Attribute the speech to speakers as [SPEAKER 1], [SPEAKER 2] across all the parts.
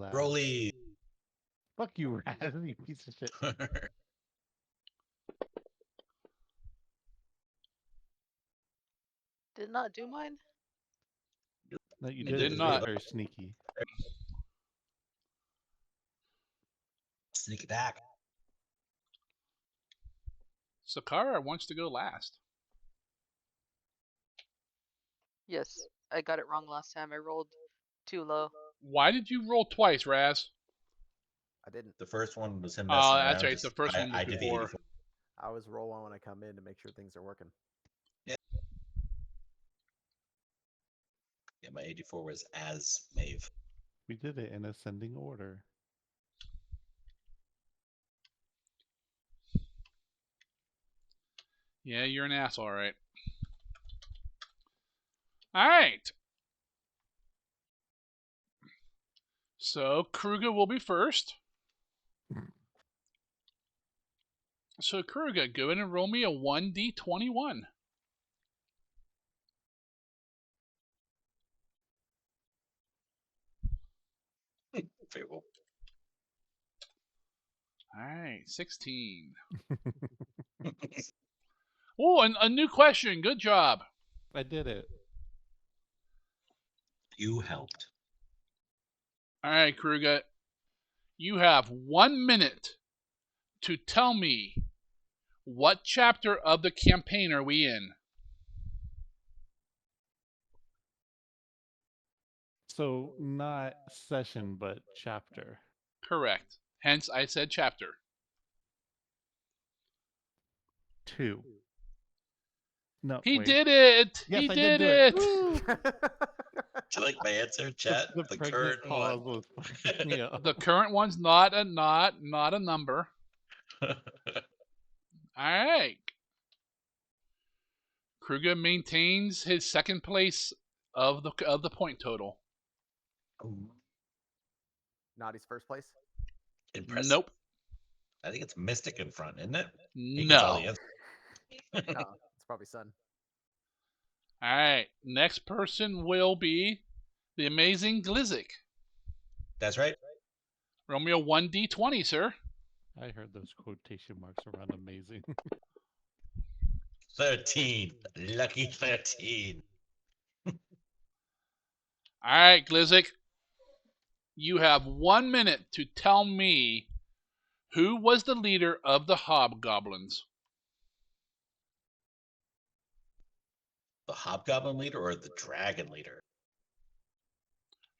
[SPEAKER 1] Broly.
[SPEAKER 2] Fuck you, Raz, you piece of shit.
[SPEAKER 3] Did not do mine?
[SPEAKER 2] No, you
[SPEAKER 4] You
[SPEAKER 2] did.
[SPEAKER 4] did
[SPEAKER 2] It was
[SPEAKER 4] not.
[SPEAKER 2] very sneaky.
[SPEAKER 1] Sneak attack.
[SPEAKER 4] Sakara wants to go last.
[SPEAKER 3] Yes, I got it wrong last time. I rolled too low.
[SPEAKER 4] Why did you roll twice, Raz?
[SPEAKER 5] I didn't.
[SPEAKER 1] The first one was him
[SPEAKER 4] Oh,
[SPEAKER 1] messing
[SPEAKER 4] that's
[SPEAKER 1] around.
[SPEAKER 4] right. The first one was
[SPEAKER 1] I did the
[SPEAKER 4] before.
[SPEAKER 1] 84.
[SPEAKER 5] I was rolling when I come in to make sure things are working.
[SPEAKER 1] Yeah, my 84 was as Maeve.
[SPEAKER 2] We did it in ascending order.
[SPEAKER 4] Yeah, you're an ass, all right. All right. So Kruger will be first. So Kruger, go ahead and roll me a 1d21.
[SPEAKER 1] Fable.
[SPEAKER 4] All right, 16. Oh, and a new question. Good job.
[SPEAKER 2] I did it.
[SPEAKER 1] You helped.
[SPEAKER 4] All right, Kruger. You have 1 minute to tell me what chapter of the campaign are we in.
[SPEAKER 2] So not session, but chapter.
[SPEAKER 4] Correct. Hence, I said chapter.
[SPEAKER 2] 2. No,
[SPEAKER 4] He
[SPEAKER 2] wait.
[SPEAKER 4] did it.
[SPEAKER 2] Yes,
[SPEAKER 4] he
[SPEAKER 2] I
[SPEAKER 4] did
[SPEAKER 2] did do it.
[SPEAKER 4] it.
[SPEAKER 2] Woo!
[SPEAKER 1] Do you like my answer, chat?
[SPEAKER 2] The
[SPEAKER 1] The
[SPEAKER 2] pregnant
[SPEAKER 1] current
[SPEAKER 2] pause
[SPEAKER 1] one.
[SPEAKER 2] was fucking me up.
[SPEAKER 4] The current one's not a number. All right. Kruger maintains his second place of the point total.
[SPEAKER 5] Naughty's first place.
[SPEAKER 1] Impressive.
[SPEAKER 4] Nope.
[SPEAKER 1] I think it's Mystic in front, isn't it?
[SPEAKER 4] No.
[SPEAKER 5] No, it's probably Sun.
[SPEAKER 4] All right. Next person will be the amazing Glizzik.
[SPEAKER 1] That's right.
[SPEAKER 4] Romeo 1d20, sir.
[SPEAKER 2] I heard those quotation marks around amazing.
[SPEAKER 1] 13. Lucky 13.
[SPEAKER 4] All right, Glizzik. You have 1 minute to tell me who was the leader of the Hobgoblins.
[SPEAKER 1] The Hobgoblin leader or the Dragon leader?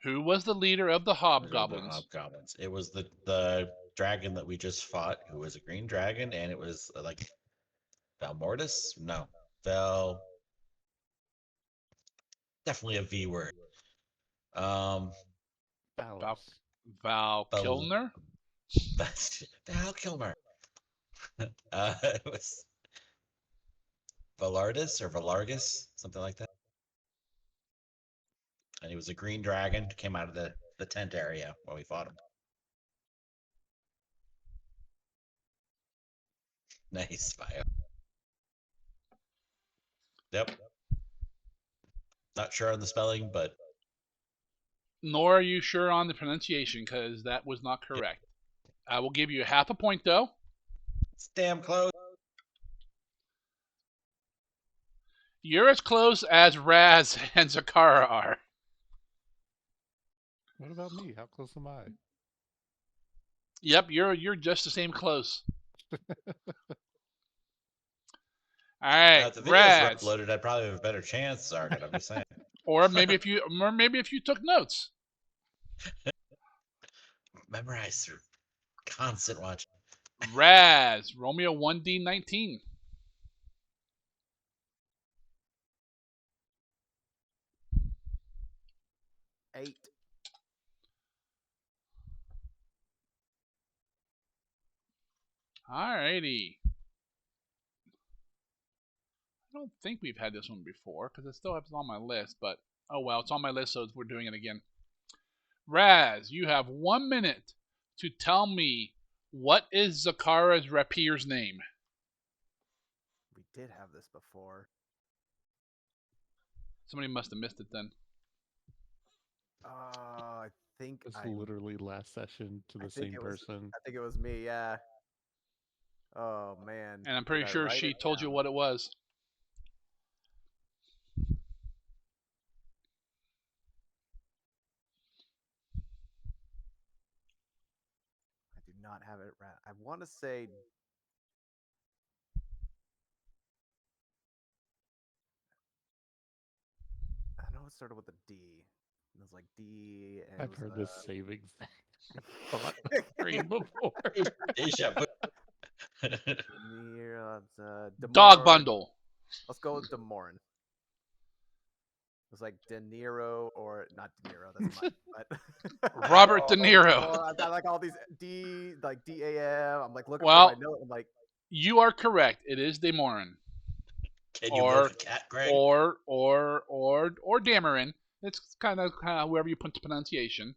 [SPEAKER 4] Who was the leader of the Hobgoblins?
[SPEAKER 1] Hobgoblins. It was the dragon that we just fought, who was a green dragon, and it was like Valmortis? No. Definitely a V word.
[SPEAKER 4] Val Kilmer?
[SPEAKER 1] That's Val Kilmer. It was Valardis or Valargus, something like that. And he was a green dragon, came out of the tent area when we fought him. Nice, Bio. Yep. Not sure on the spelling, but...
[SPEAKER 4] Nor are you sure on the pronunciation, because that was not correct. I will give you half a point, though.
[SPEAKER 1] It's damn close.
[SPEAKER 4] You're as close as Raz and Zakara are.
[SPEAKER 2] What about me? How close am I?
[SPEAKER 4] Yep, you're just the same close. All right,
[SPEAKER 1] If the video's
[SPEAKER 4] Raz.
[SPEAKER 1] uploaded, I'd probably have a better chance, Sargon, I'm just saying.
[SPEAKER 4] Or maybe if you took notes.
[SPEAKER 1] Memorize through constant watching.
[SPEAKER 4] Raz, Romeo 1d19.
[SPEAKER 5] Eight.
[SPEAKER 4] Alrighty. I don't think we've had this one before, because it still has on my list, but oh well, it's on my list, so we're doing it again. Raz, you have 1 minute to tell me what is Zakara's rapier's name.
[SPEAKER 5] We did have this before.
[SPEAKER 4] Somebody must have missed it then.
[SPEAKER 5] I think
[SPEAKER 2] It's
[SPEAKER 5] I
[SPEAKER 2] literally last session to
[SPEAKER 5] I
[SPEAKER 2] the
[SPEAKER 5] think
[SPEAKER 2] same
[SPEAKER 5] it was-
[SPEAKER 2] person.
[SPEAKER 5] I think it was me. Yeah. Oh man.
[SPEAKER 4] And I'm
[SPEAKER 5] Did
[SPEAKER 4] pretty
[SPEAKER 5] I
[SPEAKER 4] sure
[SPEAKER 5] write
[SPEAKER 4] she
[SPEAKER 5] it
[SPEAKER 4] told you
[SPEAKER 5] down?
[SPEAKER 4] what it was.
[SPEAKER 5] I do not have it right. I want to say. I know it started with a D. It was like D, and it
[SPEAKER 2] I've
[SPEAKER 5] was
[SPEAKER 2] heard this same exact thought stream before.
[SPEAKER 1] Deja vu.
[SPEAKER 5] near
[SPEAKER 4] Dog
[SPEAKER 5] Demorn.
[SPEAKER 4] bundle.
[SPEAKER 5] Let's go with Demorn. It was like De Niro or not De Niro. That's mine. But
[SPEAKER 4] Robert De Niro.
[SPEAKER 5] Oh, I've got like all these D, like DAM. I'm like looking
[SPEAKER 4] Well,
[SPEAKER 5] for my note. I'm like,
[SPEAKER 4] You are correct. It is Demorin.
[SPEAKER 1] Can you
[SPEAKER 4] Or-
[SPEAKER 1] milk a cat, Greg?
[SPEAKER 4] Or Dameron. It's kind of whoever you put the pronunciation.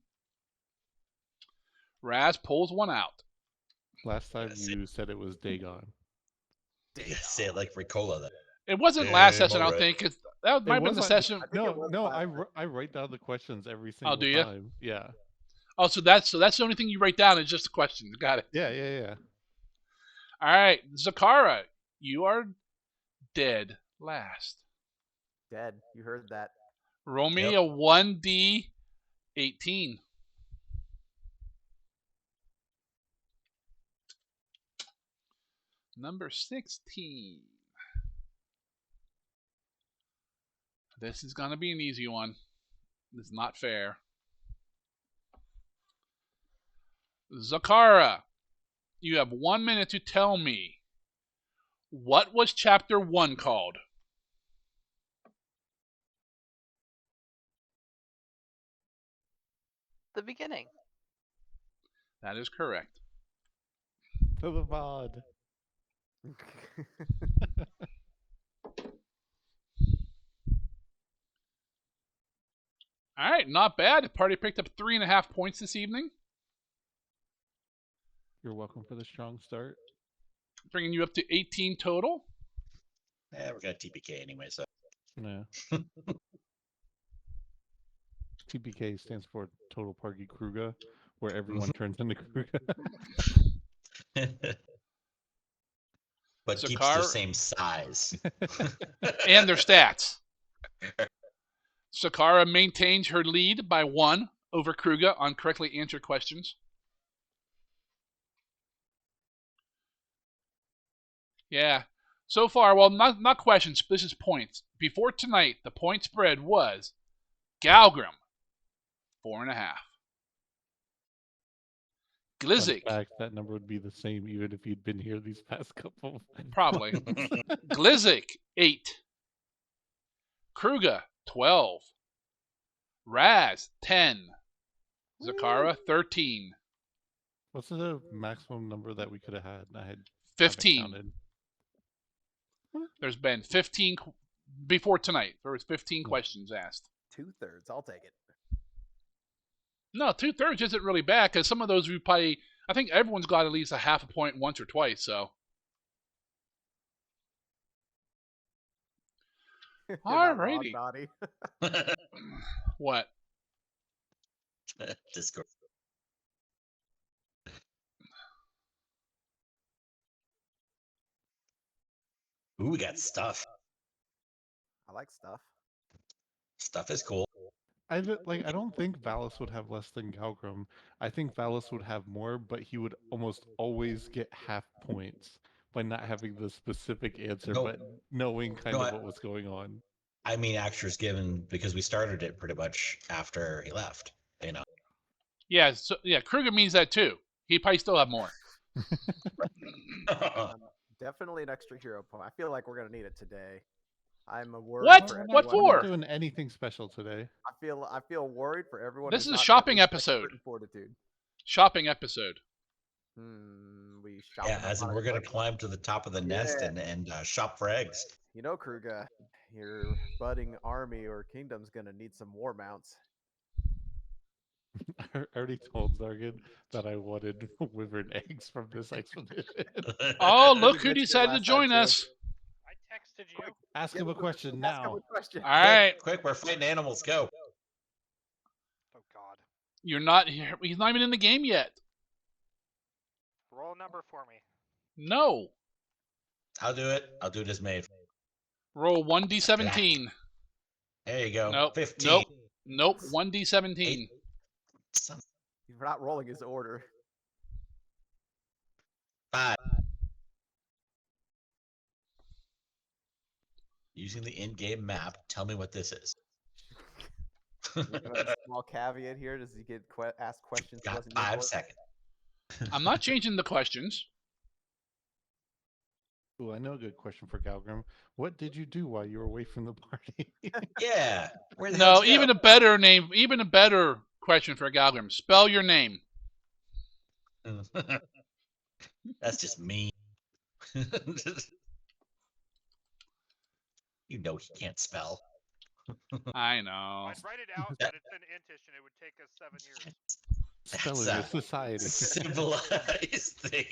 [SPEAKER 4] Raz pulls one out.
[SPEAKER 2] Last time
[SPEAKER 1] Yes,
[SPEAKER 2] you said it was Dagon.
[SPEAKER 1] Yeah, say it like Ricola. Then.
[SPEAKER 4] It wasn't last
[SPEAKER 1] Damn,
[SPEAKER 4] session, I don't
[SPEAKER 1] alright.
[SPEAKER 4] think. That might have been the
[SPEAKER 2] wasn't-
[SPEAKER 4] session.
[SPEAKER 5] I think it was
[SPEAKER 2] No,
[SPEAKER 5] last
[SPEAKER 2] I write down the questions every single
[SPEAKER 4] do ya?
[SPEAKER 2] time. Yeah.
[SPEAKER 4] Oh, so that's the only thing you write down is just the questions. Got it.
[SPEAKER 2] Yeah.
[SPEAKER 4] All right, Zakara, you are dead last.
[SPEAKER 5] dead. You heard that.
[SPEAKER 4] Roll me
[SPEAKER 1] Yep.
[SPEAKER 4] a 1d18. Number 16. This is going to be an easy one. This is not fair. Zakara, you have 1 minute to tell me, what was chapter 1 called?
[SPEAKER 3] The beginning.
[SPEAKER 4] That is correct.
[SPEAKER 2] To the VOD.
[SPEAKER 4] All right, not bad. The party picked up 3.5 points this evening,
[SPEAKER 2] You're welcome for the strong start.
[SPEAKER 4] bringing you up to 18 total.
[SPEAKER 1] We're gonna TPK anyway, so.
[SPEAKER 2] Yeah. TPK stands for Total Party Kruga, where everyone turns into Kruga.
[SPEAKER 1] But
[SPEAKER 4] So
[SPEAKER 1] keeps
[SPEAKER 4] Car-
[SPEAKER 1] the same size.
[SPEAKER 4] And their stats. Sakara maintains her lead by 1 over Kruga on correctly answered questions. Yeah. So far, well, not questions. This is points. Before tonight, the point spread was Galgrim, 4.5.
[SPEAKER 2] Fun
[SPEAKER 4] Glizzik,
[SPEAKER 2] fact, that number would be the same even if you'd been here these past couple.
[SPEAKER 4] probably. Glizzik, 8. Kruga, 12. Raz, 10. Zakara, 13.
[SPEAKER 2] What's the maximum number that we could have had? I haven't
[SPEAKER 4] 15.
[SPEAKER 2] counted.
[SPEAKER 4] There's been 15 before tonight. There was 15 questions asked.
[SPEAKER 5] 2/3. I'll take it.
[SPEAKER 4] No, 2/3 isn't really bad because some of those we probably. I think everyone's got at least a half a point once or twice. So
[SPEAKER 5] You're not wrong,
[SPEAKER 4] Alrighty.
[SPEAKER 5] Naughty.
[SPEAKER 4] what?
[SPEAKER 1] Discord. Ooh, we got stuff.
[SPEAKER 5] I like stuff.
[SPEAKER 1] Stuff is cool.
[SPEAKER 2] I don't think Valis would have less than Galgrim. I think Valis would have more, but he would almost always get half points by not having the specific answer,
[SPEAKER 1] No.
[SPEAKER 2] but knowing kind
[SPEAKER 1] No,
[SPEAKER 2] of
[SPEAKER 1] I-
[SPEAKER 2] what was going on.
[SPEAKER 1] I mean, actors given because we started it pretty much after he left. You know.
[SPEAKER 4] Yeah, so yeah, Kruger means that too. He probably still have more.
[SPEAKER 5] Definitely an extra hero point. I feel like we're gonna need it today. I'm worried.
[SPEAKER 4] What?
[SPEAKER 5] For
[SPEAKER 4] What
[SPEAKER 5] everyone.
[SPEAKER 4] for?
[SPEAKER 2] We're not doing anything special today.
[SPEAKER 5] I feel worried for everyone.
[SPEAKER 4] This
[SPEAKER 5] who's
[SPEAKER 4] is a
[SPEAKER 5] not
[SPEAKER 4] shopping
[SPEAKER 5] got the
[SPEAKER 4] episode.
[SPEAKER 5] expert Fortitude.
[SPEAKER 4] Shopping episode.
[SPEAKER 5] We shop.
[SPEAKER 1] Yeah, as in we're gonna climb to the top of the nest
[SPEAKER 5] Yeah.
[SPEAKER 1] and shop for eggs.
[SPEAKER 5] You know, Kruga, your budding army or kingdom's gonna need some war mounts.
[SPEAKER 2] I already told Zargan that I wanted wyvern eggs from this expedition.
[SPEAKER 4] Oh,
[SPEAKER 5] You
[SPEAKER 4] look who
[SPEAKER 5] mentioned it
[SPEAKER 4] decided to
[SPEAKER 5] last time,
[SPEAKER 4] join
[SPEAKER 5] too.
[SPEAKER 4] us.
[SPEAKER 6] I texted you.
[SPEAKER 2] Ask him a question
[SPEAKER 5] Ask him
[SPEAKER 2] now.
[SPEAKER 5] a question.
[SPEAKER 4] All right.
[SPEAKER 1] Quick, we're fighting animals. Go.
[SPEAKER 4] You're not here. He's not even in the game yet.
[SPEAKER 6] Roll a number for me.
[SPEAKER 4] No.
[SPEAKER 1] I'll do it. I'll do it as Maeve.
[SPEAKER 4] Roll 1d17.
[SPEAKER 1] There you go.
[SPEAKER 4] Nope.
[SPEAKER 1] 15.
[SPEAKER 4] Nope. 1d17.
[SPEAKER 1] Son of
[SPEAKER 5] You're not rolling his order.
[SPEAKER 1] 5. Using the in-game map, tell me what this is.
[SPEAKER 5] You have a small caveat here. Does he get asked questions? he
[SPEAKER 1] Got
[SPEAKER 5] wasn't here
[SPEAKER 1] 5
[SPEAKER 5] for?
[SPEAKER 1] seconds.
[SPEAKER 4] I'm not changing the questions.
[SPEAKER 2] Ooh, I know a good question for Galgrim. What did you do while you were away from the party?
[SPEAKER 1] Yeah. Where the hell
[SPEAKER 4] No, even a better name, even a better question for Galgrim. Spell your name.
[SPEAKER 1] That's just me. You know he can't spell.
[SPEAKER 4] I know.
[SPEAKER 6] I'd write it out, but it's in Intish, and it would take us 7 years.
[SPEAKER 2] Spelling
[SPEAKER 1] That's
[SPEAKER 2] is society.
[SPEAKER 1] civilized thing.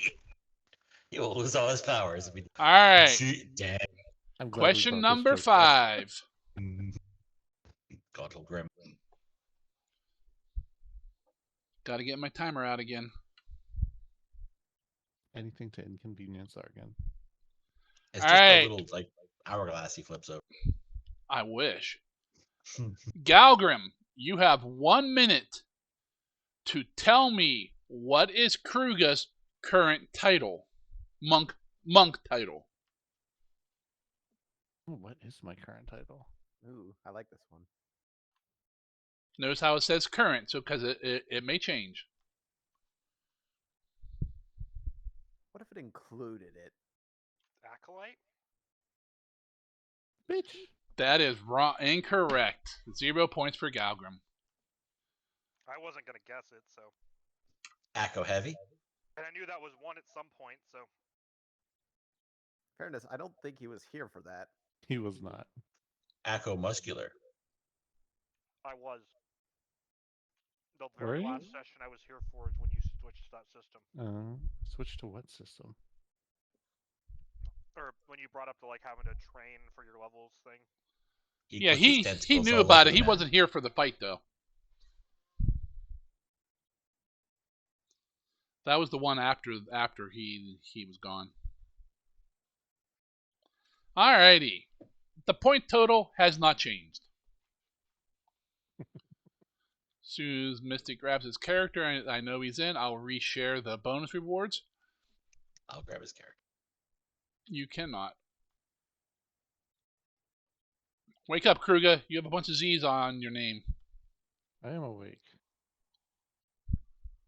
[SPEAKER 1] He will lose all his powers if we.
[SPEAKER 4] All right.
[SPEAKER 1] See, dang.
[SPEAKER 2] I'm glad we
[SPEAKER 4] Question
[SPEAKER 2] brought this
[SPEAKER 4] number
[SPEAKER 2] joke up.
[SPEAKER 4] 5.
[SPEAKER 1] Gottle Grim.
[SPEAKER 4] Got to get my timer out again.
[SPEAKER 2] Anything to inconvenience Argon.
[SPEAKER 1] It's
[SPEAKER 4] All
[SPEAKER 1] just
[SPEAKER 4] right.
[SPEAKER 1] a little like hourglass he flips over.
[SPEAKER 4] I wish. Galgrim, you have 1 minute to tell me what is Kruga's current title. Monk title.
[SPEAKER 2] Ooh, what is my current title?
[SPEAKER 5] Ooh, I like this one.
[SPEAKER 4] Notice how it says current, so because it may change.
[SPEAKER 5] What if it included it?
[SPEAKER 6] Acolyte?
[SPEAKER 2] Bitch.
[SPEAKER 4] That is wrong. Incorrect. 0 points for Galgrim.
[SPEAKER 6] I wasn't gonna guess it, so.
[SPEAKER 1] Acco heavy.
[SPEAKER 6] And I knew that was one at some point, so.
[SPEAKER 5] Fairness, I don't think he was here for that.
[SPEAKER 2] He was not.
[SPEAKER 1] Acco muscular.
[SPEAKER 6] I was. The
[SPEAKER 2] Were
[SPEAKER 6] very
[SPEAKER 2] you?
[SPEAKER 6] last session I was here for is when you switched to that system.
[SPEAKER 2] Switch to what system?
[SPEAKER 6] Or when you brought up the like having to train for your levels thing.
[SPEAKER 4] Yeah,
[SPEAKER 1] puts his
[SPEAKER 4] he
[SPEAKER 1] tentacles
[SPEAKER 4] knew
[SPEAKER 1] all
[SPEAKER 4] about
[SPEAKER 1] over
[SPEAKER 4] it.
[SPEAKER 1] the
[SPEAKER 4] He
[SPEAKER 1] map.
[SPEAKER 4] wasn't here for the fight, though. That was the one after he was gone. Alrighty. The point total has not changed. As soon as Mystic grabs his character, I know he's in, I'll reshare the bonus rewards.
[SPEAKER 1] I'll grab his character.
[SPEAKER 4] You cannot. Wake up, Kruger. You have a bunch of Z's on your name.
[SPEAKER 2] I am awake.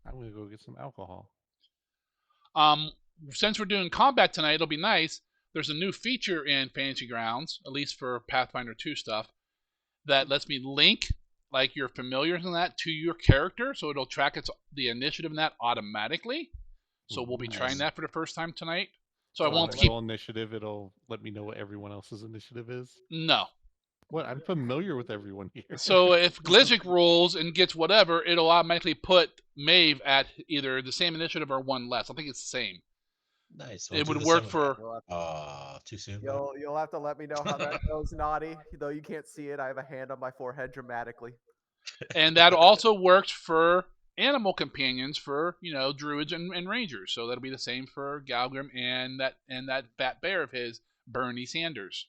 [SPEAKER 2] I'm gonna go get some alcohol.
[SPEAKER 4] Since we're doing combat tonight, it'll be nice. There's a new feature in Fantasy Grounds, at least for Pathfinder 2 stuff, that lets me link like your familiars and that to your character, so it'll track the initiative in that automatically. So
[SPEAKER 2] Ooh,
[SPEAKER 4] we'll be
[SPEAKER 2] nice.
[SPEAKER 4] trying that for the first time tonight. So
[SPEAKER 2] So
[SPEAKER 4] I won't
[SPEAKER 2] on
[SPEAKER 4] keep.
[SPEAKER 2] roll initiative. It'll let me know what everyone else's initiative is.
[SPEAKER 4] No.
[SPEAKER 2] What? I'm familiar with everyone here.
[SPEAKER 4] So if Glizzik rolls and gets whatever, it'll automatically put Maeve at either the same initiative or one less. I think it's the same.
[SPEAKER 1] Nice.
[SPEAKER 4] It would work for.
[SPEAKER 1] Too soon. bud?
[SPEAKER 5] You'll have to let me know how that goes, Naughty. Though you can't see it, I have a hand on my forehead dramatically.
[SPEAKER 4] And that also works for animal companions for druids and rangers. So that'll be the same for Galgrim and that fat bear of his, Bernie Sanders.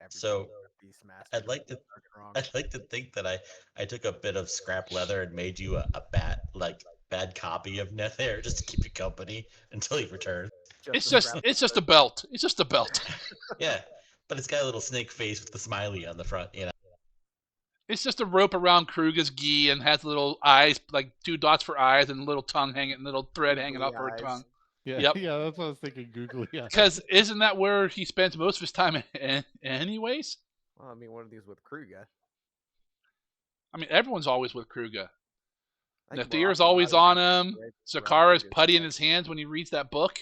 [SPEAKER 1] So,
[SPEAKER 5] Beastmaster.
[SPEAKER 1] I'd like to-
[SPEAKER 5] Don't get me wrong.
[SPEAKER 1] I'd like to think that I took a bit of scrap leather and made you a bad copy of Nether just to keep you company until you return.
[SPEAKER 4] It's
[SPEAKER 5] a
[SPEAKER 4] just
[SPEAKER 5] scrap
[SPEAKER 4] it's just a
[SPEAKER 5] leather.
[SPEAKER 4] belt. It's just a belt.
[SPEAKER 1] Yeah, but it's got a little snake face with the smiley on the front.
[SPEAKER 4] It's just a rope around Kruger's gi and has little eyes, like 2 dots for eyes and a little tongue hanging, little thread hanging off her
[SPEAKER 5] Googly
[SPEAKER 4] tongue.
[SPEAKER 5] eyes.
[SPEAKER 2] Yeah,
[SPEAKER 4] Yep.
[SPEAKER 2] yeah, that's what I was thinking. Googly eyes.
[SPEAKER 4] Because isn't that where he spends most of his time anyways?
[SPEAKER 5] Well, I mean, one of these with Kruger.
[SPEAKER 4] I mean, everyone's always with Kruger.
[SPEAKER 5] I think
[SPEAKER 4] Nathir's
[SPEAKER 5] Morocco
[SPEAKER 4] always
[SPEAKER 5] might
[SPEAKER 4] on
[SPEAKER 5] have
[SPEAKER 4] him.
[SPEAKER 5] been right
[SPEAKER 4] Zakara's
[SPEAKER 5] around
[SPEAKER 4] putty in
[SPEAKER 5] Kruger's
[SPEAKER 4] his hands when he reads that book.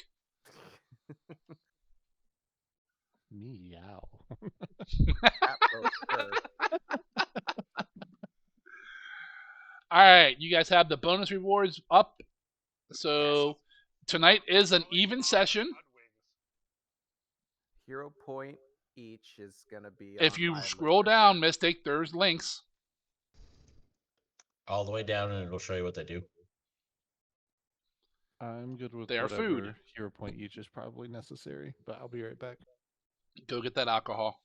[SPEAKER 2] Meow.
[SPEAKER 5] cat boat, sure.
[SPEAKER 4] All right, you guys have the bonus rewards up. So tonight is an even session.
[SPEAKER 5] Hero point each is gonna be.
[SPEAKER 4] If
[SPEAKER 5] on
[SPEAKER 4] you
[SPEAKER 5] my
[SPEAKER 4] scroll
[SPEAKER 5] list.
[SPEAKER 4] down, Mystic, there's links.
[SPEAKER 1] All the way down, and it'll show you what they do.
[SPEAKER 2] I'm good with
[SPEAKER 4] They are
[SPEAKER 2] whatever
[SPEAKER 4] food.
[SPEAKER 2] hero point each is probably necessary, but I'll be right back.
[SPEAKER 4] Go get that alcohol.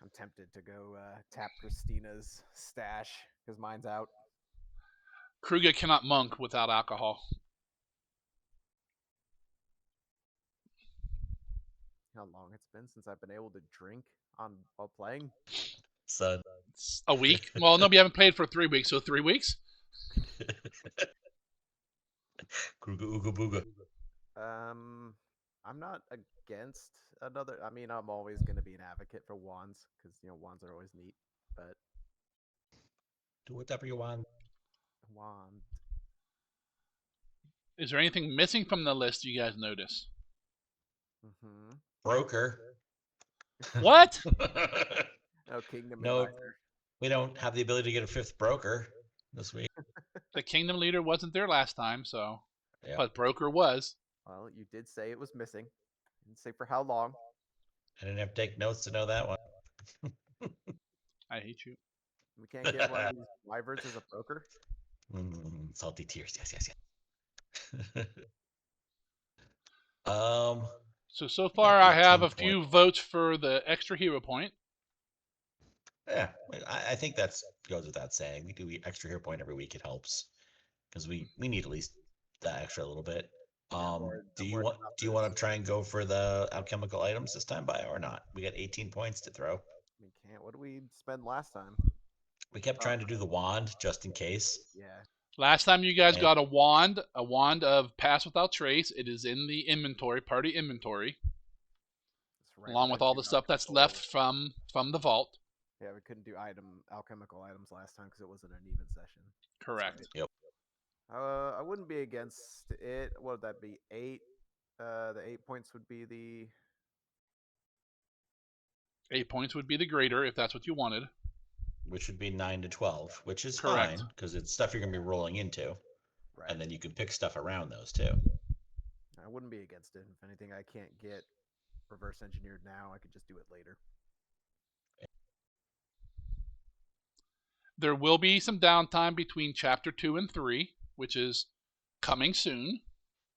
[SPEAKER 5] I'm tempted to go tap Christina's stash because mine's out.
[SPEAKER 4] Kruger cannot monk without alcohol.
[SPEAKER 5] How long it's been since I've been able to drink while playing?
[SPEAKER 1] Son.
[SPEAKER 4] It's a week? Well, no, we haven't played for 3 weeks, so 3 weeks?
[SPEAKER 1] Kruga ooga booga.
[SPEAKER 5] I'm not against another. I mean, I'm always going to be an advocate for wands because wands are always neat. But
[SPEAKER 1] Do whatever you want.
[SPEAKER 5] wand.
[SPEAKER 4] Is there anything missing from the list you guys notice?
[SPEAKER 5] Mm-hmm.
[SPEAKER 1] Broker.
[SPEAKER 4] What?
[SPEAKER 5] Oh, Kingdom
[SPEAKER 1] No.
[SPEAKER 5] Advisor.
[SPEAKER 1] We don't have the ability to get a 5th broker this week.
[SPEAKER 4] The Kingdom Leader wasn't there last time, so.
[SPEAKER 1] Yeah.
[SPEAKER 4] But Broker was.
[SPEAKER 5] Well, you did say it was missing. Didn't say for how long.
[SPEAKER 1] I didn't have to take notes to know that one.
[SPEAKER 4] I hate you.
[SPEAKER 5] We can't get one of these wyverns as a broker.
[SPEAKER 1] Salty tears. Yes.
[SPEAKER 4] So far I have
[SPEAKER 1] 18
[SPEAKER 4] a few votes for the extra hero point.
[SPEAKER 1] Yeah, I think that's goes without saying. We do extra hero point every week. It helps because we need at least that extra little bit. Do you want to try and go for the alchemical items this time, Bio, or not? We got 18 points to throw.
[SPEAKER 5] We can't. What did we spend last time?
[SPEAKER 1] We kept trying to do the wand just in case.
[SPEAKER 5] Yeah.
[SPEAKER 4] Last time you guys
[SPEAKER 1] And-
[SPEAKER 4] got a wand of Pass Without Trace. It is in the inventory, party inventory,
[SPEAKER 5] That's right,
[SPEAKER 4] along
[SPEAKER 5] we
[SPEAKER 4] with
[SPEAKER 5] couldn't
[SPEAKER 4] all
[SPEAKER 5] do
[SPEAKER 4] the stuff that's
[SPEAKER 5] alchemical
[SPEAKER 4] left
[SPEAKER 5] items.
[SPEAKER 4] from the vault.
[SPEAKER 5] Yeah, we couldn't do alchemical items last time because it wasn't an even session.
[SPEAKER 4] Correct.
[SPEAKER 1] Yep.
[SPEAKER 5] I wouldn't be against it. What would that be? 8. The 8 points would be the.
[SPEAKER 4] 8 points would be the greater if that's what you wanted.
[SPEAKER 1] Which would be 9 to 12, which is
[SPEAKER 4] Correct.
[SPEAKER 1] fine because it's stuff you're gonna be rolling into,
[SPEAKER 5] Right.
[SPEAKER 1] and then you can pick stuff around those too.
[SPEAKER 5] I wouldn't be against it. If anything, I can't get reverse engineered now. I could just do it later.
[SPEAKER 4] There will be some downtime between chapter 2 and 3, which is coming soon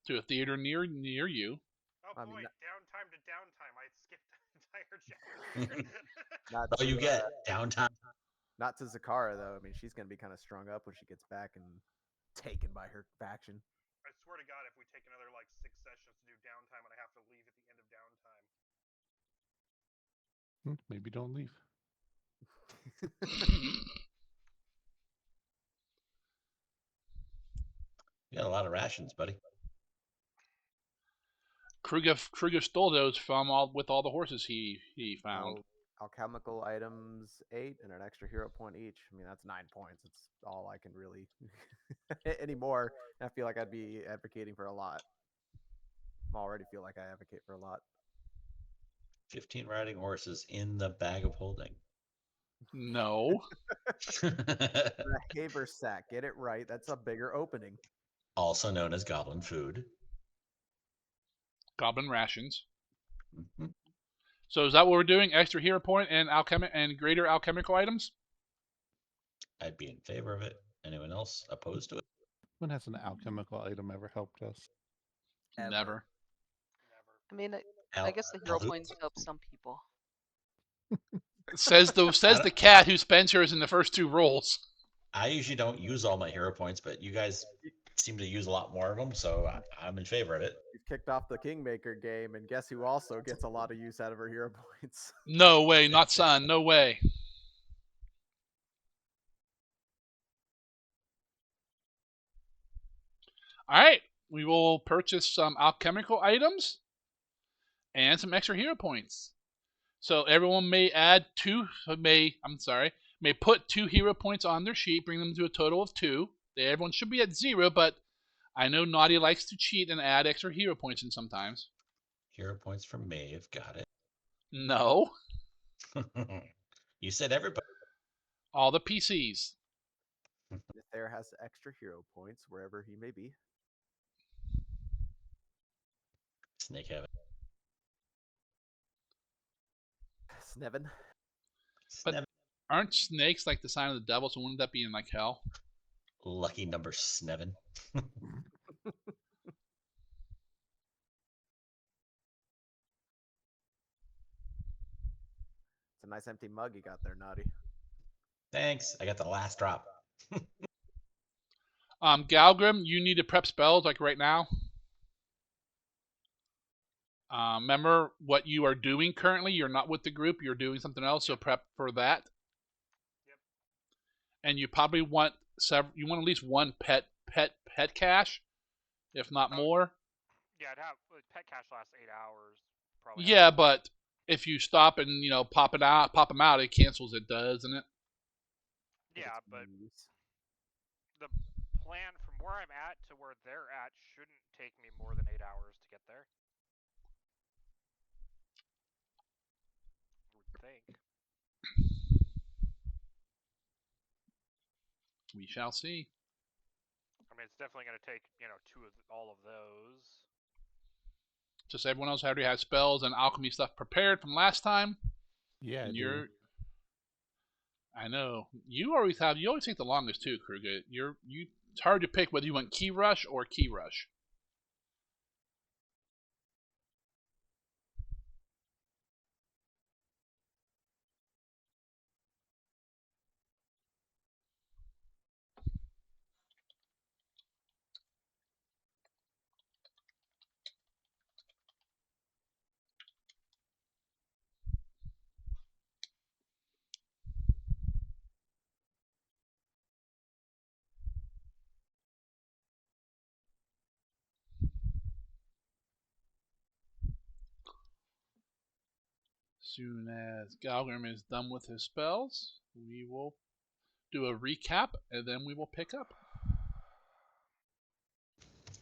[SPEAKER 4] to a theater near you.
[SPEAKER 6] Oh
[SPEAKER 5] I
[SPEAKER 6] boy,
[SPEAKER 5] mean,
[SPEAKER 6] downtime to downtime. I skipped the entire chapter.
[SPEAKER 5] Not
[SPEAKER 1] Oh, you
[SPEAKER 5] to,
[SPEAKER 1] get downtime.
[SPEAKER 5] Not to Zakara though. I mean, she's gonna be kind of strung up when she gets back and taken by her faction.
[SPEAKER 6] I swear to God, if we take another like 6 sessions to do downtime and I have to leave at the end of downtime.
[SPEAKER 2] Maybe don't leave.
[SPEAKER 1] You got a lot of rations, buddy.
[SPEAKER 4] Kruger stole those with all the horses he found.
[SPEAKER 5] Alchemical items 8 and an extra hero point each. I mean, that's 9 points. It's all I can really anymore. I feel like I'd be advocating for a lot. I already feel like I advocate for a lot.
[SPEAKER 1] 15 riding horses in the bag of holding.
[SPEAKER 4] No.
[SPEAKER 5] The haversack, get it right. That's a bigger opening.
[SPEAKER 1] Also known as goblin food.
[SPEAKER 4] Goblin rations.
[SPEAKER 1] Mhm.
[SPEAKER 4] So is that what we're doing? Extra hero point and greater alchemical items?
[SPEAKER 1] I'd be in favor of it. Anyone else opposed to it?
[SPEAKER 2] When has an alchemical item ever helped us?
[SPEAKER 5] Ever.
[SPEAKER 4] Never.
[SPEAKER 6] Never.
[SPEAKER 3] I mean, I guess the hero points help some people.
[SPEAKER 4] Says the cat who spends hers in the first 2 rolls.
[SPEAKER 1] I usually don't use all my hero points, but you guys seem to use a lot more of them, so I'm in favor of it.
[SPEAKER 5] You've kicked off the Kingmaker game, and guess who also gets a lot of use out of her hero points?
[SPEAKER 4] No way, not Sun. No way. All right, we will purchase some alchemical items and some extra hero points. So everyone may put 2 hero points on their sheet, bring them to a total of 2. Everyone should be at 0, but I know Naughty likes to cheat and add extra hero points in sometimes.
[SPEAKER 1] Hero points from Maeve, got it.
[SPEAKER 4] No,
[SPEAKER 1] You said everybody.
[SPEAKER 4] all the PCs.
[SPEAKER 5] Nether has extra hero points wherever he may be.
[SPEAKER 1] Snake heaven.
[SPEAKER 5] Snevin.
[SPEAKER 4] But-
[SPEAKER 1] Snap-
[SPEAKER 4] Aren't snakes like the sign of the devil? So wouldn't that be in like hell?
[SPEAKER 1] Lucky number 7.
[SPEAKER 5] It's a nice empty mug you got there, Naughty.
[SPEAKER 1] Thanks. I got the last drop.
[SPEAKER 4] Galgrim, you need to prep spells like right now. Remember what you are doing currently. You're not with the group. You're doing something else. So prep for that.
[SPEAKER 6] Yep.
[SPEAKER 4] And you probably want You want at least one pet cache, if not more.
[SPEAKER 6] Yeah, I'd have pet cache lasts 8 hours. Probably.
[SPEAKER 4] Yeah, but if you stop and pop them out, it cancels it, doesn't it?
[SPEAKER 6] Yeah, but the plan from where I'm at to where they're at shouldn't take me more than 8 hours to get there. I would think.
[SPEAKER 4] We shall see.
[SPEAKER 6] I mean, it's definitely going to take all of those.
[SPEAKER 4] Just everyone else already has spells and alchemy stuff prepared from last time.
[SPEAKER 2] Yeah,
[SPEAKER 4] And
[SPEAKER 2] I do.
[SPEAKER 4] I know you always take the longest too, Kruger. It's hard to pick whether you want key rush or key rush. Soon as Galgrim is done with his spells, we will do a recap and then we will pick up.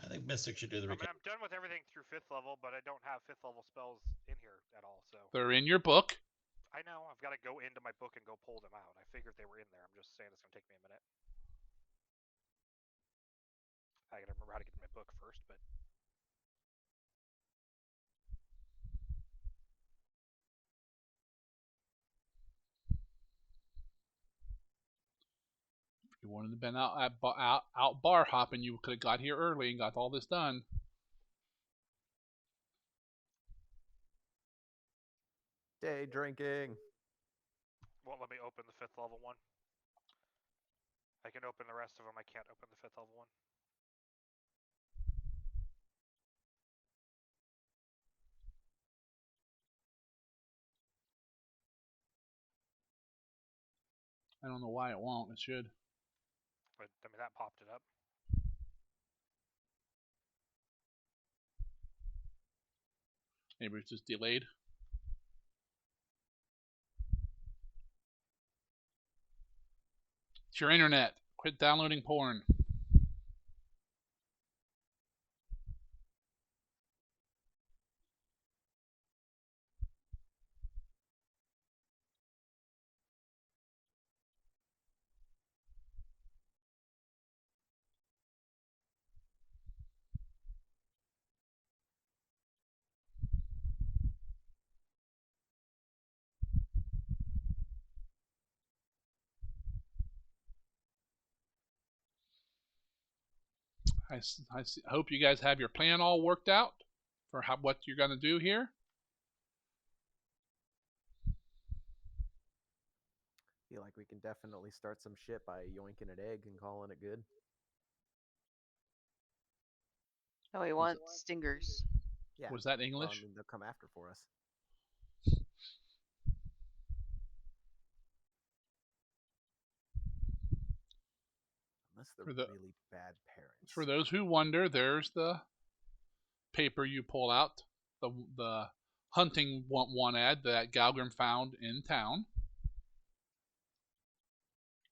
[SPEAKER 1] I think Mystic should do the
[SPEAKER 6] I mean,
[SPEAKER 1] recap.
[SPEAKER 6] I'm done with everything through 5th level, but I don't have 5th level spells in here at all. So
[SPEAKER 4] They're in your book.
[SPEAKER 6] I know I've got to go into my book and go pull them out. I figured they were in there. I'm just saying it's going to take me a minute. I got to remember how to get to my book first, but.
[SPEAKER 4] If you wanted to been out bar hopping, you could have got here early and got all this done.
[SPEAKER 5] Day drinking.
[SPEAKER 6] Won't let me open the 5th level one. I can open the rest of them. I can't open the 5th level one.
[SPEAKER 4] I don't know why it won't. It should.
[SPEAKER 6] But I mean, that popped it up.
[SPEAKER 4] Maybe it's just delayed. It's your internet. Quit downloading porn. I hope you guys have your plan all worked out for what you're going to do here.
[SPEAKER 5] Feel like we can definitely start some shit by yoinking an egg and calling it good.
[SPEAKER 3] No, we want stingers.
[SPEAKER 5] Yeah.
[SPEAKER 4] Was that
[SPEAKER 5] Well,
[SPEAKER 4] English?
[SPEAKER 5] I mean, they'll come after for us. Unless they're really bad parents.
[SPEAKER 4] For those who wonder, there's the paper you pull out, the hunting one ad that Galgrim found in town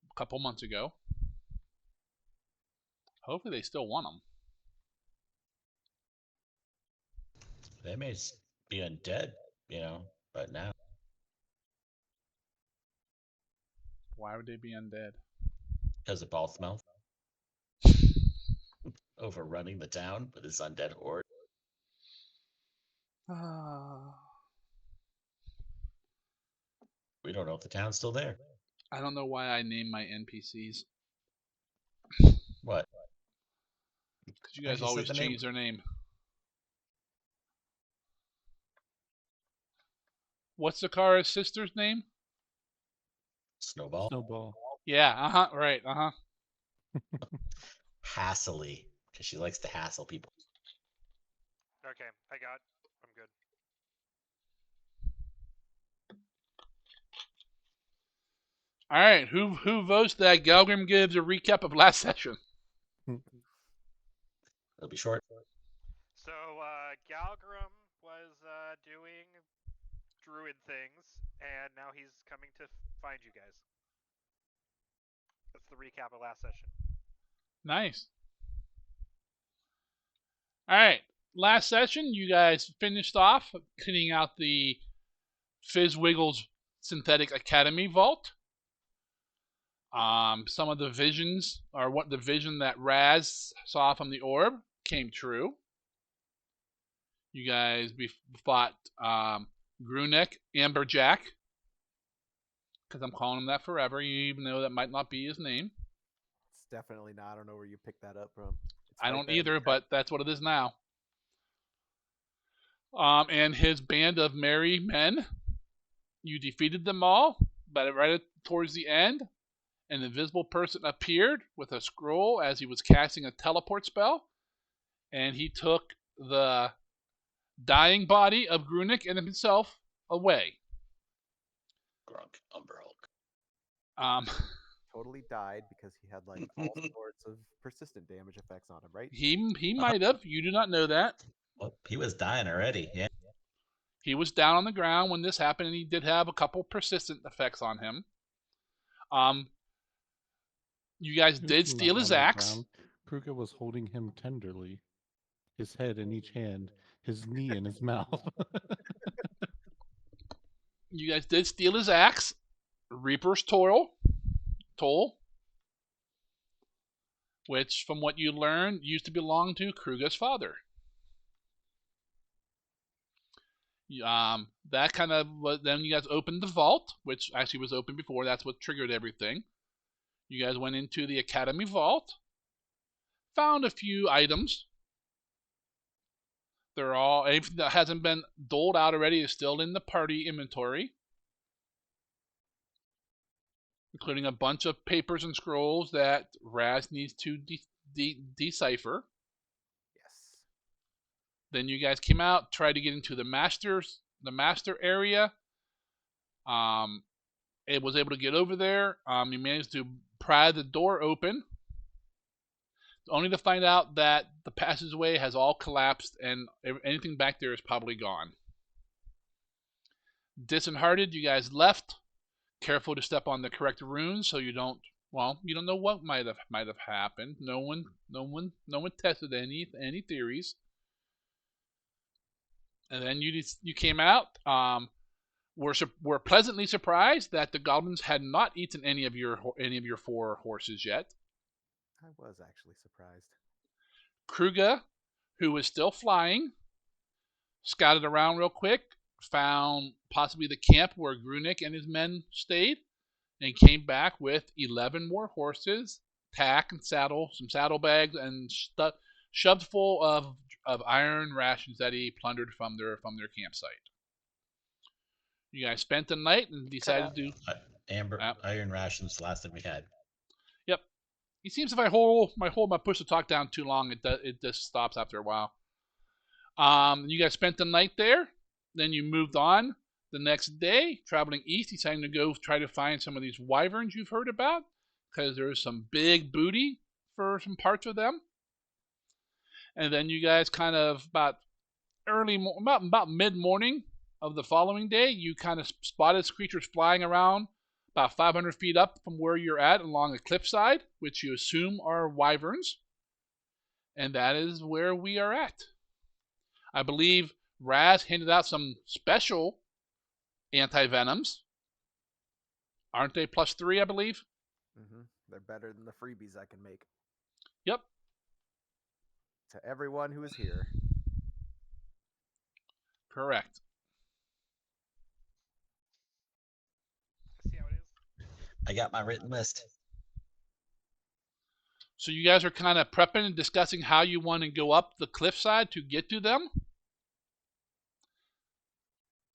[SPEAKER 4] a couple months ago. Hopefully they still want them.
[SPEAKER 1] They may be undead, but now.
[SPEAKER 4] Why would they be undead?
[SPEAKER 1] Because of Balthmouth overrunning the town with his undead horde. We don't know if the town's still there.
[SPEAKER 4] I don't know why I named my NPCs.
[SPEAKER 1] What?
[SPEAKER 4] Because you guys always change their name. What's Zakara's sister's name?
[SPEAKER 1] Snowball.
[SPEAKER 2] Snowball.
[SPEAKER 4] Yeah, right,
[SPEAKER 1] Hassly, because she likes to hassle people.
[SPEAKER 6] Okay, I'm good.
[SPEAKER 4] All right, who votes that Galgrim gives a recap of last session?
[SPEAKER 1] It'll be short.
[SPEAKER 6] So, Galgrim was doing druid things, and now he's coming to find you guys. That's the recap of last session.
[SPEAKER 4] Nice. All right, last session, you guys finished off cleaning out the Fizzwiggles Synthetic Academy vault. Some of the visions, or what the vision that Raz saw from the orb, came true. You guys fought Grunek, Amberjack, because I'm calling him that forever, even though that might not be his name.
[SPEAKER 5] It's definitely not. I don't know where you picked that up from.
[SPEAKER 4] I don't either, but that's what it is now. And his band of merry men. You defeated them all, but right towards the end, an invisible person appeared with a scroll as he was casting a teleport spell, and he took the dying body of Grunik and himself away.
[SPEAKER 1] Grunk, Umber Hulk.
[SPEAKER 5] Totally died because he had like all sorts of persistent damage effects on him, right?
[SPEAKER 4] He might have. You do not know that.
[SPEAKER 1] Well, he was dying already. Yeah.
[SPEAKER 4] He was down on the ground when this happened, and he did have a couple persistent effects on him. You guys did steal his axe.
[SPEAKER 2] Kruger was holding him tenderly, his head in each hand, his knee in his mouth.
[SPEAKER 4] You guys did steal his axe, Reaper's Toll, which, from what you learned, used to belong to Kruger's father. That kind of was, then you guys opened the vault, which actually was open before. That's what triggered everything. You guys went into the Academy vault, found a few items. They're all, anything that hasn't been doled out already is still in the party inventory, including a bunch of papers and scrolls that Raz needs to decipher.
[SPEAKER 5] Yes.
[SPEAKER 4] Then you guys came out, tried to get into the master area. It was able to get over there. You managed to pry the door open, only to find out that the passageway has all collapsed and anything back there is probably gone. Disheartened, you guys left. Careful to step on the correct runes so you don't know what might have happened. No one tested any theories. And then you came out. We're pleasantly surprised that the goblins had not eaten any of your 4 horses yet.
[SPEAKER 5] I was actually surprised.
[SPEAKER 4] Kruger, who was still flying, scouted around real quick, found possibly the camp where Grunik and his men stayed, and came back with 11 more horses, tack and saddle, some saddlebags, and shoved full of iron rations that he plundered from their campsite. You guys spent the night and decided to
[SPEAKER 1] iron rations. The last thing we had.
[SPEAKER 4] Yep. It seems if I hold my push to talk down too long, it just stops after a while. You guys spent the night there. Then you moved on the next day, traveling east, deciding to go try to find some of these wyverns you've heard about, because there's some big booty for some parts of them. And then you guys kind of about mid-morning of the following day, you kind of spotted creatures flying around about 500 feet up from where you're at along the cliffside, which you assume are wyverns. And that is where we are at. I believe Raz handed out some special anti-venoms. Aren't they +3, I believe?
[SPEAKER 5] Mm-hmm. They're better than the freebies I can make.
[SPEAKER 4] Yep.
[SPEAKER 5] To everyone who is here.
[SPEAKER 4] Correct.
[SPEAKER 6] I see how it is.
[SPEAKER 1] I got my written list.
[SPEAKER 4] So you guys are kind of prepping and discussing how you want to go up the cliffside to get to them.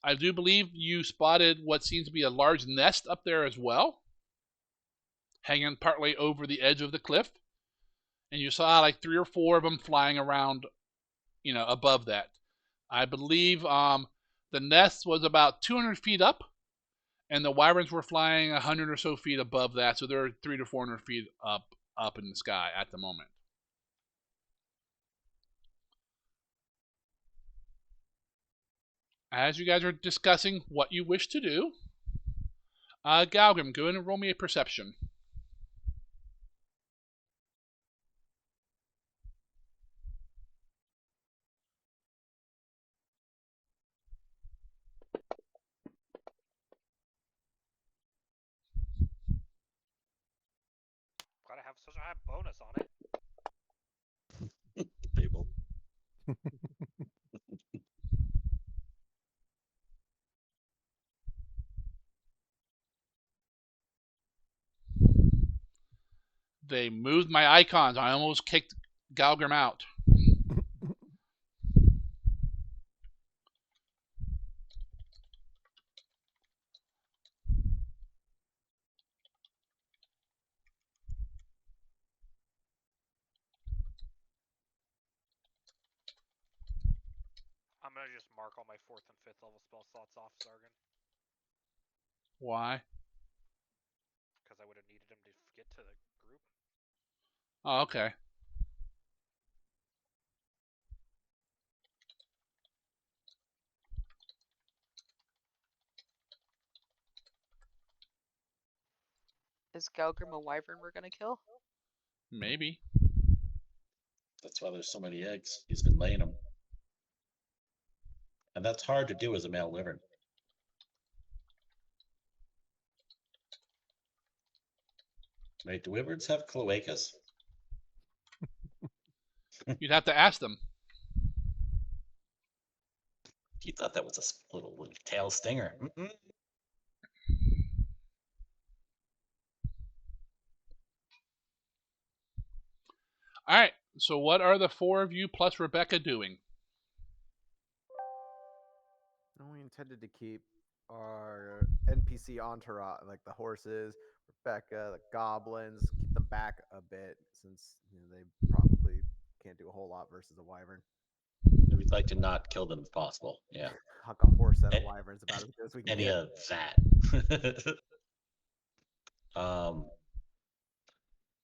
[SPEAKER 4] I do believe you spotted what seems to be a large nest up there as well, hanging partly over the edge of the cliff. And you saw like 3 or 4 of them flying around, above that. I believe the nest was about 200 feet up, and the wyverns were flying 100 or so feet above that, so they're 300 to 400 feet up in the sky at the moment. As you guys are discussing what you wish to do, Galgrim, go ahead and roll me a perception.
[SPEAKER 6] Gotta have such a high bonus on it.
[SPEAKER 1] People.
[SPEAKER 4] They moved my icons. I almost kicked Galgrim out.
[SPEAKER 6] I'm gonna just mark all my 4th and 5th level spell slots off Zargan.
[SPEAKER 4] Why?
[SPEAKER 6] Because I would have needed him to get to the group.
[SPEAKER 4] Oh, okay.
[SPEAKER 3] Is Galgrim a wyvern we're gonna kill?
[SPEAKER 4] Maybe.
[SPEAKER 1] That's why there's so many eggs. He's been laying them. And that's hard to do as a male wyvern. Wait, do wyverns have cloacas?
[SPEAKER 4] You'd have to ask them.
[SPEAKER 1] You thought that was a little tail stinger. Mm-mm.
[SPEAKER 4] All right. So what are the 4 of you plus Rebecca doing?
[SPEAKER 5] We intended to keep our NPC entourage, like the horses, Rebecca, the goblins, keep them back a bit since they probably can't do a whole lot versus a wyvern.
[SPEAKER 1] We'd like to not kill them if possible. Yeah.
[SPEAKER 5] Huck a horse at a wyvern's about as good as we can
[SPEAKER 1] Any
[SPEAKER 5] get.
[SPEAKER 1] of that.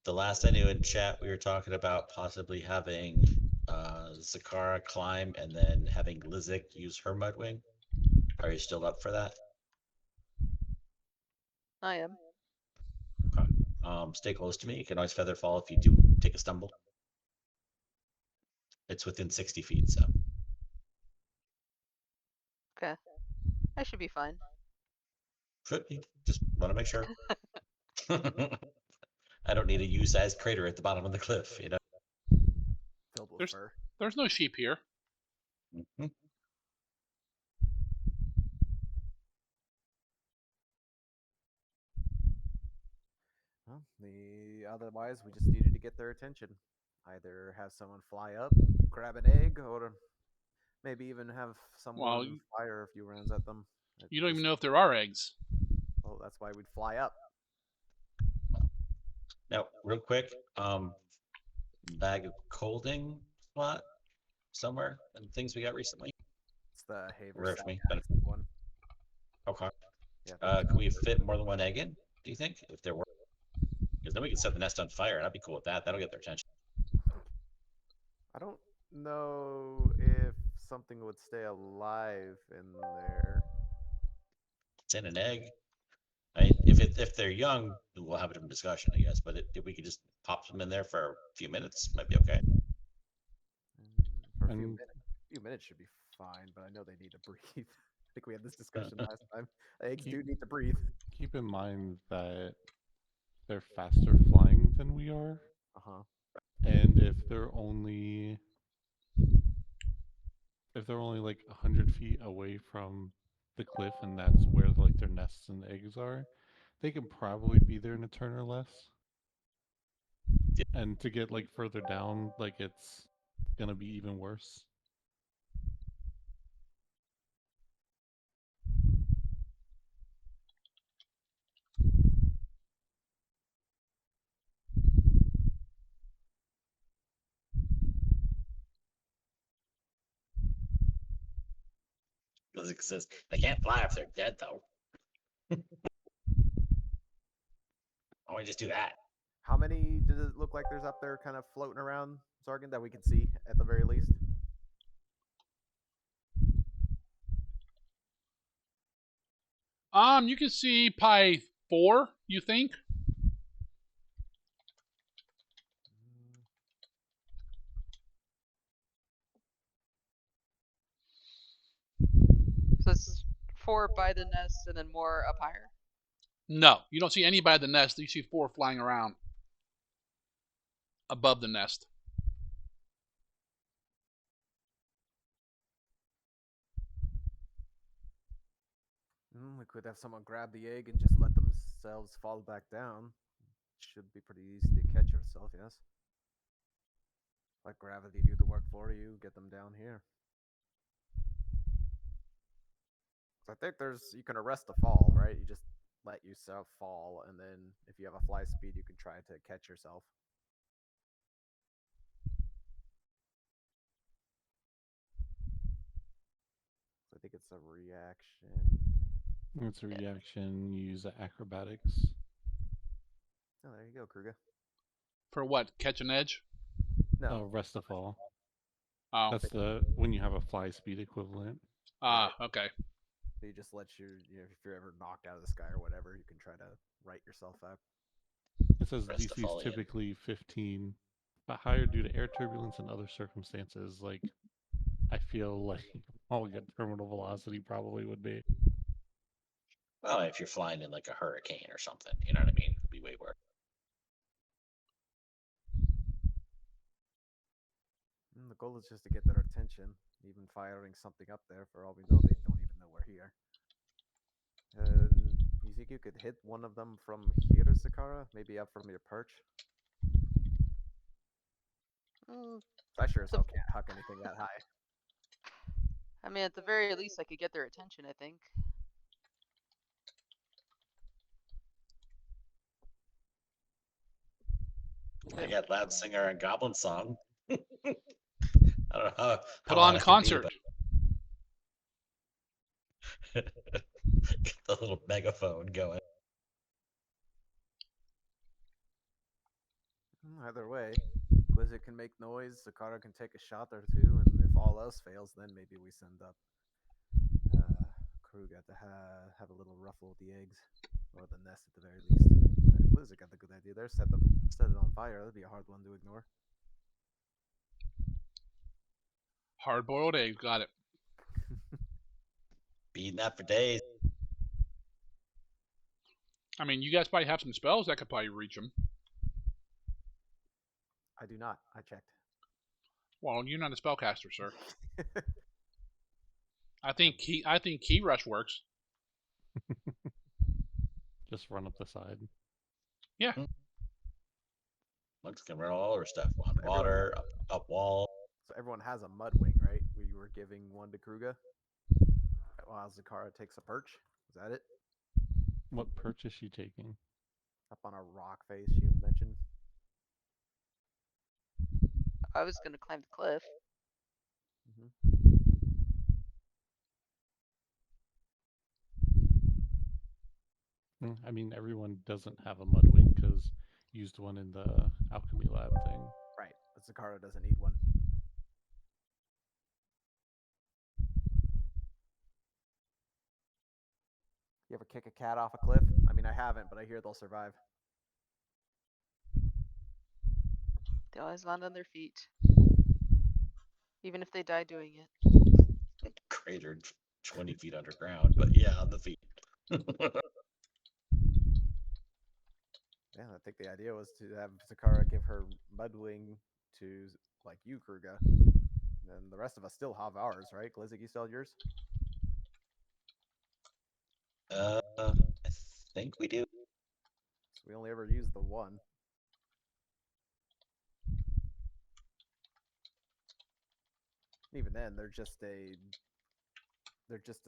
[SPEAKER 1] The last I knew in chat, we were talking about possibly having Zakara climb and then having Lizik use her mudwing. Are you still up for that?
[SPEAKER 3] I am.
[SPEAKER 1] Okay. Stay close to me. You can always feather fall if you do take a stumble. It's within 60 feet, so.
[SPEAKER 3] Okay. I should be fine.
[SPEAKER 1] Should be. Just want to make sure. I don't need a U-sized crater at the bottom of the cliff, you know?
[SPEAKER 5] Filled with fur.
[SPEAKER 4] There's no sheep here.
[SPEAKER 1] Mm-hmm.
[SPEAKER 5] Well, otherwise, we just needed to get their attention. Either have someone fly up, grab an egg, or maybe even have someone fire a few rounds at them.
[SPEAKER 4] You don't even know if there are eggs.
[SPEAKER 5] Oh, that's why we'd fly up.
[SPEAKER 1] Now, real quick, bag of colding spot somewhere and things we got recently.
[SPEAKER 5] It's the
[SPEAKER 1] Rare for me,
[SPEAKER 5] Haversack one.
[SPEAKER 1] Okay.
[SPEAKER 5] Yeah.
[SPEAKER 1] Can we fit more than one egg in? Do you think, if there were? Because then we could set the nest on fire, and I'd be cool with that. That'll get their attention.
[SPEAKER 5] I don't know if something would stay alive in there.
[SPEAKER 1] It's in an egg. I mean, if they're young, we'll have a different discussion, I guess. But if we could just pop them in there for a few minutes, might be okay.
[SPEAKER 5] For a few minutes should be fine, but I know they need to breathe. I think we had this discussion last time. Eggs do need to breathe.
[SPEAKER 2] Keep in mind that they're faster flying than we are. And if they're only like 100 feet away from the cliff, and that's where like their nests and eggs are, They can probably be there in a turn or less.
[SPEAKER 1] Yeah.
[SPEAKER 2] And to get like further down, like it's gonna be even worse.
[SPEAKER 1] Because it says they can't fly if they're dead, though. Why don't we just do that?
[SPEAKER 5] How many does it look like there's up there kind of floating around, Zargan, that we can see at the very least?
[SPEAKER 4] You can see probably 4. You think?
[SPEAKER 3] So it's 4 by the nest and then more up higher.
[SPEAKER 4] No, you don't see anybody at the nest. You see 4 flying around above the nest.
[SPEAKER 5] We could have someone grab the egg and just let themselves fall back down. Should be pretty easy to catch yourself, yes. Let gravity do the work for you, get them down here. So I think you can arrest the fall, right? You just let yourself fall, and then if you have a fly speed, you can try to catch yourself. So I think it's a reaction.
[SPEAKER 2] It's a reaction. You use acrobatics.
[SPEAKER 5] Oh, there you go, Kruger.
[SPEAKER 4] For what? Catch an edge?
[SPEAKER 5] No,
[SPEAKER 2] Rest of fall.
[SPEAKER 4] Oh.
[SPEAKER 2] That's the when you have a fly speed equivalent.
[SPEAKER 4] Okay.
[SPEAKER 5] so you just let if you're ever knocked out of the sky or whatever, you can try to right yourself up.
[SPEAKER 2] It says
[SPEAKER 1] Rest of
[SPEAKER 2] DC is
[SPEAKER 1] fall, yeah.
[SPEAKER 2] typically 15, but higher due to air turbulence and other circumstances. Like, I feel like all good terminal velocity probably would be.
[SPEAKER 1] Well, if you're flying in like a hurricane or something, you know what I mean? It'd be way worse.
[SPEAKER 5] The goal is just to get their attention. Even firing something up there, for all we know, they don't even know we're here. You think you could hit one of them from here, Zakara? Maybe up from your perch? I sure as hell can't huck anything that high.
[SPEAKER 3] I mean, at the very least, I could get their attention, I think.
[SPEAKER 1] I got Loud Singer and Goblin Song. I don't know how
[SPEAKER 4] Put
[SPEAKER 1] loud
[SPEAKER 4] on
[SPEAKER 1] I can be,
[SPEAKER 4] concert.
[SPEAKER 1] but get the little megaphone going.
[SPEAKER 5] Either way, Blizzard can make noise, Zakara can take a shot or two, and if all else fails, then maybe we send up Kruger to have a little ruffle with the eggs, or the nest at the very least. Blizzard got the good idea there. Set it on fire. That'd be a hard one to ignore.
[SPEAKER 4] Hard-boiled egg. Got it.
[SPEAKER 1] Beating that for days.
[SPEAKER 4] I mean, you guys probably have some spells that could probably reach them.
[SPEAKER 5] I do not. I checked.
[SPEAKER 4] Well, you're not a spellcaster, sir. I think key rush works.
[SPEAKER 2] Just run up the side.
[SPEAKER 4] Yeah.
[SPEAKER 1] Monks can run all over stuff. On water, up wall.
[SPEAKER 5] So everyone has a mudwing, right? We were giving one to Kruger while Zakara takes a perch. Is that it?
[SPEAKER 2] What perch is she taking?
[SPEAKER 5] Up on a rock face you mentioned.
[SPEAKER 3] I was gonna climb the cliff.
[SPEAKER 2] I mean, everyone doesn't have a mudwing because used one in the alchemy lab thing.
[SPEAKER 5] Right, but Zakara doesn't need one. You ever kick a cat off a cliff? I mean, I haven't, but I hear they'll survive.
[SPEAKER 3] They always land on their feet. Even if they die doing it.
[SPEAKER 1] Cratered 20 feet underground, but yeah, on the feet.
[SPEAKER 5] Yeah, I think the idea was to have Zakara give her mudwing to, like, you, Kruger. And the rest of us still have ours, right? Glizzy, you still have yours?
[SPEAKER 1] I think we do.
[SPEAKER 5] Even then, they're just a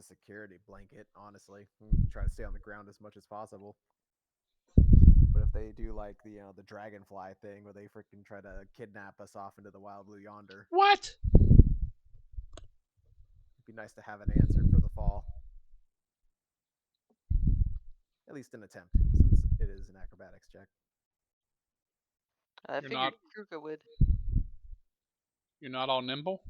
[SPEAKER 5] security blanket. Honestly, try to stay on the ground as much as possible. But if they do like the dragonfly thing, where they freaking try to kidnap us off into the wild blue yonder,
[SPEAKER 4] What?
[SPEAKER 5] it'd be nice to have an answer for the fall. At least an attempt, since it is an acrobatics check.
[SPEAKER 3] I
[SPEAKER 4] You're
[SPEAKER 3] figured
[SPEAKER 4] not-
[SPEAKER 3] Kruka would.
[SPEAKER 4] You're not all nimble?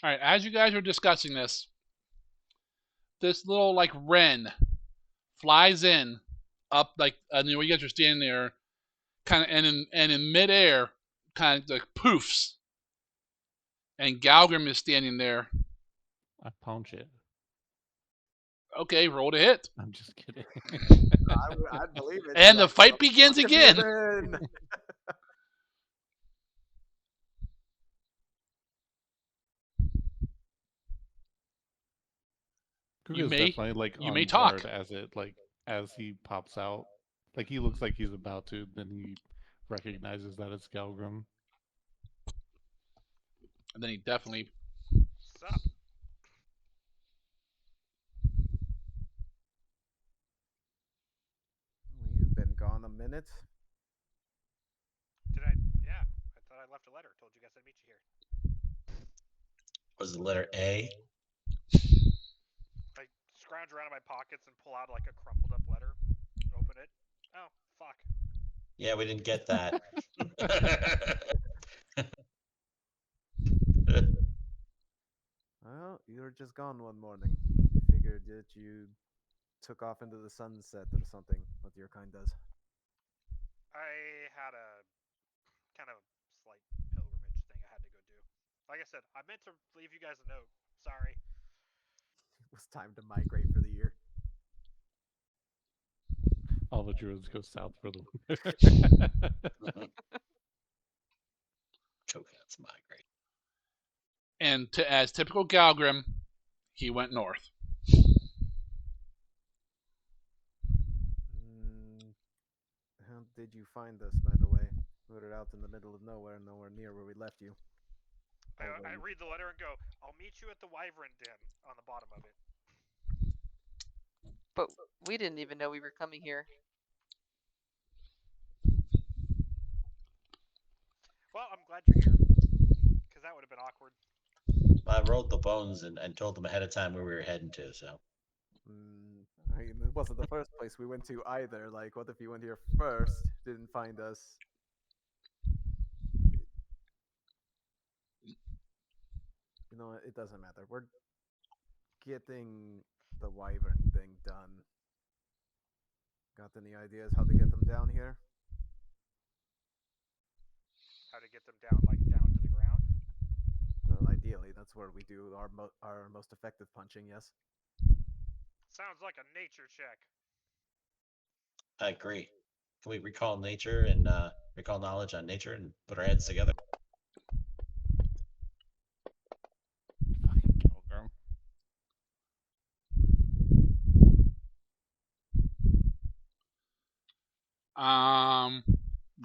[SPEAKER 4] Alright, as you guys are discussing this little like wren flies in up like you guys are standing there kind of and in midair kind of like poofs, and Galgrim is standing there.
[SPEAKER 2] I punch it.
[SPEAKER 4] Okay, roll to hit.
[SPEAKER 2] I'm just kidding.
[SPEAKER 5] I'd believe it.
[SPEAKER 4] And the
[SPEAKER 5] Like,
[SPEAKER 4] fight begins
[SPEAKER 5] "Fuck
[SPEAKER 4] again."
[SPEAKER 5] Wyvern!"
[SPEAKER 4] You
[SPEAKER 2] Kuga's
[SPEAKER 4] may-
[SPEAKER 2] definitely like
[SPEAKER 4] you
[SPEAKER 2] on
[SPEAKER 4] may talk.
[SPEAKER 2] guard as he pops out. Like he looks like he's about to, then he recognizes that it's Galgrim.
[SPEAKER 4] And then he definitely
[SPEAKER 6] Sup?
[SPEAKER 5] You've been gone a minute.
[SPEAKER 6] Did I? Yeah. I thought I left a letter. Told you guys I'd meet you here.
[SPEAKER 1] Was the letter A?
[SPEAKER 6] I scrounge around in my pockets and pull out like a crumpled up letter. Open it. Oh, fuck.
[SPEAKER 1] Yeah, we didn't get that.
[SPEAKER 5] Well, you were just gone one morning. Figured that you took off into the sunset or something, what your kind does.
[SPEAKER 6] I had a kind of slight pilgrimage thing I had to go do. Like I said, I meant to leave you guys a note. Sorry.
[SPEAKER 5] It was time to migrate for the year.
[SPEAKER 2] All the druids go south for the winter.
[SPEAKER 1] Cho'Gath's migrate.
[SPEAKER 4] and as typical Galgrim, he went north.
[SPEAKER 5] How did you find us, by the way? We were out in the middle of nowhere near where we left you.
[SPEAKER 6] I read the letter and go, I'll meet you at the Wyvern Den on the bottom of it.
[SPEAKER 3] But we didn't even know we were coming here.
[SPEAKER 6] Well, I'm glad you're here. Because that would have been awkward.
[SPEAKER 1] I rolled the bones and told them ahead of time where we were heading to, so.
[SPEAKER 5] I mean, it wasn't the first place we went to either. Like, what if you went here first, didn't find us? You know what? It doesn't matter. We're getting the Wyvern thing done. Got any ideas how to get them down here?
[SPEAKER 6] How to get them down, like, down to the ground?
[SPEAKER 5] Well, ideally, that's where we do our most effective punching, yes?
[SPEAKER 6] Sounds like a nature check.
[SPEAKER 1] I agree. Can we recall nature and recall knowledge on nature and put our heads together?
[SPEAKER 2] Fucking Galgrim.
[SPEAKER 1] I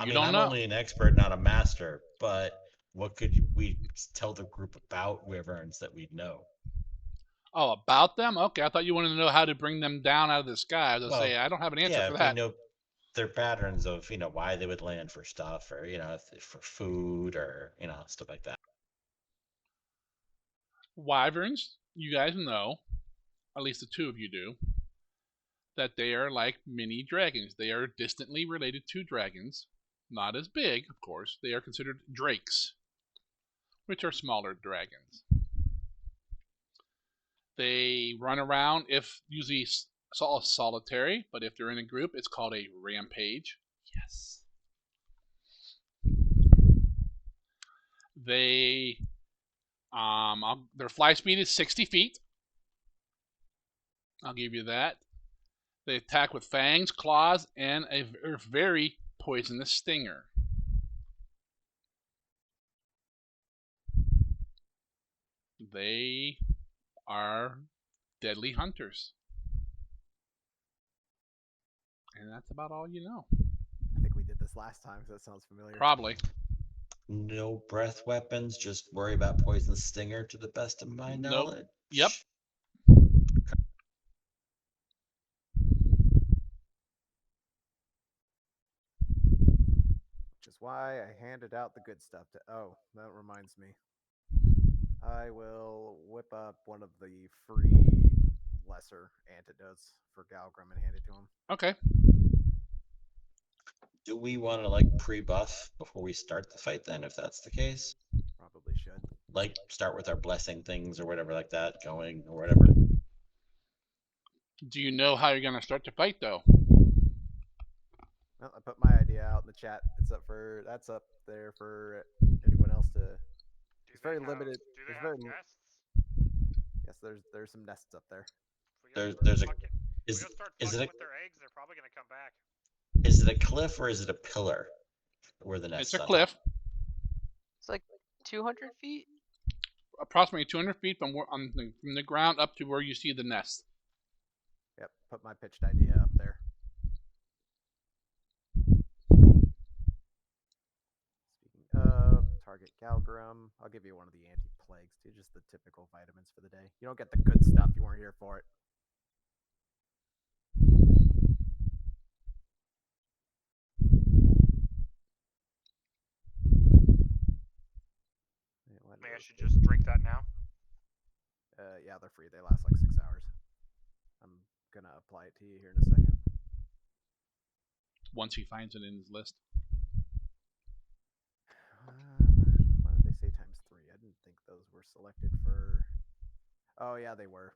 [SPEAKER 4] You
[SPEAKER 1] mean,
[SPEAKER 4] don't
[SPEAKER 1] I'm
[SPEAKER 4] know.
[SPEAKER 1] only an expert, not a master, but what could we tell the group about wyverns that we'd know?
[SPEAKER 4] Oh, about them? Okay, I thought you wanted to know how to bring them down out of the sky. I was gonna say
[SPEAKER 1] Well,
[SPEAKER 4] I don't have an answer
[SPEAKER 1] Yeah,
[SPEAKER 4] for
[SPEAKER 1] if
[SPEAKER 4] that.
[SPEAKER 1] we know their patterns of, why they would land for stuff or, for food or, stuff like that.
[SPEAKER 4] Wyverns, you guys know, at least the two of you do, that they are like mini dragons. They are distantly related to dragons. Not as big, of course. They are considered drakes, which are smaller dragons. They run around, if usually solitary, but if they're in a group, it's called a rampage. Yes. They, their fly speed is 60 feet. I'll give you that. They attack with fangs, claws, and a very poisonous stinger. They are deadly hunters. And that's about all you know.
[SPEAKER 5] I think we did this last time, 'cause that sounds familiar.
[SPEAKER 4] Probably.
[SPEAKER 1] No breath weapons. Just worry about poison stinger, to the best of my
[SPEAKER 4] Nope.
[SPEAKER 1] knowledge.
[SPEAKER 4] Yep.
[SPEAKER 5] Which is why I handed out the good stuff to. Oh, that reminds me. I will whip up one of the free lesser antidotes for Galgrim and hand it to him.
[SPEAKER 4] Okay.
[SPEAKER 1] Do we want to like pre-buff before we start the fight? Then, if that's the case,
[SPEAKER 5] Probably should.
[SPEAKER 1] like start with our blessing things or whatever like that going or whatever.
[SPEAKER 4] Do you know how you're gonna start the fight though?
[SPEAKER 5] Well, I put my idea out in the chat. That's up there for anyone else to.
[SPEAKER 6] Do
[SPEAKER 5] It's very
[SPEAKER 6] they
[SPEAKER 5] limited.
[SPEAKER 6] Have, do they
[SPEAKER 5] It's
[SPEAKER 6] have
[SPEAKER 5] very
[SPEAKER 6] nests?
[SPEAKER 5] yes. There's some nests up there.
[SPEAKER 6] If we go
[SPEAKER 1] There's a
[SPEAKER 6] start fucking- if
[SPEAKER 1] is
[SPEAKER 6] we go start
[SPEAKER 1] is
[SPEAKER 6] fucking
[SPEAKER 1] it
[SPEAKER 6] with their eggs, they're probably gonna come back.
[SPEAKER 1] is it a cliff or is it a pillar where the nest?
[SPEAKER 4] It's a cliff,
[SPEAKER 3] It's like 200 feet.
[SPEAKER 4] approximately 200 feet from the ground up to where you see the nest.
[SPEAKER 5] Yep. Put my pitched idea up there. Speaking of target Galgrim, I'll give you one of the anti-plagues too, just the typical vitamins for the day. You don't get the good stuff. You weren't here for it.
[SPEAKER 6] Maybe I should just drink that now.
[SPEAKER 5] Yeah, they're free. They last like 6 hours. I'm gonna apply it to you here in a second.
[SPEAKER 4] Once he finds it in his list.
[SPEAKER 5] Why did they say times 3? I didn't think those were selected for. Oh yeah, they were.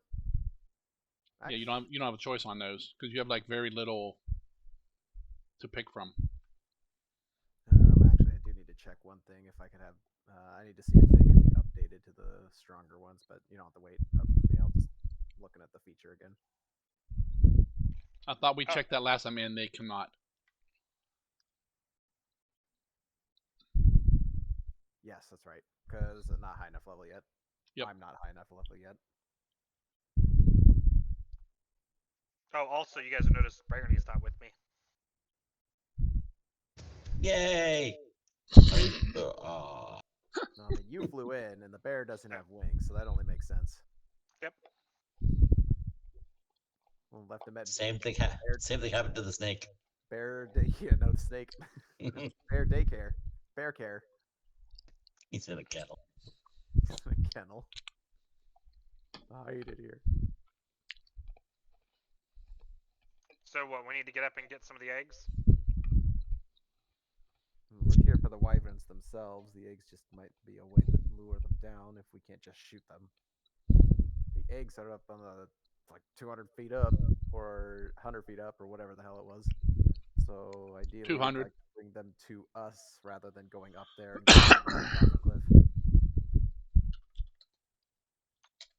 [SPEAKER 4] Yeah, you don't have a choice on those because you have like very little to pick from.
[SPEAKER 5] Actually, I do need to check one thing. If I could have, I need to see if they can be updated to the stronger ones. But you don't have to wait up for me. I'll just looking at the feature again.
[SPEAKER 4] I thought we checked that last time and they cannot.
[SPEAKER 5] Yes, that's right. Because not high enough level yet.
[SPEAKER 4] Yep.
[SPEAKER 5] I'm not high enough level yet.
[SPEAKER 6] Oh, also, you guys have noticed Barony's not with me.
[SPEAKER 1] Yay!
[SPEAKER 5] No, I mean, you flew in, and the bear doesn't have wings, so that only makes sense.
[SPEAKER 6] Yep.
[SPEAKER 5] Well, left him at
[SPEAKER 1] Same thing happened to the snake.
[SPEAKER 5] yeah, no snake. Bear daycare. Bear care.
[SPEAKER 1] He's in a kennel.
[SPEAKER 5] A kennel. Hide it here.
[SPEAKER 6] So what? We need to get up and get some of the eggs.
[SPEAKER 5] We're here for the wyverns themselves. The eggs just might be a way to lure them down if we can't just shoot them. The eggs are up on the like 200 feet up or 100 feet up or whatever the hell it was. So ideally,
[SPEAKER 4] 200.
[SPEAKER 5] I'd like to bring them to us rather than going up there and getting them off the cliff.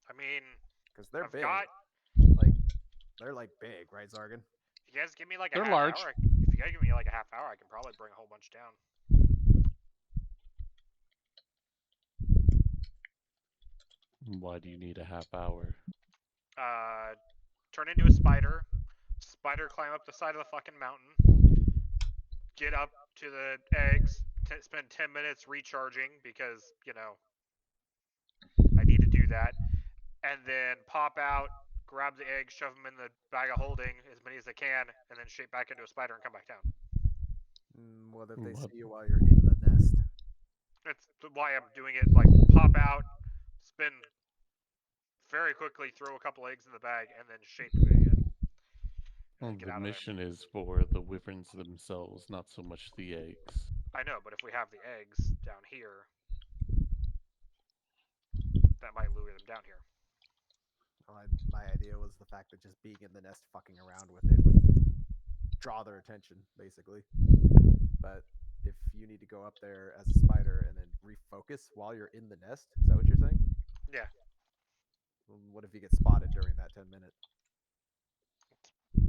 [SPEAKER 6] I mean,
[SPEAKER 5] Because they're
[SPEAKER 6] I've
[SPEAKER 5] big.
[SPEAKER 6] got.
[SPEAKER 5] Like they're like big, right, Zargan?
[SPEAKER 6] If you guys give me like a
[SPEAKER 4] They're
[SPEAKER 6] half
[SPEAKER 4] large.
[SPEAKER 6] hour, if you guys give me like a half hour, I can probably bring a whole bunch down.
[SPEAKER 2] Why do you need a half hour?
[SPEAKER 6] Turn into a spider. Spider climb up the side of the fucking mountain. Get up to the eggs. Spend 10 minutes recharging because, you know, I need to do that. And then pop out, grab the eggs, shove them in the bag of holding, as many as I can, and then shape back into a spider and come back down.
[SPEAKER 5] What if they
[SPEAKER 2] What?
[SPEAKER 5] see you while you're in the nest?
[SPEAKER 6] That's why I'm doing it. Like, pop out, spin very quickly, throw a couple eggs in the bag, and then shape it again.
[SPEAKER 2] Well,
[SPEAKER 6] Get
[SPEAKER 2] the
[SPEAKER 6] out of there.
[SPEAKER 2] mission is for the wyverns themselves, not so much the eggs.
[SPEAKER 6] I know, but if we have the eggs down here, that might lure them down here.
[SPEAKER 5] Well, my idea was the fact that just being in the nest, fucking around with it, would draw their attention, basically. But if you need to go up there as a spider and then refocus while you're in the nest, is that what you're saying?
[SPEAKER 6] Yeah.
[SPEAKER 5] Well, what if you get spotted during that 10 minutes?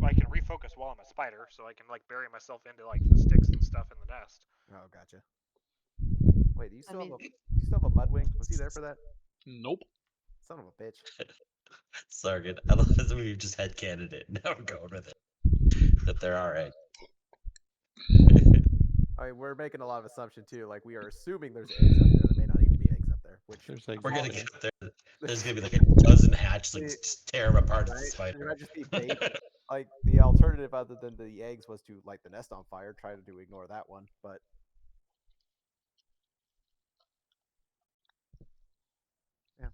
[SPEAKER 6] I can refocus while I'm a spider, so I can like bury myself into like the sticks and stuff in the nest.
[SPEAKER 5] Oh, gotcha. Wait, do you still,
[SPEAKER 3] mean-
[SPEAKER 5] have, do you still have a Mudwing? Was he there for that?
[SPEAKER 4] Nope.
[SPEAKER 5] Son of a bitch.
[SPEAKER 1] Sargon, I love this movie. You just had candidate. Now we're going with it. That there are eggs.
[SPEAKER 5] I mean, we're making a lot of assumption too. Like we are assuming there's eggs up there. There may not even be eggs up there. Which
[SPEAKER 2] There's eggs
[SPEAKER 1] We're
[SPEAKER 2] up
[SPEAKER 1] gonna
[SPEAKER 2] there.
[SPEAKER 1] get up there. There's gonna be like a dozen hatchlings just tear them apart as a
[SPEAKER 5] right?
[SPEAKER 1] spider.
[SPEAKER 5] There might just be bait. Like the alternative other than the eggs was to light the nest on fire. Try to ignore that one, but yeah.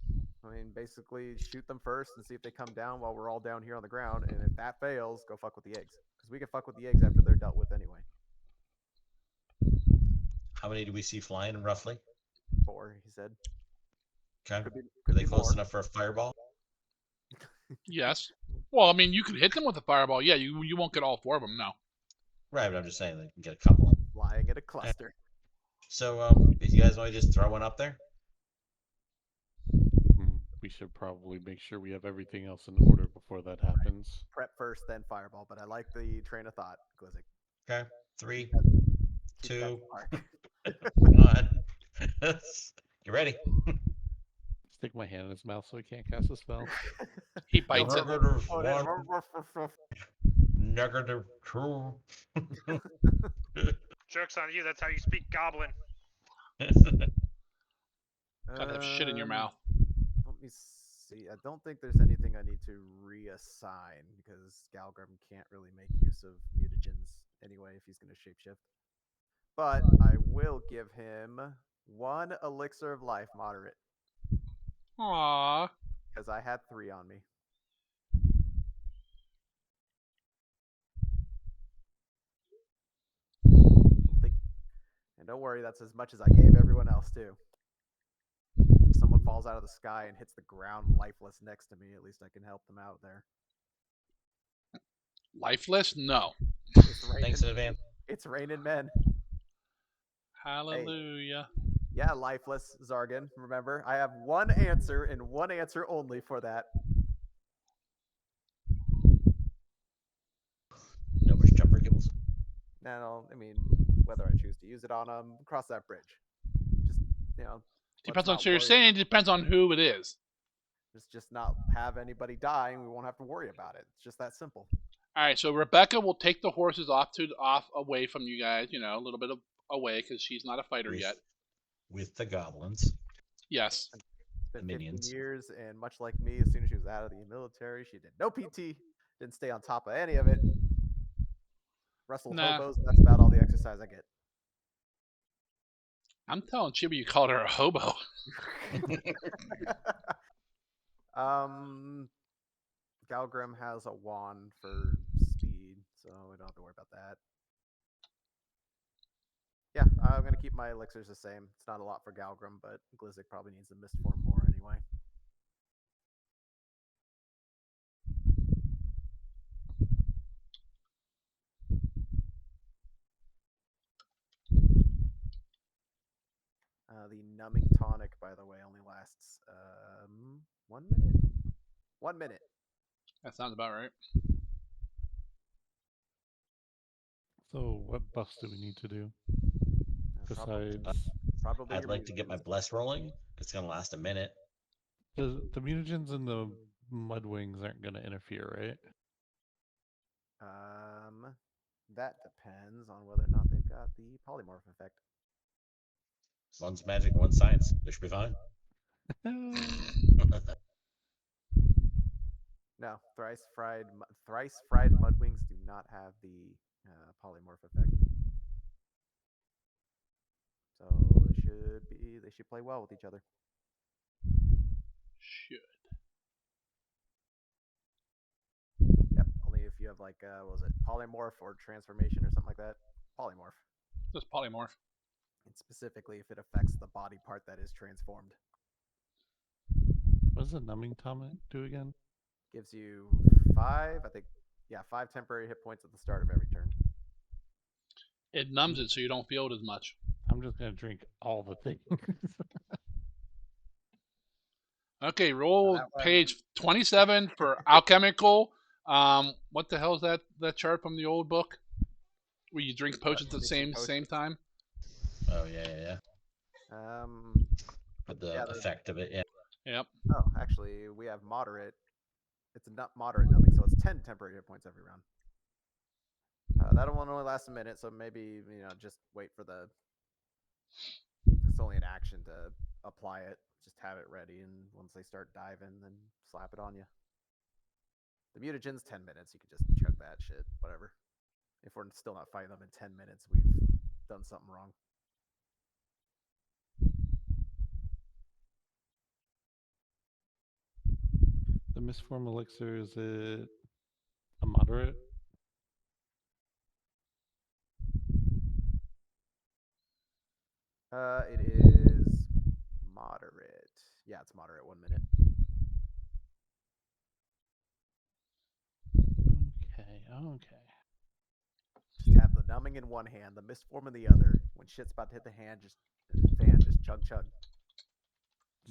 [SPEAKER 5] I mean, basically shoot them first and see if they come down while we're all down here on the ground. And if that fails, go fuck with the eggs because we can fuck with the eggs after they're dealt with anyway.
[SPEAKER 1] How many do we see flying roughly?
[SPEAKER 5] 4, he said.
[SPEAKER 1] Okay.
[SPEAKER 5] Could be,
[SPEAKER 1] Are
[SPEAKER 5] could
[SPEAKER 1] they
[SPEAKER 5] be
[SPEAKER 1] close
[SPEAKER 5] more.
[SPEAKER 1] enough for a fireball?
[SPEAKER 4] Yes. Well, I mean, you could hit them with a fireball. Yeah, you won't get all 4 of them. No.
[SPEAKER 1] Right, but I'm just saying they can get a couple.
[SPEAKER 5] Flying in a cluster.
[SPEAKER 1] So, if you guys want to just throw one up there,
[SPEAKER 2] We should probably make sure we have everything else in order before that happens.
[SPEAKER 5] Prep first, then fireball. But I like the train of thought, Glizzy.
[SPEAKER 1] okay. 3,
[SPEAKER 5] Keep that
[SPEAKER 1] 2,
[SPEAKER 5] spark.
[SPEAKER 1] 1. You ready?
[SPEAKER 2] Stick my hand in his mouth so he can't cast a spell.
[SPEAKER 4] He bites it.
[SPEAKER 1] Negative
[SPEAKER 5] Oh,
[SPEAKER 1] 1, negative 2.
[SPEAKER 6] Joke's on you. That's how you speak Goblin.
[SPEAKER 4] Gotta have shit in your mouth.
[SPEAKER 5] Let me see. I don't think there's anything I need to reassign because Galgrim can't really make use of mutagens anyway if he's going to shapeshift. But I will give him 1 elixir of life moderate
[SPEAKER 4] Aww.
[SPEAKER 5] because I had 3 on me. And don't worry, that's as much as I gave everyone else too. If someone falls out of the sky and hits the ground lifeless next to me, at least I can help them out there.
[SPEAKER 4] Lifeless? No.
[SPEAKER 5] It's raining,
[SPEAKER 1] Thanks in advance.
[SPEAKER 5] it's raining men.
[SPEAKER 4] Hallelujah.
[SPEAKER 5] Yeah, lifeless, Zargan. Remember, I have 1 answer and 1 answer only for that.
[SPEAKER 1] No more jumper kibbles.
[SPEAKER 5] Now, I mean, whether I choose to use it on them, cross that bridge. Just, you know.
[SPEAKER 4] Depends on. So you're saying it depends on who it is.
[SPEAKER 5] Just not have anybody die, and we won't have to worry about it. It's just that simple.
[SPEAKER 4] All right. So Rebecca will take the horses off away from you guys. You know, a little bit away because she's not a fighter yet.
[SPEAKER 1] With the goblins.
[SPEAKER 4] Yes.
[SPEAKER 5] It's been 15
[SPEAKER 1] Minions.
[SPEAKER 5] years, and much like me, as soon as she was out of the military, she did no PT, didn't stay on top of any of it. Wrestled hobos, and that's about all the exercise I get.
[SPEAKER 4] I'm telling Chibi you called her a hobo.
[SPEAKER 5] Galgrim has a wand for speed, so we don't have to worry about that. Yeah, I'm going to keep my elixirs the same. It's not a lot for Galgrim, but Glizzik probably needs the mist form more anyway. The numbing tonic, by the way, only lasts 1 minute. 1 minute.
[SPEAKER 4] That sounds about right.
[SPEAKER 2] So, what buffs do we need to do besides?
[SPEAKER 5] Probably
[SPEAKER 1] I'd
[SPEAKER 5] your
[SPEAKER 1] like to get my
[SPEAKER 5] mutagens.
[SPEAKER 1] bless rolling. It's gonna last a minute.
[SPEAKER 2] The mutagens and the mudwings aren't going to interfere, right?
[SPEAKER 5] That depends on whether or not they've got the polymorph effect.
[SPEAKER 1] One's magic, one's science. They should be fine.
[SPEAKER 5] No, thrice fried mudwings do not have the polymorph effect. So they should play well with each other.
[SPEAKER 4] Should.
[SPEAKER 5] Yep, only if you have like what was it, polymorph or transformation or something like that. Polymorph.
[SPEAKER 4] Just polymorph.
[SPEAKER 5] And specifically if it affects the body part that is transformed.
[SPEAKER 2] What does the numbing tonic do again?
[SPEAKER 5] Gives you 5 temporary hit points at the start of every turn.
[SPEAKER 4] It numbs it so you don't feel it as much.
[SPEAKER 2] I'm just going to drink all the things.
[SPEAKER 4] Okay, roll
[SPEAKER 5] That one-
[SPEAKER 4] page 27 for alchemical. What the hell is that chart from the old book? Where you drink potions at the
[SPEAKER 5] mixing
[SPEAKER 4] same
[SPEAKER 5] potions.
[SPEAKER 4] time?
[SPEAKER 1] Oh yeah. But the
[SPEAKER 5] Yeah,
[SPEAKER 1] effect of it, yeah.
[SPEAKER 4] Yep.
[SPEAKER 5] Oh, actually, we have moderate. It's a moderate numbing, so it's 10 temporary hit points every round. that one only lasts a minute, so maybe just wait for the. It's only an action to apply it. Just have it ready, and once they start diving, then slap it on you. The mutagen's 10 minutes. You can just chug that shit. Whatever. If we're still not fighting them in 10 minutes, we've done something wrong.
[SPEAKER 2] The misform elixir, is it a moderate?
[SPEAKER 5] It is moderate. Yeah, it's moderate. 1 minute.
[SPEAKER 2] Okay.
[SPEAKER 5] Just have the numbing in one hand, the misform in the other. When shit's about to hit the hand, just chug chug.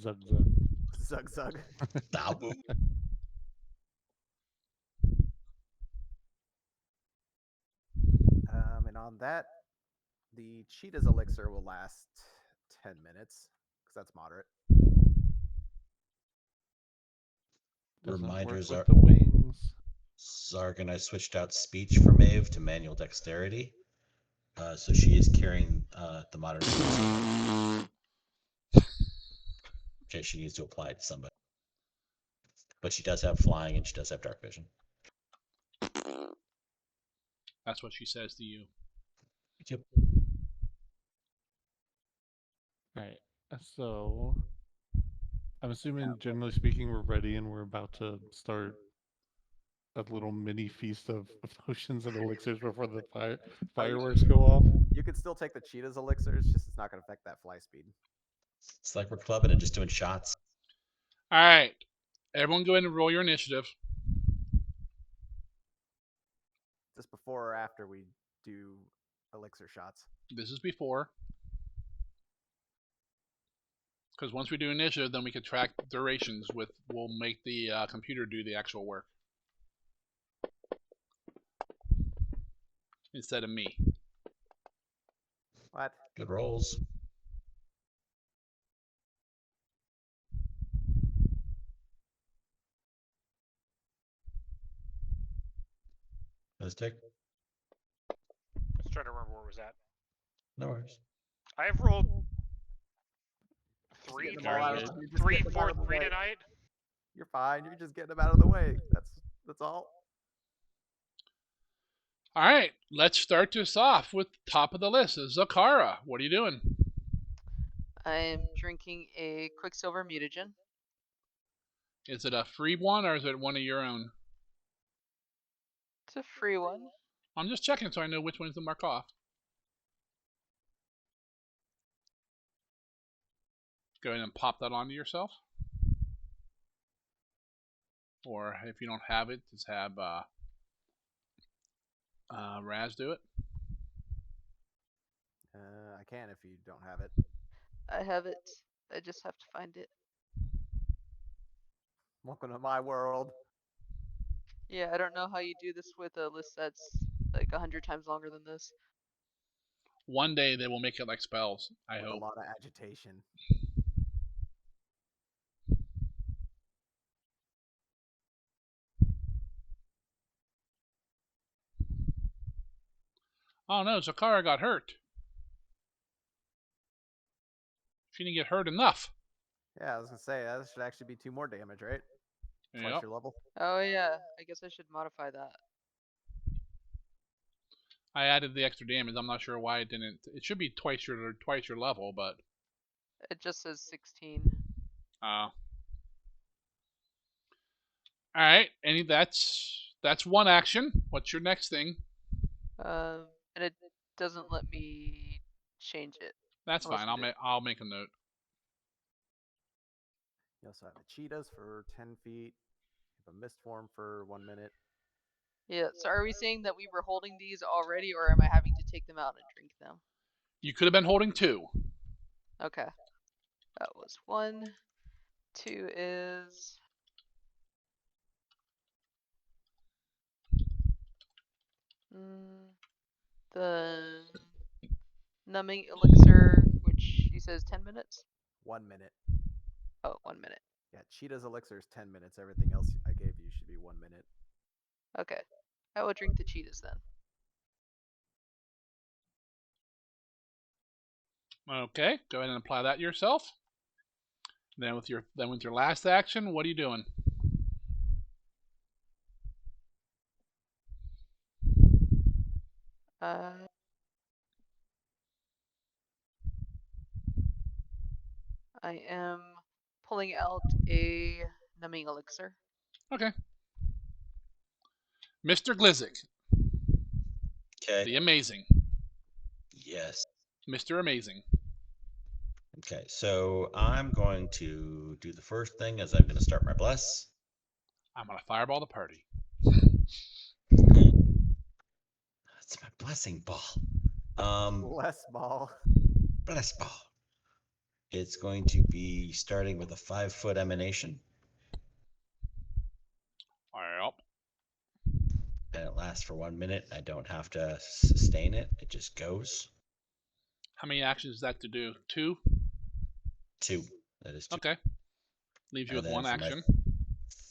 [SPEAKER 2] Zug zug.
[SPEAKER 5] Zug zug.
[SPEAKER 1] Dabu.
[SPEAKER 5] And on that, the cheetah's elixir will last 10 minutes because that's moderate.
[SPEAKER 2] Does that work
[SPEAKER 1] Reminders
[SPEAKER 2] with
[SPEAKER 1] are
[SPEAKER 2] the wings?
[SPEAKER 1] Zarg and I switched out speech for Maeve to manual dexterity. So she is carrying the modern okay, she needs to apply it to somebody. But she does have flying and she does have dark vision.
[SPEAKER 4] That's what she says to you.
[SPEAKER 1] Yep.
[SPEAKER 2] Right. So I'm assuming, generally speaking, we're ready and we're about to start a little mini feast of potions and elixirs before the fireworks go off.
[SPEAKER 5] You could still take the cheetah's elixir. It's just it's not going to affect that fly speed.
[SPEAKER 1] It's like we're clubbing and just doing shots.
[SPEAKER 4] All right. Everyone go ahead and roll your initiative.
[SPEAKER 5] Just before or after we do elixir shots.
[SPEAKER 4] This is before. Because once we do initiative, then we can track durations with. We'll make the computer do the actual work instead of me.
[SPEAKER 5] What?
[SPEAKER 1] Good rolls. Let's take.
[SPEAKER 6] Just trying to remember where it was at.
[SPEAKER 1] No worries.
[SPEAKER 6] I have rolled
[SPEAKER 5] Getting
[SPEAKER 6] 3,
[SPEAKER 5] them all out of-
[SPEAKER 6] 3,
[SPEAKER 5] you're just
[SPEAKER 6] 3,
[SPEAKER 5] getting them
[SPEAKER 6] 4,
[SPEAKER 5] out of the
[SPEAKER 6] 3
[SPEAKER 5] way.
[SPEAKER 6] tonight.
[SPEAKER 5] You're fine. You're just getting them out of the way. That's all.
[SPEAKER 4] All right. Let's start this off with top of the list. Zakara, what are you doing?
[SPEAKER 3] I'm drinking a Quicksilver mutagen.
[SPEAKER 4] Is it a free one or is it one of your own?
[SPEAKER 3] It's a free one.
[SPEAKER 4] I'm just checking so I know which ones to mark off. Go ahead and pop that onto yourself. Or if you don't have it, just have Raz do it.
[SPEAKER 5] I can if you don't have it.
[SPEAKER 3] I have it. I just have to find it.
[SPEAKER 5] Welcome to my world.
[SPEAKER 3] Yeah, I don't know how you do this with a list that's like 100 times longer than this.
[SPEAKER 4] One day they will make it like spells, I
[SPEAKER 5] With
[SPEAKER 4] hope.
[SPEAKER 5] a lot of agitation.
[SPEAKER 4] Oh no, Zakara got hurt. She didn't get hurt enough.
[SPEAKER 5] Yeah, I was gonna say that should actually be 2 more damage, right? Twice
[SPEAKER 4] Yep.
[SPEAKER 5] your level.
[SPEAKER 3] Oh yeah, I guess I should modify that.
[SPEAKER 4] I added the extra damage. I'm not sure why it didn't. It should be twice your level, but
[SPEAKER 3] It just says 16.
[SPEAKER 4] all right. That's one action. What's your next thing?
[SPEAKER 3] And it doesn't let me change it.
[SPEAKER 4] That's
[SPEAKER 5] Unless
[SPEAKER 4] fine.
[SPEAKER 5] you did.
[SPEAKER 4] I'll make a note.
[SPEAKER 5] You also have the cheetahs for 10 feet. You have a mist form for 1 minute.
[SPEAKER 3] Yeah, so are we saying that we were holding these already, or am I having to take them out and drink them?
[SPEAKER 4] You could have been holding 2.
[SPEAKER 3] Okay. That was 1. 2 is... the numbing elixir, which he says 10 minutes?
[SPEAKER 5] 1 minute.
[SPEAKER 3] Oh, 1 minute.
[SPEAKER 5] Yeah, cheetah's elixir is 10 minutes. Everything else I gave you should be 1 minute.
[SPEAKER 3] Okay. I will drink the cheetahs then.
[SPEAKER 4] Okay, go ahead and apply that yourself. Then with your last action, what are you doing?
[SPEAKER 3] I am pulling out a numbing elixir.
[SPEAKER 4] Okay. Mr. Glizzick,
[SPEAKER 1] Okay.
[SPEAKER 4] the amazing.
[SPEAKER 1] Yes.
[SPEAKER 4] Mr. Amazing.
[SPEAKER 1] Okay, so I'm going to do the first thing as I'm going to start my bless.
[SPEAKER 4] I'm gonna fireball the party.
[SPEAKER 1] It's my blessing ball.
[SPEAKER 5] Less ball.
[SPEAKER 1] Bless ball. It's going to be starting with a 5-foot emanation,
[SPEAKER 4] Yep.
[SPEAKER 1] and it lasts for 1 minute. I don't have to sustain it; it just goes.
[SPEAKER 4] How many actions is that to do? 2?
[SPEAKER 1] 2. That is 2.
[SPEAKER 4] Okay. Leaves you
[SPEAKER 1] And
[SPEAKER 4] with
[SPEAKER 1] then
[SPEAKER 4] 1
[SPEAKER 1] for my
[SPEAKER 4] action.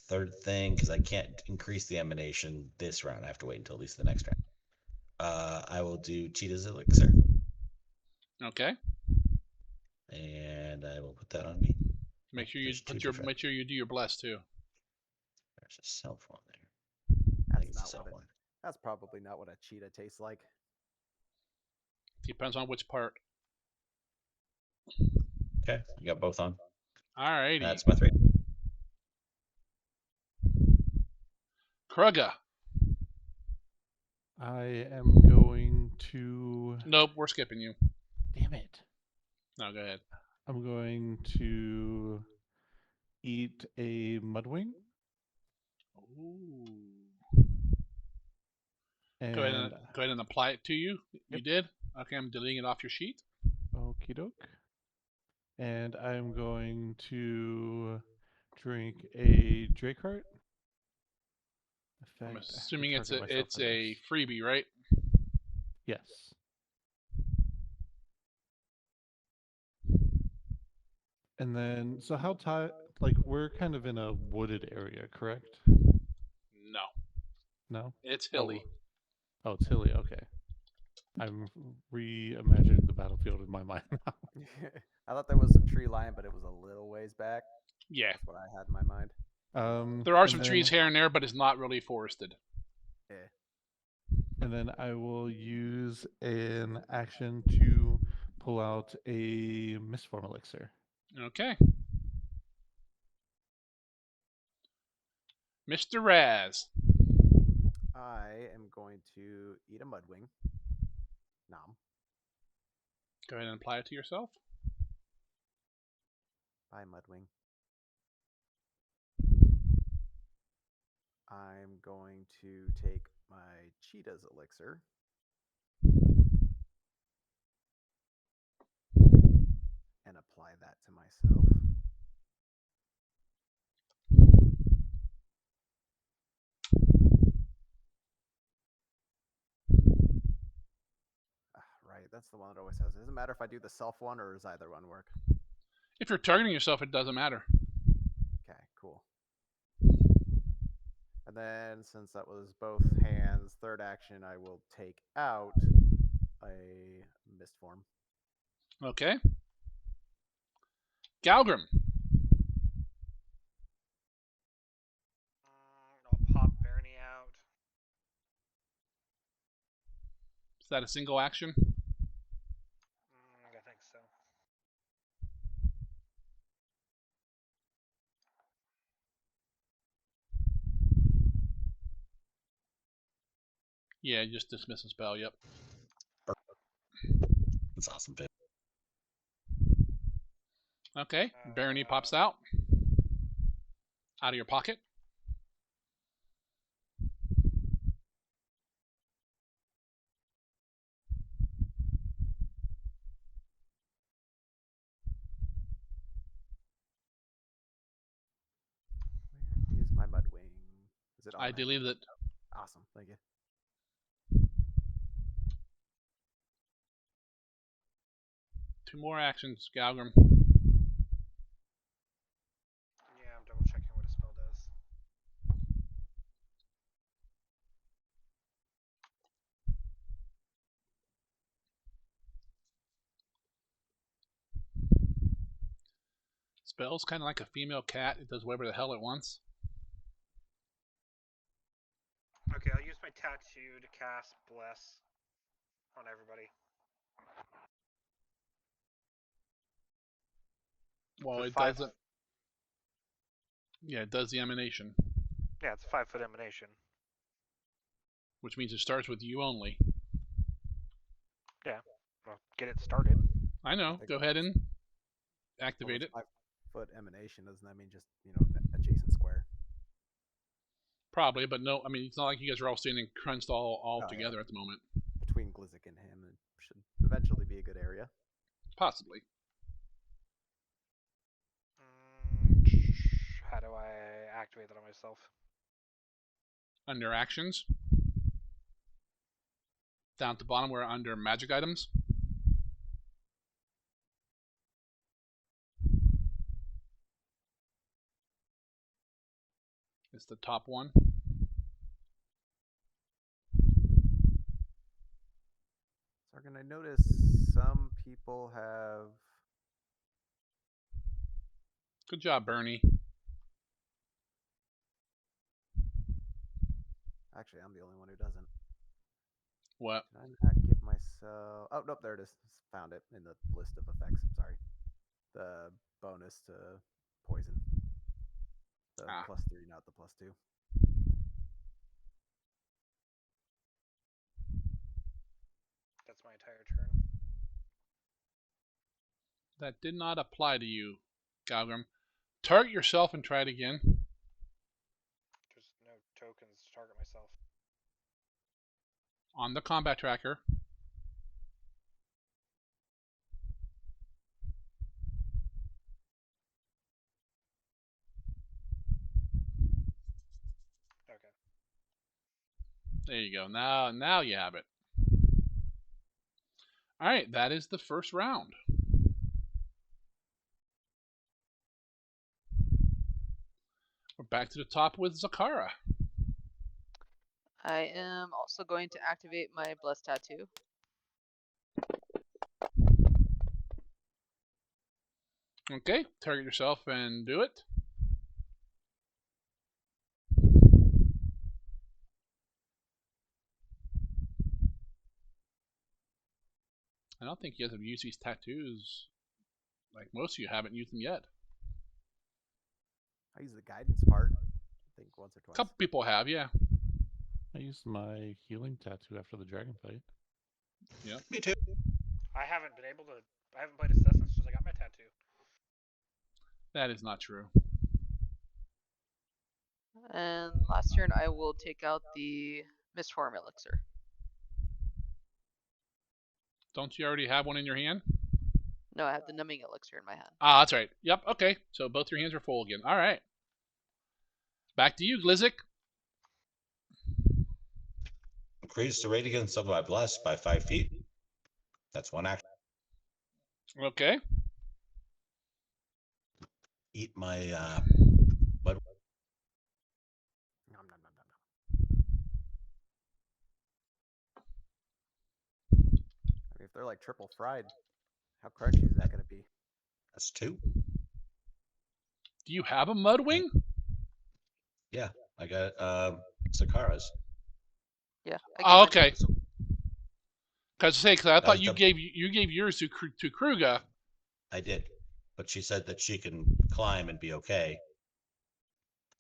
[SPEAKER 1] third thing, because I can't increase the emanation this round, I have to wait until at least the next round. I will do Cheetah's Elixir,
[SPEAKER 4] Okay.
[SPEAKER 1] and I will put that on me.
[SPEAKER 4] Make sure you
[SPEAKER 1] There's
[SPEAKER 4] put
[SPEAKER 1] two
[SPEAKER 4] your
[SPEAKER 1] different-
[SPEAKER 4] make sure you do your bless too.
[SPEAKER 1] There's a cell phone there. I think
[SPEAKER 5] That's
[SPEAKER 1] it's a
[SPEAKER 5] not
[SPEAKER 1] cell
[SPEAKER 5] what it.
[SPEAKER 1] phone.
[SPEAKER 5] That's probably not what a cheetah tastes like.
[SPEAKER 4] Depends on which part.
[SPEAKER 1] Okay, you got both on.
[SPEAKER 4] Alrighty.
[SPEAKER 1] That's my 3.
[SPEAKER 4] Kruga.
[SPEAKER 2] I am going to.
[SPEAKER 4] Nope, we're skipping you.
[SPEAKER 2] Damn it.
[SPEAKER 4] No, go ahead.
[SPEAKER 2] I'm going to eat a mudwing.
[SPEAKER 4] Ooh.
[SPEAKER 2] And
[SPEAKER 4] Go ahead and apply it to you. You
[SPEAKER 2] Yep.
[SPEAKER 4] did? Okay, I'm deleting it off your sheet.
[SPEAKER 2] okie doke. And I'm going to drink a Drake heart.
[SPEAKER 4] I'm
[SPEAKER 2] Effect, I have to
[SPEAKER 4] assuming it's
[SPEAKER 2] target myself for
[SPEAKER 4] a
[SPEAKER 2] this.
[SPEAKER 4] freebie, right?
[SPEAKER 2] Yes. And then, so how like we're kind of in a wooded area, correct?
[SPEAKER 4] No.
[SPEAKER 2] No?
[SPEAKER 4] It's hilly.
[SPEAKER 2] Oh, it's hilly. Okay. I'm reimagining the battlefield in my mind now.
[SPEAKER 5] I thought there was some tree line, but it was a little ways back.
[SPEAKER 4] Yeah.
[SPEAKER 5] That's what I had in my mind.
[SPEAKER 4] There are
[SPEAKER 2] and
[SPEAKER 4] some
[SPEAKER 2] then-
[SPEAKER 4] trees here and there, but it's not really forested.
[SPEAKER 5] Yeah.
[SPEAKER 2] And then I will use an action to pull out a Mistform elixir.
[SPEAKER 4] Okay. Mr. Raz.
[SPEAKER 5] I am going to eat a mudwing. Nom.
[SPEAKER 4] Go ahead and apply it to yourself.
[SPEAKER 5] Bye, mudwing. I'm going to take my cheetah's elixir. And apply that to myself. Right, that's the one that always has. It doesn't matter if I do the self one or does either one work.
[SPEAKER 4] If you're targeting yourself, it doesn't matter.
[SPEAKER 5] Okay, cool. And then, since that was both hands, third action, I will take out a mist form.
[SPEAKER 4] Okay. Galgrim.
[SPEAKER 6] I'll pop Bernie out.
[SPEAKER 4] Is that a single action?
[SPEAKER 6] I think so.
[SPEAKER 4] Yeah, just dismiss a spell, yep.
[SPEAKER 1] That's awesome, Pip.
[SPEAKER 4] Okay. Barony pops out. Out of your pocket.
[SPEAKER 5] Where is my mudwing? Is it on
[SPEAKER 4] I
[SPEAKER 5] my-
[SPEAKER 4] deleted it.
[SPEAKER 5] Awesome, thank you.
[SPEAKER 4] Two more actions, Galgrim.
[SPEAKER 6] Yeah, I'm double checking what a spell does.
[SPEAKER 4] spell's kind of like a female cat. It does whatever the hell it wants.
[SPEAKER 6] Okay, I'll use my tattoo to cast Bless on everybody.
[SPEAKER 4] Well,
[SPEAKER 6] For
[SPEAKER 4] it
[SPEAKER 6] 5
[SPEAKER 4] doesn't. Yeah, it does the emanation,
[SPEAKER 6] Yeah, it's a 5-foot emanation.
[SPEAKER 4] which means it starts with you only.
[SPEAKER 6] Well, get it started.
[SPEAKER 4] I know.
[SPEAKER 5] think
[SPEAKER 4] Go ahead and activate it.
[SPEAKER 5] 5-foot emanation, doesn't that mean just, adjacent square?
[SPEAKER 4] Probably, but no. I mean, it's not like you guys are all standing crunched all
[SPEAKER 5] Oh, yeah.
[SPEAKER 4] together at the moment.
[SPEAKER 5] Between Glizzic and him, it should eventually be a good area.
[SPEAKER 4] Possibly.
[SPEAKER 6] How do I activate that on myself?
[SPEAKER 4] Under actions, down at the bottom, we're under magic items. It's the top one.
[SPEAKER 5] Sargon, I notice some people have.
[SPEAKER 4] Good job, Bernie.
[SPEAKER 5] Actually, I'm the only one who doesn't.
[SPEAKER 4] What?
[SPEAKER 5] Did I not give myself? Oh, nope, there it is. Found it in the list of effects. I'm sorry. The bonus to poison. The +3, not the +2.
[SPEAKER 6] That's my entire turn.
[SPEAKER 4] That did not apply to you, Galgrim. Target yourself and try it again.
[SPEAKER 6] There's no tokens to target myself.
[SPEAKER 4] On the combat tracker.
[SPEAKER 6] Okay.
[SPEAKER 4] There you go. Now you have it. All right, that is the first round. We're back to the top with Zakara.
[SPEAKER 3] I am also going to activate my Bless Tattoo.
[SPEAKER 4] Okay, target yourself and do it. I don't think you guys have used these tattoos. Like most of you haven't used them yet.
[SPEAKER 5] I use the guidance part, I think, once or
[SPEAKER 4] A
[SPEAKER 5] twice.
[SPEAKER 4] couple people have, yeah.
[SPEAKER 2] I used my healing tattoo after the dragon fight.
[SPEAKER 4] Yeah.
[SPEAKER 1] Me too.
[SPEAKER 6] I haven't been able to. I haven't played Assassin since I got my tattoo.
[SPEAKER 4] That is not true.
[SPEAKER 3] And last turn I will take out the Mistform Elixir.
[SPEAKER 4] Don't you already have one in your hand?
[SPEAKER 3] No, I have the Numbing Elixir in my hand.
[SPEAKER 4] Ah, that's right. Yep, okay. So both your hands are full again. All right. Back to you, Glizzic.
[SPEAKER 1] Increase the radiance of my bless by 5 feet. That's one action.
[SPEAKER 4] Okay.
[SPEAKER 1] Eat my
[SPEAKER 5] Nom, nom, nom, nom, nom. I mean, if they're like triple fried, how crunchy is that going to be?
[SPEAKER 1] that's 2.
[SPEAKER 4] Do you have a Mudwing?
[SPEAKER 1] Yeah, I got Sakara's.
[SPEAKER 3] Yeah.
[SPEAKER 4] Oh, okay.
[SPEAKER 1] So
[SPEAKER 4] Because I thought
[SPEAKER 1] That's
[SPEAKER 4] you
[SPEAKER 1] the-
[SPEAKER 4] gave yours to Kruga.
[SPEAKER 1] I did, but she said that she can climb and be okay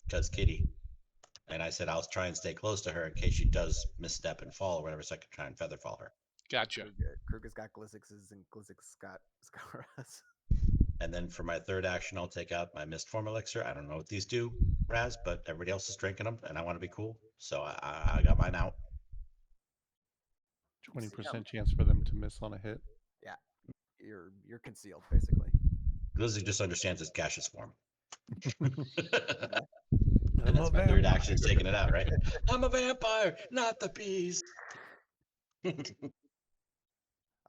[SPEAKER 1] because Kitty. And I said I'll try and stay close to her in case she does misstep and fall or whatever, so I can try and feather fall her.
[SPEAKER 4] Gotcha.
[SPEAKER 5] Kruger's got Glizzix's and Glizzix's got Scaras.
[SPEAKER 1] And then for my third action, I'll take out my Mistform Elixir. I don't know what these do, Raz, but everybody else is drinking them, and I want to be cool, so I got mine out.
[SPEAKER 2] 20% chance for them to miss on a hit.
[SPEAKER 5] You're concealed, basically.
[SPEAKER 1] Glizzy just understands its gaseous form.
[SPEAKER 2] I'm
[SPEAKER 1] And that's
[SPEAKER 2] a
[SPEAKER 1] my third
[SPEAKER 2] vampire.
[SPEAKER 1] action is taking it out, right? I'm a vampire, not the bees.
[SPEAKER 5] I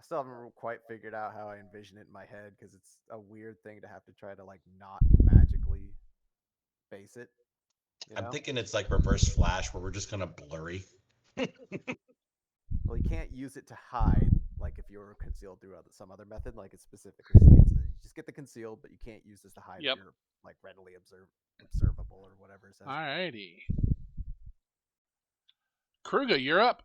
[SPEAKER 5] still haven't quite figured out how I envision it in my head because it's a weird thing to have to try to like not magically base it. You know?
[SPEAKER 1] I'm thinking it's like Reverse Flash, where we're just kind of blurry.
[SPEAKER 5] Well, you can't use it to hide like if you were concealed through some other method, like it specifically states that you just get the concealed, but you can't use this to hide
[SPEAKER 4] Yep.
[SPEAKER 5] if you're like readily observable or whatever it says.
[SPEAKER 4] Alrighty. Kruger, you're up.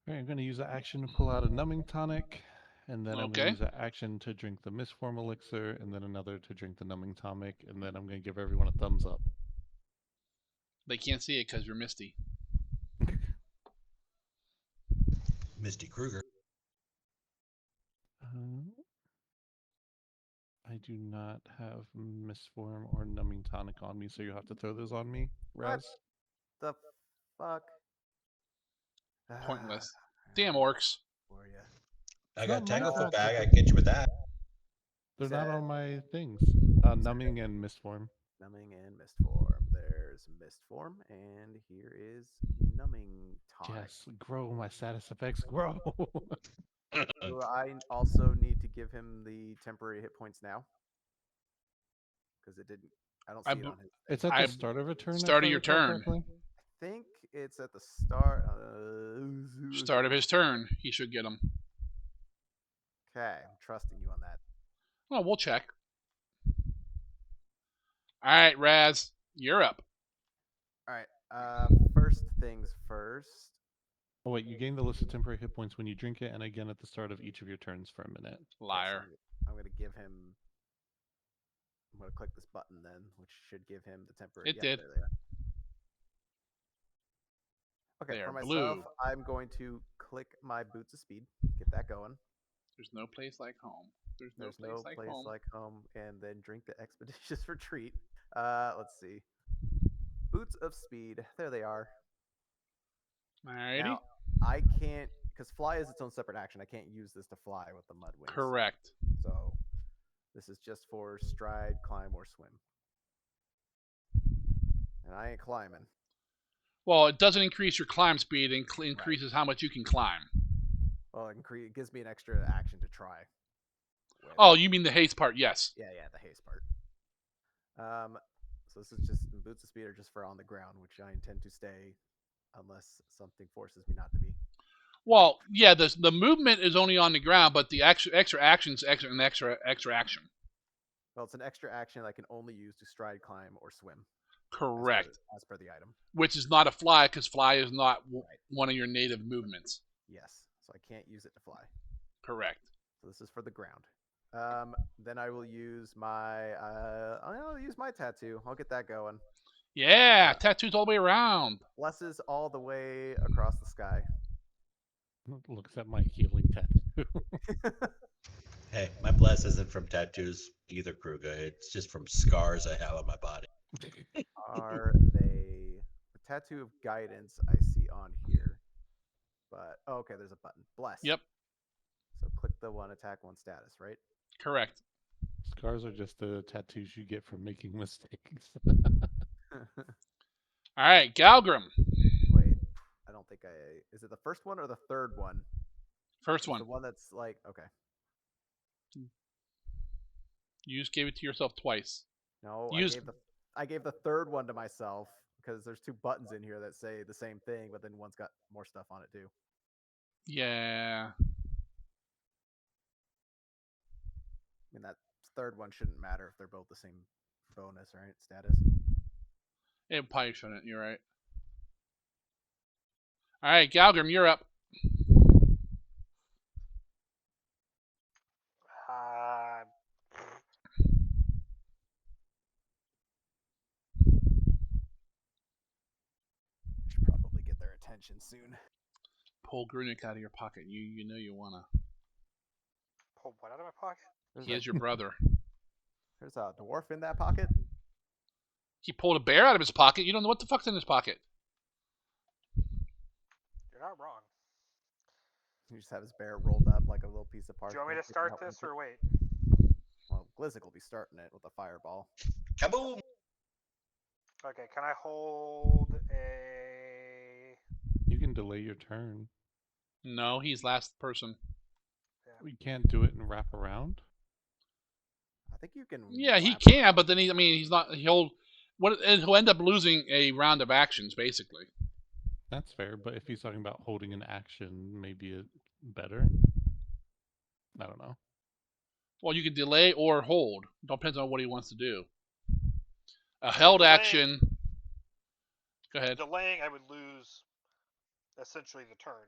[SPEAKER 2] All right, I'm going to use an action to pull out a numbing tonic, and then I'm going
[SPEAKER 4] Okay.
[SPEAKER 2] to use an action to drink the Mistform elixir, and then another to drink the numbing tonic, and then I'm going to give everyone a thumbs up.
[SPEAKER 4] They can't see it because you're Misty.
[SPEAKER 1] Misty Kruger.
[SPEAKER 2] I do not have Mistform or numbing tonic on me, so you have to throw those on me, Raz.
[SPEAKER 5] The fuck?
[SPEAKER 4] Pointless. Damn orcs.
[SPEAKER 5] For you.
[SPEAKER 1] I
[SPEAKER 2] It's
[SPEAKER 1] got
[SPEAKER 2] not my
[SPEAKER 1] Tanglefoot
[SPEAKER 2] fault.
[SPEAKER 1] bag. I can get you with that.
[SPEAKER 2] They're not on my things. Numbing and Mistform.
[SPEAKER 5] Numbing and Mistform. There's Mistform, and here is Numbing Tonic.
[SPEAKER 2] Yes, grow my status effects, grow.
[SPEAKER 5] Do I also need to give him the temporary hit points now? Because it didn't. I don't see it on his.
[SPEAKER 2] It's at
[SPEAKER 4] I-
[SPEAKER 2] the start of a turn.
[SPEAKER 4] start
[SPEAKER 2] if
[SPEAKER 4] of
[SPEAKER 2] I
[SPEAKER 4] your
[SPEAKER 2] recall
[SPEAKER 4] turn.
[SPEAKER 2] correctly.
[SPEAKER 5] I think it's at the start.
[SPEAKER 4] Start of his turn. He should get them.
[SPEAKER 5] Okay, I'm trusting you on that.
[SPEAKER 4] Well, we'll check. Alright, Raz, you're up.
[SPEAKER 5] All right. First things first.
[SPEAKER 2] Oh wait, you gain the list of temporary hit points when you drink it, and again at the start of each of your turns for a minute.
[SPEAKER 4] Liar.
[SPEAKER 5] I'm gonna give him. I'm gonna click this button then, which should give him the temporary.
[SPEAKER 4] It did.
[SPEAKER 5] There they are. Okay,
[SPEAKER 4] They
[SPEAKER 5] for
[SPEAKER 4] are
[SPEAKER 5] myself,
[SPEAKER 4] blue.
[SPEAKER 5] I'm going to click my Boots of Speed, get that going.
[SPEAKER 4] There's no place like home. There's no
[SPEAKER 5] There's
[SPEAKER 4] place like home.
[SPEAKER 5] and then drink the Expeditious Retreat. Let's see. Boots of Speed. There they are.
[SPEAKER 4] Alrighty.
[SPEAKER 5] Now, I can't, because fly is its own separate action. I can't use this to fly with the mud wings.
[SPEAKER 4] Correct.
[SPEAKER 5] So this is just for stride, climb, or swim. And I ain't climbing.
[SPEAKER 4] Well, it doesn't increase your climb speed. It increases how much you can climb.
[SPEAKER 5] Well, it gives me an extra action to try. with.
[SPEAKER 4] Oh, you mean the haste part? Yes.
[SPEAKER 5] Yeah, the haste part. So this is just Boots of Speed are just for on the ground, which I intend to stay unless something forces me not to be.
[SPEAKER 4] Well, yeah, the movement is only on the ground, but the extra action's an extra action.
[SPEAKER 5] Well, it's an extra action I can only use to stride, climb, or swim.
[SPEAKER 4] Correct.
[SPEAKER 5] As per the item.
[SPEAKER 4] Which is not a fly, because fly is not
[SPEAKER 5] Right.
[SPEAKER 4] one of your native movements.
[SPEAKER 5] Yes, so I can't use it to fly.
[SPEAKER 4] Correct.
[SPEAKER 5] So this is for the ground. Then I will use my I'll use my tattoo. I'll get that going.
[SPEAKER 4] Yeah, tattoos all the way around.
[SPEAKER 5] Blesses all the way across the sky.
[SPEAKER 2] Looks at my healing tattoo.
[SPEAKER 1] Hey, my bless isn't from tattoos either, Kruger. It's just from scars I have on my body.
[SPEAKER 5] Are they the tattoo of guidance I see on here? But okay, there's a button. Bless.
[SPEAKER 4] Yep.
[SPEAKER 5] So click the one attack, one status, right?
[SPEAKER 4] Correct.
[SPEAKER 2] Scars are just the tattoos you get from making mistakes.
[SPEAKER 4] All right, Galgrim.
[SPEAKER 5] Wait, I don't think is it the first one or the third one?
[SPEAKER 4] First
[SPEAKER 5] The
[SPEAKER 4] one.
[SPEAKER 5] one that's like okay.
[SPEAKER 4] You just gave it to yourself twice.
[SPEAKER 5] No,
[SPEAKER 4] Use-
[SPEAKER 5] I gave the third one to myself because there's two buttons in here that say the same thing, but then one's got more stuff on it too.
[SPEAKER 4] Yeah.
[SPEAKER 5] I mean that third one shouldn't matter if they're both the same bonus, right? Status.
[SPEAKER 4] It probably shouldn't. You're right. All right, Galgrim, you're up.
[SPEAKER 5] Should probably get their attention soon.
[SPEAKER 4] Pull Grunik out of your pocket. You know you wanna.
[SPEAKER 6] Pull what out of my pocket?
[SPEAKER 4] He is your brother.
[SPEAKER 5] There's a dwarf in that pocket.
[SPEAKER 4] He pulled a bear out of his pocket. You don't know what the fuck's in his pocket.
[SPEAKER 6] You're not wrong.
[SPEAKER 5] You just have his bear rolled up like a little piece of
[SPEAKER 6] Do
[SPEAKER 5] parchment.
[SPEAKER 6] you want me to
[SPEAKER 5] sticking
[SPEAKER 6] start
[SPEAKER 5] out one
[SPEAKER 6] this
[SPEAKER 5] foot.
[SPEAKER 6] or wait?
[SPEAKER 5] Well, Glizzic will be starting it with a fireball.
[SPEAKER 1] Kaboom!
[SPEAKER 6] Okay, can I hold a...
[SPEAKER 2] You can delay your turn.
[SPEAKER 4] No, he's last person.
[SPEAKER 2] We can't do it and wrap around.
[SPEAKER 5] I think you can.
[SPEAKER 4] Yeah, he
[SPEAKER 5] wrap
[SPEAKER 4] can, but then he's not. He'll end up losing a round of actions basically.
[SPEAKER 2] That's fair, but if he's talking about holding an action, maybe it better? I don't know.
[SPEAKER 4] Well, you can delay or hold. It depends on what he wants to do. A held
[SPEAKER 6] delaying-
[SPEAKER 4] action. Go ahead.
[SPEAKER 6] Delaying, I would lose essentially the turn.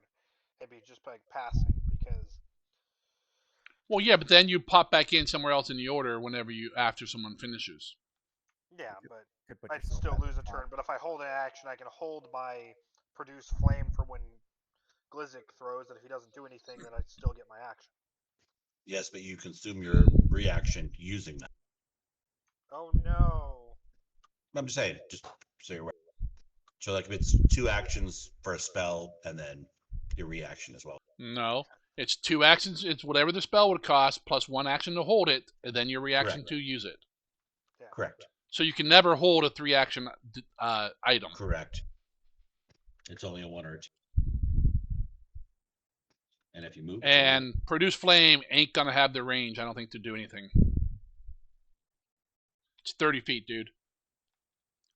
[SPEAKER 6] It'd be just like passing because
[SPEAKER 4] Well, yeah, but then you pop back in somewhere else in the order whenever after someone finishes.
[SPEAKER 6] yeah, but
[SPEAKER 5] Could put
[SPEAKER 6] I'd
[SPEAKER 5] yourself
[SPEAKER 6] still
[SPEAKER 5] at the
[SPEAKER 6] lose a
[SPEAKER 5] top.
[SPEAKER 6] turn. But if I hold an action, I can hold my produce flame for when Glizzik throws. That if he doesn't do anything, then I'd still get my action.
[SPEAKER 1] Yes, but you consume your reaction using that.
[SPEAKER 6] Oh no!
[SPEAKER 1] I'm just saying, just so you're aware. So like if it's 2 actions for a spell and then your reaction as well.
[SPEAKER 4] No. It's 2 actions. It's whatever the spell would cost plus 1 action to hold it, and then your reaction
[SPEAKER 1] Correct.
[SPEAKER 4] to use it.
[SPEAKER 6] Yeah.
[SPEAKER 1] Correct.
[SPEAKER 4] So you can never hold a 3-action item.
[SPEAKER 1] Correct. It's only a 1 or a 2. And if you move,
[SPEAKER 4] And produce flame ain't gonna have the range, I don't think, to do anything. It's 30 feet, dude.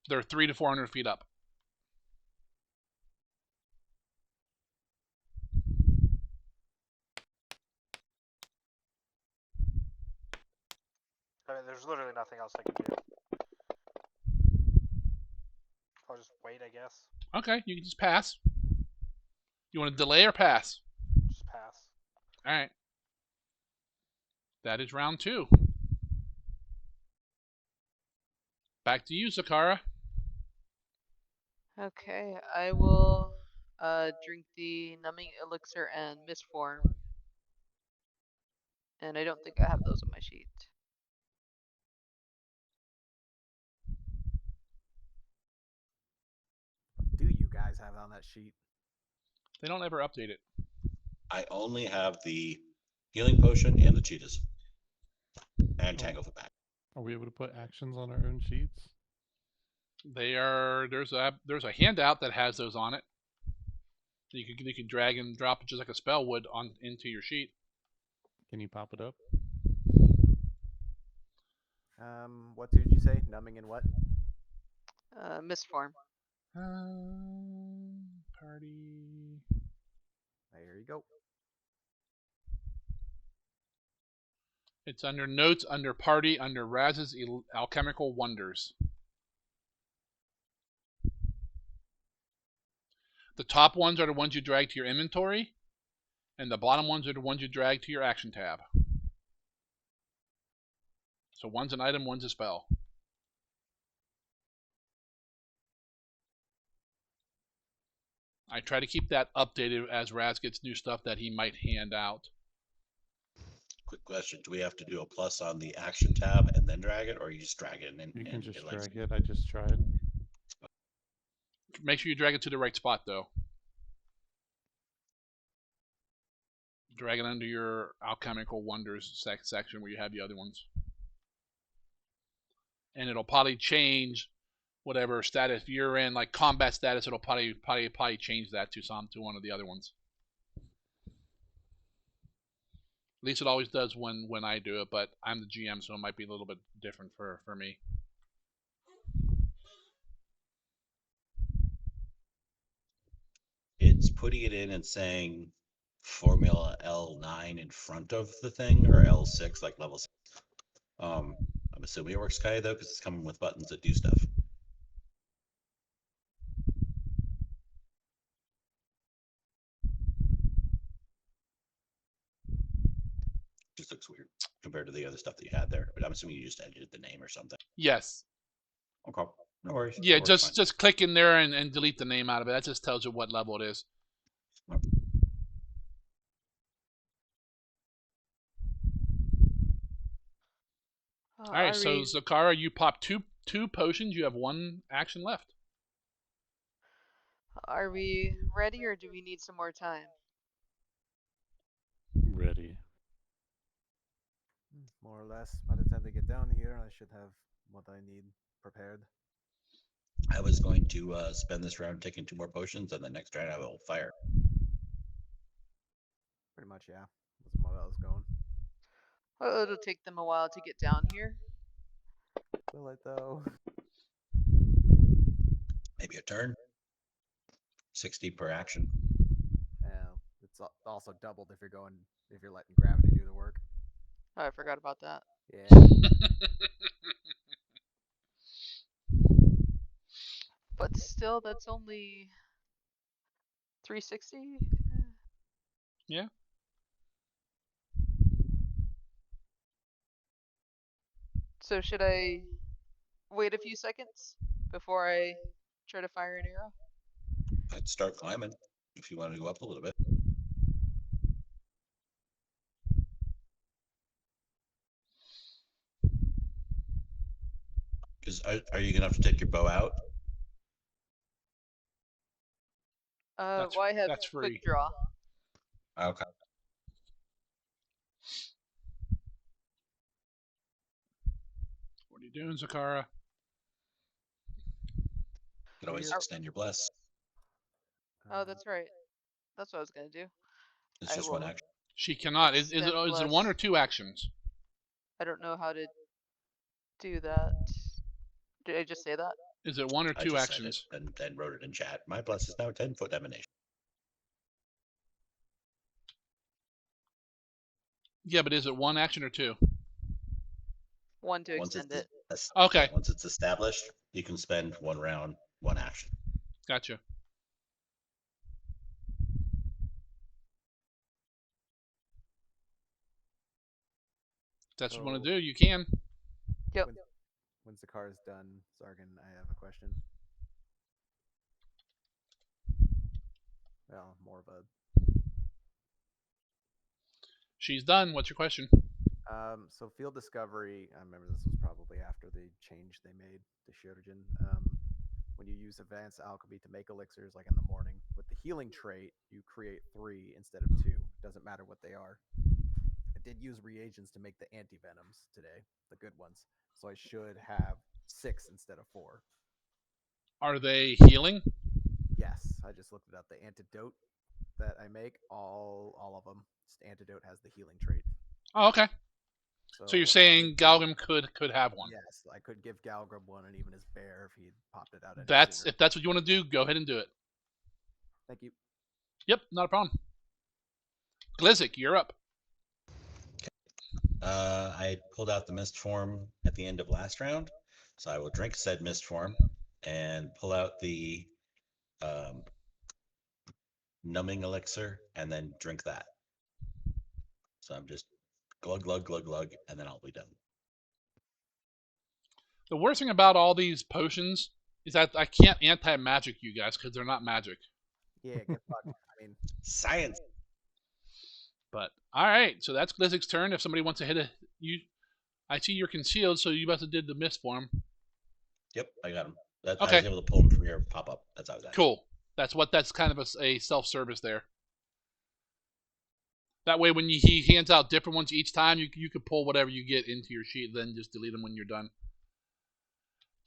[SPEAKER 4] They're 300 to 400 feet up.
[SPEAKER 6] I mean, there's literally nothing else I can do. I'll just wait, I guess.
[SPEAKER 4] Okay, you can just pass. You want to delay or pass?
[SPEAKER 6] Just pass.
[SPEAKER 4] All right. That is round 2. Back to you, Zakara.
[SPEAKER 3] Okay, I will drink the numbing elixir and misform. And I don't think I have those on my sheet.
[SPEAKER 5] What do you guys have on that sheet?
[SPEAKER 4] They don't ever update it.
[SPEAKER 1] I only have the healing potion and the cheetahs. And Tango for back.
[SPEAKER 2] Are we able to put actions on our own sheets?
[SPEAKER 4] They are. There's a handout that has those on it. You can drag and drop it just like a spell would on into your sheet.
[SPEAKER 2] Can you pop it up?
[SPEAKER 5] What two did you say? Numbing and what?
[SPEAKER 3] Misform.
[SPEAKER 4] Party.
[SPEAKER 5] There you go.
[SPEAKER 4] It's under notes, under party, under Raz's alchemical wonders. The top ones are the ones you drag to your inventory, and the bottom ones are the ones you drag to your action tab. So one's an item, one's a spell. I try to keep that updated as Raz gets new stuff that he might hand out.
[SPEAKER 1] Quick question: do we have to do a plus on the action tab and then drag it, or you just drag it and
[SPEAKER 2] You can just
[SPEAKER 1] it lets-
[SPEAKER 2] drag it. I just tried.
[SPEAKER 4] Make sure you drag it to the right spot, though. Drag it under your alchemical wonders section where you have the other ones. And it'll probably change whatever status you're in, like combat status. It'll probably change that to one of the other ones. At least it always does when I do it, but I'm the GM, so it might be a little bit different for me.
[SPEAKER 1] It's putting it in and saying formula L9 in front of the thing, or L6, like level 6. I'm assuming it works Kai though, because it's coming with buttons that do stuff. Just looks weird compared to the other stuff that you had there. But I'm assuming you just edited the name or something.
[SPEAKER 4] Yes.
[SPEAKER 1] Okay, no worries.
[SPEAKER 4] Yeah,
[SPEAKER 1] That works fine.
[SPEAKER 4] just click in there and delete the name out of it. That just tells you what level it is. All right, so Zakara, you pop two potions. You have 1 action left.
[SPEAKER 3] Are we ready or do we need some more time?
[SPEAKER 2] Ready.
[SPEAKER 5] More or less. By the time they get down here, I should have what I need prepared.
[SPEAKER 1] I was going to spend this round taking 2 more potions, and the next round I will fire.
[SPEAKER 5] Pretty much, yeah. That's what I was going.
[SPEAKER 3] Well, it'll take them a while to get down here.
[SPEAKER 5] Will it though?
[SPEAKER 1] Maybe a turn. 60 per action.
[SPEAKER 5] Yeah, it's it's also doubled if you're letting gravity do the work.
[SPEAKER 3] Oh, I forgot about that.
[SPEAKER 5] Yeah.
[SPEAKER 3] But still, that's only 360.
[SPEAKER 4] Yeah.
[SPEAKER 3] So should I wait a few seconds before I try to fire an arrow?
[SPEAKER 1] I'd start climbing if you want to go up a little bit. Because are you gonna have to take your bow out?
[SPEAKER 3] Well, I have
[SPEAKER 4] that's free.
[SPEAKER 3] quick draw.
[SPEAKER 1] Okay.
[SPEAKER 4] What are you doing, Zakara?
[SPEAKER 1] You can always
[SPEAKER 5] You're-
[SPEAKER 1] extend your bless.
[SPEAKER 3] Oh, that's right. That's what I was gonna do.
[SPEAKER 1] It's
[SPEAKER 3] I
[SPEAKER 1] just one
[SPEAKER 3] will
[SPEAKER 1] action.
[SPEAKER 4] She cannot. Is it
[SPEAKER 3] extend
[SPEAKER 4] is it one
[SPEAKER 3] bless.
[SPEAKER 4] or two actions?
[SPEAKER 3] I don't know how to do that. Did I just say that?
[SPEAKER 4] Is it one or
[SPEAKER 1] I
[SPEAKER 4] two
[SPEAKER 1] just
[SPEAKER 4] actions?
[SPEAKER 1] said it and wrote it in chat. My bless is now 10-foot emanation.
[SPEAKER 4] Yeah, but is it one action or two?
[SPEAKER 3] One to
[SPEAKER 1] Once
[SPEAKER 3] extend
[SPEAKER 1] it's
[SPEAKER 3] it.
[SPEAKER 4] Okay.
[SPEAKER 1] once it's established, you can spend one round, one action.
[SPEAKER 4] Gotcha. If that's what you want to do, you can.
[SPEAKER 3] Yep.
[SPEAKER 5] When Zakara's done, Zargan, I have a question. Well, more of a
[SPEAKER 4] She's done. What's your question?
[SPEAKER 5] so field discovery. I remember this was probably after the change they made to Shotogen. When you use advanced alchemy to make elixirs, like in the morning, with the healing trait, you create 3 instead of 2. Doesn't matter what they are. I did use reagents to make the anti-venoms today, the good ones. So I should have 6 instead of 4.
[SPEAKER 4] Are they healing?
[SPEAKER 5] Yes, I just looked it up. The antidote that I make, all of them, antidote has the healing trait.
[SPEAKER 4] Oh, okay. So you're saying Galgrim could have one?
[SPEAKER 5] Yes, I could give Galgrim one, and even his bear if he popped it out.
[SPEAKER 4] If that's what you want to do, go ahead and do it.
[SPEAKER 5] Thank you.
[SPEAKER 4] Yep, not a problem. Glizzik, you're up.
[SPEAKER 1] I pulled out the mist form at the end of last round, so I will drink said mist form and pull out the numbing elixir and then drink that. So I'm just glug, glug, glug, glug, and then I'll be done.
[SPEAKER 4] The worst thing about all these potions is that I can't anti-magic you guys because they're not magic.
[SPEAKER 5] Yeah, get fucked. I mean,
[SPEAKER 1] Science.
[SPEAKER 4] But all right, so that's Glizzik's turn. If somebody wants to hit I see you're concealed, so you must have did the mist form.
[SPEAKER 1] Yep, I got him. I
[SPEAKER 4] Okay.
[SPEAKER 1] was able to pull him from your pop-up. That's how I was at.
[SPEAKER 4] Cool. That's kind of a self-service there. That way, when he hands out different ones each time, you can pull whatever you get into your sheet, then just delete them when you're done.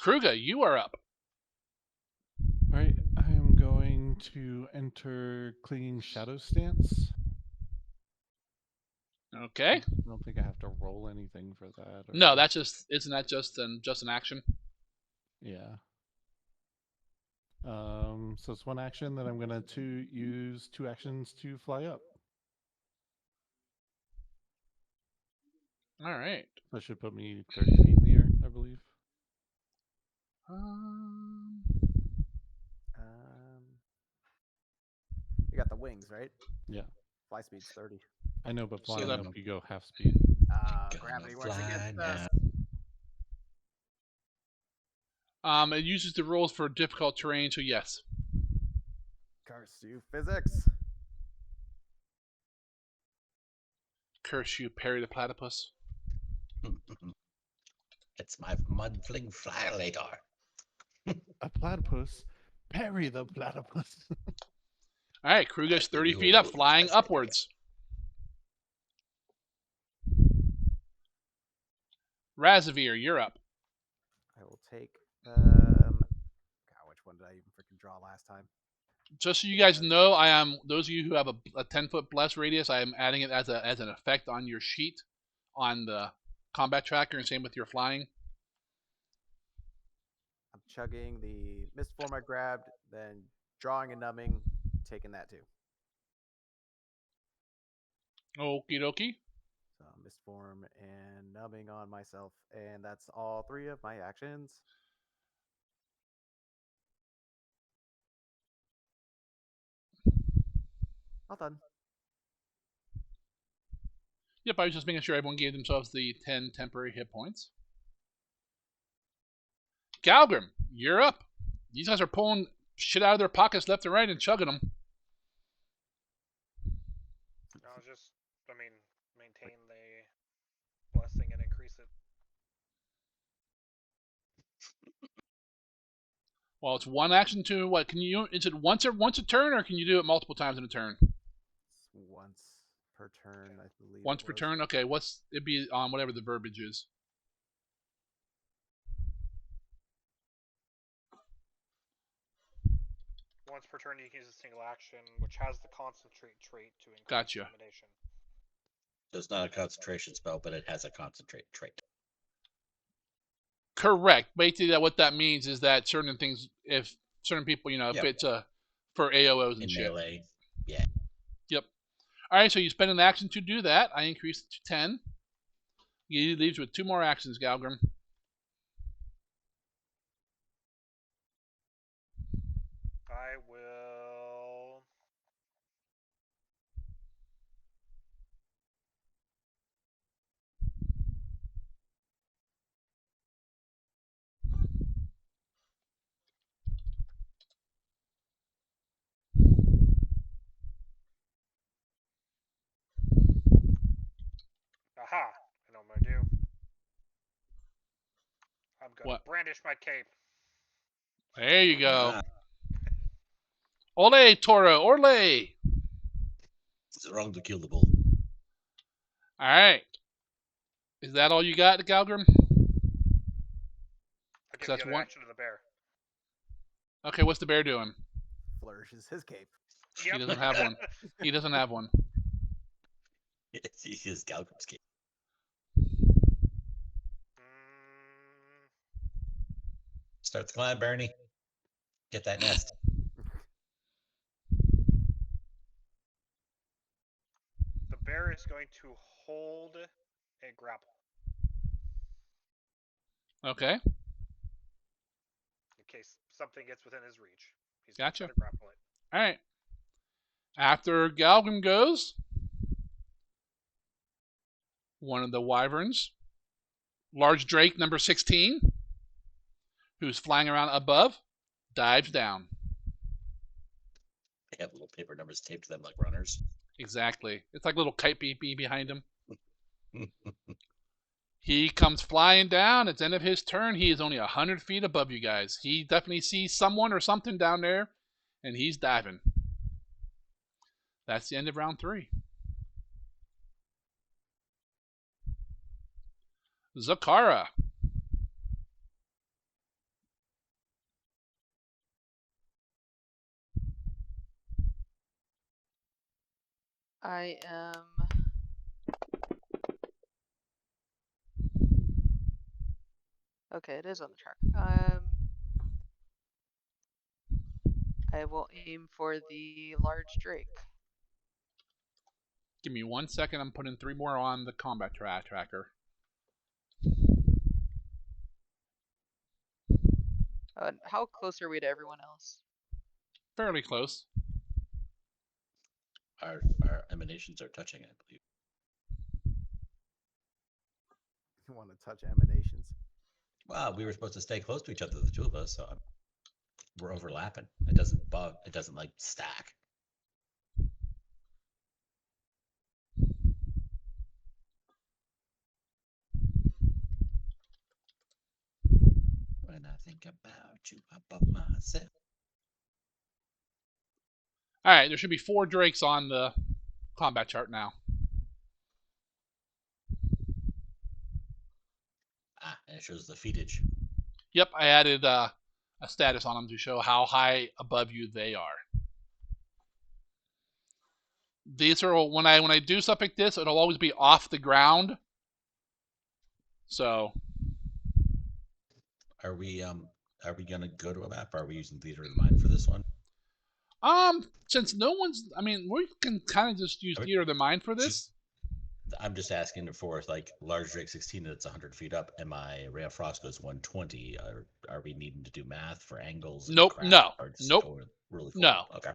[SPEAKER 4] Kruga, you are up.
[SPEAKER 2] All right, I'm going to enter Clinging Shadow Stance.
[SPEAKER 4] Okay.
[SPEAKER 2] I don't think I have to roll anything for that. Or...
[SPEAKER 4] No, that's isn't that just an action?
[SPEAKER 2] Yeah. So it's one action that I'm gonna use 2 actions to fly up.
[SPEAKER 4] All right.
[SPEAKER 2] That should put me 30 feet in the air, I believe.
[SPEAKER 5] you got the wings, right?
[SPEAKER 2] Yeah.
[SPEAKER 5] Fly speed's 30.
[SPEAKER 2] I know, but
[SPEAKER 4] So
[SPEAKER 2] flying
[SPEAKER 4] that-
[SPEAKER 2] up, you go half speed.
[SPEAKER 5] Gravity
[SPEAKER 1] Gonna
[SPEAKER 5] works
[SPEAKER 1] fly
[SPEAKER 5] against
[SPEAKER 1] now.
[SPEAKER 5] us.
[SPEAKER 4] It uses the rules for difficult terrain, so yes.
[SPEAKER 5] Curse you, physics.
[SPEAKER 4] Curse you, Perry the Platypus.
[SPEAKER 1] It's my mud-fling flylator.
[SPEAKER 2] A platypus? Parry the platypus.
[SPEAKER 4] All right, Kruga's 30 feet up, flying upwards. Razavir, you're up.
[SPEAKER 5] I will take. God, which one did I even freaking draw last time?
[SPEAKER 4] Just so you guys know, I am those of you who have a 10-foot bless radius. I am adding it as an effect on your sheet on the combat tracker, and same with your flying.
[SPEAKER 5] I'm chugging the mist form I grabbed, then drawing and numbing, taking that too.
[SPEAKER 4] Okie dokie.
[SPEAKER 5] So Mistform and numbing on myself, and that's all 3 of my actions. All done.
[SPEAKER 4] Yep, I was just making sure everyone gave themselves the 10 temporary hit points. Galgrim, you're up. These guys are pulling shit out of their pockets left and right and chugging them.
[SPEAKER 6] I'll just, maintain the blessing and increase it.
[SPEAKER 4] Well, it's one action to what? Can you? Is it once a turn, or can you do it multiple times in a turn?
[SPEAKER 5] It's once per turn, I believe.
[SPEAKER 4] Once per turn. Okay, it'd be on whatever the verbiage is.
[SPEAKER 6] Once per turn, you can use a single action, which has the concentrate trait to increase
[SPEAKER 4] Gotcha.
[SPEAKER 6] intimidation.
[SPEAKER 1] So it's not a concentration spell, but it has a concentrate trait.
[SPEAKER 4] Correct. Basically, what that means is that certain things, if certain people, if
[SPEAKER 1] Yep.
[SPEAKER 4] it's for AOs and
[SPEAKER 1] In
[SPEAKER 4] shit.
[SPEAKER 1] melee. Yeah.
[SPEAKER 4] Yep. All right, so you spend an action to do that. I increased it to 10. He leaves with 2 more actions, Galgrim.
[SPEAKER 6] I will. Aha! I know what I'm gonna do. I'm gonna
[SPEAKER 4] What?
[SPEAKER 6] brandish my cape.
[SPEAKER 4] There you go.
[SPEAKER 1] Ah,
[SPEAKER 4] Ole, Toro, Orle!
[SPEAKER 1] it's wrong to kill the bull.
[SPEAKER 4] All right. Is that all you got, Galgrim?
[SPEAKER 6] I'll give
[SPEAKER 4] That's
[SPEAKER 6] the other
[SPEAKER 4] one.
[SPEAKER 6] action to the bear.
[SPEAKER 4] Okay, what's the bear doing?
[SPEAKER 5] Flourishes his cape.
[SPEAKER 6] Yep.
[SPEAKER 4] He doesn't have one. He doesn't have one.
[SPEAKER 1] It's his Galgrim's cape. Start the climb, Bernie. Get that nest.
[SPEAKER 6] The bear is going to hold a grapple
[SPEAKER 4] Okay.
[SPEAKER 6] in case something gets within his reach. He's going to
[SPEAKER 4] Gotcha.
[SPEAKER 6] try to grapple it.
[SPEAKER 4] All right. After Galgrim goes, one of the wyverns, large drake number 16, who's flying around above, dives down.
[SPEAKER 1] They have little paper numbers taped to them like runners.
[SPEAKER 4] Exactly. It's like a little kite beep behind him. He comes flying down. It's the end of his turn. He is only 100 feet above you guys. He definitely sees someone or something down there, and he's diving. That's the end of round 3. Zakara.
[SPEAKER 3] I am. Okay, it is on the track. I will aim for the large drake.
[SPEAKER 4] Give me 1 second. I'm putting 3 more on the combat tracker.
[SPEAKER 3] How close are we to everyone else?
[SPEAKER 4] Fairly close.
[SPEAKER 1] Our emanations are touching, I believe.
[SPEAKER 5] You want to touch emanations?
[SPEAKER 1] Wow, we were supposed to stay close to each other, the 2 of us, so we're overlapping. It doesn't bug. It doesn't like stack. When I think about you above myself.
[SPEAKER 4] All right, there should be 4 drakes on the combat chart now.
[SPEAKER 1] Ah, and it shows the feetage.
[SPEAKER 4] Yep, I added a status on them to show how high above you they are. These are when I do stuff like this, it'll always be off the ground. So,
[SPEAKER 1] are we gonna go to a map? Are we using Theater of the Mind for this one?
[SPEAKER 4] since no one's, we can kind of just use Theater of the Mind for this.
[SPEAKER 1] I'm just asking for like large Drake 16 that's 100 feet up, and my Ray of Frost goes 120. Are we needing to do math for angles? And
[SPEAKER 4] Nope,
[SPEAKER 1] crap,
[SPEAKER 4] no,
[SPEAKER 1] or just
[SPEAKER 4] nope,
[SPEAKER 1] go really full?
[SPEAKER 4] no.
[SPEAKER 1] Okay.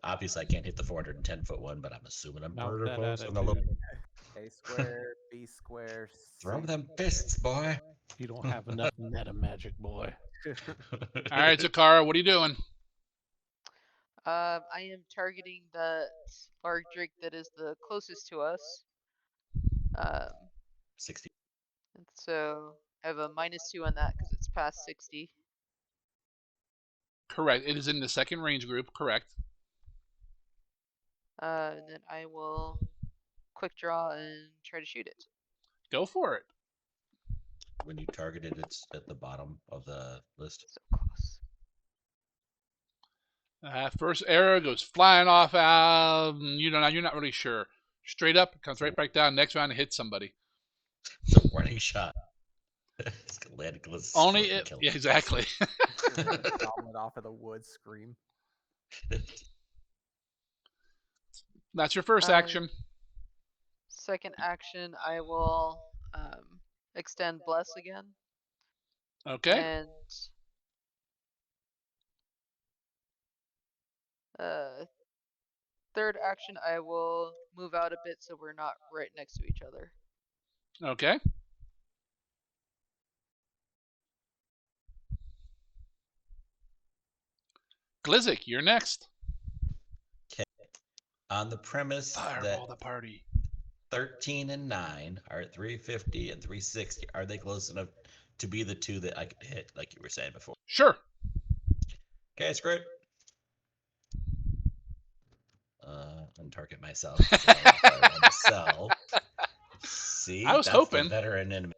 [SPEAKER 1] Obviously, I can't hit the 410-foot one, but I'm assuming I'm
[SPEAKER 2] Not with
[SPEAKER 1] pretty
[SPEAKER 2] that
[SPEAKER 1] close on the little.
[SPEAKER 2] attitude.
[SPEAKER 5] A square, B square,
[SPEAKER 1] Throw
[SPEAKER 5] C
[SPEAKER 1] them fists, boy.
[SPEAKER 2] You don't have enough meta magic, boy.
[SPEAKER 4] All right, Zakara, what are you doing?
[SPEAKER 3] I am targeting that large drake that is the closest to us.
[SPEAKER 1] 60.
[SPEAKER 3] And so I have a -2 on that because it's past 60.
[SPEAKER 4] Correct. It is in the second range group. Correct.
[SPEAKER 3] And then I will quick draw and try to shoot it.
[SPEAKER 4] Go for it.
[SPEAKER 1] When you target it, it's at the bottom of the list.
[SPEAKER 3] So close.
[SPEAKER 4] First arrow goes flying off out. You're not really sure. Straight up, comes right back down. Next round, it hits somebody.
[SPEAKER 1] It's a warning shot. It's gonna land close.
[SPEAKER 4] Only it. Yeah, exactly.
[SPEAKER 5] Goblin off of the wood scream.
[SPEAKER 4] That's your first action.
[SPEAKER 3] Second action, I will extend bless again.
[SPEAKER 4] Okay.
[SPEAKER 3] And third action, I will move out a bit so we're not right next to each other.
[SPEAKER 4] Okay. Glizzik, you're next.
[SPEAKER 1] Okay. On the premise
[SPEAKER 4] Fireball
[SPEAKER 1] that
[SPEAKER 4] the party.
[SPEAKER 1] 13 and 9 are at 350 and 360, are they close enough to be the two that I could hit, like you were saying before?
[SPEAKER 4] Sure.
[SPEAKER 1] Okay, it's great. Untarget myself. Myself. See,
[SPEAKER 4] I was
[SPEAKER 1] that's
[SPEAKER 4] hoping.
[SPEAKER 1] the veteran in me.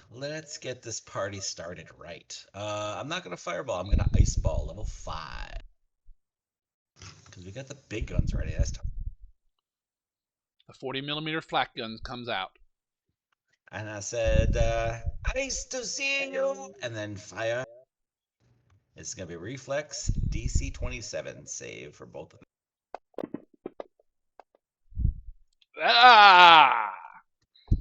[SPEAKER 1] Let's get this party started right. I'm not gonna fireball. I'm gonna ice ball level 5 because we got the big guns ready. That's time.
[SPEAKER 4] The 40mm flak gun comes out.
[SPEAKER 1] And I said, "Nice to see you," and then fire. It's gonna be reflex DC 27 save for both of them.
[SPEAKER 4] Ah!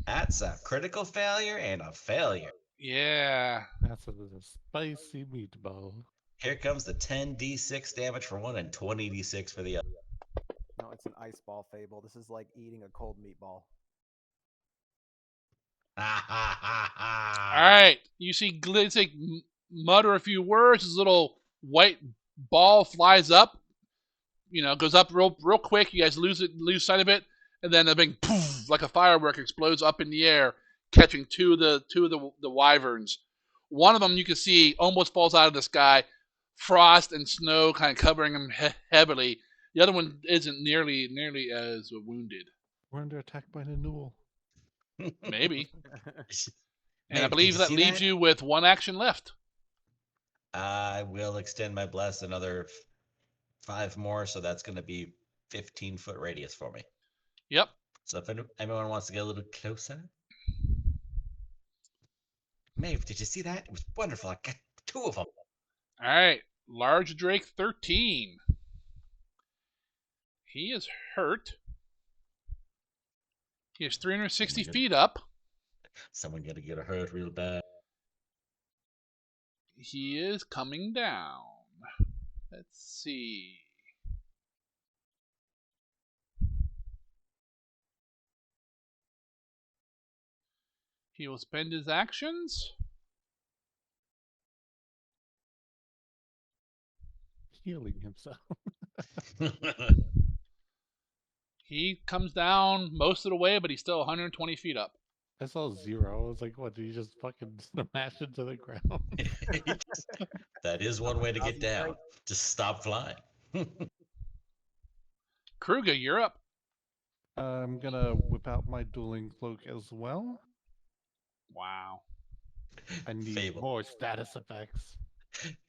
[SPEAKER 1] That's a critical failure and a failure.
[SPEAKER 4] Yeah.
[SPEAKER 2] That's a spicy meatball.
[SPEAKER 1] Here comes the 10d6 damage for one and 20d6 for the other.
[SPEAKER 5] No, it's an ice ball fable. This is like eating a cold meatball.
[SPEAKER 1] Ha ha ha ha.
[SPEAKER 4] All right. You see Glizzik mutter a few words. His little white ball flies up. Goes up real quick. You guys lose sight of it, and then a big poof, like a firework, explodes up in the air, catching two of the wyverns. One of them you can see almost falls out of the sky, frost and snow kind of covering him heavily. The other one isn't nearly as wounded.
[SPEAKER 2] We're under attack by the Newell.
[SPEAKER 4] Maybe. And I
[SPEAKER 1] Dave,
[SPEAKER 4] believe
[SPEAKER 1] did
[SPEAKER 4] that
[SPEAKER 1] see
[SPEAKER 4] leaves you with one action left.
[SPEAKER 1] I will extend my bless another 5 more, so that's going to be 15-foot radius for me.
[SPEAKER 4] Yep.
[SPEAKER 1] So if anyone wants to get a little closer. Maeve, did you see that? It was wonderful. I got 2 of them.
[SPEAKER 4] All right. Large Drake 13. He is hurt. He is 360 feet up.
[SPEAKER 1] Someone got to get hurt real bad.
[SPEAKER 4] He is coming down. Let's see. He will spend his actions.
[SPEAKER 2] Healing himself.
[SPEAKER 4] He comes down most of the way, but he's still 120 feet up.
[SPEAKER 2] I saw 0. I was like, what, did he just fucking smash into the ground?
[SPEAKER 1] That is one way to get down. Just stop flying.
[SPEAKER 4] Kruger, you're up.
[SPEAKER 2] I'm gonna whip out my dueling cloak as well.
[SPEAKER 4] Wow.
[SPEAKER 2] I need
[SPEAKER 1] Fable.
[SPEAKER 2] more status effects.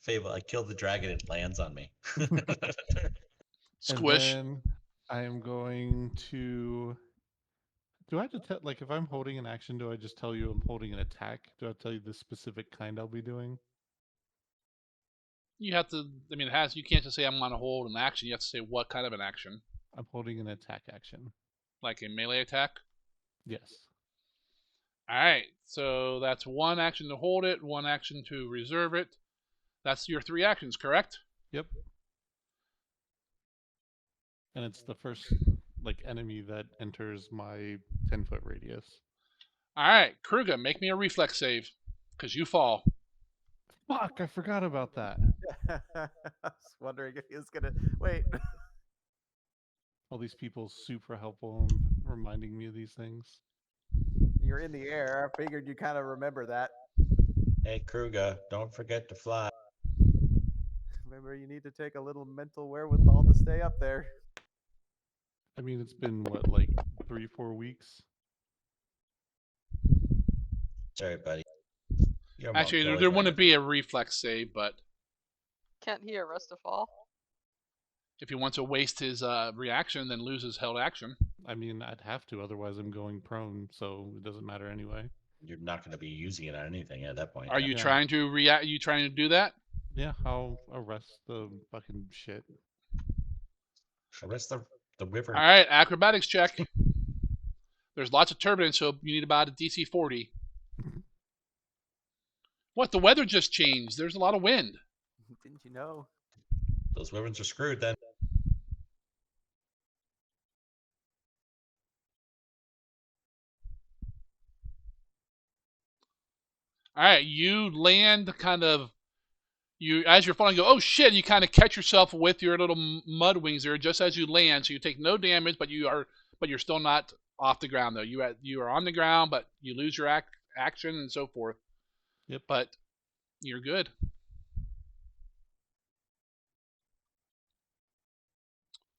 [SPEAKER 1] Fable, I killed the dragon. It lands on me.
[SPEAKER 4] Squish.
[SPEAKER 2] And then I am going to. Do I have to tell, like, if I'm holding an action, do I just tell you I'm holding an attack? Do I tell you the specific kind I'll be doing?
[SPEAKER 4] You have to. I mean, it has. You can't just say I'm going to hold an action. You have to say what kind of an action,
[SPEAKER 2] I'm holding an attack action.
[SPEAKER 4] like a melee attack.
[SPEAKER 2] Yes.
[SPEAKER 4] All right. So that's one action to hold it, one action to reserve it. That's your 3 actions, correct?
[SPEAKER 2] Yep. And it's the first enemy that enters my 10-foot radius.
[SPEAKER 4] All right, Kruger, make me a reflex save, because you fall.
[SPEAKER 2] Fuck! I forgot about that.
[SPEAKER 5] I was wondering if he was gonna wait.
[SPEAKER 2] All these people super helpful in reminding me of these things.
[SPEAKER 5] You're in the air. I figured you kind of remember that.
[SPEAKER 1] Hey, Kruger, don't forget to fly.
[SPEAKER 5] Remember, you need to take a little mental wherewithal to stay up there.
[SPEAKER 2] I mean, it's been, 3-4 weeks?
[SPEAKER 1] Sorry, buddy. Your
[SPEAKER 4] Actually,
[SPEAKER 1] monk's always
[SPEAKER 4] there
[SPEAKER 1] right.
[SPEAKER 4] wouldn't be a reflex save, but
[SPEAKER 3] Can't he arrest a fall?
[SPEAKER 4] if he wants to waste his reaction, then lose his held action.
[SPEAKER 2] I mean, I'd have to, otherwise I'm going prone, so it doesn't matter anyway.
[SPEAKER 1] You're not going to be using it on anything at that point.
[SPEAKER 4] Are you
[SPEAKER 2] Yeah.
[SPEAKER 4] trying to react? You trying to do that?
[SPEAKER 2] Yeah, I'll arrest the fucking shit.
[SPEAKER 1] Arrest the Wyvern.
[SPEAKER 4] All right, acrobatics check. There's lots of turbulence, so you need about a DC 40. What? The weather just changed. There's a lot of wind.
[SPEAKER 5] Didn't you know?
[SPEAKER 1] Those Wyverns are screwed then.
[SPEAKER 4] All right, you land kind of. You as you're falling, go, oh shit! You kind of catch yourself with your little mud wings there, just as you land. So you take no damage, but you're still not off the ground though. You are on the ground, but you lose your action and so forth.
[SPEAKER 2] Yep.
[SPEAKER 4] But you're good.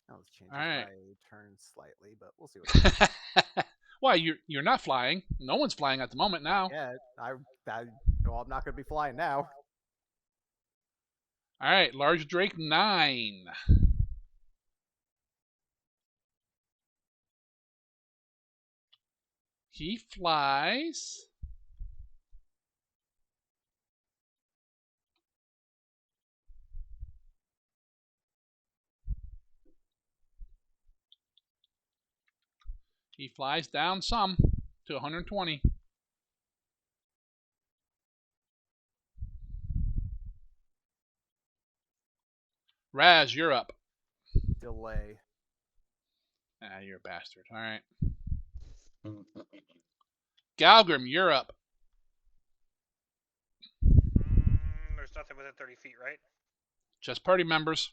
[SPEAKER 5] That was changes
[SPEAKER 4] All right.
[SPEAKER 5] my turn slightly, but we'll see what happens.
[SPEAKER 4] Why you're not flying? No one's flying at the moment now.
[SPEAKER 5] Yeah, well, I'm not going to be flying now.
[SPEAKER 4] All right, large Drake 9. He flies. He flies down some to 120. Raz, you're up.
[SPEAKER 5] Delay.
[SPEAKER 4] Ah, you're a bastard. All right. Galgrim, you're up.
[SPEAKER 6] There's nothing within 30 feet, right?
[SPEAKER 4] Just party members.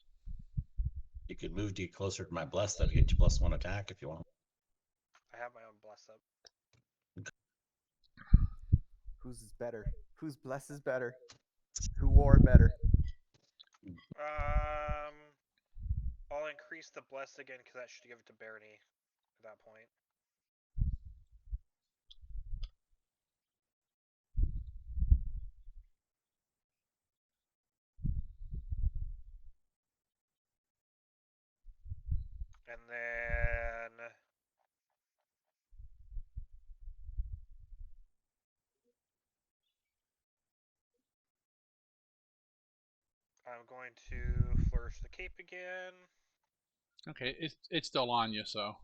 [SPEAKER 1] You could move to get closer to my bless though to get you +1 attack if you want.
[SPEAKER 6] I have my own bless up.
[SPEAKER 5] Whose is better? Whose bless is better? Who wore it better?
[SPEAKER 6] I'll increase the bless again because that should give it to Barney at that point. And then I'm going to flourish the cape again.
[SPEAKER 4] Okay, it's still on you, so.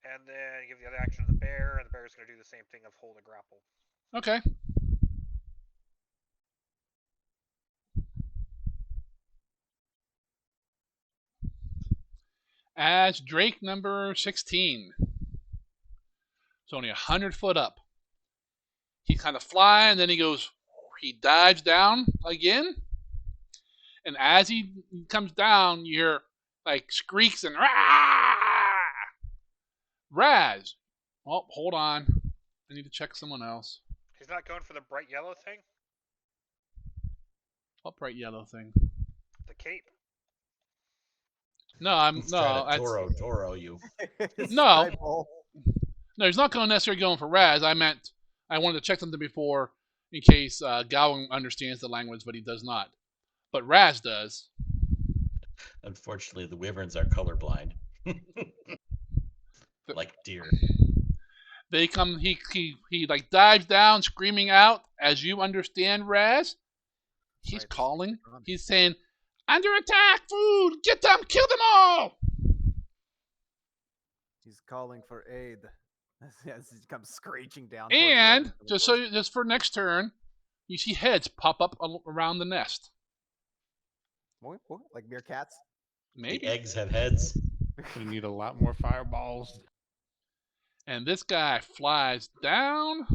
[SPEAKER 6] And then give the other action to the bear, and the bear is going to do the same thing of hold a grapple.
[SPEAKER 4] Okay. As Drake number 16. It's only 100 foot up. He's kind of flying, then he dives down again. And as he comes down, you hear squeaks and rah! Raz. Oh, hold on. I need to check someone else.
[SPEAKER 6] He's not going for the bright yellow thing?
[SPEAKER 4] What bright yellow thing?
[SPEAKER 6] The cape.
[SPEAKER 4] No, I'm
[SPEAKER 1] He's
[SPEAKER 4] no.
[SPEAKER 1] trying to Toro you.
[SPEAKER 4] No. No, he's not necessarily going for Raz. I wanted to check something before in case Gowan understands the language, but he does not. But Raz does.
[SPEAKER 1] Unfortunately, the Wyverns are colorblind. Like deer.
[SPEAKER 4] They come. He dives down, screaming out. As you understand, Raz, He's
[SPEAKER 5] Right,
[SPEAKER 4] calling.
[SPEAKER 5] run.
[SPEAKER 4] He's saying, "Under attack! Food! Get them! Kill them all!"
[SPEAKER 5] He's calling for aid. As he comes screeching down. towards the
[SPEAKER 4] And
[SPEAKER 5] enemy from the
[SPEAKER 4] just
[SPEAKER 5] forest.
[SPEAKER 4] just for next turn, you see heads pop up around the nest.
[SPEAKER 5] Boing, boing, like meerkats.
[SPEAKER 4] Maybe.
[SPEAKER 1] The eggs have heads.
[SPEAKER 2] We need a lot more fireballs.
[SPEAKER 4] And this guy flies down.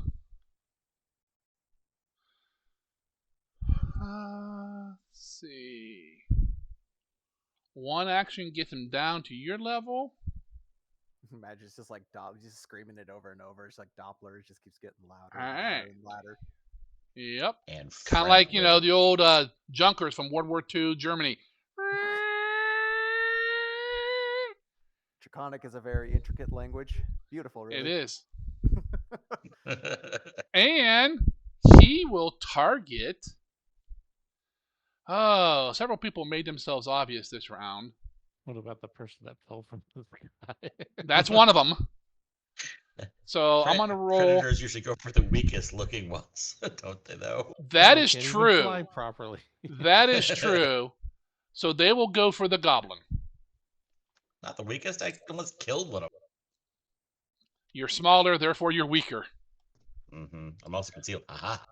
[SPEAKER 4] Let's see. One action gets him down to your level.
[SPEAKER 5] Imagine it's just like just screaming it over and over. It's like Doppler. It just keeps getting louder
[SPEAKER 4] All
[SPEAKER 5] and
[SPEAKER 4] right.
[SPEAKER 5] louder and louder.
[SPEAKER 4] Yep.
[SPEAKER 1] And
[SPEAKER 4] Kind of like,
[SPEAKER 1] friendly.
[SPEAKER 4] the old Junkers from World War II Germany.
[SPEAKER 5] Draconic is a very intricate language. Beautiful, really.
[SPEAKER 4] It is. And he will target. Oh, several people made themselves obvious this round.
[SPEAKER 2] What about the person that fell from the sky?
[SPEAKER 4] That's one of them. So I'm gonna roll.
[SPEAKER 1] Predators usually go for the weakest looking ones, don't they? Though
[SPEAKER 4] That
[SPEAKER 2] They
[SPEAKER 4] is
[SPEAKER 2] can't even
[SPEAKER 4] true.
[SPEAKER 2] fly properly.
[SPEAKER 4] That is true. So they will go for the goblin.
[SPEAKER 1] not the weakest. I almost killed one of
[SPEAKER 4] You're smaller, therefore you're weaker.
[SPEAKER 1] them. I'm also concealed. Aha!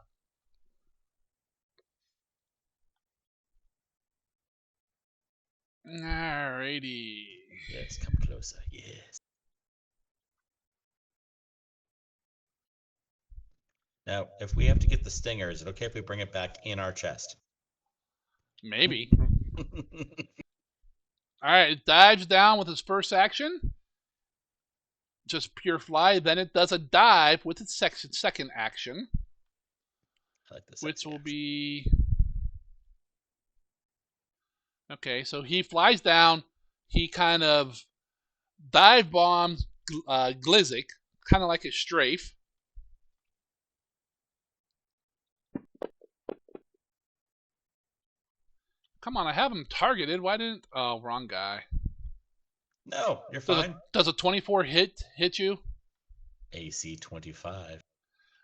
[SPEAKER 4] Alrighty.
[SPEAKER 1] Yes, come closer. Yes. Now, if we have to get the stinger, is it okay if we bring it back in our chest?
[SPEAKER 4] Maybe. Alright, it dives down with its first action. Just pure fly. Then it does a dive with its second action.
[SPEAKER 1] I like this.
[SPEAKER 4] Which will be... Okay, so he flies down. He kind of dive bombs Glizzik, kind of like a strafe. Come on, I have him targeted. Why didn't... Oh, wrong guy.
[SPEAKER 1] No, you're
[SPEAKER 4] Does
[SPEAKER 1] fine.
[SPEAKER 4] does a 24 hit you?
[SPEAKER 1] AC 25.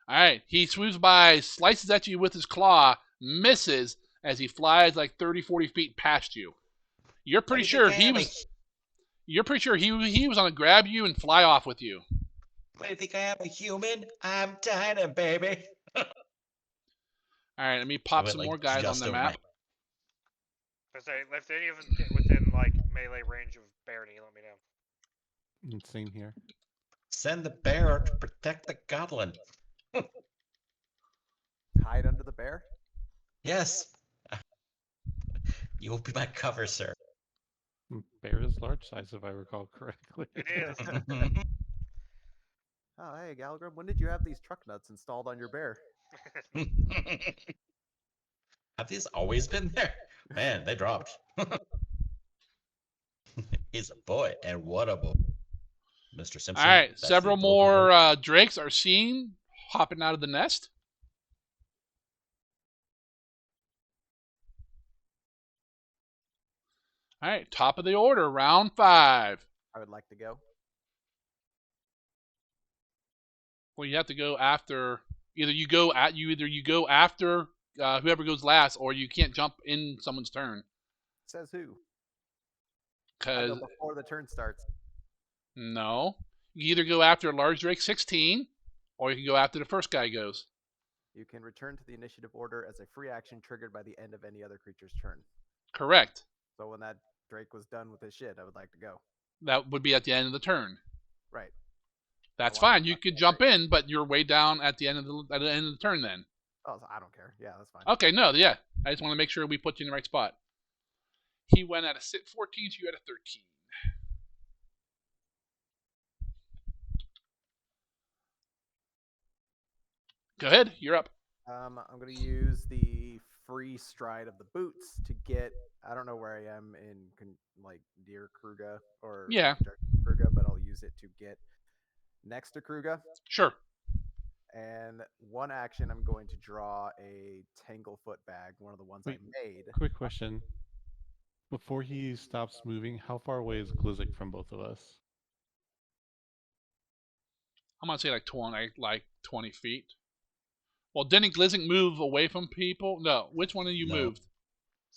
[SPEAKER 4] Alright, he swoops by, slices at you with his claw, misses as he flies like 30, 40 feet past you. You're pretty sure he was... You're pretty sure he was gonna grab you and fly off with you.
[SPEAKER 1] What do you think I am, a human? I'm tiny, baby.
[SPEAKER 4] Alright, let me pop
[SPEAKER 1] went,
[SPEAKER 4] some
[SPEAKER 1] like,
[SPEAKER 4] more guys on
[SPEAKER 1] just
[SPEAKER 4] the
[SPEAKER 1] over
[SPEAKER 4] map.
[SPEAKER 6] If any of them get within like melee range of Barney, let me know.
[SPEAKER 2] Same here.
[SPEAKER 1] Send the bear to protect the goblin.
[SPEAKER 5] Hide under the bear.
[SPEAKER 1] Yes. You will be my cover, sir.
[SPEAKER 2] Bear is large size, if I recall correctly.
[SPEAKER 6] It is.
[SPEAKER 5] Oh, hey, Galgrim, when did you have these truck nuts installed on your bear?
[SPEAKER 1] Have these always been there? Man, they dropped. He's a boy, and what a boy. Mr. Simpson.
[SPEAKER 4] Alright,
[SPEAKER 1] that's the
[SPEAKER 4] several
[SPEAKER 1] local boy.
[SPEAKER 4] more drakes are seen hopping out of the nest. Alright, top of the order, round 5.
[SPEAKER 5] I would like to go.
[SPEAKER 4] Well, you have to go after... Either you go after whoever goes last, or you can't jump in someone's turn.
[SPEAKER 5] Says who? I
[SPEAKER 4] Because...
[SPEAKER 5] go before the turn starts.
[SPEAKER 4] No. You either go after large drake 16, or you can go after the first guy goes.
[SPEAKER 5] You can return to the initiative order as a free action triggered by the end of any other creature's turn.
[SPEAKER 4] Correct.
[SPEAKER 5] So when that Drake was done with his shit, I would like to go.
[SPEAKER 4] That would be at the end of the turn.
[SPEAKER 5] Right.
[SPEAKER 4] That's
[SPEAKER 5] I want
[SPEAKER 4] fine.
[SPEAKER 5] to
[SPEAKER 4] You
[SPEAKER 5] fuck
[SPEAKER 4] could
[SPEAKER 5] that
[SPEAKER 4] jump
[SPEAKER 5] Drake.
[SPEAKER 4] in, but you're way down at the end of the turn then.
[SPEAKER 5] Oh, I don't care. Yeah, that's fine.
[SPEAKER 4] Okay, no, yeah. I just want to make sure we put you in the right spot. He went at a 14, so you at a 13. Go ahead, you're up.
[SPEAKER 5] I'm going to use the free stride of the boots to get. I don't know where I am in like near Kruga or
[SPEAKER 4] Yeah.
[SPEAKER 5] Kruga, but I'll use it to get next to Kruga.
[SPEAKER 4] Sure.
[SPEAKER 5] And one action, I'm going to draw a Tanglefoot bag, one of the ones
[SPEAKER 2] Wait.
[SPEAKER 5] I made.
[SPEAKER 2] Quick question. Before he stops moving, how far away is Glizzik from both of us?
[SPEAKER 4] I'm gonna say like 20 feet. Well, didn't Glizik move away from people? No. Which one of you
[SPEAKER 1] No.
[SPEAKER 4] moved?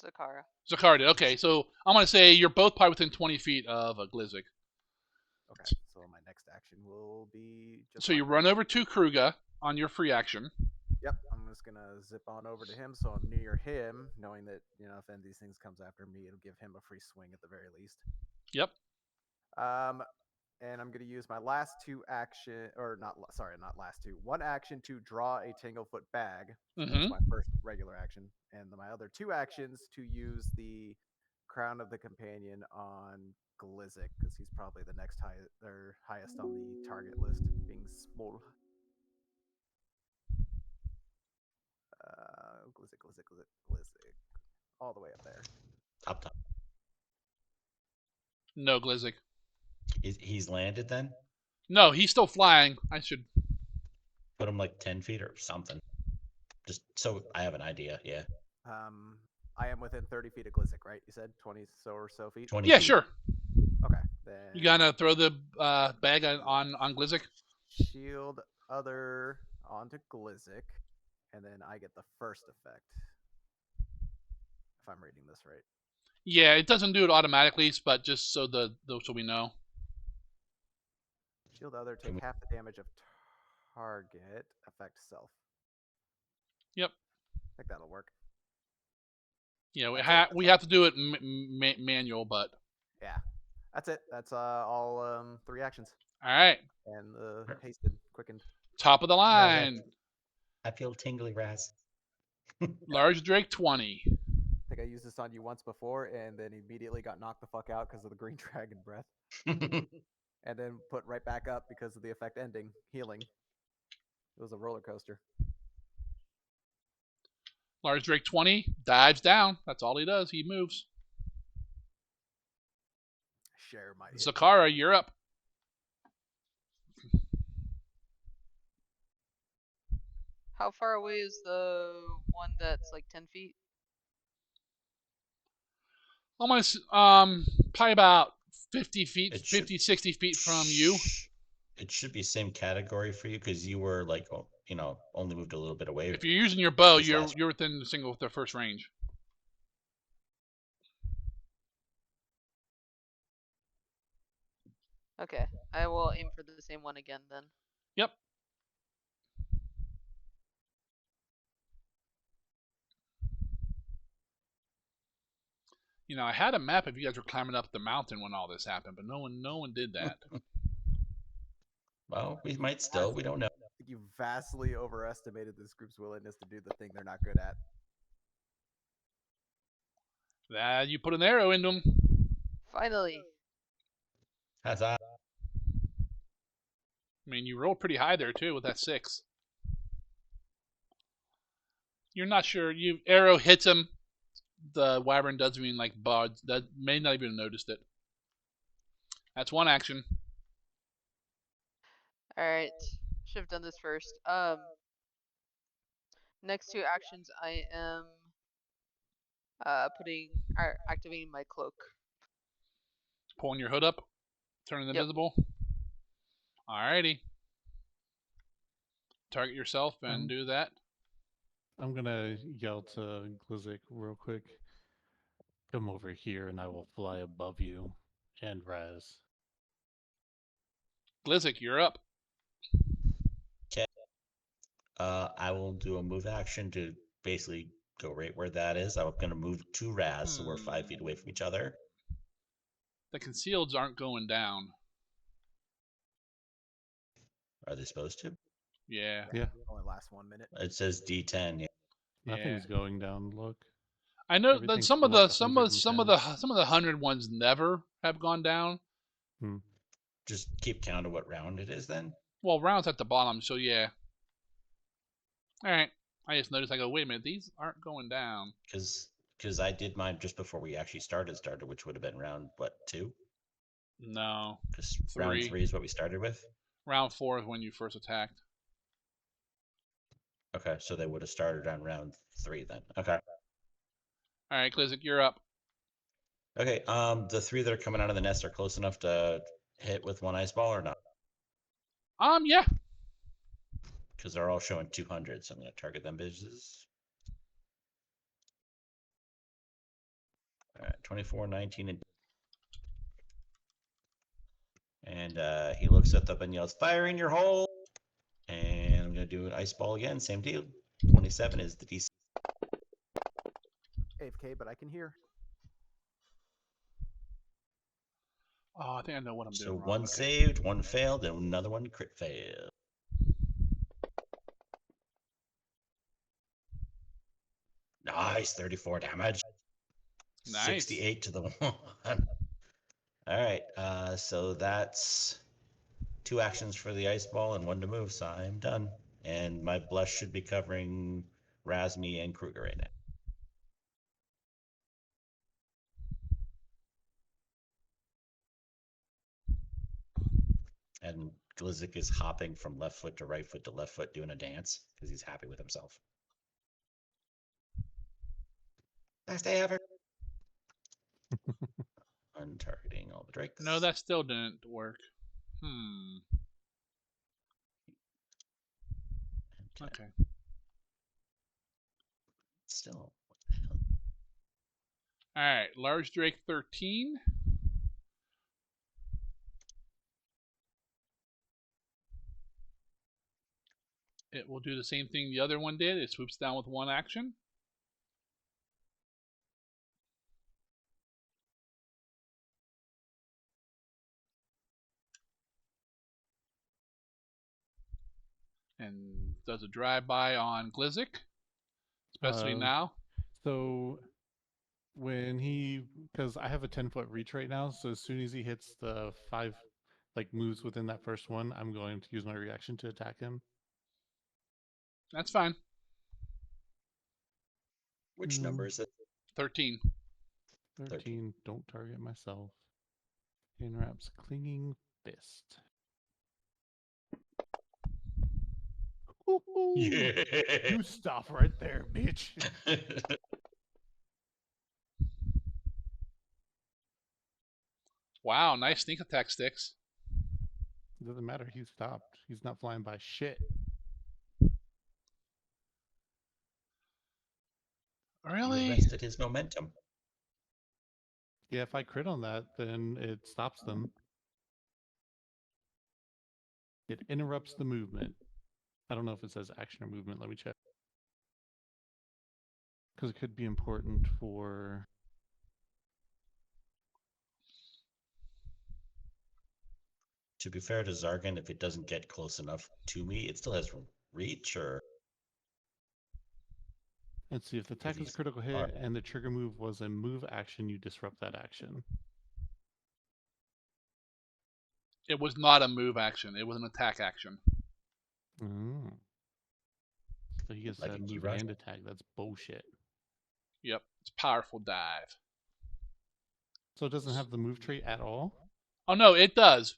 [SPEAKER 3] Zakara.
[SPEAKER 4] Zakar did. Okay, so I'm going to say you're both probably within 20 feet of a Glizik.
[SPEAKER 5] Okay, so my next action will be just.
[SPEAKER 4] So you run over to Kruga on your free action.
[SPEAKER 5] Yep, I'm just gonna zip on over to him, so I'm near him, knowing that if any of these things comes after me, it'll give him a free swing at the very least.
[SPEAKER 4] Yep.
[SPEAKER 5] And I'm gonna use my last two action, or not last two. One action to draw a Tanglefoot bag. So
[SPEAKER 4] Mhm.
[SPEAKER 5] that's my first regular action, and my other two actions to use the Crown of the Companion on Glizik, because he's probably the next highest on the target list, being small. Glizik, all the way up there.
[SPEAKER 1] Top.
[SPEAKER 4] No, Glizik.
[SPEAKER 1] He's landed then?
[SPEAKER 4] No, he's still flying. I should
[SPEAKER 1] put him like 10 feet or something. Just so I have an idea. Yeah.
[SPEAKER 5] I am within 30 feet of Glizik, right? You said 20 or so feet?
[SPEAKER 1] 20
[SPEAKER 4] Yeah,
[SPEAKER 1] feet.
[SPEAKER 4] sure.
[SPEAKER 5] Okay. Then
[SPEAKER 4] You gotta throw the bag on Glizik.
[SPEAKER 5] Shield other onto Glizik, and then I get the first effect. If I'm reading this right.
[SPEAKER 4] Yeah, it doesn't do it automatically, but just so so we know.
[SPEAKER 5] Shield other, take half the damage of target, affect self.
[SPEAKER 4] Yep.
[SPEAKER 5] I think that'll work.
[SPEAKER 4] Yeah, we have to do it manual, but
[SPEAKER 5] yeah, that's it. That's all 3 actions.
[SPEAKER 4] All right.
[SPEAKER 5] And hasted, quickened.
[SPEAKER 4] Top of the line.
[SPEAKER 1] I feel tingly, Raz.
[SPEAKER 4] Large Drake 20.
[SPEAKER 5] I think I used this on you once before, and then immediately got knocked the fuck out because of the green dragon breath. And then put right back up because of the effect ending, healing. It was a roller coaster.
[SPEAKER 4] Large Drake 20 dives down. That's all he does. He moves.
[SPEAKER 5] Share my.
[SPEAKER 4] Zakara, you're up.
[SPEAKER 3] How far away is the one that's like 10 feet?
[SPEAKER 4] Almost, probably about 50 feet,
[SPEAKER 1] It
[SPEAKER 4] 50, 60 feet from you.
[SPEAKER 1] It should be same category for you because you were like, only moved a little bit away.
[SPEAKER 4] If you're using your bow,
[SPEAKER 1] This
[SPEAKER 4] you're
[SPEAKER 1] last
[SPEAKER 4] you're within the first range.
[SPEAKER 3] Okay, I will aim for the same one again then.
[SPEAKER 4] Yep. I had a map if you guys were climbing up the mountain when all this happened, but no one did that.
[SPEAKER 1] Well, we might still. We don't know.
[SPEAKER 5] I think you vastly overestimated this group's willingness to do the thing they're not good at.
[SPEAKER 4] You put an arrow into them.
[SPEAKER 3] Finally.
[SPEAKER 1] Huzzah.
[SPEAKER 4] I mean, you rolled pretty high there too with that 6. You're not sure. Arrow hits him. The Wyvern doesn't even like buds. That may not even have noticed it. That's one action.
[SPEAKER 3] Alright. Should have done this first. Next 2 actions I am activating my cloak.
[SPEAKER 4] Pulling your hood up. Turning invisible. Alrighty. Target yourself and do that.
[SPEAKER 2] I'm gonna yell to Glizik real quick. Come over here and I will fly above you and Raz.
[SPEAKER 4] Glizik, you're up.
[SPEAKER 1] Okay. I will do a move action to basically go right where that is. I'm going to move to Raz, so we're 5 feet away from each other.
[SPEAKER 4] The concealeds aren't going down.
[SPEAKER 1] Are they supposed to?
[SPEAKER 4] Yeah.
[SPEAKER 2] Yeah.
[SPEAKER 5] Only lasts 1 minute.
[SPEAKER 1] It says D10. Yeah.
[SPEAKER 2] Nothing's going down. Look.
[SPEAKER 4] I know that
[SPEAKER 2] Everything's
[SPEAKER 4] some of
[SPEAKER 2] still
[SPEAKER 4] the
[SPEAKER 2] like
[SPEAKER 4] some of
[SPEAKER 2] 110.
[SPEAKER 4] the 100 ones never have gone down.
[SPEAKER 1] Just keep count of what round it is then.
[SPEAKER 4] Well, rounds at the bottom, so yeah. All right. I just noticed. I go, wait a minute, these aren't going down.
[SPEAKER 1] Because I did mine just before we actually started, which would have been round, 2?
[SPEAKER 4] No.
[SPEAKER 1] Because round 3 is what we started with?
[SPEAKER 4] Round 4 is when you first attacked.
[SPEAKER 1] Okay, so they would have started on round 3 then. Okay.
[SPEAKER 4] All right, Glizik, you're up.
[SPEAKER 1] Okay, the 3 that are coming out of the nest are close enough to hit with 1 ice ball or not?
[SPEAKER 4] Yeah.
[SPEAKER 1] because they're all showing 200, so I'm going to target them bitches. All right, 24, 19, and he looks at them and yells, "Fire in your hole!" And I'm going to do an ice ball again. Same deal. 27 is the DC.
[SPEAKER 5] AFK, but I can hear.
[SPEAKER 4] Oh, I think I know what I'm
[SPEAKER 1] So
[SPEAKER 4] doing wrong.
[SPEAKER 1] one
[SPEAKER 4] Okay.
[SPEAKER 1] saved, one failed, and another one crit failed. Nice, 34 damage.
[SPEAKER 4] Nice.
[SPEAKER 1] 68 to the 1. All right, so that's 2 actions for the ice ball and 1 to move, so I'm done. And my blush should be covering Razmi and Kruger right now. And Glizik is hopping from left foot to right foot to left foot doing a dance because he's happy with himself. Best day ever. Untargeting all the drakes.
[SPEAKER 4] No, that still didn't work. Okay.
[SPEAKER 1] Still, what the hell?
[SPEAKER 4] All right, large drake 13. It will do the same thing the other one did. It swoops down with 1 action. And does a drive-by on Glizik, especially now.
[SPEAKER 2] So when because I have a 10-foot reach right now, so as soon as he hits the 5 moves within that first one, I'm going to use my reaction to attack him.
[SPEAKER 4] That's fine.
[SPEAKER 1] Which number is it?
[SPEAKER 4] 13.
[SPEAKER 2] 13. Don't target myself. Inwraps Clinging Fist.
[SPEAKER 1] Yeah.
[SPEAKER 2] You stop right there, bitch.
[SPEAKER 4] Wow, nice sneak attack sticks.
[SPEAKER 2] It doesn't matter. He stopped. He's not flying by shit.
[SPEAKER 4] Really?
[SPEAKER 1] He arrested his momentum.
[SPEAKER 2] Yeah, if I crit on that, then it stops them. It interrupts the movement. I don't know if it says action or movement. Let me check. Because it could be important for...
[SPEAKER 1] To be fair to Zargan, if it doesn't get close enough to me, it still has reach, or...
[SPEAKER 2] Let's see, if the attack is a
[SPEAKER 1] he's
[SPEAKER 2] critical hit
[SPEAKER 1] armed.
[SPEAKER 2] and the trigger move was a move action, you disrupt that action.
[SPEAKER 4] It was not a move action. It was an attack action.
[SPEAKER 2] Oh. So he gets
[SPEAKER 1] Like a
[SPEAKER 2] that
[SPEAKER 1] key
[SPEAKER 2] move
[SPEAKER 1] rush?
[SPEAKER 2] and attack. That's bullshit.
[SPEAKER 4] Yep, it's powerful dive.
[SPEAKER 2] So it doesn't have the move trait at all?
[SPEAKER 4] Oh no, it does.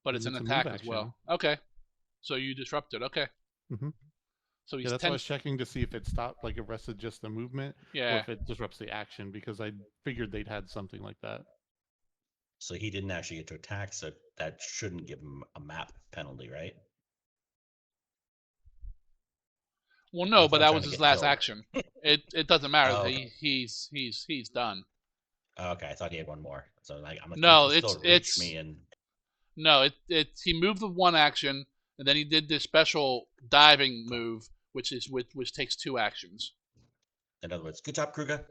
[SPEAKER 4] But it's
[SPEAKER 2] Then
[SPEAKER 4] an
[SPEAKER 2] it's a move
[SPEAKER 4] attack as well. Okay. So you disrupted. Okay.
[SPEAKER 2] Mm-hmm.
[SPEAKER 4] So he's
[SPEAKER 2] Yeah, that's
[SPEAKER 4] 10.
[SPEAKER 2] why I was checking to see if it stopped, like arrested just the movement, or
[SPEAKER 4] Yeah.
[SPEAKER 2] if it disrupts the action, because I figured they'd had something like that.
[SPEAKER 1] So he didn't actually get to attack, so that shouldn't give him a map penalty, right?
[SPEAKER 4] Well, no,
[SPEAKER 1] That's
[SPEAKER 4] but
[SPEAKER 1] why I'm
[SPEAKER 4] that
[SPEAKER 1] trying
[SPEAKER 4] was
[SPEAKER 1] to
[SPEAKER 4] his
[SPEAKER 1] get
[SPEAKER 4] last
[SPEAKER 1] killed.
[SPEAKER 4] action. It doesn't matter.
[SPEAKER 1] Oh, okay.
[SPEAKER 4] He's done.
[SPEAKER 1] Oh, okay, I thought he had one more. So like, I'm like,
[SPEAKER 4] No,
[SPEAKER 1] he can still reach me, and
[SPEAKER 4] No, he moved with 1 action, and then he did this special diving move, which takes 2 actions.
[SPEAKER 1] in other words, good job, Kruger.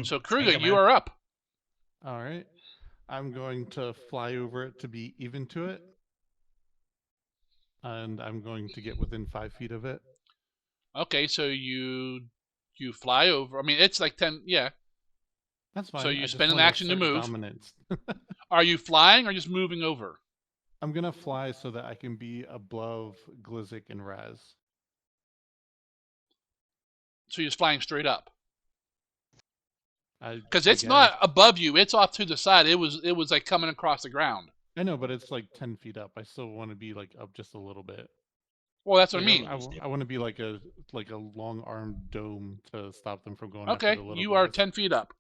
[SPEAKER 4] So
[SPEAKER 1] Thank
[SPEAKER 4] Kruger,
[SPEAKER 1] you,
[SPEAKER 4] you
[SPEAKER 1] man.
[SPEAKER 4] are up.
[SPEAKER 2] All right. I'm going to fly over it to be even to it. And I'm going to get within 5 feet of it.
[SPEAKER 4] Okay, so you fly over. I mean, it's like 10. Yeah.
[SPEAKER 2] That's fine.
[SPEAKER 4] So you
[SPEAKER 2] I just
[SPEAKER 4] spend an
[SPEAKER 2] wanna
[SPEAKER 4] action to
[SPEAKER 2] assert
[SPEAKER 4] move.
[SPEAKER 2] Dominance.
[SPEAKER 4] Are you flying or just moving over?
[SPEAKER 2] I'm going to fly so that I can be above Glizik and Raz.
[SPEAKER 4] So you're just flying straight up. Because
[SPEAKER 2] I
[SPEAKER 4] it's
[SPEAKER 2] guess.
[SPEAKER 4] not above you; it's off to the side. It was like coming across the ground.
[SPEAKER 2] I know, but it's like 10 feet up. I still want to be like up just a little bit.
[SPEAKER 4] Well, that's what I
[SPEAKER 2] Like,
[SPEAKER 4] mean.
[SPEAKER 2] I want to be like a long-armed dome to stop them from going after
[SPEAKER 4] Okay,
[SPEAKER 2] the little
[SPEAKER 4] you are
[SPEAKER 2] guys.
[SPEAKER 4] 10 feet up.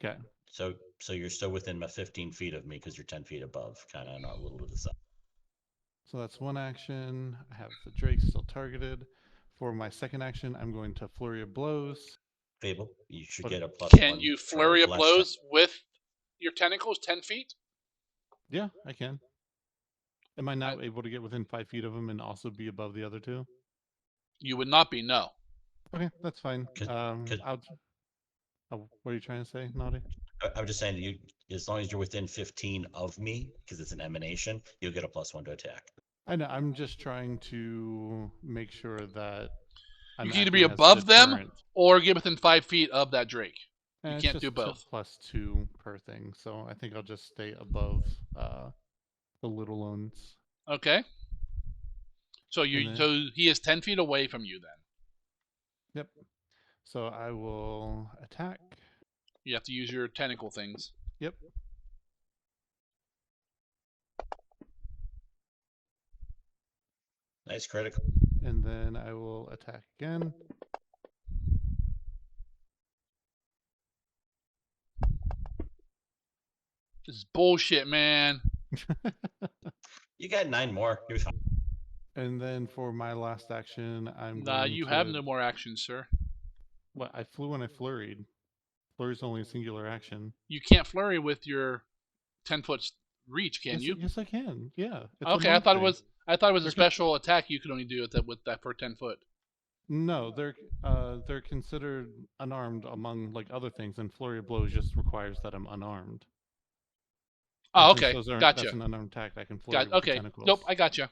[SPEAKER 2] Okay.
[SPEAKER 1] So you're still within my 15 feet of me because you're 10 feet above, kind of not a little to the side.
[SPEAKER 2] So that's one action. I have the Drake still targeted. For my second action, I'm going to Flurry of Blows.
[SPEAKER 1] Fable, you should
[SPEAKER 2] What-
[SPEAKER 1] get a +1.
[SPEAKER 4] Can you
[SPEAKER 1] for
[SPEAKER 4] flurry of
[SPEAKER 1] less
[SPEAKER 4] blows with your tentacles 10 feet?
[SPEAKER 2] Yeah, I can. Am I not able to get within 5 feet of him and also be above the other two?
[SPEAKER 4] You would not be, no.
[SPEAKER 2] Okay, that's fine.
[SPEAKER 1] Could-
[SPEAKER 2] What are you trying to say, Naughty?
[SPEAKER 1] I'm just saying, you as long as you're within 15 of me, because it's an emanation, you'll get a +1 to attack.
[SPEAKER 2] I know. I'm just trying to make sure that I'm
[SPEAKER 4] You can either be
[SPEAKER 2] acting as a
[SPEAKER 4] above them
[SPEAKER 2] deterrent.
[SPEAKER 4] or get within 5 feet of that Drake.
[SPEAKER 2] And
[SPEAKER 4] You
[SPEAKER 2] it's
[SPEAKER 4] can't
[SPEAKER 2] just
[SPEAKER 4] do both.
[SPEAKER 2] +2 per thing, so I think I'll just stay above the little ones.
[SPEAKER 4] Okay. So
[SPEAKER 2] And then-
[SPEAKER 4] so he is 10 feet away from you then.
[SPEAKER 2] Yep. So I will attack.
[SPEAKER 4] You have to use your tentacle things.
[SPEAKER 2] Yep.
[SPEAKER 1] Nice critical.
[SPEAKER 2] And then I will attack again.
[SPEAKER 4] This is bullshit, man.
[SPEAKER 1] You got 9 more. You'll be fine.
[SPEAKER 2] And then for my last action, I'm
[SPEAKER 4] Nah,
[SPEAKER 2] going
[SPEAKER 4] you
[SPEAKER 2] to...
[SPEAKER 4] have no more actions, sir.
[SPEAKER 2] What? I flew when I flurried. Flurry's only a singular action.
[SPEAKER 4] You can't flurry with your 10-foot reach, can
[SPEAKER 2] yes,
[SPEAKER 4] you?
[SPEAKER 2] Yes, I can. Yeah. It's a
[SPEAKER 4] Okay, I
[SPEAKER 2] monk
[SPEAKER 4] thought it
[SPEAKER 2] thing.
[SPEAKER 4] was. I thought it was a
[SPEAKER 2] They're
[SPEAKER 4] special attack you could only do with that per 10 foot.
[SPEAKER 2] No, they're considered unarmed among like other things, and flurry of blows just requires that I'm unarmed.
[SPEAKER 4] Oh,
[SPEAKER 2] And since
[SPEAKER 4] okay,
[SPEAKER 2] those aren't-
[SPEAKER 4] gotcha.
[SPEAKER 2] That's an unarmed attack. I can flurry with the
[SPEAKER 4] Okay,
[SPEAKER 2] tentacles.
[SPEAKER 4] nope, I gotcha.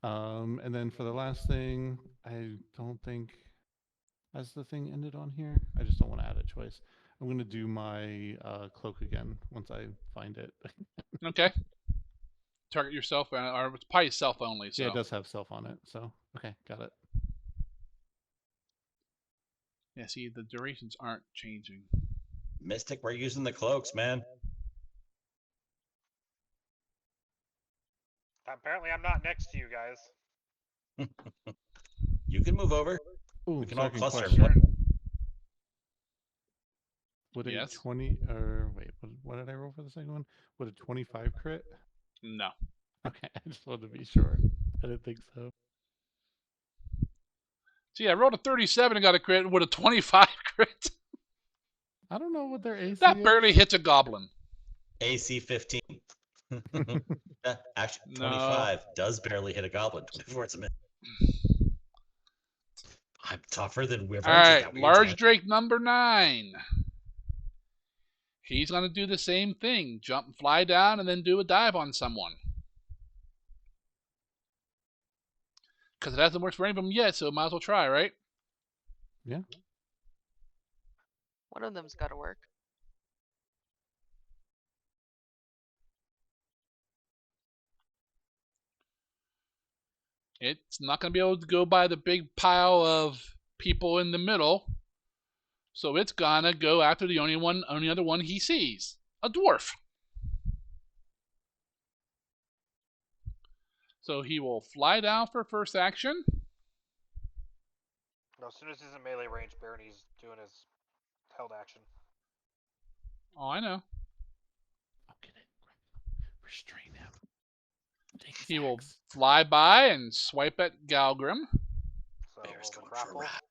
[SPEAKER 2] And then for the last thing, I don't think has the thing ended on here. I just don't want to add a choice. I'm going to do my cloak again once I find it.
[SPEAKER 4] Okay. Target yourself, or it's probably self only. So
[SPEAKER 2] Yeah, it does have self on it. So okay, got it.
[SPEAKER 4] yeah, see, the durations aren't changing.
[SPEAKER 1] Mystic, we're using the cloaks, man.
[SPEAKER 6] Apparently, I'm not next to you guys.
[SPEAKER 1] You can move over.
[SPEAKER 2] Ooh,
[SPEAKER 1] We can all
[SPEAKER 2] second
[SPEAKER 1] cluster.
[SPEAKER 2] question. Would a
[SPEAKER 4] Yes?
[SPEAKER 2] 20 or wait, what did I roll for the second one? Would a 25 crit?
[SPEAKER 4] No.
[SPEAKER 2] Okay, I just wanted to be sure. I didn't think so.
[SPEAKER 4] See, I rolled a 37 and got a crit with a 25 crit.
[SPEAKER 2] I don't know what their AC
[SPEAKER 4] That
[SPEAKER 2] is.
[SPEAKER 4] barely hits a goblin.
[SPEAKER 1] AC 15. Actually,
[SPEAKER 4] No.
[SPEAKER 1] 25 does barely hit a goblin. 24 it's a miss. I'm tougher than Wyvern.
[SPEAKER 4] All right, large Drake number 9. He's gonna do the same thing: jump, and fly down, and then do a dive on someone. Because it hasn't worked for any of them yet, so might as well try, right?
[SPEAKER 2] Yeah.
[SPEAKER 3] One of them's got to work.
[SPEAKER 4] It's not going to be able to go by the big pile of people in the middle. So it's going to go after the only other one he sees. A dwarf. So he will fly down for first action.
[SPEAKER 6] No, as soon as he's in melee range, Barney's doing his held action.
[SPEAKER 2] Oh, I know. Okay, restrain him. Take his
[SPEAKER 4] He will
[SPEAKER 2] axe.
[SPEAKER 4] fly by and swipe at Galgrim.
[SPEAKER 6] So
[SPEAKER 1] Bear's
[SPEAKER 6] roll the
[SPEAKER 1] going for a
[SPEAKER 6] grapple.
[SPEAKER 1] rat.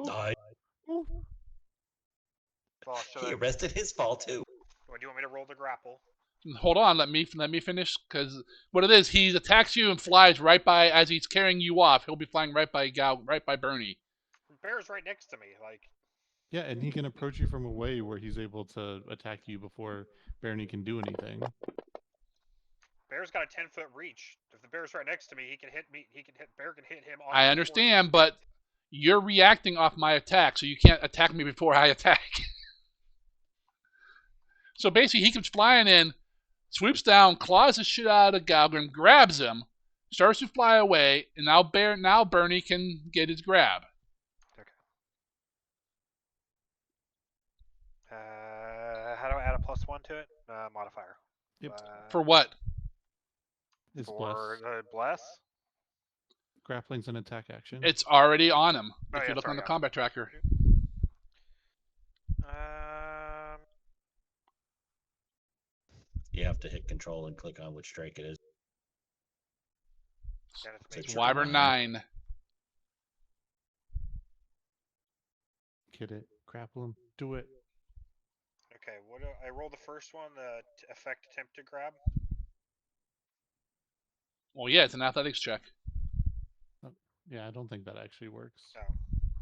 [SPEAKER 2] Ooh.
[SPEAKER 1] Nice.
[SPEAKER 2] Ooh.
[SPEAKER 6] Well, should
[SPEAKER 1] He
[SPEAKER 6] I,
[SPEAKER 1] arrested his fall too.
[SPEAKER 6] do you want me to roll the grapple?
[SPEAKER 4] Hold on, let me finish, because what it is, he attacks you and flies right by as he's carrying you off. He'll be flying right by Bernie.
[SPEAKER 6] Bear's right next to me. Like,
[SPEAKER 2] Yeah, and he can approach you from away where he's able to attack you before Barney can do anything.
[SPEAKER 6] Bear's got a 10-foot reach. If the bear's right next to me, he can hit me. Bear can hit him. On
[SPEAKER 4] I
[SPEAKER 6] before
[SPEAKER 4] understand,
[SPEAKER 6] he-
[SPEAKER 4] but you're reacting off my attack, so you can't attack me before I attack. So basically, he comes flying in, swoops down, claws the shit out of Galgrim, grabs him, starts to fly away, and now Bernie can get his grab.
[SPEAKER 6] How do I add a +1 to it? Modifier.
[SPEAKER 2] Yep.
[SPEAKER 4] For what?
[SPEAKER 2] His
[SPEAKER 6] For
[SPEAKER 2] bless.
[SPEAKER 6] bless.
[SPEAKER 2] Grappling's an attack action.
[SPEAKER 4] It's already on him.
[SPEAKER 6] Oh,
[SPEAKER 4] If
[SPEAKER 6] yeah,
[SPEAKER 4] you look on
[SPEAKER 6] sorry,
[SPEAKER 4] the
[SPEAKER 6] yeah.
[SPEAKER 4] combat tracker.
[SPEAKER 1] You have to hit control and click on which Drake it is.
[SPEAKER 6] Dennis
[SPEAKER 1] So
[SPEAKER 6] made
[SPEAKER 1] it's
[SPEAKER 6] sure.
[SPEAKER 4] Wyvern 9.
[SPEAKER 2] Get it. Grapple him. Do it.
[SPEAKER 6] Okay, what do I roll the first one? The effect attempt to grab.
[SPEAKER 4] Well, yeah, it's an athletics check.
[SPEAKER 2] Yeah, I don't think that actually works.
[SPEAKER 6] No,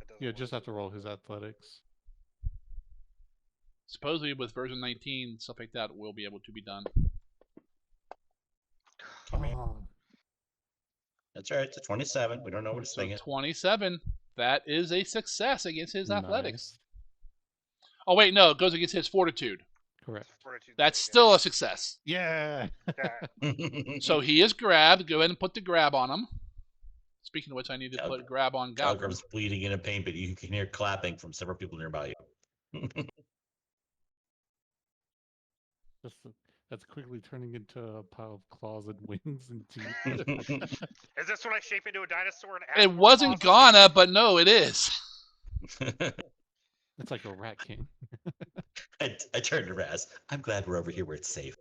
[SPEAKER 6] it doesn't.
[SPEAKER 2] Yeah,
[SPEAKER 6] work.
[SPEAKER 2] just have to roll his athletics.
[SPEAKER 4] Supposedly with version 19, stuff like that will be able to be done.
[SPEAKER 2] Oh,
[SPEAKER 1] That's right. It's a 27. We don't know what his
[SPEAKER 4] So
[SPEAKER 1] thing is.
[SPEAKER 4] 27, that is a success against his athletics.
[SPEAKER 2] nice.
[SPEAKER 4] Oh wait, no, it goes against his fortitude.
[SPEAKER 2] Correct.
[SPEAKER 6] Fortitude
[SPEAKER 4] That's
[SPEAKER 6] save,
[SPEAKER 4] still a success.
[SPEAKER 2] Yeah.
[SPEAKER 6] yeah.
[SPEAKER 4] So he is grabbed. Go ahead and put the grab on him. Speaking of which, I need to put grab on Galgrim.
[SPEAKER 1] Galgrim's bleeding in a pain, but you can hear clapping from several people nearby you.
[SPEAKER 2] That's quickly turning into a pile of claws and wings and teeth.
[SPEAKER 6] Is this when I shape into a dinosaur and add
[SPEAKER 4] It
[SPEAKER 6] more
[SPEAKER 4] wasn't
[SPEAKER 6] claws and
[SPEAKER 4] Ghana, but no, it is.
[SPEAKER 2] It's like a rat king.
[SPEAKER 1] I turned to Raz. I'm glad we're over here where it's safe.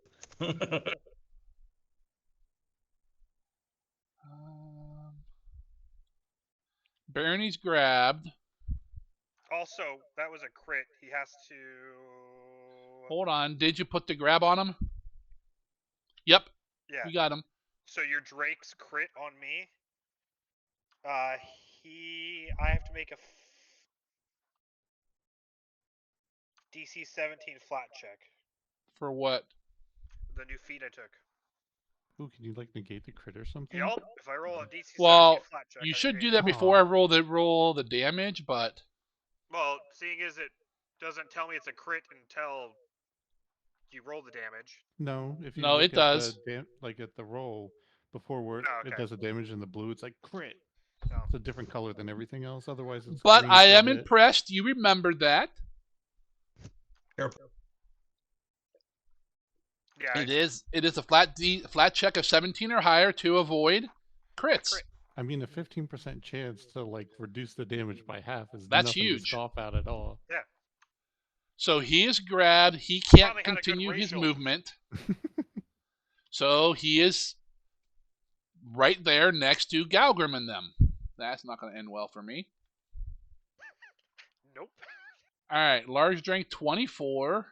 [SPEAKER 4] Barney's grabbed.
[SPEAKER 6] Also, that was a crit. He has to.
[SPEAKER 4] Hold on. Did you put the grab on him? Yep.
[SPEAKER 6] Yeah.
[SPEAKER 4] You got him.
[SPEAKER 6] So your Drake's crit on me. I have to make a DC 17 flat check.
[SPEAKER 4] For what?
[SPEAKER 6] The new feat I took.
[SPEAKER 2] Ooh, can you like negate the crit or something?
[SPEAKER 6] Yup. If I roll a DC 17
[SPEAKER 4] Well,
[SPEAKER 6] flat check,
[SPEAKER 4] you
[SPEAKER 6] I
[SPEAKER 4] should do
[SPEAKER 6] negate
[SPEAKER 4] that
[SPEAKER 6] it.
[SPEAKER 4] before I roll the damage, but
[SPEAKER 6] Well, seeing as it doesn't tell me it's a crit until you roll the damage.
[SPEAKER 2] No, if you
[SPEAKER 4] No,
[SPEAKER 2] look
[SPEAKER 4] it does.
[SPEAKER 2] Like at the roll before where
[SPEAKER 6] Oh,
[SPEAKER 2] it
[SPEAKER 6] okay.
[SPEAKER 2] does the damage in the blue, it's like crit.
[SPEAKER 6] No.
[SPEAKER 2] It's a different color than everything else. Otherwise, it's
[SPEAKER 4] But
[SPEAKER 2] green
[SPEAKER 4] I
[SPEAKER 2] for a
[SPEAKER 4] am
[SPEAKER 2] bit.
[SPEAKER 4] impressed. You remembered that.
[SPEAKER 6] Yeah.
[SPEAKER 4] It is a flat check of 17 or higher to avoid crits.
[SPEAKER 6] Crit.
[SPEAKER 2] I mean, a 15% chance to like reduce the damage by half is
[SPEAKER 4] That's
[SPEAKER 2] nothing
[SPEAKER 4] huge.
[SPEAKER 2] to scoff at at all.
[SPEAKER 6] Yeah.
[SPEAKER 4] So he is grabbed. He can't
[SPEAKER 6] Probably had a good
[SPEAKER 4] continue his
[SPEAKER 6] racial.
[SPEAKER 4] movement. So he is right there next to Galgrim and them. That's not going to end well for me.
[SPEAKER 6] Nope.
[SPEAKER 4] All right, large drink 24.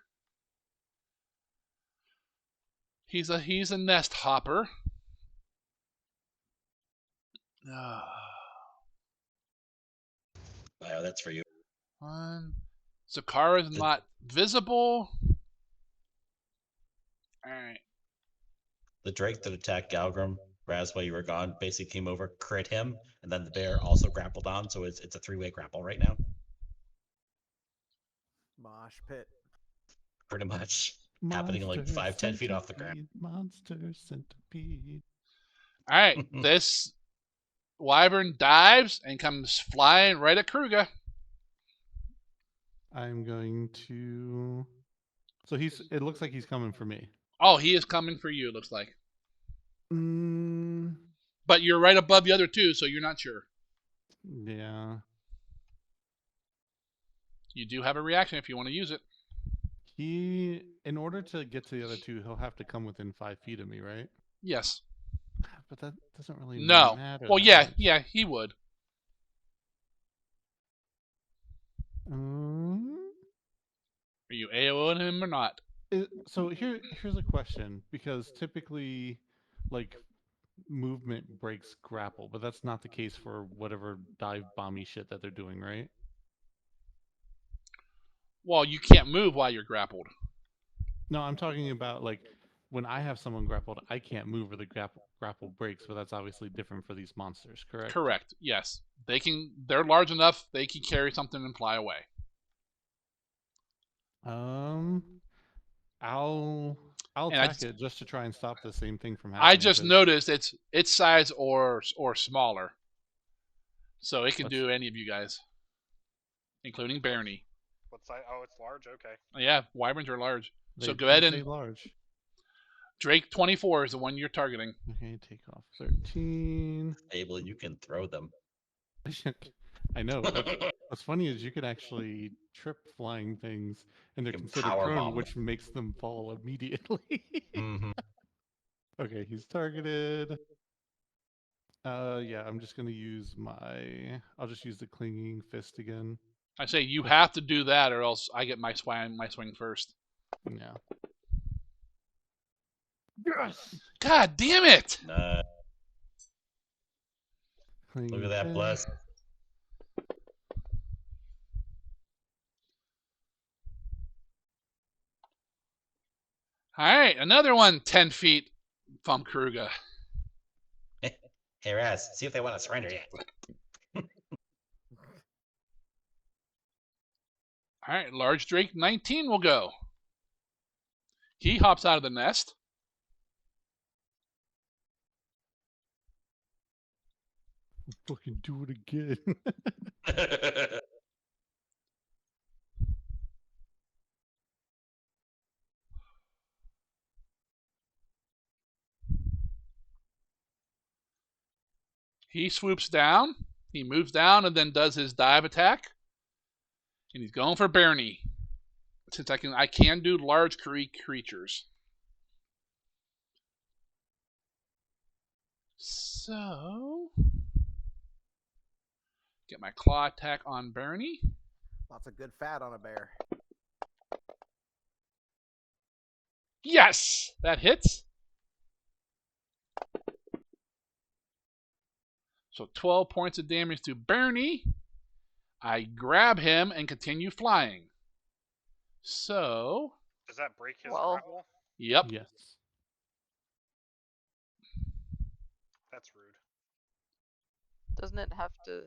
[SPEAKER 4] He's a nest hopper.
[SPEAKER 1] Wow, that's for you.
[SPEAKER 4] One. Zakara's not visible. All right.
[SPEAKER 1] The Drake that attacked Galgrim, Raz, while you were gone, basically came over, crit him, and then the bear also grappled on, so it's a three-way grapple right now.
[SPEAKER 5] Mosh pit.
[SPEAKER 1] Pretty much. Happening like 5-10 feet off the ground.
[SPEAKER 2] Monster centipede.
[SPEAKER 4] All right. This Wyvern dives and comes flying right at Kruger.
[SPEAKER 2] I'm going to. So it looks like he's coming for me.
[SPEAKER 4] Oh, he is coming for you, it looks like.
[SPEAKER 2] Mm,
[SPEAKER 4] But you're right above the other two, so you're not sure.
[SPEAKER 2] yeah.
[SPEAKER 4] You do have a reaction if you want to use it.
[SPEAKER 2] In order to get to the other two, he'll have to come within 5 feet of me, right?
[SPEAKER 4] Yes.
[SPEAKER 2] But that doesn't really
[SPEAKER 4] No.
[SPEAKER 2] matter.
[SPEAKER 4] Well,
[SPEAKER 2] that
[SPEAKER 4] yeah,
[SPEAKER 2] much.
[SPEAKER 4] yeah, he would. Are you AOing him or not?
[SPEAKER 2] So here's a question, because typically, like, movement breaks grapple, but that's not the case for whatever dive bomby shit that they're doing, right?
[SPEAKER 4] Well, you can't move while you're grappled.
[SPEAKER 2] No, I'm talking about like when I have someone grappled, I can't move or the grapple breaks, but that's obviously different for these monsters, correct?
[SPEAKER 4] Correct. Yes. They're large enough they can carry something and fly away.
[SPEAKER 2] I'll
[SPEAKER 4] And
[SPEAKER 2] attack it just to try and stop the same thing from happening.
[SPEAKER 4] I just
[SPEAKER 2] 'cause-
[SPEAKER 4] noticed its size or smaller. So it can
[SPEAKER 2] What's-
[SPEAKER 4] do any of you guys. Including Barney.
[SPEAKER 6] What size? Oh, it's large. Okay.
[SPEAKER 4] Yeah, wyverns are large.
[SPEAKER 2] they
[SPEAKER 4] So go
[SPEAKER 2] do
[SPEAKER 4] ahead
[SPEAKER 2] say
[SPEAKER 4] and
[SPEAKER 2] large.
[SPEAKER 4] Drake 24 is the one you're targeting.
[SPEAKER 2] Okay, take off 13.
[SPEAKER 1] Abel, you can throw them.
[SPEAKER 2] I know. What's funny is you could actually trip flying things, and they're
[SPEAKER 1] You can
[SPEAKER 2] considered
[SPEAKER 1] power
[SPEAKER 2] prone,
[SPEAKER 1] bomb
[SPEAKER 2] which makes them fall immediately.
[SPEAKER 1] Hmm.
[SPEAKER 2] Okay, he's targeted. Yeah, I'm just gonna use I'll just use the clinging fist again.
[SPEAKER 4] I say you have to do that, or else I get my swing first.
[SPEAKER 2] Yeah.
[SPEAKER 4] Yes. God damn it!
[SPEAKER 1] Look at that bless.
[SPEAKER 4] All right, another one 10 feet from Kruger.
[SPEAKER 1] Hey, Raz, see if they want to surrender yet.
[SPEAKER 4] All right, large drake 19 will go. He hops out of the nest.
[SPEAKER 2] Fucking do it again.
[SPEAKER 4] He swoops down. He moves down and then does his dive attack. And he's going for Bernie. Since I can do large creatures. So get my claw attack on Bernie.
[SPEAKER 5] Lots of good fat on a bear.
[SPEAKER 4] Yes! That hits. So 12 points of damage to Bernie. I grab him and continue flying. So...
[SPEAKER 6] Does that break his
[SPEAKER 3] Well-
[SPEAKER 6] grapple?
[SPEAKER 4] Yep.
[SPEAKER 2] Yes.
[SPEAKER 6] That's rude.
[SPEAKER 3] Doesn't it have to?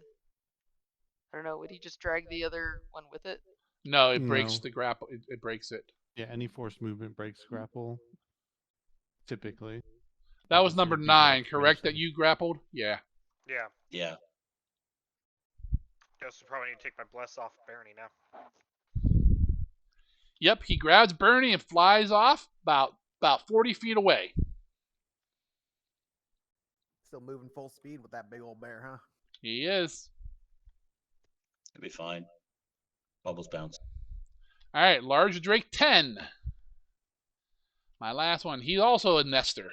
[SPEAKER 3] I don't know. Would he just drag the other one with it?
[SPEAKER 4] No, it breaks
[SPEAKER 2] No.
[SPEAKER 4] the grapple. It breaks it.
[SPEAKER 2] Yeah, any force movement breaks grapple. Typically.
[SPEAKER 4] That was
[SPEAKER 2] Obviously,
[SPEAKER 4] number
[SPEAKER 2] these
[SPEAKER 4] 9, correct? That
[SPEAKER 2] alterations.
[SPEAKER 4] you grappled? Yeah.
[SPEAKER 6] Yeah.
[SPEAKER 1] Yeah.
[SPEAKER 6] Guess we probably need to take my bless off Barney now.
[SPEAKER 4] Yep, he grabs Bernie and flies off about 40 feet away.
[SPEAKER 5] Still moving full speed with that big old bear, huh?
[SPEAKER 4] He is.
[SPEAKER 1] It'll be fine. Bubbles bounce.
[SPEAKER 4] All right, large drake 10. My last one. He's also a nester.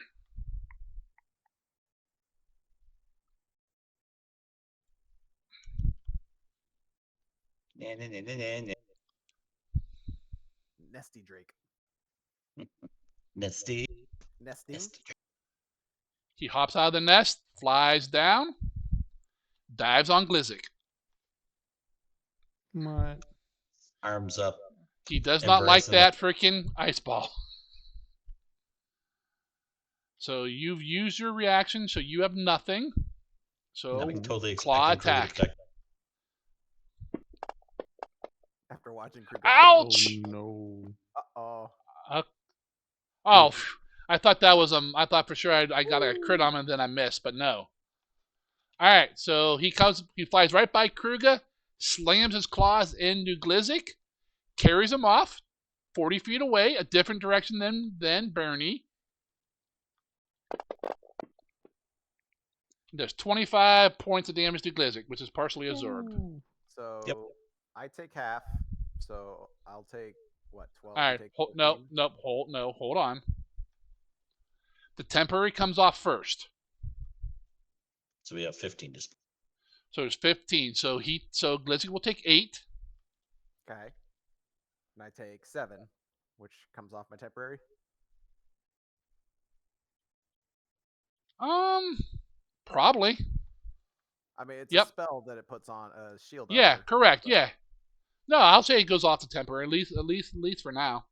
[SPEAKER 5] Nesty Drake.
[SPEAKER 1] Nesty.
[SPEAKER 5] Nesting?
[SPEAKER 1] Nesty.
[SPEAKER 4] He hops out of the nest, flies down, dives on Glizzic.
[SPEAKER 2] What?
[SPEAKER 1] Arms up.
[SPEAKER 4] He does not like
[SPEAKER 1] Embracing
[SPEAKER 4] that freaking ice ball. So you've used your reaction, so you have nothing. So
[SPEAKER 1] I mean, totally
[SPEAKER 4] claw
[SPEAKER 1] expecting Kruger to
[SPEAKER 4] attack.
[SPEAKER 1] protect.
[SPEAKER 5] After watching Kruger.
[SPEAKER 4] Ouch!
[SPEAKER 2] Oh no.
[SPEAKER 5] Uh-oh.
[SPEAKER 4] Oh, phew. I thought that was I thought for sure I got a crit on him and then I missed, but no. All right, so he flies right by Kruger, slams his claws into Glizzic, carries him off 40 feet away, a different direction than Bernie. There's 25 points of damage to Glizzic, which is partially absorbed.
[SPEAKER 5] So
[SPEAKER 1] Yep.
[SPEAKER 5] I take half. So I'll take what, 12?
[SPEAKER 4] All right, hold on. The temporary comes off first.
[SPEAKER 1] So we have 15 to.
[SPEAKER 4] So there's 15. So Glizzic will take 8.
[SPEAKER 5] Okay. And I take 7, which comes off my temporary.
[SPEAKER 4] Probably.
[SPEAKER 5] I mean, it's
[SPEAKER 4] Yep.
[SPEAKER 5] a spell that it puts on a shield.
[SPEAKER 4] Yeah,
[SPEAKER 5] armor,
[SPEAKER 4] correct.
[SPEAKER 5] but-
[SPEAKER 4] Yeah. No, I'll say it goes off the temporary, at least for now.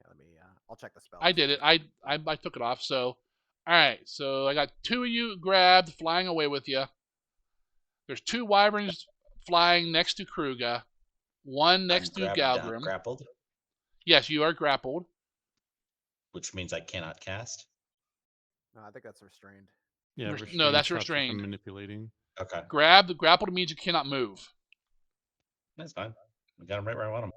[SPEAKER 5] Yeah, let me. I'll check the spell.
[SPEAKER 4] I did it. I took it off. So, all right. So I got 2 of you grabbed, flying away with you. There's 2 wyverns flying next to Kruger, 1 next to Galgrim.
[SPEAKER 1] Grappled,
[SPEAKER 4] Yes, you are grappled.
[SPEAKER 1] which means I cannot cast.
[SPEAKER 5] No, I think that's restrained.
[SPEAKER 2] Yeah,
[SPEAKER 4] No,
[SPEAKER 2] restraint
[SPEAKER 4] that's
[SPEAKER 2] stops you
[SPEAKER 4] restrained.
[SPEAKER 2] from manipulating.
[SPEAKER 1] Okay,
[SPEAKER 4] Grappled means you cannot move.
[SPEAKER 1] that's fine. We got him right where I want him.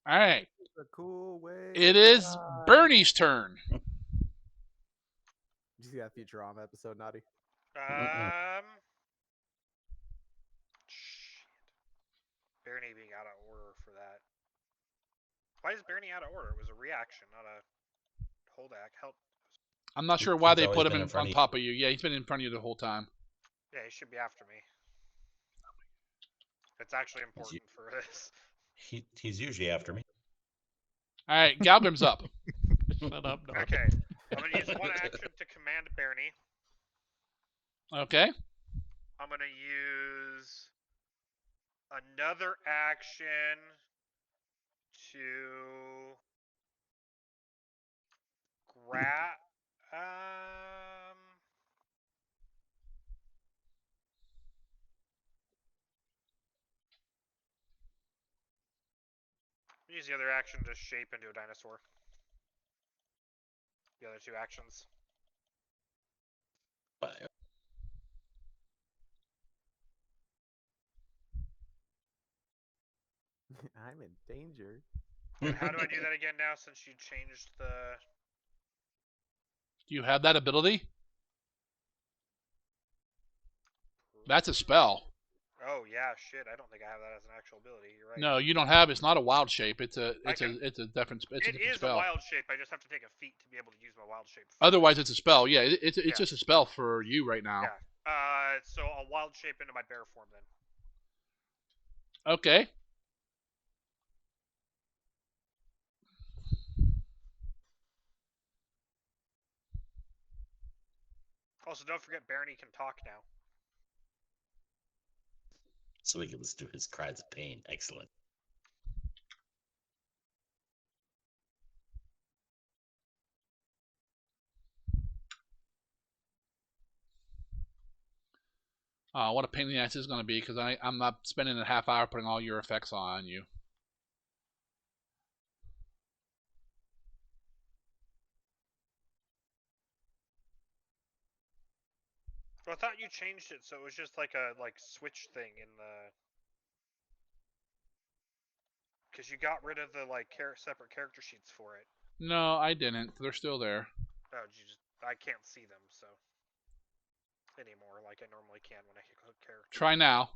[SPEAKER 4] All right.
[SPEAKER 5] It's a cool way.
[SPEAKER 4] It
[SPEAKER 5] to
[SPEAKER 4] is
[SPEAKER 5] die.
[SPEAKER 4] Bernie's turn.
[SPEAKER 5] Did you see that Futurama episode, Naughty?
[SPEAKER 6] out of order for that. Why is Bernie out of order? It was a reaction, not a hold act. Help.
[SPEAKER 4] I'm not sure why
[SPEAKER 1] He's
[SPEAKER 4] they
[SPEAKER 1] always
[SPEAKER 4] put him
[SPEAKER 1] been
[SPEAKER 4] in
[SPEAKER 1] in front
[SPEAKER 4] on
[SPEAKER 1] of you.
[SPEAKER 4] top of you. Yeah, he's been in front of you the whole time.
[SPEAKER 6] Yeah, he should be after me. It's actually important for this.
[SPEAKER 1] He's usually after me.
[SPEAKER 4] All right, Galgrim's up.
[SPEAKER 2] Shut up, dog.
[SPEAKER 6] Okay, I'm gonna use one action to command Bernie.
[SPEAKER 4] Okay.
[SPEAKER 6] I'm gonna use another action to grab. Use the other action to shape into a dinosaur. The other two actions.
[SPEAKER 5] I'm in danger.
[SPEAKER 6] And how do I do that again now since you changed the...
[SPEAKER 4] Do you have that ability? That's a spell.
[SPEAKER 6] Oh yeah, shit. I don't think I have that as an actual ability. You're right.
[SPEAKER 4] No, you don't have. It's not a wild shape. It's a
[SPEAKER 6] can-
[SPEAKER 4] it's a different. It's a
[SPEAKER 6] It
[SPEAKER 4] different
[SPEAKER 6] is
[SPEAKER 4] spell.
[SPEAKER 6] a wild shape. I just have to take a feat to be able to use my wild shape.
[SPEAKER 4] Otherwise, it's a spell. Yeah, it's
[SPEAKER 6] Yeah.
[SPEAKER 4] just a spell for you right now.
[SPEAKER 6] Yeah. So I'll wild shape into my bear form then.
[SPEAKER 4] Okay.
[SPEAKER 6] Also, don't forget Barney can talk now.
[SPEAKER 1] So we can listen to his cries of pain. Excellent.
[SPEAKER 4] What a pain in the ass this is going to be because I'm not spending a half hour putting all your effects on you.
[SPEAKER 6] Well, I thought you changed it so it was just like a switch thing in the. Because you got rid of the separate character sheets for it.
[SPEAKER 4] No, I didn't. They're still there.
[SPEAKER 6] Oh, I can't see them so anymore like I normally can when I click character.
[SPEAKER 4] Try now.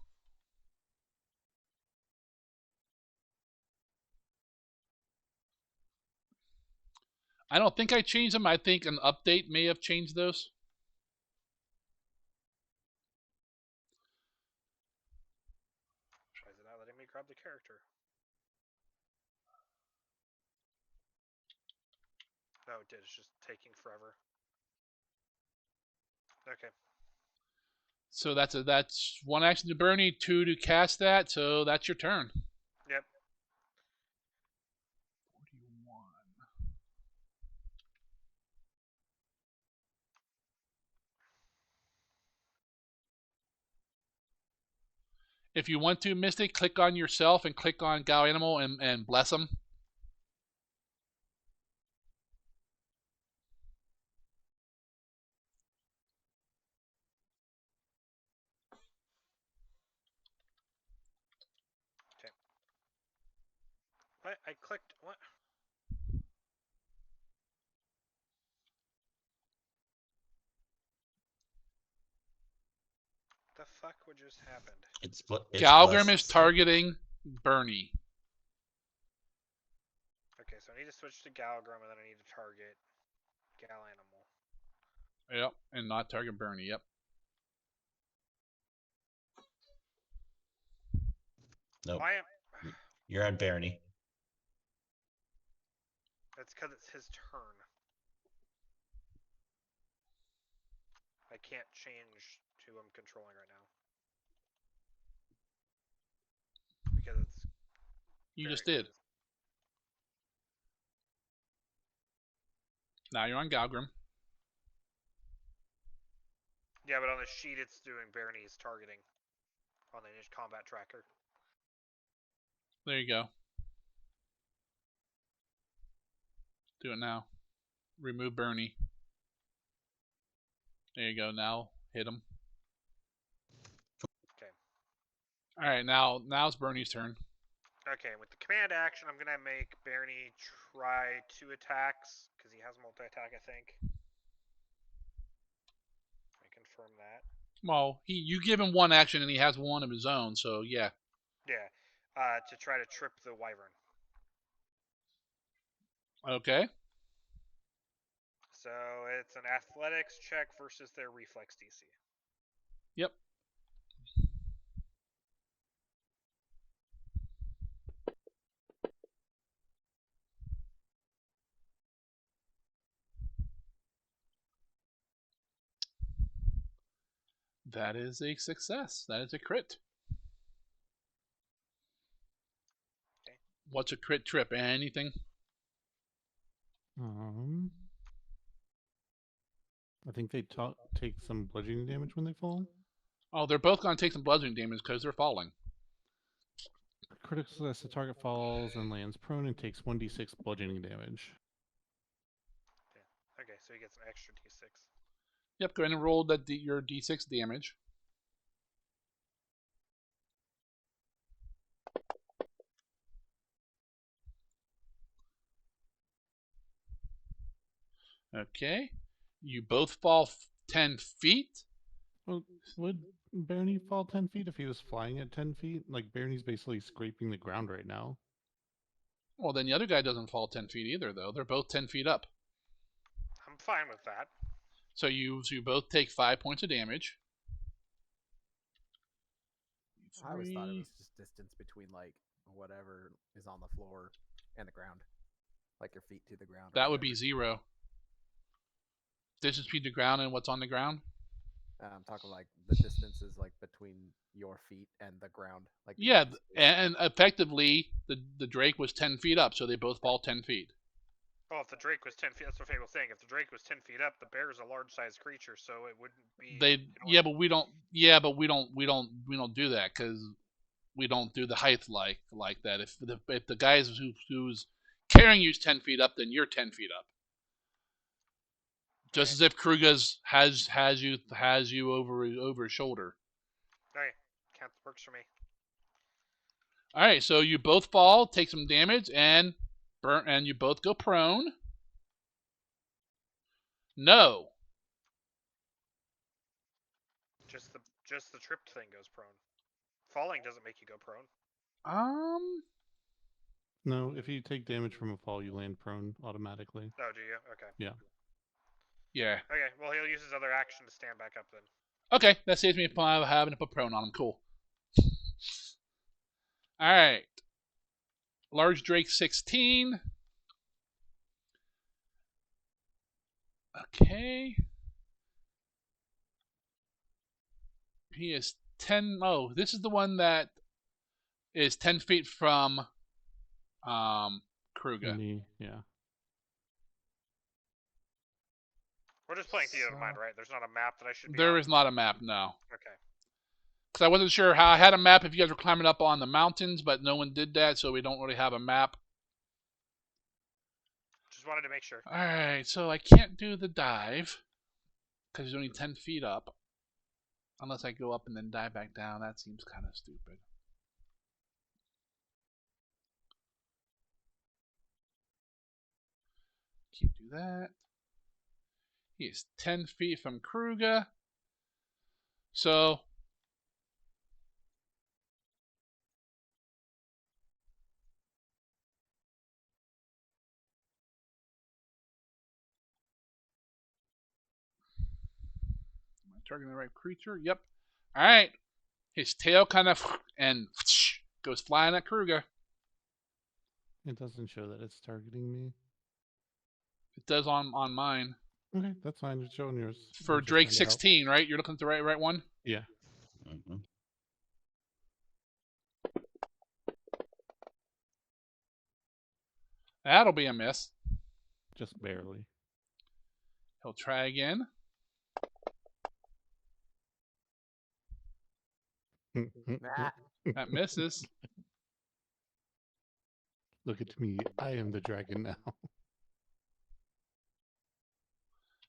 [SPEAKER 4] I don't think I changed them. I think an update may have changed those.
[SPEAKER 6] Why is it not letting me grab the character? No, it did. It's just taking forever. Okay.
[SPEAKER 4] So that's one action to Bernie, 2 to cast that. So that's your turn.
[SPEAKER 6] Yep.
[SPEAKER 4] 41. If you want to, Mystic, click on yourself and click on Gal Animal and bless them.
[SPEAKER 6] Okay. What? I clicked. What? The fuck would just happened?
[SPEAKER 1] It's
[SPEAKER 4] Galgrim is
[SPEAKER 1] blessed.
[SPEAKER 4] targeting Bernie.
[SPEAKER 6] Okay, so I need to switch to Galgrim and then I need to target Gal Animal.
[SPEAKER 4] Yep, and not target Bernie. Yep.
[SPEAKER 1] Nope.
[SPEAKER 6] Why am...
[SPEAKER 1] You're on Barney.
[SPEAKER 6] That's because it's his turn. I can't change to who I'm controlling right now. Because it's...
[SPEAKER 4] You just did. Now you're on Galgrim.
[SPEAKER 6] Yeah, but on the sheet it's doing Barney's targeting. On the combat tracker.
[SPEAKER 4] There you go. Do it now. Remove Bernie. There you go. Now hit him.
[SPEAKER 6] Okay.
[SPEAKER 4] Alright, now it's Bernie's turn.
[SPEAKER 6] Okay, with the command action, I'm going to make Barney try 2 attacks, because he has multi-attack, I think. I confirm that.
[SPEAKER 4] Well, you give him one action and he has one of his own, so yeah.
[SPEAKER 6] Yeah. to try to trip the Wyvern.
[SPEAKER 4] Okay.
[SPEAKER 6] So it's an athletics check versus their reflex DC.
[SPEAKER 4] Yep. That is a success. That is a crit.
[SPEAKER 6] Okay.
[SPEAKER 4] What's a crit trip? Anything?
[SPEAKER 2] I think they take some bludgeoning damage when they fall.
[SPEAKER 4] Oh, they're both going to take some bludgeoning damage because they're falling.
[SPEAKER 2] Critical success, the target falls and lands prone and takes 1d6 bludgeoning damage.
[SPEAKER 6] Okay, so he gets an extra D6.
[SPEAKER 4] Yep, go ahead and roll your d6 damage. Okay. You both fall 10 feet.
[SPEAKER 2] Well, would Barney fall 10 feet if he was flying at 10 feet? Like, Barney's basically scraping the ground right now.
[SPEAKER 4] Well, then the other guy doesn't fall 10 feet either, though. They're both 10 feet up.
[SPEAKER 6] I'm fine with that.
[SPEAKER 4] So you both take 5 points of damage.
[SPEAKER 5] I always thought it was just distance between like whatever is on the floor and the ground, like your feet to the ground.
[SPEAKER 4] That would be 0. Distance between the ground and what's on the ground?
[SPEAKER 5] I'm talking like the distances like between your feet and the ground. Like
[SPEAKER 4] Yeah, and effectively the Drake was 10 feet up, so they both fall 10 feet.
[SPEAKER 6] Oh, if the Drake was 10 feet, that's what Faye was saying. If the Drake was 10 feet up, the bear is a large-sized creature, so it wouldn't be.
[SPEAKER 4] But we don't do that because we don't do the height like that. If the guys who's carrying you's 10 feet up, then you're 10 feet up. Just as if Kruger's has you over his shoulder.
[SPEAKER 6] Okay, count works for me.
[SPEAKER 4] All right, so you both fall, take some damage, and you both go prone. No.
[SPEAKER 6] Just the tripped thing goes prone. Falling doesn't make you go prone.
[SPEAKER 2] No, if you take damage from a fall, you land prone automatically.
[SPEAKER 6] Oh, do you? Okay.
[SPEAKER 2] Yeah.
[SPEAKER 4] Yeah.
[SPEAKER 6] Okay, well, he'll use his other action to stand back up then.
[SPEAKER 4] Okay, that saves me from having to put prone on him. Cool. All right. Large Drake 16. Okay. He is 10. Oh, this is the one that is 10 feet from Kruger.
[SPEAKER 2] Yeah.
[SPEAKER 6] We're just playing theater of mind, right? There's not a map that I should be
[SPEAKER 4] There
[SPEAKER 6] on?
[SPEAKER 4] is not a map, no.
[SPEAKER 6] Okay.
[SPEAKER 4] Because I wasn't sure how. I had a map if you guys were climbing up on the mountains, but no one did that, so we don't really have a map.
[SPEAKER 6] Just wanted to make sure.
[SPEAKER 4] Alright, so I can't do the dive because he's only 10 feet up. Unless I go up and then dive back down. That seems kind of stupid. Can't do that. He is 10 feet from Kruger. So am I targeting the right creature? Yep. Alright. His tail kind of and goes flying at Kruger.
[SPEAKER 2] It doesn't show that it's targeting me.
[SPEAKER 4] It does on mine.
[SPEAKER 2] Okay, that's fine. It's showing yours.
[SPEAKER 4] For Drake 16, right? You're looking at the right one?
[SPEAKER 2] Yeah.
[SPEAKER 1] Mm-hmm.
[SPEAKER 4] That'll be a miss.
[SPEAKER 2] Just barely.
[SPEAKER 4] He'll try again. That misses.
[SPEAKER 2] Look at me. I am the dragon now.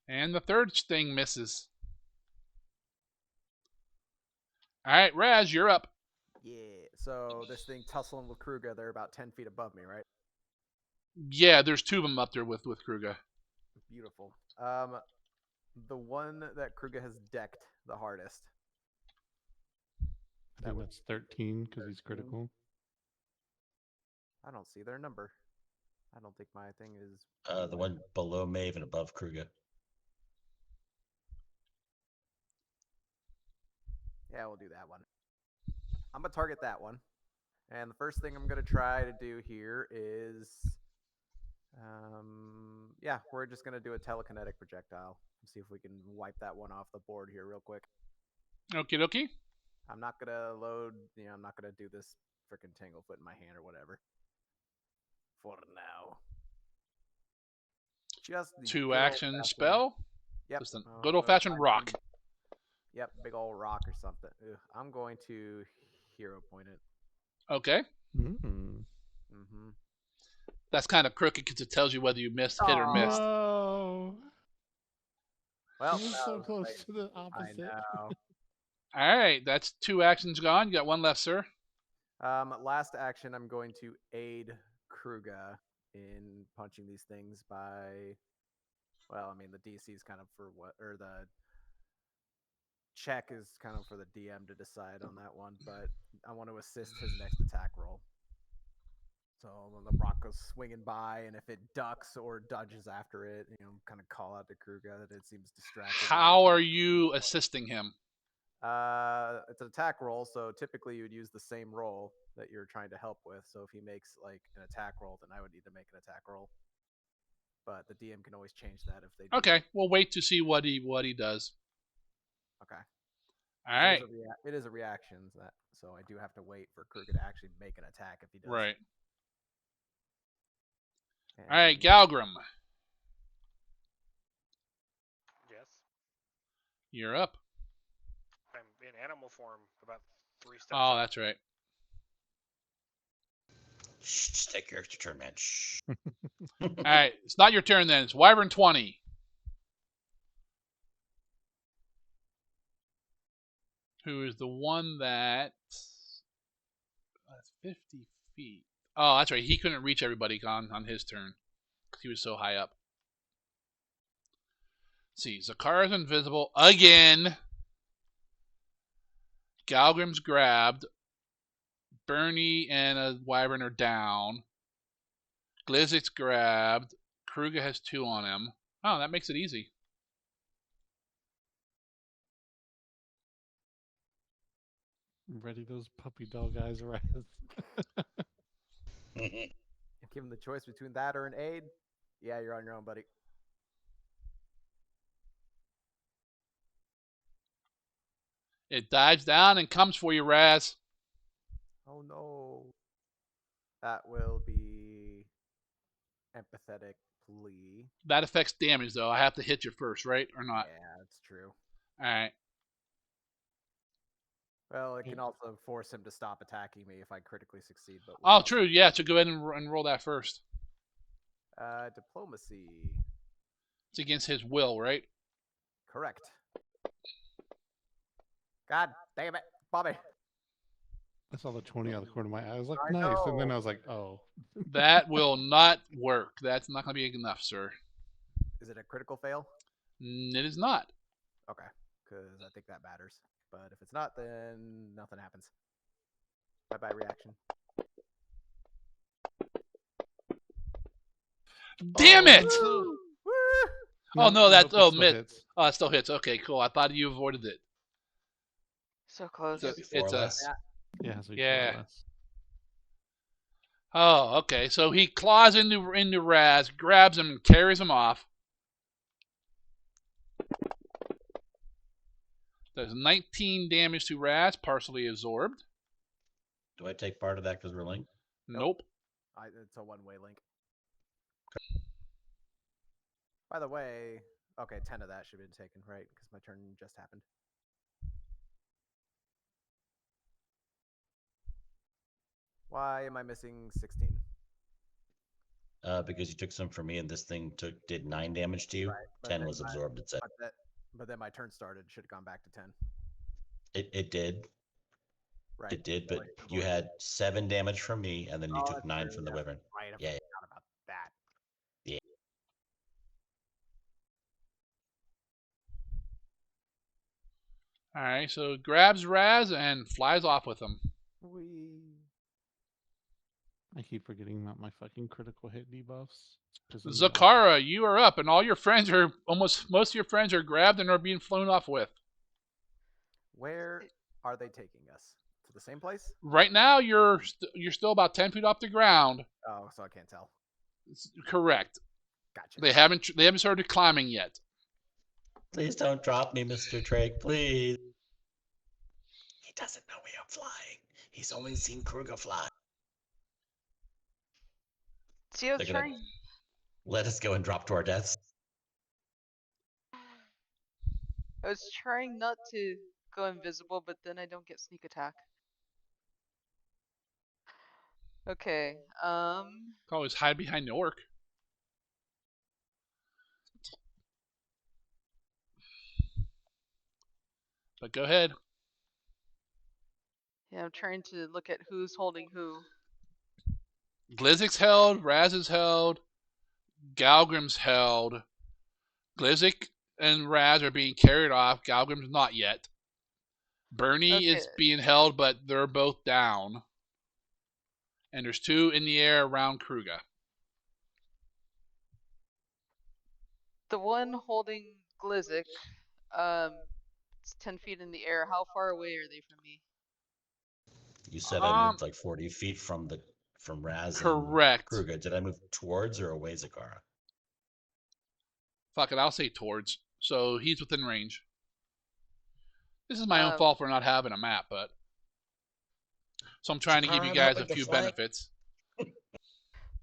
[SPEAKER 4] And the third thing misses. Alright, Raz, you're up.
[SPEAKER 5] Yeah. So this thing tussling with Kruger, they're about 10 feet above me, right?
[SPEAKER 4] Yeah, there's 2 of them up there with Kruger.
[SPEAKER 5] Beautiful. The one that Kruger has decked the hardest.
[SPEAKER 2] I think that's 13 because he's critical.
[SPEAKER 5] I don't see their number. I don't think my thing is.
[SPEAKER 1] The one below Maeve and above Kruger.
[SPEAKER 5] Yeah, we'll do that one. I'm gonna target that one. And the first thing I'm gonna try to do here is, yeah, we're just gonna do a telekinetic projectile. See if we can wipe that one off the board here real quick.
[SPEAKER 4] Okie dokie.
[SPEAKER 5] I'm not gonna load, I'm not gonna do this freaking Tanglefoot in my hand or whatever. For now. Just the
[SPEAKER 4] 2
[SPEAKER 5] good
[SPEAKER 4] action
[SPEAKER 5] old-fashioned-
[SPEAKER 4] spell.
[SPEAKER 5] Yep.
[SPEAKER 4] Just a
[SPEAKER 5] I'm
[SPEAKER 4] good
[SPEAKER 5] gonna
[SPEAKER 4] old fashioned
[SPEAKER 5] find
[SPEAKER 4] rock.
[SPEAKER 5] some- Yep, big old rock or something. Ugh, I'm going to hero point it.
[SPEAKER 4] Okay.
[SPEAKER 5] Mm-hmm.
[SPEAKER 4] That's kind of crooked because it tells you whether you missed, hit, or
[SPEAKER 5] Aw.
[SPEAKER 4] missed.
[SPEAKER 2] No.
[SPEAKER 5] Well,
[SPEAKER 2] This is
[SPEAKER 5] that
[SPEAKER 2] so
[SPEAKER 5] was
[SPEAKER 2] close
[SPEAKER 5] late.
[SPEAKER 2] to the
[SPEAKER 5] I
[SPEAKER 2] opposite.
[SPEAKER 5] know.
[SPEAKER 4] All right, that's 2 actions gone. You got 1 left, sir.
[SPEAKER 5] Last action, I'm going to aid Kruger in punching these things by. Well, I mean, the DC is kind of for what, or the check is kind of for the DM to decide on that one, but I want to assist his next attack roll. So when the rock goes swinging by, and if it ducks or dodges after it, kind of call out to Kruger that it seems distracted.
[SPEAKER 4] How are you assisting him?
[SPEAKER 5] It's an attack roll, so typically you would use the same roll that you're trying to help with. So if he makes like an attack roll, then I would need to make an attack roll. But the DM can always change that if they do.
[SPEAKER 4] Okay, we'll wait to see what he does.
[SPEAKER 5] Okay.
[SPEAKER 4] All
[SPEAKER 5] So
[SPEAKER 4] right.
[SPEAKER 5] it is a reaction, so I do have to wait for Kruger to actually make an attack if he does.
[SPEAKER 4] Right.
[SPEAKER 5] And
[SPEAKER 4] All right, Galgrim,
[SPEAKER 6] Yes.
[SPEAKER 4] you're up.
[SPEAKER 6] I'm in animal form about 3 steps.
[SPEAKER 4] Oh,
[SPEAKER 6] up.
[SPEAKER 4] that's right.
[SPEAKER 1] Shh, just take your extra turn, man. Shh.
[SPEAKER 4] All right, it's not your turn then. It's Wyvern 20. Who is the one that's 50 feet? Oh, that's right. He couldn't reach everybody on his turn because he was so high up. Let's see, Zakara's invisible again. Galgrim's grabbed. Bernie and a Wyvern are down. Glizzic's grabbed. Kruger has 2 on him. Oh, that makes it easy.
[SPEAKER 2] Ready those puppy dog eyes, Raz.
[SPEAKER 5] give him the choice between that or an aid. Yeah, you're on your own, buddy.
[SPEAKER 4] It dives down and comes for you, Raz.
[SPEAKER 5] Oh no. That will be empathetic plea.
[SPEAKER 4] That affects damage, though. I have to hit you first, right? Or not?
[SPEAKER 5] Yeah, that's true.
[SPEAKER 4] All right.
[SPEAKER 5] Well, it can also force him to stop attacking me if I critically succeed. But
[SPEAKER 4] Oh, true. Yeah, so go ahead and roll that first.
[SPEAKER 5] Diplomacy.
[SPEAKER 4] It's against his will, right?
[SPEAKER 5] Correct. God damn it, Bobby.
[SPEAKER 2] I saw the 20 out of the corner of my eye. I was like,
[SPEAKER 5] I
[SPEAKER 2] nice. And then
[SPEAKER 5] know.
[SPEAKER 2] I was like, oh.
[SPEAKER 4] That will not work. That's not going to be enough, sir.
[SPEAKER 5] Is it a critical fail?
[SPEAKER 4] It is not.
[SPEAKER 5] Okay, because I think that matters. But if it's not, then nothing happens. Bye-bye reaction.
[SPEAKER 4] Damn it!
[SPEAKER 5] Woo!
[SPEAKER 4] Oh, no, that's-
[SPEAKER 2] it
[SPEAKER 4] oh,
[SPEAKER 2] still
[SPEAKER 4] mid.
[SPEAKER 2] hits.
[SPEAKER 4] Oh, it still hits. Okay, cool. I thought you avoided it.
[SPEAKER 3] So close.
[SPEAKER 4] So
[SPEAKER 1] Before
[SPEAKER 4] it's a.
[SPEAKER 1] less.
[SPEAKER 2] Yeah, so
[SPEAKER 4] Yeah.
[SPEAKER 2] less.
[SPEAKER 4] Oh, okay. So he claws into Raz, grabs him, and carries him off. Does 19 damage to Raz, partially absorbed.
[SPEAKER 1] Do I take part of that because we're linked?
[SPEAKER 4] Nope.
[SPEAKER 5] It's a one-way link. By the way, okay, 10 of that should have been taken, right? Because my turn just happened. Why am I missing 16?
[SPEAKER 1] Because you took some from me, and this thing did 9 damage to you.
[SPEAKER 5] Right, but
[SPEAKER 1] 10
[SPEAKER 5] then
[SPEAKER 1] was
[SPEAKER 5] my-
[SPEAKER 1] absorbed. It said
[SPEAKER 5] But then my turn started. Should have gone back to 10.
[SPEAKER 1] it did.
[SPEAKER 5] Right.
[SPEAKER 1] It did,
[SPEAKER 5] so
[SPEAKER 1] but
[SPEAKER 5] it
[SPEAKER 1] you
[SPEAKER 5] avoided-
[SPEAKER 1] had 7 damage from me, and then you
[SPEAKER 5] Oh,
[SPEAKER 1] took
[SPEAKER 5] that's
[SPEAKER 1] 9
[SPEAKER 5] true,
[SPEAKER 1] from the
[SPEAKER 5] yeah.
[SPEAKER 1] Wyvern.
[SPEAKER 5] Right, I
[SPEAKER 1] Yeah.
[SPEAKER 5] forgot about that.
[SPEAKER 4] All right. So grabs Raz and flies off with him.
[SPEAKER 5] Wee.
[SPEAKER 2] I keep forgetting about my fucking critical hit debuffs. It's pissing me off.
[SPEAKER 4] Zakara, you are up, and all your friends are most of your friends are grabbed and are being flown off with.
[SPEAKER 5] Where are they taking us? To the same place?
[SPEAKER 4] Right now, you're still about 10 feet off the ground.
[SPEAKER 5] Oh, so I can't tell.
[SPEAKER 4] Correct.
[SPEAKER 5] Gotcha.
[SPEAKER 4] They haven't started climbing yet.
[SPEAKER 1] Please don't drop me, Mr. Drake, please. He doesn't know me, I'm flying. He's only seen Kruger fly.
[SPEAKER 3] See, I was
[SPEAKER 1] They're gonna
[SPEAKER 3] trying.
[SPEAKER 1] let us go and drop to our deaths.
[SPEAKER 3] I was trying not to go invisible, but then I don't get sneak attack. Okay.
[SPEAKER 4] Always hide behind the orc. But go ahead.
[SPEAKER 3] Yeah, I'm trying to look at who's holding who.
[SPEAKER 4] Glizzik's held, Raz is held, Galgrim's held. Glizzik and Raz are being carried off. Galgrim's not yet. Bernie is
[SPEAKER 3] Okay.
[SPEAKER 4] being held, but they're both down. And there's 2 in the air around Kruger.
[SPEAKER 3] The one holding Glizzik, it's 10 feet in the air. How far away are they from me?
[SPEAKER 1] You said I moved like 40 feet from Raz
[SPEAKER 4] Correct.
[SPEAKER 1] and Kruger. Did I move towards or away, Zakara?
[SPEAKER 4] Fuck it, I'll say towards. So he's within range. This is my own
[SPEAKER 3] Um,
[SPEAKER 4] fault for not having a map, but so I'm trying to give you
[SPEAKER 1] Zakara, I'm
[SPEAKER 4] guys a
[SPEAKER 1] hoping to
[SPEAKER 4] few
[SPEAKER 1] fly.
[SPEAKER 4] benefits.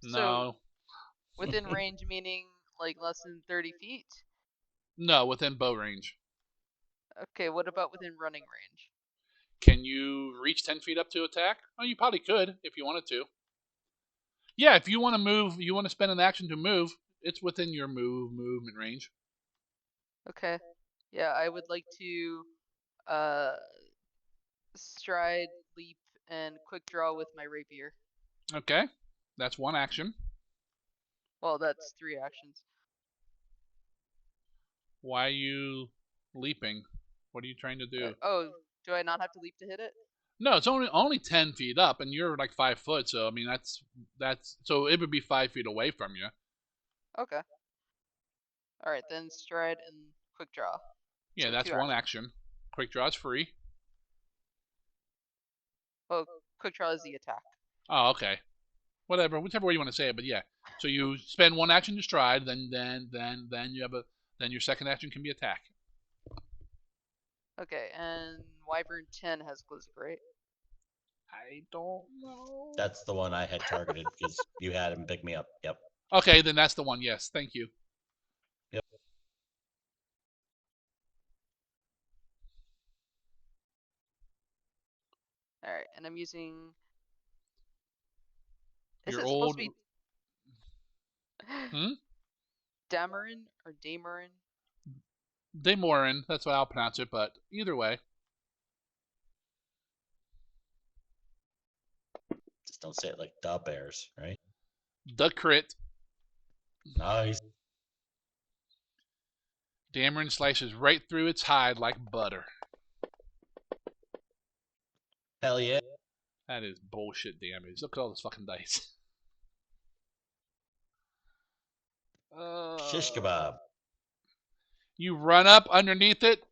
[SPEAKER 3] So,
[SPEAKER 4] No,
[SPEAKER 3] within range meaning like less than 30 feet?
[SPEAKER 4] no, within bow range.
[SPEAKER 3] Okay, what about within running range?
[SPEAKER 4] Can you reach 10 feet up to attack? Oh, you probably could if you wanted to. Yeah, if you want to move, you want to spend an action to move, it's within your movement range.
[SPEAKER 3] Okay. Yeah, I would like to stride, leap, and quick draw with my rapier.
[SPEAKER 4] Okay, that's one action.
[SPEAKER 3] Well, that's 3 actions.
[SPEAKER 4] Why are you leaping? What are you trying to do?
[SPEAKER 3] Oh, do I not have to leap to hit it?
[SPEAKER 4] No, it's only 10 feet up, and you're like 5 foot. So I mean, that's so it would be 5 feet away from you.
[SPEAKER 3] Okay. Alright, then stride and quick draw.
[SPEAKER 4] Yeah,
[SPEAKER 3] So
[SPEAKER 4] that's
[SPEAKER 3] 2
[SPEAKER 4] one
[SPEAKER 3] actions.
[SPEAKER 4] action. Quick draw is free.
[SPEAKER 3] Well, quick draw is the attack.
[SPEAKER 4] Oh, okay. Whatever, whichever way you want to say it, but yeah. So you spend one action to stride, then you have then your second action can be attack.
[SPEAKER 3] Okay, and Wyvern 10 has Glizzik, right?
[SPEAKER 4] I don't know.
[SPEAKER 1] That's the one I had targeted because you had him pick me up. Yep.
[SPEAKER 4] Okay, then that's the one. Yes, thank you.
[SPEAKER 1] Yep.
[SPEAKER 3] Alright, and I'm using. Is
[SPEAKER 4] Your
[SPEAKER 3] it
[SPEAKER 4] old.
[SPEAKER 3] supposed to be
[SPEAKER 4] Hmm?
[SPEAKER 3] Damarin or Damarin?
[SPEAKER 4] Demorin, that's what I'll pronounce it, but either way.
[SPEAKER 1] Just don't say it like the Bears, right?
[SPEAKER 4] The crit.
[SPEAKER 1] Nice.
[SPEAKER 4] Dameron slices right through its hide like butter.
[SPEAKER 1] Hell yeah.
[SPEAKER 4] That is bullshit damage. Look at all those fucking dice.
[SPEAKER 1] Shish kebab.
[SPEAKER 4] You run up underneath it,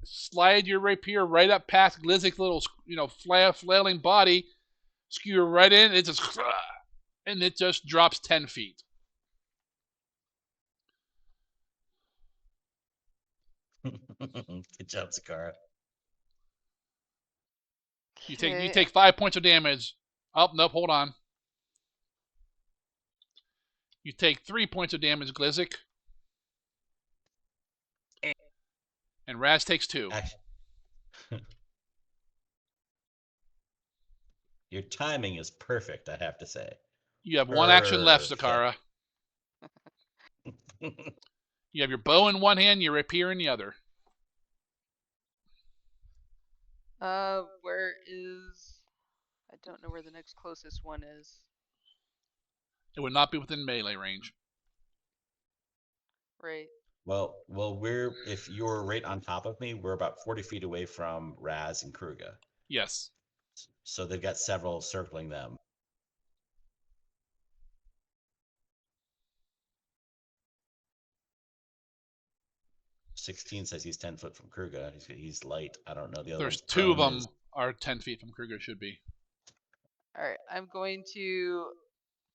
[SPEAKER 4] slide your rapier right up past Glizzik's little, flailing body, skewer right in, it just, and it just drops 10 feet.
[SPEAKER 1] Good job, Zakara.
[SPEAKER 4] You
[SPEAKER 3] Okay.
[SPEAKER 4] take 5 points of damage. Oh, nope, hold on. You take 3 points of damage, Glizzik. And Raz takes 2.
[SPEAKER 1] Your timing is perfect, I have to say.
[SPEAKER 4] You have 1 action left,
[SPEAKER 1] Perfect.
[SPEAKER 4] Zakara. You have your bow in one hand, your rapier in the other.
[SPEAKER 3] Where is? I don't know where the next closest one is.
[SPEAKER 4] It would not be within melee range.
[SPEAKER 3] Right.
[SPEAKER 1] Well, if you're right on top of me, we're about 40 feet away from Raz and Kruger.
[SPEAKER 4] Yes.
[SPEAKER 1] So they've got several circling them. 16 says he's 10 foot from Kruger. He's light. I don't know. The other
[SPEAKER 4] There's
[SPEAKER 1] one's
[SPEAKER 4] two of
[SPEAKER 1] prone
[SPEAKER 4] them
[SPEAKER 1] is-
[SPEAKER 4] are 10 feet from Kruger. Should be.
[SPEAKER 3] All right, I'm going to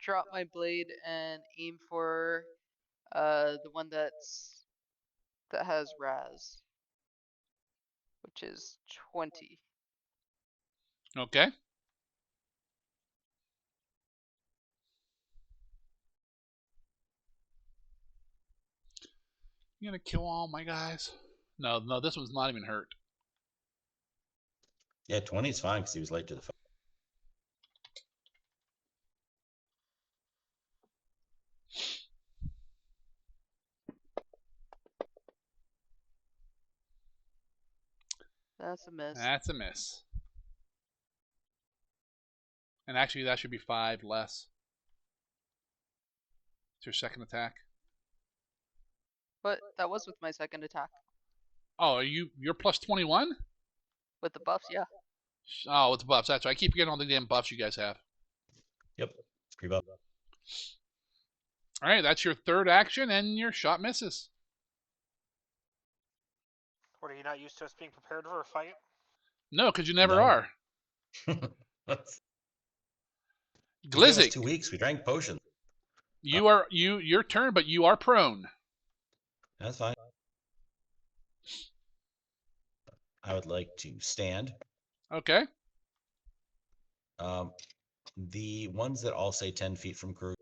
[SPEAKER 3] drop my blade and aim for the one that has Raz, which is 20.
[SPEAKER 4] Okay. You gonna kill all my guys? No, this one's not even hurt.
[SPEAKER 1] Yeah, 20 is fine because he was late to the fight.
[SPEAKER 3] That's a miss.
[SPEAKER 4] That's a miss. And actually, that should be 5 less. It's your second attack.
[SPEAKER 3] But that was with my second attack.
[SPEAKER 4] Oh, you're plus 21?
[SPEAKER 3] With the buffs, yeah.
[SPEAKER 4] Oh, with the buffs. That's right. I keep forgetting all the damn buffs you guys have.
[SPEAKER 1] Yep. Pre-buff.
[SPEAKER 4] All right, that's your third action, and your shot misses.
[SPEAKER 6] What, are you not used to us being prepared for a fight?
[SPEAKER 4] No, because you never
[SPEAKER 1] No.
[SPEAKER 4] are.
[SPEAKER 1] You gave us
[SPEAKER 4] Glizzy,
[SPEAKER 1] 2 weeks. We drank potions.
[SPEAKER 4] your turn, but you are prone.
[SPEAKER 1] That's fine. I would like to stand.
[SPEAKER 4] Okay.
[SPEAKER 1] The ones that all say 10 feet from Kruger,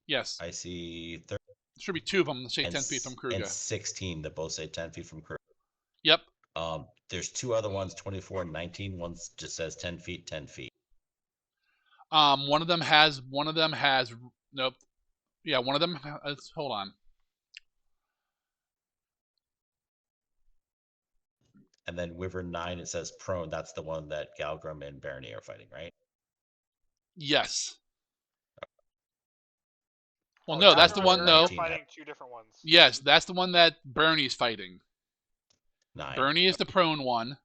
[SPEAKER 4] Yes.
[SPEAKER 1] I see 30
[SPEAKER 4] Should be 2 of them that say
[SPEAKER 1] and
[SPEAKER 4] 10 feet from
[SPEAKER 1] and
[SPEAKER 4] Kruger.
[SPEAKER 1] 16 that both say 10 feet from Kruger.
[SPEAKER 4] Yep.
[SPEAKER 1] There's 2 other ones, 24 and 19. One just says 10 feet, 10 feet.
[SPEAKER 4] One of them has. Nope. Yeah, one of them. Hold on.
[SPEAKER 1] And then Wyvern 9, it says prone. That's the one that Galgrim and Barony are fighting, right?
[SPEAKER 4] Yes. Well,
[SPEAKER 6] Oh,
[SPEAKER 4] no, that's
[SPEAKER 6] Galgrim
[SPEAKER 4] the
[SPEAKER 6] and
[SPEAKER 4] one.
[SPEAKER 6] Bernie
[SPEAKER 4] No.
[SPEAKER 6] are fighting 2 different ones.
[SPEAKER 4] Yes, that's the one that Bernie's fighting.
[SPEAKER 1] 9.
[SPEAKER 4] Bernie is the prone one.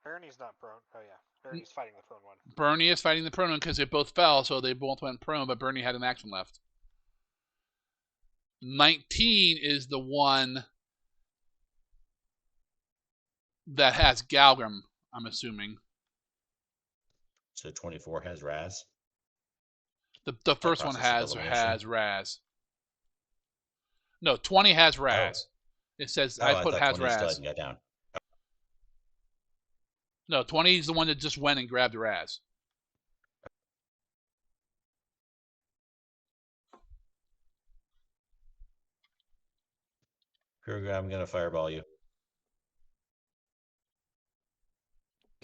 [SPEAKER 6] Bernie's not prone. Oh yeah, Bernie's fighting the prone one.
[SPEAKER 4] Bernie is fighting the prone one because they both fell, so they both went prone, but Bernie had an action left. 19 is the one that has Galgrim, I'm assuming.
[SPEAKER 1] So 24 has Raz.
[SPEAKER 4] The first one
[SPEAKER 1] process of elimination.
[SPEAKER 4] has Raz. No, 20 has Raz. It says I put
[SPEAKER 1] thought
[SPEAKER 4] has
[SPEAKER 1] 20 still
[SPEAKER 4] Raz.
[SPEAKER 1] hadn't got down.
[SPEAKER 4] No, 20 is the one that just went and grabbed Raz.
[SPEAKER 1] Kruger, I'm gonna fireball you.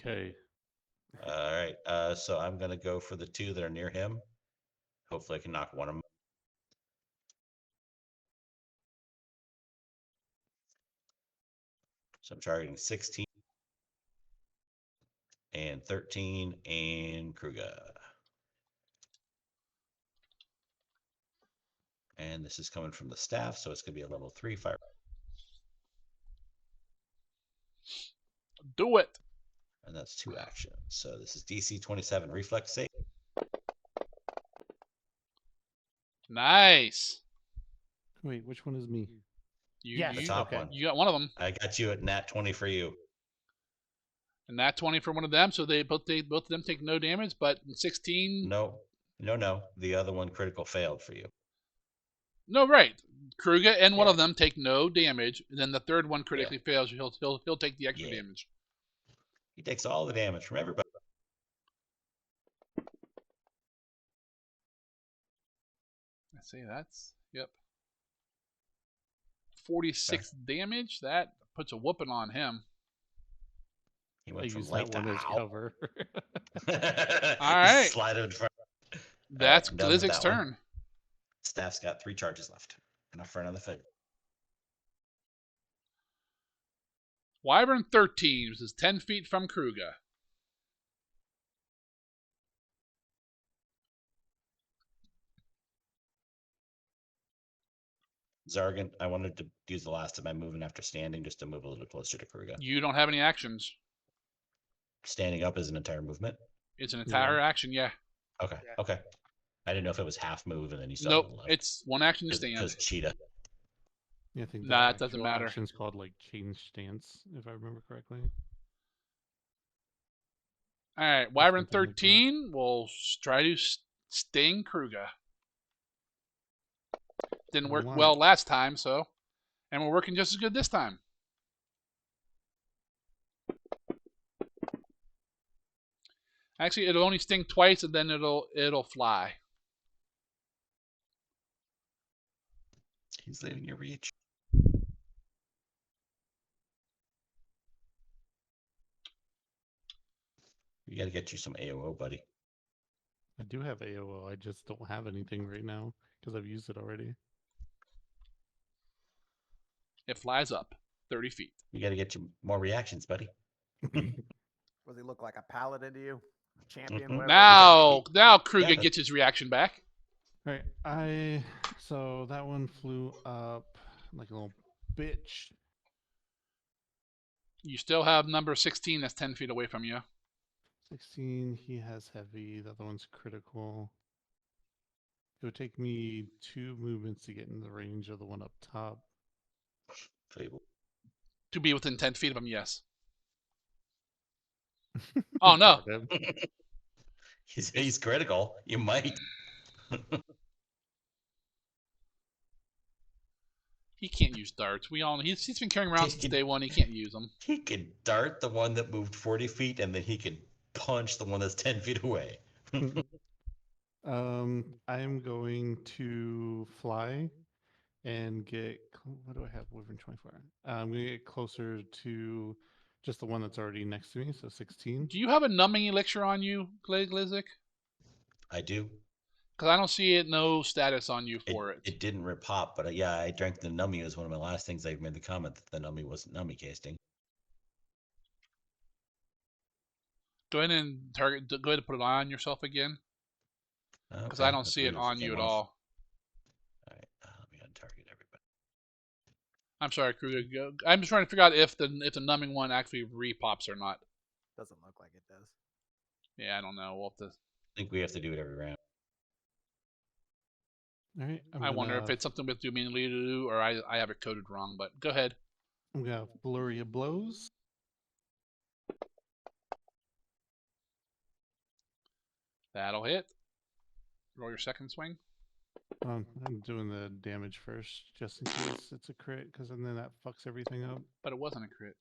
[SPEAKER 2] Okay.
[SPEAKER 1] All right. So I'm gonna go for the 2 that are near him. Hopefully, I can knock one of them. So I'm targeting 16 and 13 and Kruger. And this is coming from the staff, so it's gonna be a level 3 fire.
[SPEAKER 4] Do it.
[SPEAKER 1] And that's 2 actions. So this is DC 27 reflex save.
[SPEAKER 4] Nice.
[SPEAKER 2] Wait, which one is me?
[SPEAKER 4] You,
[SPEAKER 1] The
[SPEAKER 4] you,
[SPEAKER 1] top
[SPEAKER 2] okay.
[SPEAKER 1] one.
[SPEAKER 4] you got one of them.
[SPEAKER 1] I got you at nat 20 for you.
[SPEAKER 4] And that 20 for one of them, so both of them take no damage, but 16.
[SPEAKER 1] No. The other one critical failed for you.
[SPEAKER 4] No, right. Kruger and one
[SPEAKER 1] Yeah.
[SPEAKER 4] of them take no damage, and then the third one critically fails. He'll take the extra
[SPEAKER 1] Yeah.
[SPEAKER 4] damage.
[SPEAKER 1] He takes all the damage from everybody.
[SPEAKER 4] I say that's yep. 46 damage. That puts a whooping on him.
[SPEAKER 1] He
[SPEAKER 2] I
[SPEAKER 1] went from
[SPEAKER 2] use
[SPEAKER 1] light
[SPEAKER 2] that
[SPEAKER 1] to
[SPEAKER 2] one as
[SPEAKER 1] ow.
[SPEAKER 2] cover.
[SPEAKER 4] All right.
[SPEAKER 1] Slide it in front.
[SPEAKER 4] That's
[SPEAKER 1] I'm done with
[SPEAKER 4] Glizzik's
[SPEAKER 1] that one.
[SPEAKER 4] turn.
[SPEAKER 1] Staff's got 3 charges left. Enough for another fight.
[SPEAKER 4] Wyvern 13, which is 10 feet from Kruger.
[SPEAKER 1] Zargan, I wanted to use the last of my movement after standing just to move a little closer to Kruger.
[SPEAKER 4] You don't have any actions.
[SPEAKER 1] Standing up is an entire movement.
[SPEAKER 4] It's an entire action, yeah.
[SPEAKER 1] Okay.
[SPEAKER 6] Yeah.
[SPEAKER 1] Okay. I didn't know if it was half move and then you still
[SPEAKER 4] Nope,
[SPEAKER 1] have one left.
[SPEAKER 4] it's one action to
[SPEAKER 1] Because
[SPEAKER 4] stand.
[SPEAKER 1] cheetah.
[SPEAKER 2] Yeah, I think
[SPEAKER 4] Nah,
[SPEAKER 2] the
[SPEAKER 4] it doesn't
[SPEAKER 2] actual
[SPEAKER 4] matter.
[SPEAKER 2] action's called like change stance, if I remember correctly.
[SPEAKER 4] All right,
[SPEAKER 2] Or
[SPEAKER 4] Wyvern
[SPEAKER 2] something like that.
[SPEAKER 4] 13 will try to sting Kruger. Didn't work
[SPEAKER 2] One.
[SPEAKER 4] well last time, so, and we're working just as good this time. Actually, it'll only sting twice, and then it'll fly.
[SPEAKER 1] He's leaving your reach. You got to get you some AOO, buddy.
[SPEAKER 2] I do have AOO. I just don't have anything right now because I've used it already.
[SPEAKER 4] It flies up 30 feet.
[SPEAKER 1] You got to get you more reactions, buddy.
[SPEAKER 5] Does he look like a paladin to you? A champion?
[SPEAKER 1] Mhm.
[SPEAKER 5] Whatever.
[SPEAKER 4] Now Kruger
[SPEAKER 1] Yeah.
[SPEAKER 4] gets his reaction back.
[SPEAKER 2] All right, so that one flew up like a little bitch.
[SPEAKER 4] You still have number 16 that's 10 feet away from you.
[SPEAKER 2] 16. He has heavy. The other one's critical. It would take me 2 movements to get in the range of the one up top.
[SPEAKER 1] Fable.
[SPEAKER 4] To be within 10 feet of him, yes. Oh, no.
[SPEAKER 2] Got him.
[SPEAKER 1] He's critical. You might.
[SPEAKER 4] He can't use darts. We all know. He's been carrying around since
[SPEAKER 1] He-
[SPEAKER 4] day one. He can't use them.
[SPEAKER 1] He could dart the one that moved 40 feet, and then he could punch the one that's 10 feet away.
[SPEAKER 2] I'm going to fly and get. What do I have? Wyvern 24. I'm going to get closer to just the one that's already next to me, so 16.
[SPEAKER 4] Do you have a numbing elixir on you, Glizik?
[SPEAKER 1] I do.
[SPEAKER 4] Because I don't see it, no status on you for it.
[SPEAKER 1] It didn't rip pop, but yeah, I drank the nummy. It was one of my last things. I made the comment that the nummy wasn't nummy casting.
[SPEAKER 4] Go ahead and target. Go ahead and put it on yourself again. Because I don't see it on you at all.
[SPEAKER 1] All right, let me untarget everybody.
[SPEAKER 4] I'm sorry, Kruger. I'm just trying to figure out if the numbing one actually repops or not.
[SPEAKER 5] Doesn't look like it does.
[SPEAKER 4] Yeah, I don't know. We'll have to.
[SPEAKER 1] I think we have to do it every round.
[SPEAKER 2] All right.
[SPEAKER 4] I wonder if it's something we have to do manually to do, or I have it coded wrong. But go ahead.
[SPEAKER 2] I'm going to flurry of blows.
[SPEAKER 4] That'll hit. Roll your second swing.
[SPEAKER 2] I'm doing the damage first, just in case it's a crit, because then that fucks everything up.
[SPEAKER 4] But it wasn't a crit.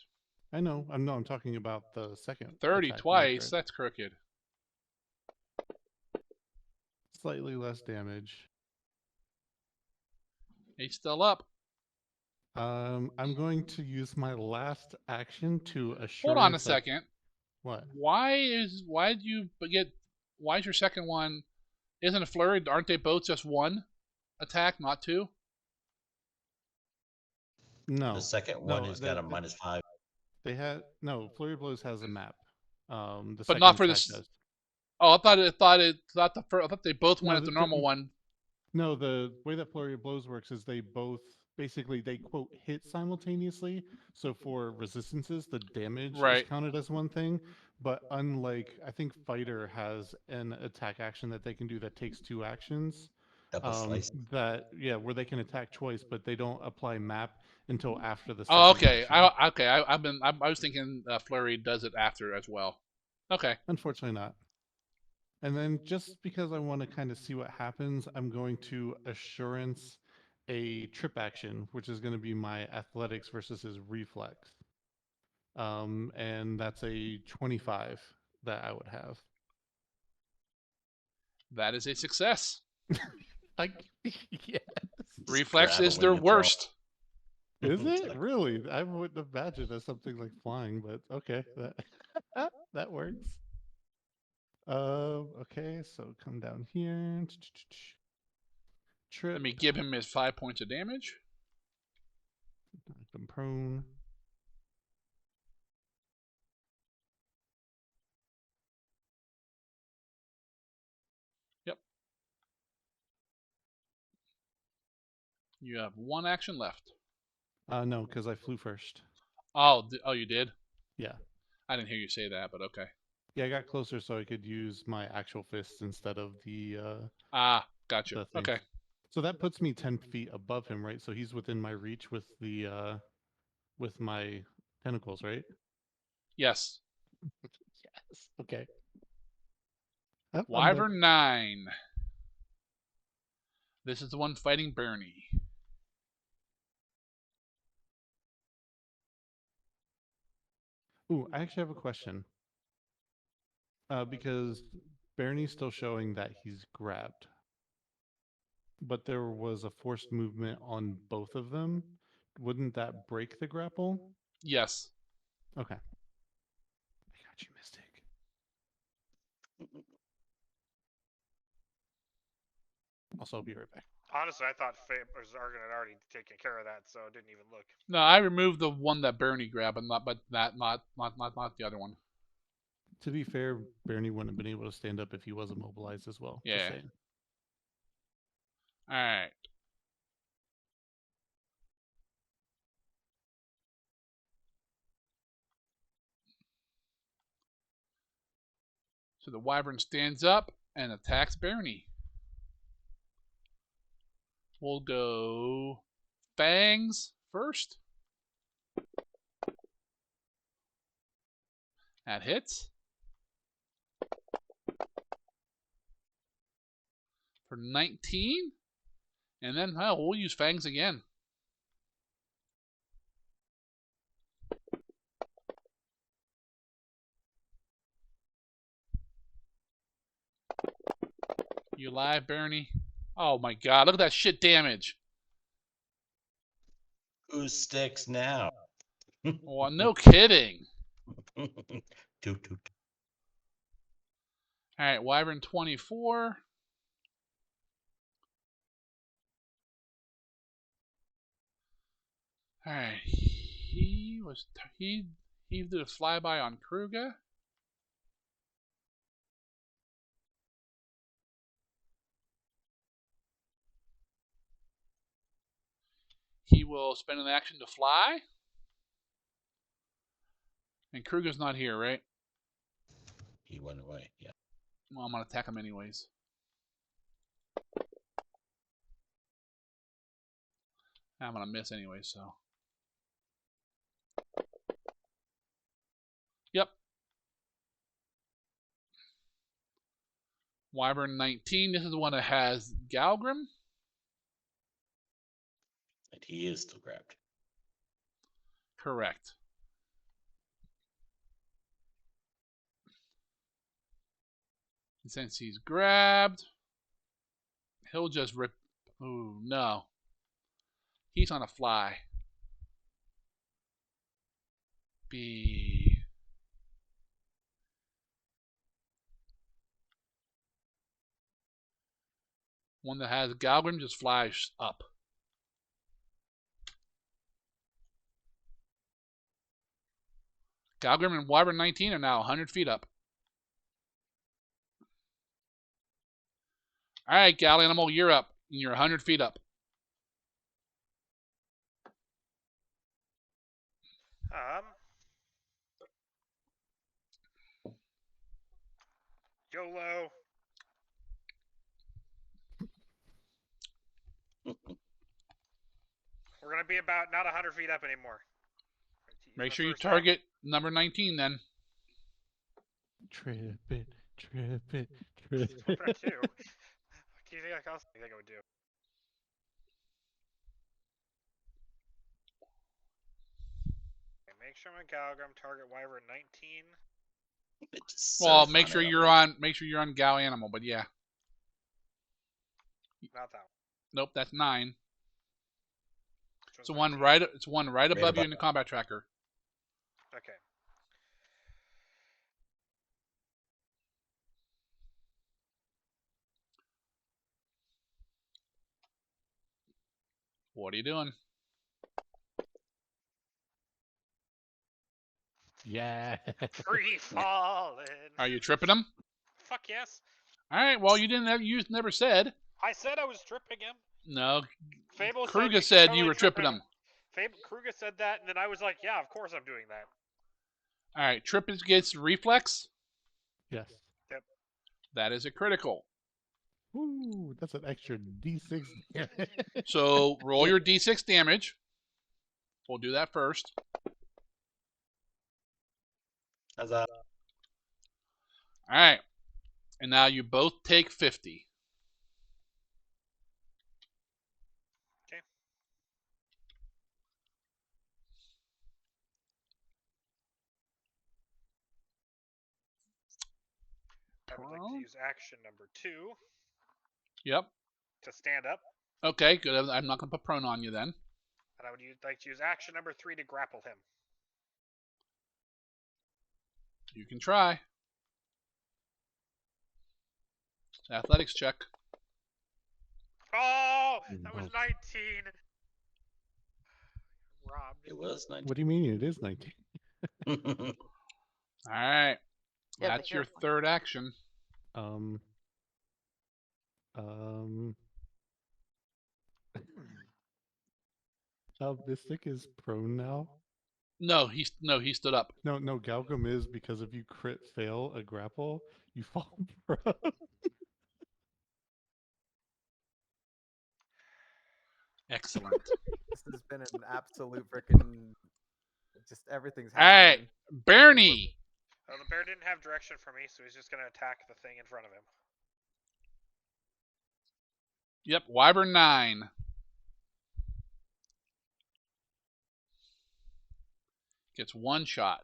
[SPEAKER 2] I know. I'm talking about the second.
[SPEAKER 4] 30
[SPEAKER 2] attack
[SPEAKER 4] twice.
[SPEAKER 2] crit.
[SPEAKER 4] That's crooked.
[SPEAKER 2] Slightly less damage.
[SPEAKER 4] He's still up.
[SPEAKER 2] I'm going to use my last action to assure.
[SPEAKER 4] Hold on a second.
[SPEAKER 2] What?
[SPEAKER 4] Why is your second one? Isn't a flurry? Aren't they both just one attack, not two?
[SPEAKER 2] No.
[SPEAKER 1] The second one has got a -5.
[SPEAKER 2] They had no flurry of blows has a map. The
[SPEAKER 4] But not
[SPEAKER 2] second
[SPEAKER 4] for
[SPEAKER 2] attack
[SPEAKER 4] this.
[SPEAKER 2] does.
[SPEAKER 4] Oh, I thought they both went at the normal one.
[SPEAKER 2] No, the way that flurry of blows works is they both basically they quote hit simultaneously. So for resistances, the damage
[SPEAKER 4] Right.
[SPEAKER 2] is counted as one thing. But unlike I think fighter has an attack action that they can do that takes 2 actions.
[SPEAKER 1] Double slice.
[SPEAKER 2] Where they can attack twice, but they don't apply map until after the.
[SPEAKER 4] Oh,
[SPEAKER 2] second
[SPEAKER 4] okay.
[SPEAKER 2] action.
[SPEAKER 4] I was thinking flurry does it after as well. Okay.
[SPEAKER 2] Unfortunately not. And then just because I want to kind of see what happens, I'm going to assurance a trip action, which is going to be my athletics versus his reflex. And that's a 25 that I would have.
[SPEAKER 4] That is a success.
[SPEAKER 2] Yes.
[SPEAKER 4] Reflex
[SPEAKER 1] Grab it
[SPEAKER 4] is
[SPEAKER 1] when
[SPEAKER 4] their
[SPEAKER 1] you throw.
[SPEAKER 4] worst.
[SPEAKER 2] Is
[SPEAKER 1] It's
[SPEAKER 2] it
[SPEAKER 1] like-
[SPEAKER 2] really? I wouldn't imagine as something like flying, but okay, that that works. Okay, so come down here. Trip.
[SPEAKER 4] Let me give him his 5 points of damage.
[SPEAKER 2] Knock them prone.
[SPEAKER 4] Yep. You have 1 action left.
[SPEAKER 2] No, because I flew first.
[SPEAKER 4] Oh, you did?
[SPEAKER 2] Yeah.
[SPEAKER 4] I didn't hear you say that, but okay.
[SPEAKER 2] Yeah, I got closer so I could use my actual fists instead of the
[SPEAKER 4] Ah, gotcha.
[SPEAKER 2] the thing.
[SPEAKER 4] Okay.
[SPEAKER 2] So that puts me 10 feet above him, right? So he's within my reach with the with my tentacles, right?
[SPEAKER 4] Yes.
[SPEAKER 2] Yes. Okay. I'm done.
[SPEAKER 4] Wyvern 9. This is the one fighting Bernie.
[SPEAKER 2] Ooh, I actually have a question. Because Bernie's still showing that he's grabbed, but there was a forced movement on both of them. Wouldn't that break the grapple?
[SPEAKER 4] Yes.
[SPEAKER 2] Okay. I got you, Mystic. Also, I'll be right back.
[SPEAKER 6] Honestly, I thought Zargan had already taken care of that, so I didn't even look.
[SPEAKER 4] No, I removed the one that Bernie grabbed, not the other one.
[SPEAKER 2] To be fair, Bernie wouldn't have been able to stand up if he wasn't mobilized as well.
[SPEAKER 4] Yeah.
[SPEAKER 2] Just saying.
[SPEAKER 4] All right. So the Wyvern stands up and attacks Bernie. We'll go Fangs first. That hits. For 19. And then we'll use Fangs again. You alive, Bernie? Oh my god, look at that shit damage.
[SPEAKER 1] Who sticks now?
[SPEAKER 4] Well, no kidding.
[SPEAKER 1] Toot toot.
[SPEAKER 4] Alright, Wyvern 24. Alright, he did a flyby on Kruger. He will spend an action to fly. And Kruger's not here, right?
[SPEAKER 1] He went away. Yeah.
[SPEAKER 4] Well, I'm gonna attack him anyways. I'm gonna miss anyway, so. Yep. Wyvern 19. This is the one that has Galgrim.
[SPEAKER 1] And he is still grabbed.
[SPEAKER 4] Correct. And since he's grabbed, he'll just rip. Ooh, no. He's on a fly. B. One that has Galgrim just flies up. Galgrim and Wyvern 19 are now 100 feet up. Alright, Gal Animal, you're up. And you're 100 feet up.
[SPEAKER 6] YOLO. We're gonna be about not 100 feet up anymore.
[SPEAKER 4] Make sure you target number 19 then.
[SPEAKER 2] Trip it, trip it, trip
[SPEAKER 6] What would I
[SPEAKER 2] it.
[SPEAKER 6] do? What do you think I would do? Okay, make sure my Galgrim target Wyvern 19.
[SPEAKER 4] Well, make sure you're on Gal Animal, but yeah.
[SPEAKER 6] Not that one.
[SPEAKER 4] Nope, that's 9.
[SPEAKER 6] Which
[SPEAKER 4] It's
[SPEAKER 6] one's
[SPEAKER 4] one
[SPEAKER 6] 19?
[SPEAKER 4] right. It's one right above you
[SPEAKER 1] above.
[SPEAKER 4] in the combat tracker.
[SPEAKER 6] Okay.
[SPEAKER 4] What are you doing?
[SPEAKER 2] Yeah.
[SPEAKER 6] Free falling.
[SPEAKER 4] Are you tripping him?
[SPEAKER 6] Fuck yes.
[SPEAKER 4] All right. Well, you didn't have. You never said.
[SPEAKER 6] I said I was tripping him.
[SPEAKER 4] No.
[SPEAKER 6] Fable
[SPEAKER 4] Kruger
[SPEAKER 6] said
[SPEAKER 4] said
[SPEAKER 6] totally
[SPEAKER 4] you were tripping him.
[SPEAKER 6] Kruger said that, and then I was like, yeah, of course I'm doing that.
[SPEAKER 4] All right. Trip gets reflex.
[SPEAKER 2] Yes.
[SPEAKER 4] That is a critical.
[SPEAKER 2] Ooh, that's an extra D6.
[SPEAKER 4] So roll your d6 damage. We'll do that first.
[SPEAKER 1] How's that?
[SPEAKER 4] All right. And now you both take 50.
[SPEAKER 6] I would like to use action number 2
[SPEAKER 4] Yep.
[SPEAKER 6] to stand up,
[SPEAKER 4] Okay, good. I'm not going to put prone on you then.
[SPEAKER 6] and I would like to use action number 3 to grapple him.
[SPEAKER 4] You can try. Athletics check.
[SPEAKER 6] Oh, that was 19. Robbed.
[SPEAKER 1] It was 19.
[SPEAKER 2] What do you mean it is 19?
[SPEAKER 4] All right.
[SPEAKER 3] Yeah,
[SPEAKER 4] That's
[SPEAKER 3] the
[SPEAKER 4] your
[SPEAKER 3] hit point.
[SPEAKER 4] third action.
[SPEAKER 2] Mystic is prone now.
[SPEAKER 4] No, he stood up.
[SPEAKER 2] No, Galgum is, because if you crit fail a grapple, you fall prone.
[SPEAKER 4] Excellent.
[SPEAKER 5] This has been an absolute freaking. Just everything's
[SPEAKER 4] All right,
[SPEAKER 5] happening.
[SPEAKER 4] Bernie.
[SPEAKER 6] Oh, the bear didn't have direction for me, so he's just going to attack the thing in front of him.
[SPEAKER 4] Yep, Wyvern 9. Gets one shot.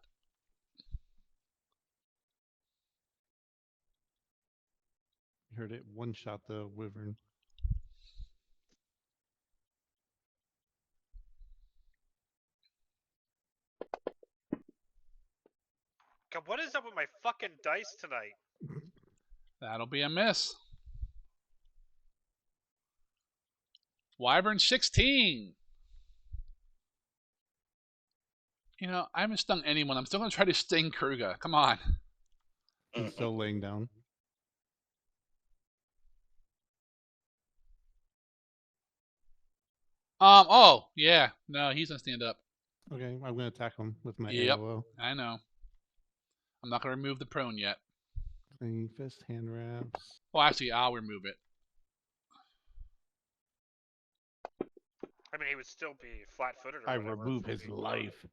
[SPEAKER 2] You heard it. One shot the Wyvern.
[SPEAKER 6] God, what is up with my fucking dice tonight?
[SPEAKER 4] That'll be a miss. Wyvern 16. You know, I haven't stung anyone. I'm still going to try to sting Kruger. Come on.
[SPEAKER 2] He's still laying down.
[SPEAKER 4] Oh, yeah. No, he's going to stand up.
[SPEAKER 2] Okay, I'm going to attack him with my
[SPEAKER 4] Yep.
[SPEAKER 2] AOO.
[SPEAKER 4] I know. I'm not going to remove the prone yet.
[SPEAKER 2] Clean fist, hand wraps.
[SPEAKER 4] Well, actually, I'll remove it.
[SPEAKER 6] I mean, he would still be flat-footed or
[SPEAKER 2] I
[SPEAKER 6] whatever.
[SPEAKER 2] remove
[SPEAKER 6] if
[SPEAKER 2] his
[SPEAKER 6] he-
[SPEAKER 2] life.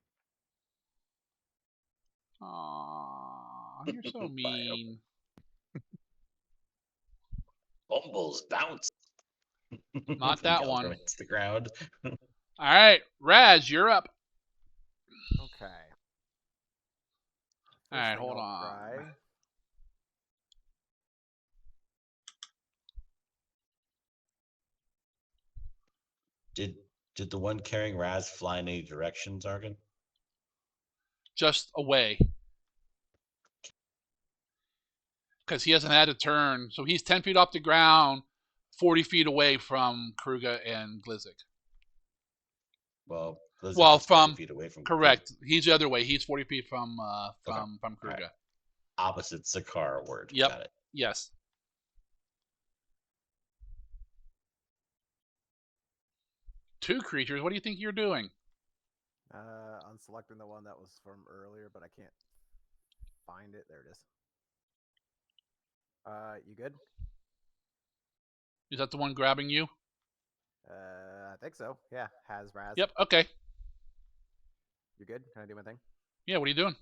[SPEAKER 4] Aww, you're so mean.
[SPEAKER 1] Bumbles bounce.
[SPEAKER 4] Not that
[SPEAKER 1] Galgrim
[SPEAKER 4] one.
[SPEAKER 1] hits the ground.
[SPEAKER 4] All right, Raz, you're up.
[SPEAKER 5] Okay.
[SPEAKER 4] All right,
[SPEAKER 5] First thing
[SPEAKER 4] hold
[SPEAKER 5] I'll
[SPEAKER 4] on.
[SPEAKER 5] try-
[SPEAKER 1] Did the one carrying Raz fly in any direction, Zargan?
[SPEAKER 4] Just away. Because he hasn't had a turn. So he's 10 feet off the ground, 40 feet away from Kruger and Glizik.
[SPEAKER 1] Well, Glizik
[SPEAKER 4] Well,
[SPEAKER 1] is 40
[SPEAKER 4] from-
[SPEAKER 1] feet away from
[SPEAKER 4] Correct. He's the other way. He's 40 feet from Kruger.
[SPEAKER 1] Right. Opposite Sakara word.
[SPEAKER 4] Yep.
[SPEAKER 1] Got it.
[SPEAKER 4] Yes. Two creatures. What do you think you're doing?
[SPEAKER 5] I'm selecting the one that was from earlier, but I can't find it. There it is. You good?
[SPEAKER 4] Is that the one grabbing you?
[SPEAKER 5] I think so. Yeah, has Raz.
[SPEAKER 4] Yep. Okay.
[SPEAKER 5] You good? Can I do my thing?
[SPEAKER 4] Yeah. What are you doing?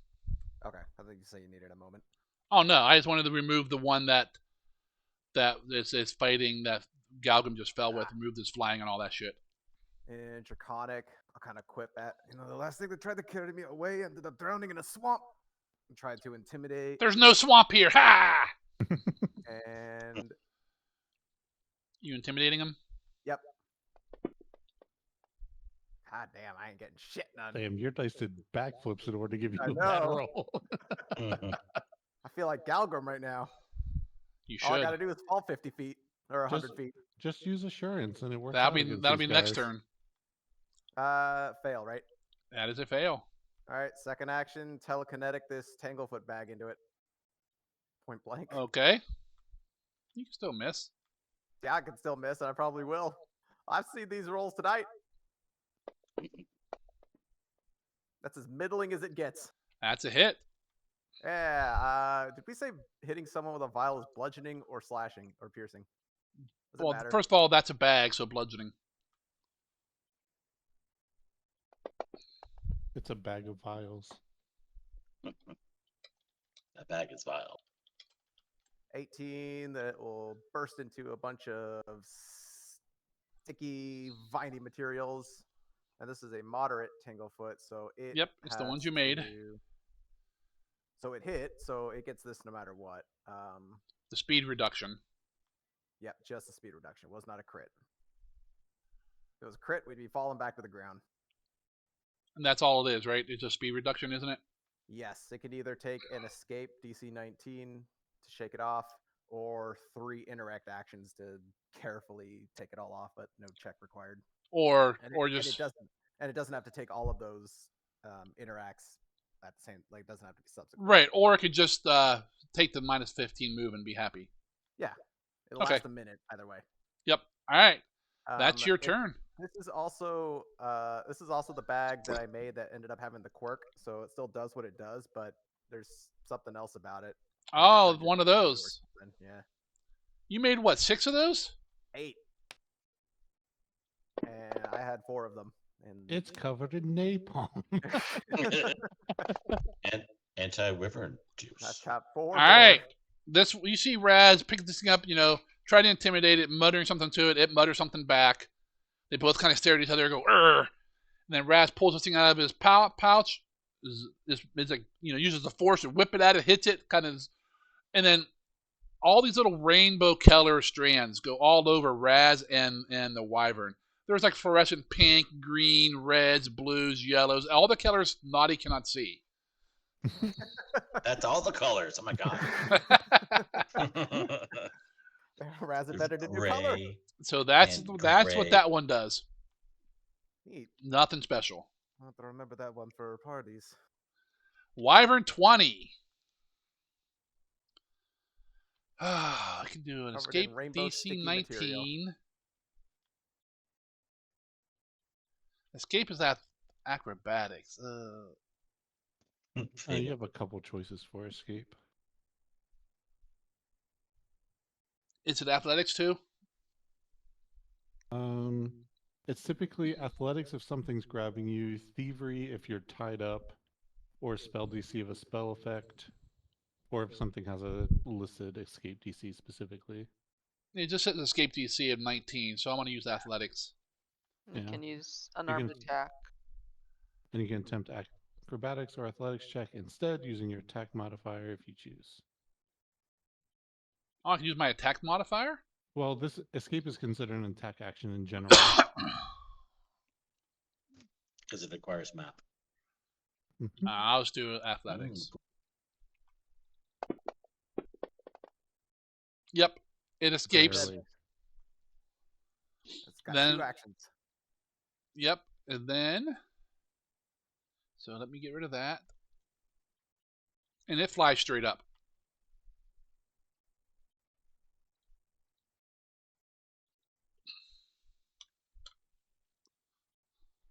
[SPEAKER 5] Okay. I think you said you needed a moment.
[SPEAKER 4] Oh no! I just wanted to remove the one that is fighting that Galgrim just fell with. Remove this flying and all that shit.
[SPEAKER 5] And Draconic, I'll kind of quip at, the last thing that tried to carry me away ended up drowning in a swamp. And tried to intimidate.
[SPEAKER 4] There's no swamp here. Ha!
[SPEAKER 5] And
[SPEAKER 4] You intimidating him?
[SPEAKER 5] yep. God damn, I ain't getting shit done.
[SPEAKER 2] Damn, your dice did backflips in order to give you
[SPEAKER 5] I
[SPEAKER 2] a bad
[SPEAKER 5] know.
[SPEAKER 2] roll.
[SPEAKER 1] Mhm.
[SPEAKER 5] I feel like Galgrim right now.
[SPEAKER 4] You
[SPEAKER 5] All I
[SPEAKER 4] should.
[SPEAKER 5] gotta do is fall 50 feet or 100 feet.
[SPEAKER 2] Just use assurance and it works.
[SPEAKER 4] That'll
[SPEAKER 2] out
[SPEAKER 4] be
[SPEAKER 2] against
[SPEAKER 4] that'll
[SPEAKER 2] these
[SPEAKER 4] be next
[SPEAKER 2] guys.
[SPEAKER 4] turn.
[SPEAKER 5] Fail, right?
[SPEAKER 4] That is a fail.
[SPEAKER 5] All right, second action, telekinetic this Tanglefoot bag into it. Point blank.
[SPEAKER 4] Okay. You can still miss.
[SPEAKER 5] Yeah, I can still miss, and I probably will. I've seen these rolls tonight. That's as middling as it gets.
[SPEAKER 4] That's a hit.
[SPEAKER 5] Yeah, did we say hitting someone with a vial is bludgeoning or slashing or piercing? Does it
[SPEAKER 4] Well,
[SPEAKER 5] matter?
[SPEAKER 4] first of all, that's a bag, so bludgeoning.
[SPEAKER 2] It's a bag of vials.
[SPEAKER 1] That bag is vile.
[SPEAKER 5] 18 that will burst into a bunch of sticky, viney materials. And this is a moderate Tanglefoot, so it
[SPEAKER 4] Yep, it's the
[SPEAKER 5] has
[SPEAKER 4] ones you made.
[SPEAKER 5] So it hit, so it gets this no matter what.
[SPEAKER 4] The speed reduction.
[SPEAKER 5] Yep, just the speed reduction. It was not a crit. If it was a crit, we'd be falling back to the ground.
[SPEAKER 4] And that's all it is, right? It's a speed reduction, isn't it?
[SPEAKER 5] Yes, it could either take an escape DC 19 to shake it off, or 3 interact actions to carefully take it all off, but no check required.
[SPEAKER 4] Or
[SPEAKER 5] And
[SPEAKER 4] just
[SPEAKER 5] it doesn't have to take all of those interacts at the same. Like, it doesn't have to be subsequent.
[SPEAKER 4] right, or it could just take the minus 15 move and be happy.
[SPEAKER 5] Yeah, it'll
[SPEAKER 4] Okay.
[SPEAKER 5] last a minute either way.
[SPEAKER 4] Yep. All right, that's your
[SPEAKER 5] it-
[SPEAKER 4] turn.
[SPEAKER 5] This is also the bag that I made that ended up having the quirk, so it still does what it does, but there's something else about it.
[SPEAKER 4] Oh,
[SPEAKER 5] Turned it
[SPEAKER 4] one of
[SPEAKER 5] into or
[SPEAKER 4] those.
[SPEAKER 5] something. Yeah,
[SPEAKER 4] You made what? 6 of those?
[SPEAKER 5] 8, and I had 4 of them. And
[SPEAKER 2] It's covered in napalm.
[SPEAKER 1] And anti-wyvern
[SPEAKER 5] I
[SPEAKER 1] juice.
[SPEAKER 5] chopped 4.
[SPEAKER 4] All right. This you see Raz pick this thing up, try to intimidate it, muttering something to it. It mutters something back. They both kind of stare at each other and go, "Urgh." And then Raz pulls this thing out of his pouch. Is like, uses the force to whip it at it, hits it, kind of, and then all these little rainbow color strands go all over Raz and the Wyvern. There's like fluorescent pink, green, reds, blues, yellows, all the colors Naughty cannot see.
[SPEAKER 1] That's all the colors. Oh my god.
[SPEAKER 5] Raz
[SPEAKER 1] There's
[SPEAKER 5] invented a new color.
[SPEAKER 1] gray.
[SPEAKER 4] So that's
[SPEAKER 1] And
[SPEAKER 4] what
[SPEAKER 1] gray.
[SPEAKER 4] that one does.
[SPEAKER 5] Neat.
[SPEAKER 4] Nothing special.
[SPEAKER 5] I'll have to remember that one for parties.
[SPEAKER 4] Wyvern 20. I can do an
[SPEAKER 5] Covered
[SPEAKER 4] escape
[SPEAKER 5] in rainbow
[SPEAKER 4] DC
[SPEAKER 5] sticky
[SPEAKER 4] 19. Escape is that acrobatics.
[SPEAKER 2] You have a couple choices for escape.
[SPEAKER 4] Is it athletics too?
[SPEAKER 2] It's typically athletics if something's grabbing you, thievery if you're tied up, or spell DC of a spell effect, or if something has a listed escape DC specifically.
[SPEAKER 4] It just says escape DC of 19, so I'm going to use athletics.
[SPEAKER 3] You
[SPEAKER 2] Yeah.
[SPEAKER 3] can use unarmed
[SPEAKER 2] can-
[SPEAKER 3] attack.
[SPEAKER 2] And you can attempt acrobatics or athletics check instead using your attack modifier if you choose.
[SPEAKER 4] Oh, I can use my attack modifier?
[SPEAKER 2] Well, this escape is considered an attack action in general.
[SPEAKER 1] Because it requires map.
[SPEAKER 4] I'll just do athletics. Yep, it escapes.
[SPEAKER 2] Barely.
[SPEAKER 5] It's got
[SPEAKER 4] Then-
[SPEAKER 5] 2 actions.
[SPEAKER 4] Yep, and then... So let me get rid of that. And it flies straight up.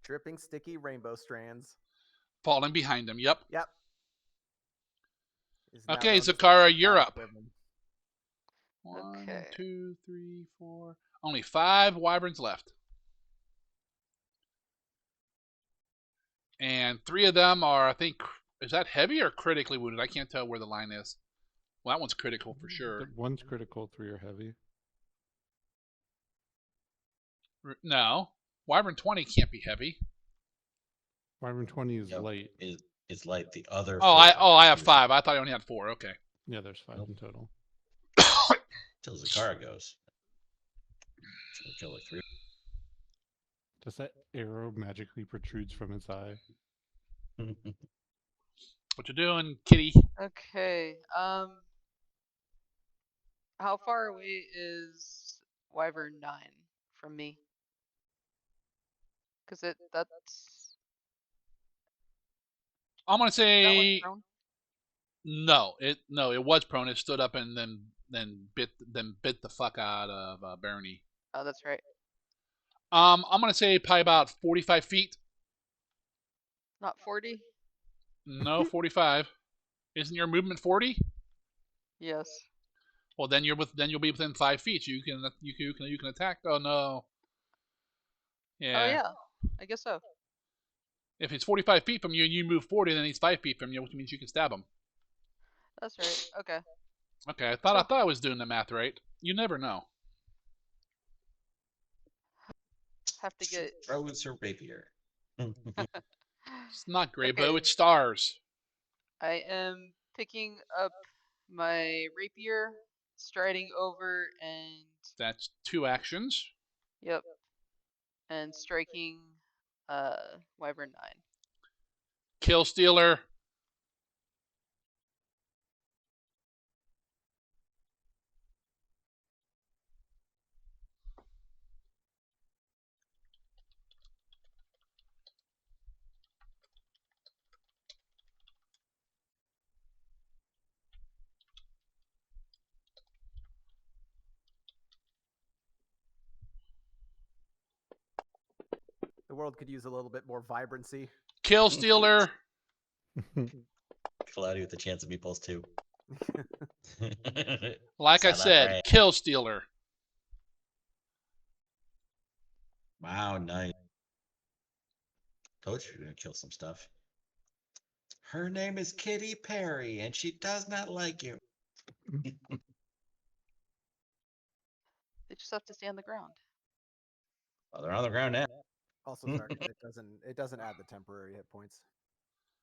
[SPEAKER 5] Dripping sticky rainbow strands.
[SPEAKER 4] Falling behind him, yep.
[SPEAKER 5] Yep. Is now
[SPEAKER 4] Okay,
[SPEAKER 5] known as the
[SPEAKER 4] Zakara,
[SPEAKER 5] Big
[SPEAKER 4] you're
[SPEAKER 5] Bad
[SPEAKER 4] up.
[SPEAKER 5] Wyvern.
[SPEAKER 4] 1,
[SPEAKER 3] Okay.
[SPEAKER 4] 2, 3, 4. Only 5 wyverns left. And 3 of them are, I think, is that heavy or critically wounded? I can't tell where the line is. Well, that one's critical for sure.
[SPEAKER 2] One's critical, 3 are heavy.
[SPEAKER 4] No, Wyvern 20 can't be heavy.
[SPEAKER 2] Wyvern 20 is
[SPEAKER 1] Yep.
[SPEAKER 2] light.
[SPEAKER 1] It's like the other.
[SPEAKER 4] Oh, I have 5. I thought I only had 4. Okay.
[SPEAKER 2] Yeah, there's 5 in total.
[SPEAKER 1] Till Zakara goes. She'll kill like 3.
[SPEAKER 2] Does that arrow magically protrudes from its eye?
[SPEAKER 4] What you doing, kitty?
[SPEAKER 3] Okay. How far away is Wyvern 9 from me? Because that's
[SPEAKER 4] I'm gonna
[SPEAKER 3] that one
[SPEAKER 4] say
[SPEAKER 3] prone?
[SPEAKER 4] no. It was prone. It stood up and then bit the fuck out of Barony.
[SPEAKER 3] Oh, that's right.
[SPEAKER 4] I'm gonna say probably about 45 feet.
[SPEAKER 3] Not 40?
[SPEAKER 4] No, 45. Isn't your movement 40?
[SPEAKER 3] Yes.
[SPEAKER 4] Well, then you'll be within 5 feet. You can attack. Oh no. Yeah.
[SPEAKER 3] Oh yeah, I guess so.
[SPEAKER 4] If he's 45 feet from you and you move 40, then he's 5 feet from you, which means you can stab him.
[SPEAKER 3] That's right. Okay.
[SPEAKER 4] Okay, I thought I was doing the math right. You never know.
[SPEAKER 3] Have to get.
[SPEAKER 1] Throws her rapier.
[SPEAKER 4] It's not gray bow,
[SPEAKER 3] Okay.
[SPEAKER 4] it's stars.
[SPEAKER 3] I am picking up my rapier, striding over, and
[SPEAKER 4] That's 2 actions.
[SPEAKER 3] yep, and striking Wyvern 9.
[SPEAKER 4] Kill Stealer.
[SPEAKER 5] The world could use a little bit more vibrancy.
[SPEAKER 4] Kill Stealer.
[SPEAKER 1] Cloudy with the chance of meatballs too.
[SPEAKER 4] Like I
[SPEAKER 1] Sound
[SPEAKER 4] said,
[SPEAKER 1] right.
[SPEAKER 4] Kill Stealer.
[SPEAKER 1] Wow, nice. Told you you're gonna kill some stuff. Her name is Kitty Perry, and she does not like you.
[SPEAKER 3] They just have to stay on the ground.
[SPEAKER 1] Well, they're on the ground now.
[SPEAKER 5] Also, Zarkin, it doesn't add the temporary hit points.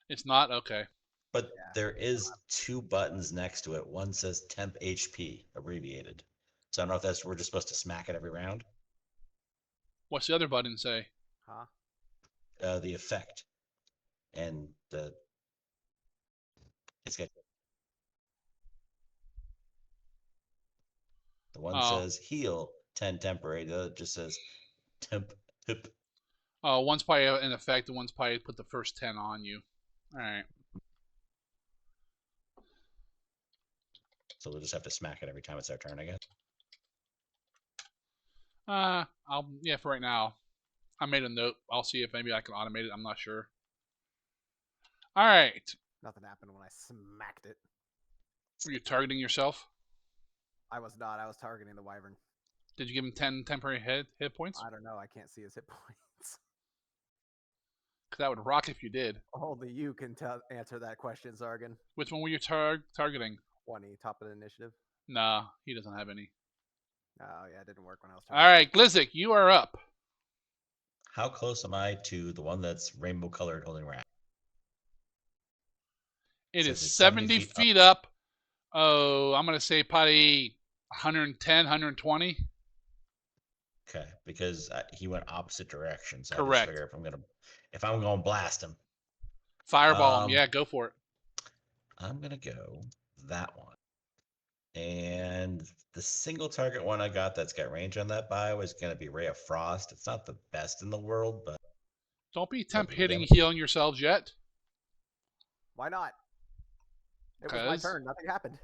[SPEAKER 4] It's not? Okay.
[SPEAKER 1] But
[SPEAKER 5] Yeah.
[SPEAKER 1] there is 2 buttons next to it. One says temp HP, abbreviated. So I don't know if that's we're just supposed to smack it every round.
[SPEAKER 4] What's the other button say?
[SPEAKER 5] Huh?
[SPEAKER 1] The effect and it's got the one says heal 10 temporary. The other just says temp hip.
[SPEAKER 4] Oh, one's probably an effect, and one's probably put the first 10 on you. All right.
[SPEAKER 1] So we'll just have to smack it every time it's our turn, I guess.
[SPEAKER 4] For right now. I made a note. I'll see if maybe I can automate it. I'm not sure. All right.
[SPEAKER 5] Nothing happened when I smacked it.
[SPEAKER 4] Were you targeting yourself?
[SPEAKER 5] I was not. I was targeting the Wyvern.
[SPEAKER 4] Did you give him 10 temporary hit points?
[SPEAKER 5] I don't know. I can't see his hit points.
[SPEAKER 4] Because that would rock if you did.
[SPEAKER 5] Only you can answer that question, Zargan.
[SPEAKER 4] Which one were you targeting?
[SPEAKER 5] 20, top of the initiative.
[SPEAKER 4] Nah, he doesn't have any.
[SPEAKER 5] Oh, yeah, it didn't work when I was
[SPEAKER 4] All right, Glizzik, you are up.
[SPEAKER 1] How close am I to the one that's rainbow colored holding rat?
[SPEAKER 4] It
[SPEAKER 1] Says
[SPEAKER 4] is
[SPEAKER 1] it's
[SPEAKER 4] 70 feet up. Oh, I'm going to say probably 110, 120.
[SPEAKER 1] Okay, because he went opposite direction. So
[SPEAKER 4] Correct.
[SPEAKER 1] I just figure if I'm gonna blast him,
[SPEAKER 4] Fireball him. Yeah, go for it.
[SPEAKER 1] I'm gonna go that one. And the single target one I got that's got range on that bio is gonna be Ray of Frost. It's not the best in the world, but
[SPEAKER 4] Don't be temp
[SPEAKER 1] Hopefully
[SPEAKER 4] hitting
[SPEAKER 1] them.
[SPEAKER 4] healing yourselves yet.
[SPEAKER 5] Why not? It was my turn. Nothing happened.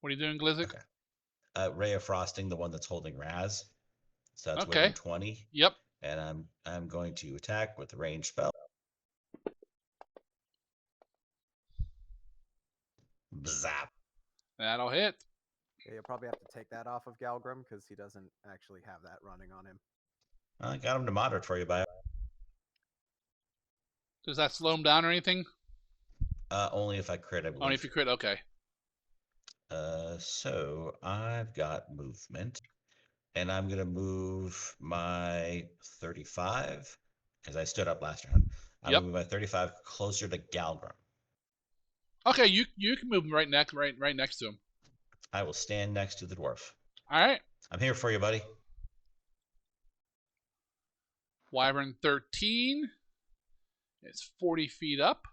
[SPEAKER 4] What are you doing, Glizzik?
[SPEAKER 1] Okay. Ray of Frosting, the one that's holding Raz. So that's
[SPEAKER 4] Okay.
[SPEAKER 1] within 20.
[SPEAKER 4] Yep.
[SPEAKER 1] And I'm going to attack with the range spell. Zap.
[SPEAKER 4] That'll hit.
[SPEAKER 5] Yeah, you'll probably have to take that off of Galgrim because he doesn't actually have that running on him.
[SPEAKER 1] I got him to moderate for you, bio.
[SPEAKER 4] Does that slow him down or anything?
[SPEAKER 1] Only if I crit, I believe.
[SPEAKER 4] Only if you crit. Okay.
[SPEAKER 1] So I've got movement, and I'm gonna move my 35 because I stood up last round. I'm gonna move my 35 closer to Galgrim.
[SPEAKER 4] Okay, you can move him right next to him.
[SPEAKER 1] I will stand next to the dwarf.
[SPEAKER 4] All right.
[SPEAKER 1] I'm here for you, buddy.
[SPEAKER 4] Wyvern 13. It's 40 feet up.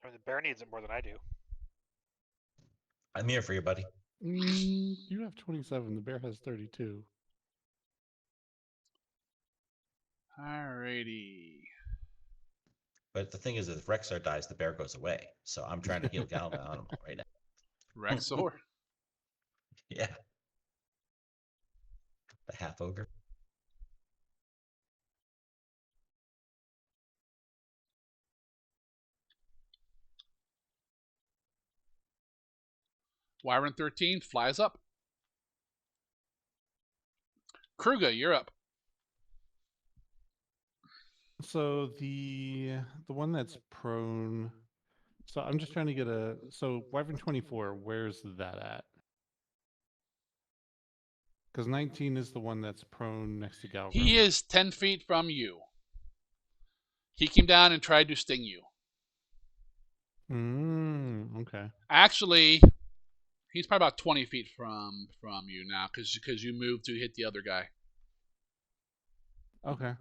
[SPEAKER 6] I mean, the bear needs it more than I do.
[SPEAKER 1] I'm here for you, buddy.
[SPEAKER 2] You have 27. The bear has 32.
[SPEAKER 4] Alrighty.
[SPEAKER 1] But the thing is, if Rexar dies, the bear goes away. So I'm trying to heal Galvin on him right now.
[SPEAKER 4] Rexor?
[SPEAKER 1] Yeah. The half ogre.
[SPEAKER 4] Wyvern 13 flies up. Kruger, you're up.
[SPEAKER 2] So the one that's prone. So I'm just trying to get a. So Wyvern 24, where's that at? Because 19 is the one that's prone next to Galgrim.
[SPEAKER 4] He is 10 feet from you. He came down and tried to sting you.
[SPEAKER 2] Okay.
[SPEAKER 4] Actually, he's probably about 20 feet from you now because you moved to hit the other guy.
[SPEAKER 2] Okay.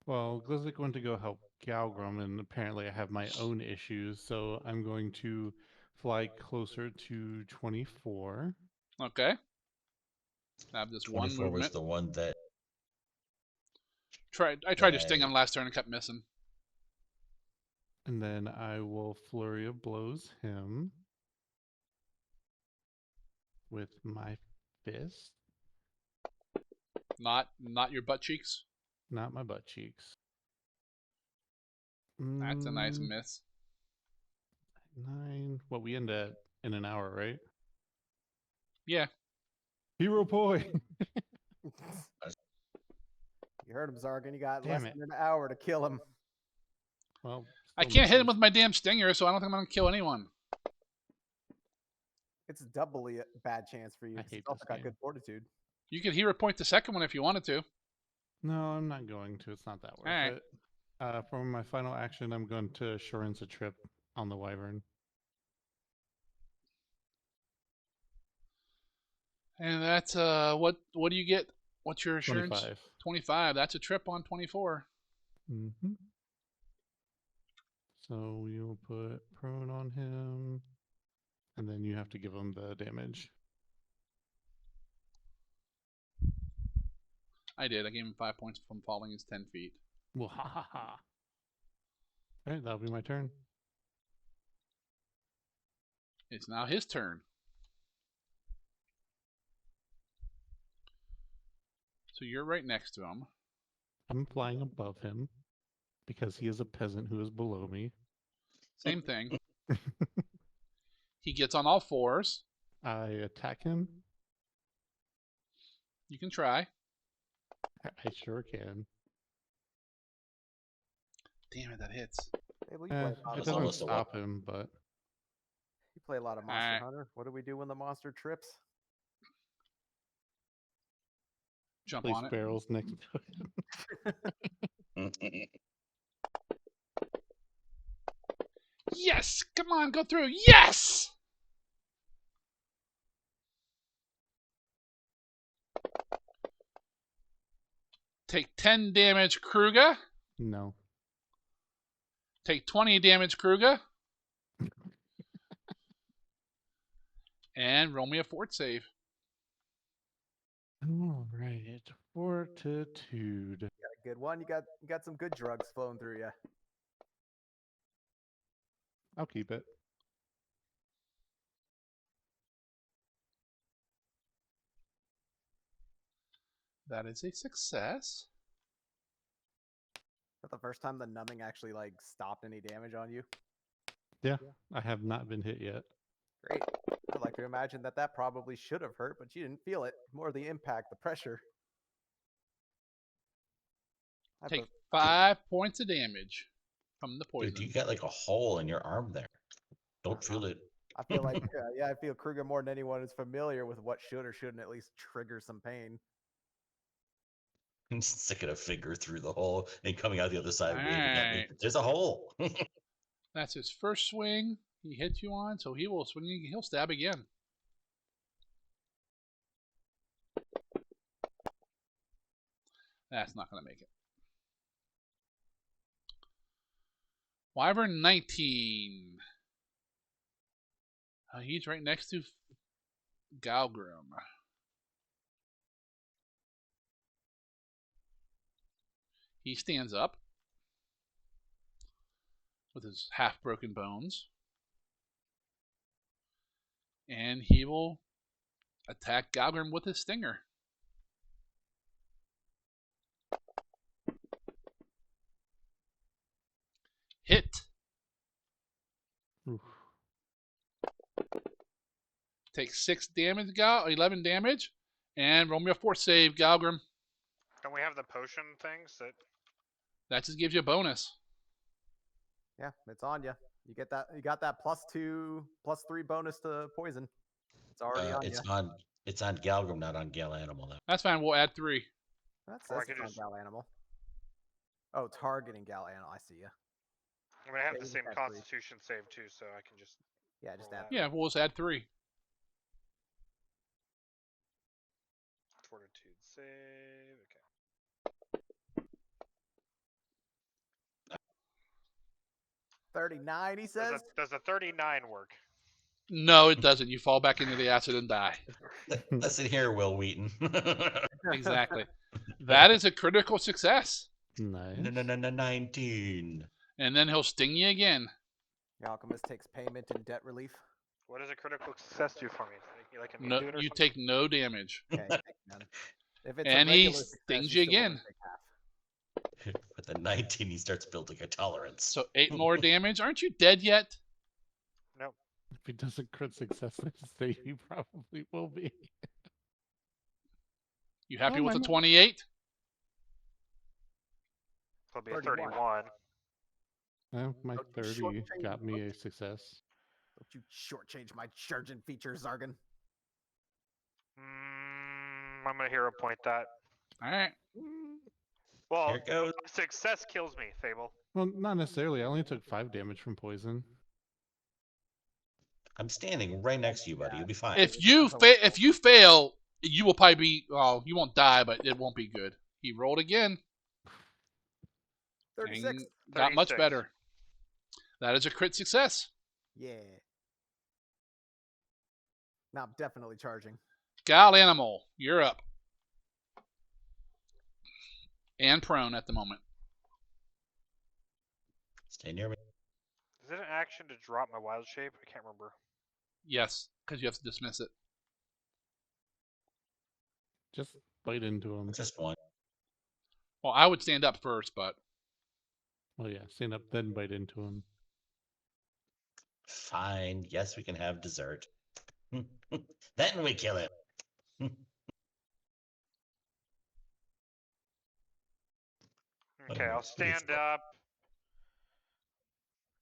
[SPEAKER 2] Well, Glizik went to go help Galgrim, and apparently I have my own issues, so I'm going to fly closer to 24.
[SPEAKER 4] Okay. I have this one
[SPEAKER 1] 24 was
[SPEAKER 4] movement.
[SPEAKER 1] the one that
[SPEAKER 4] I tried to sting him last turn and kept missing.
[SPEAKER 2] And then I will flurry of blows him with my fist.
[SPEAKER 4] Not your butt cheeks.
[SPEAKER 2] Not my butt cheeks.
[SPEAKER 4] That's a nice miss.
[SPEAKER 2] 9. Well, we end at in an hour, right?
[SPEAKER 4] Yeah.
[SPEAKER 2] Hero point.
[SPEAKER 5] You heard him, Zargan. You got
[SPEAKER 2] Damn
[SPEAKER 5] less
[SPEAKER 2] it.
[SPEAKER 5] than an hour to kill him.
[SPEAKER 2] Well,
[SPEAKER 4] I
[SPEAKER 2] still
[SPEAKER 4] can't hit him
[SPEAKER 2] misses.
[SPEAKER 4] with my damn stinger, so I don't think I'm going to kill anyone.
[SPEAKER 5] It's doubly a bad chance for you.
[SPEAKER 2] I
[SPEAKER 5] 'cause
[SPEAKER 2] hate
[SPEAKER 5] he's also
[SPEAKER 2] this
[SPEAKER 5] got
[SPEAKER 2] game.
[SPEAKER 5] good fortitude.
[SPEAKER 4] You could hero point the second one if you wanted to.
[SPEAKER 2] No, I'm not going to. It's not that worth
[SPEAKER 4] Alright.
[SPEAKER 2] it. For my final action, I'm going to assurance a trip on the Wyvern.
[SPEAKER 4] And that's what do you get? What's your assurance?
[SPEAKER 2] 25.
[SPEAKER 4] 25. That's a trip on 24.
[SPEAKER 2] Mm-hmm. So we will put prone on him, and then you have to give him the damage.
[SPEAKER 4] I did. I gave him 5 points from falling his 10 feet.
[SPEAKER 2] Well, ha ha ha. Alright, that'll be my turn.
[SPEAKER 4] It's now his turn. So you're right next to him.
[SPEAKER 2] I'm flying above him because he is a peasant who is below me.
[SPEAKER 4] Same thing. He gets on all fours.
[SPEAKER 2] I attack him.
[SPEAKER 4] You can try.
[SPEAKER 2] I sure can.
[SPEAKER 4] Damn it, that hits.
[SPEAKER 5] Hey, well, you, play a lot
[SPEAKER 2] It
[SPEAKER 5] of,
[SPEAKER 1] That's
[SPEAKER 2] doesn't
[SPEAKER 1] almost a
[SPEAKER 2] stop him, but
[SPEAKER 5] you play a lot of Monster
[SPEAKER 4] Alright.
[SPEAKER 5] Hunter. What do we do when the monster trips?
[SPEAKER 4] Jump
[SPEAKER 2] place
[SPEAKER 4] on it.
[SPEAKER 2] barrels next to him.
[SPEAKER 4] Yes! Come on, go through. Yes! Take 10 damage, Kruger.
[SPEAKER 2] No.
[SPEAKER 4] Take 20 damage, Kruger. And roll me a fort save.
[SPEAKER 2] All right. Fortitude.
[SPEAKER 5] You got a good one. You got some good drugs flowing through you.
[SPEAKER 2] I'll keep it.
[SPEAKER 4] That is a success.
[SPEAKER 5] Is that the first time the numbing actually like stopped any damage on you?
[SPEAKER 2] Yeah, I have not been hit yet.
[SPEAKER 5] Great. I'd like to imagine that probably should have hurt, but you didn't feel it. More the impact, the pressure. I
[SPEAKER 4] Take
[SPEAKER 5] put-
[SPEAKER 4] 5 points of damage from the poison.
[SPEAKER 1] Dude, you got like a hole in your arm there. Don't feel it.
[SPEAKER 5] I feel like, I feel Kruger more than anyone is familiar with what should or shouldn't at least trigger some pain.
[SPEAKER 1] Sticking a finger through the hole and coming out the other side waving at me.
[SPEAKER 4] Alright.
[SPEAKER 1] There's a hole.
[SPEAKER 4] That's his first swing. He hits you on, so he will swing. He'll stab again. That's not going to make it. Wyvern 19. He's right next to Galgrim. He stands up with his half-broken bones. And he will attack Galgrim with his stinger. Hit.
[SPEAKER 2] Oof.
[SPEAKER 4] takes 6 damage, 11 damage. And roll me a force save, Galgrim.
[SPEAKER 6] Don't we have the potion things that?
[SPEAKER 4] That just gives you a bonus.
[SPEAKER 5] Yeah, it's on you. You get that. You got that +2, +3 bonus to poison. It's already on you.
[SPEAKER 1] It's on Galgrim, not on Gal Animal though.
[SPEAKER 4] That's fine. We'll add 3.
[SPEAKER 5] That's
[SPEAKER 6] Or I
[SPEAKER 5] it's
[SPEAKER 6] could
[SPEAKER 5] on
[SPEAKER 6] just-
[SPEAKER 5] Gal Animal. Oh, targeting Gal Animal. I see you.
[SPEAKER 6] I mean, I have
[SPEAKER 5] Yeah,
[SPEAKER 6] the
[SPEAKER 5] you
[SPEAKER 6] same
[SPEAKER 5] can add 3.
[SPEAKER 6] Constitution save too, so I can just.
[SPEAKER 5] Yeah, just
[SPEAKER 6] roll
[SPEAKER 5] add.
[SPEAKER 6] that.
[SPEAKER 4] Yeah, we'll just add 3.
[SPEAKER 6] Fortitude save. Okay.
[SPEAKER 5] 39. He says.
[SPEAKER 6] Does a 39 work?
[SPEAKER 4] No, it doesn't. You fall back into the acid and die.
[SPEAKER 1] Listen here, Will Wheaton.
[SPEAKER 4] Exactly. That is a critical success.
[SPEAKER 2] Nice.
[SPEAKER 1] 19.
[SPEAKER 4] And then he'll sting you again.
[SPEAKER 5] The alchemist takes payment and debt relief.
[SPEAKER 6] What does a critical success do for me? Like a
[SPEAKER 4] No,
[SPEAKER 6] nude or
[SPEAKER 4] you
[SPEAKER 6] something?
[SPEAKER 4] take no damage.
[SPEAKER 5] Okay, thanks, man. If it's
[SPEAKER 4] And
[SPEAKER 5] a
[SPEAKER 4] he
[SPEAKER 5] regular success,
[SPEAKER 4] stings
[SPEAKER 5] you
[SPEAKER 4] you
[SPEAKER 5] still only
[SPEAKER 4] again.
[SPEAKER 5] take half.
[SPEAKER 1] With a 19, he starts building a tolerance.
[SPEAKER 4] So 8 more damage. Aren't you dead yet?
[SPEAKER 6] Nope.
[SPEAKER 2] If he doesn't crit success, I say he probably will be.
[SPEAKER 4] You happy
[SPEAKER 2] Oh,
[SPEAKER 4] with the
[SPEAKER 2] my-
[SPEAKER 4] 28?
[SPEAKER 6] It'll be a
[SPEAKER 5] 31.
[SPEAKER 6] 31.
[SPEAKER 2] My
[SPEAKER 5] Don't
[SPEAKER 2] 30
[SPEAKER 5] shortchange
[SPEAKER 2] got me
[SPEAKER 5] me.
[SPEAKER 2] a success.
[SPEAKER 5] Don't you shortchange my charging features, Zargan.
[SPEAKER 6] I'm gonna hero point that.
[SPEAKER 4] All right.
[SPEAKER 6] Well,
[SPEAKER 1] Here it goes.
[SPEAKER 6] success kills me, Fable.
[SPEAKER 2] Well, not necessarily. I only took 5 damage from poison.
[SPEAKER 1] I'm standing right next to you, buddy. You'll be fine.
[SPEAKER 4] If you fail, you will probably be. Well, you won't die, but it won't be good. He rolled again.
[SPEAKER 5] 36.
[SPEAKER 4] And got much
[SPEAKER 6] 36.
[SPEAKER 4] better. That is a crit success.
[SPEAKER 5] Yeah. Now I'm definitely charging.
[SPEAKER 4] Gal Animal, you're up. And prone at the moment.
[SPEAKER 1] Stay near me.
[SPEAKER 6] Is it an action to drop my wild shape? I can't remember.
[SPEAKER 4] Yes, because you have to dismiss it.
[SPEAKER 2] Just bite into him.
[SPEAKER 1] Just one.
[SPEAKER 4] Well, I would stand up first, but
[SPEAKER 2] Oh yeah, stand up, then bite into him.
[SPEAKER 1] Fine. Yes, we can have dessert. Then we kill him.
[SPEAKER 6] Okay, I'll stand up.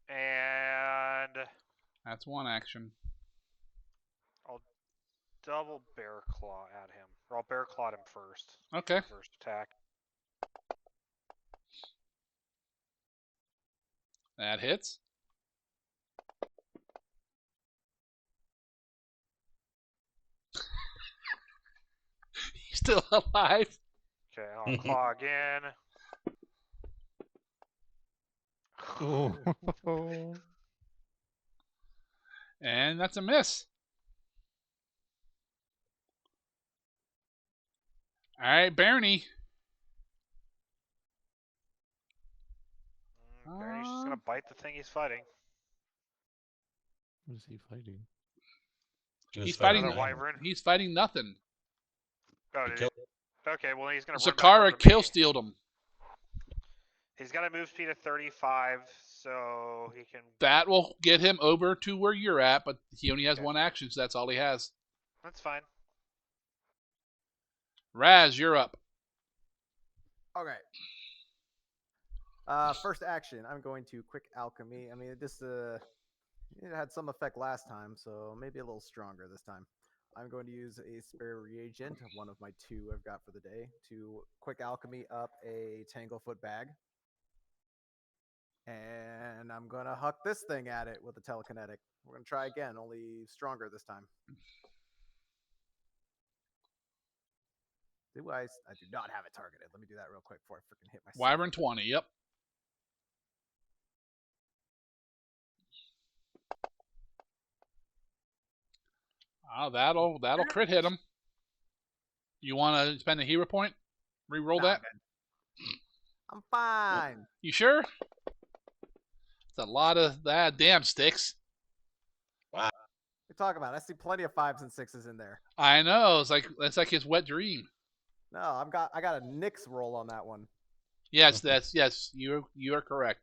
[SPEAKER 6] And
[SPEAKER 4] that's one action.
[SPEAKER 6] I'll double bear claw at him. Or I'll bear claw him first.
[SPEAKER 4] Okay.
[SPEAKER 6] First attack.
[SPEAKER 4] That hits. He's still alive.
[SPEAKER 6] Okay, I'll claw again.
[SPEAKER 2] Oh.
[SPEAKER 4] And that's a miss. All right, Barney.
[SPEAKER 6] Barney's just gonna bite the thing he's fighting.
[SPEAKER 2] What is he fighting?
[SPEAKER 1] He was
[SPEAKER 4] He's fighting
[SPEAKER 6] Another
[SPEAKER 1] nine.
[SPEAKER 6] wyvern.
[SPEAKER 4] He's fighting nothing.
[SPEAKER 6] Oh,
[SPEAKER 1] He
[SPEAKER 6] did
[SPEAKER 1] killed-
[SPEAKER 6] he? Okay, well he's gonna. run back
[SPEAKER 4] Zakara
[SPEAKER 6] over to
[SPEAKER 4] kill
[SPEAKER 6] me.
[SPEAKER 4] stealed him.
[SPEAKER 6] He's got a move speed of 35, so he can.
[SPEAKER 4] That will get him over to where you're at, but he only has
[SPEAKER 6] Okay.
[SPEAKER 4] one action, so that's all he has.
[SPEAKER 6] That's fine.
[SPEAKER 4] Raz, you're up.
[SPEAKER 5] Okay. First action, I'm going to quick alchemy. I mean, it had some effect last time, so maybe a little stronger this time. I'm going to use a spare reagent, one of my 2 I've got for the day, to quick alchemy up a tanglefoot bag. And I'm going to huck this thing at it with a telekinetic. We're going to try again, only stronger this time. I do not have it targeted. Let me do that real quick before I freaking hit myself.
[SPEAKER 4] Wyvern 20, yep. That'll crit hit him. You want to spend a hero point? Reroll
[SPEAKER 5] Nah,
[SPEAKER 4] that?
[SPEAKER 5] I'm fine.
[SPEAKER 4] You sure? It's a lot of that. Damn, Sticks.
[SPEAKER 5] What you talking about? I see plenty of 5s and 6s in there.
[SPEAKER 4] I know. It's like his wet dream.
[SPEAKER 5] No, I got a Nyx roll on that one.
[SPEAKER 4] Yes, yes. You are correct.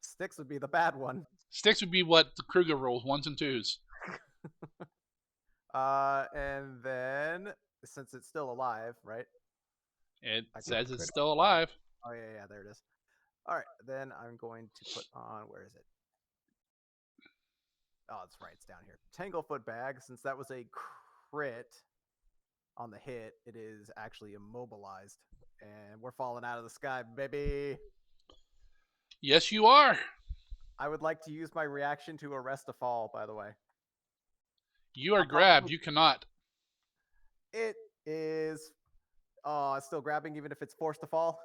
[SPEAKER 5] Sticks would be the bad one.
[SPEAKER 4] Sticks would be what the Kruger rolls, 1s and 2s.
[SPEAKER 5] And then since it's still alive, right?
[SPEAKER 4] It
[SPEAKER 5] I
[SPEAKER 4] says
[SPEAKER 5] clicked
[SPEAKER 4] it's
[SPEAKER 5] it
[SPEAKER 4] still
[SPEAKER 5] on.
[SPEAKER 4] alive.
[SPEAKER 5] Oh yeah, there it is. All right, then I'm going to put on. Where is it? Oh, it's right. It's down here. Tanglefoot bag. Since that was a crit on the hit, it is actually immobilized, and we're falling out of the sky, baby.
[SPEAKER 4] Yes, you are.
[SPEAKER 5] I would like to use my reaction to arrest a fall. By the way,
[SPEAKER 4] You are
[SPEAKER 5] I'll
[SPEAKER 4] grabbed.
[SPEAKER 5] probably-
[SPEAKER 4] You cannot.
[SPEAKER 5] It is. Oh, it's still grabbing even if it's forced to fall.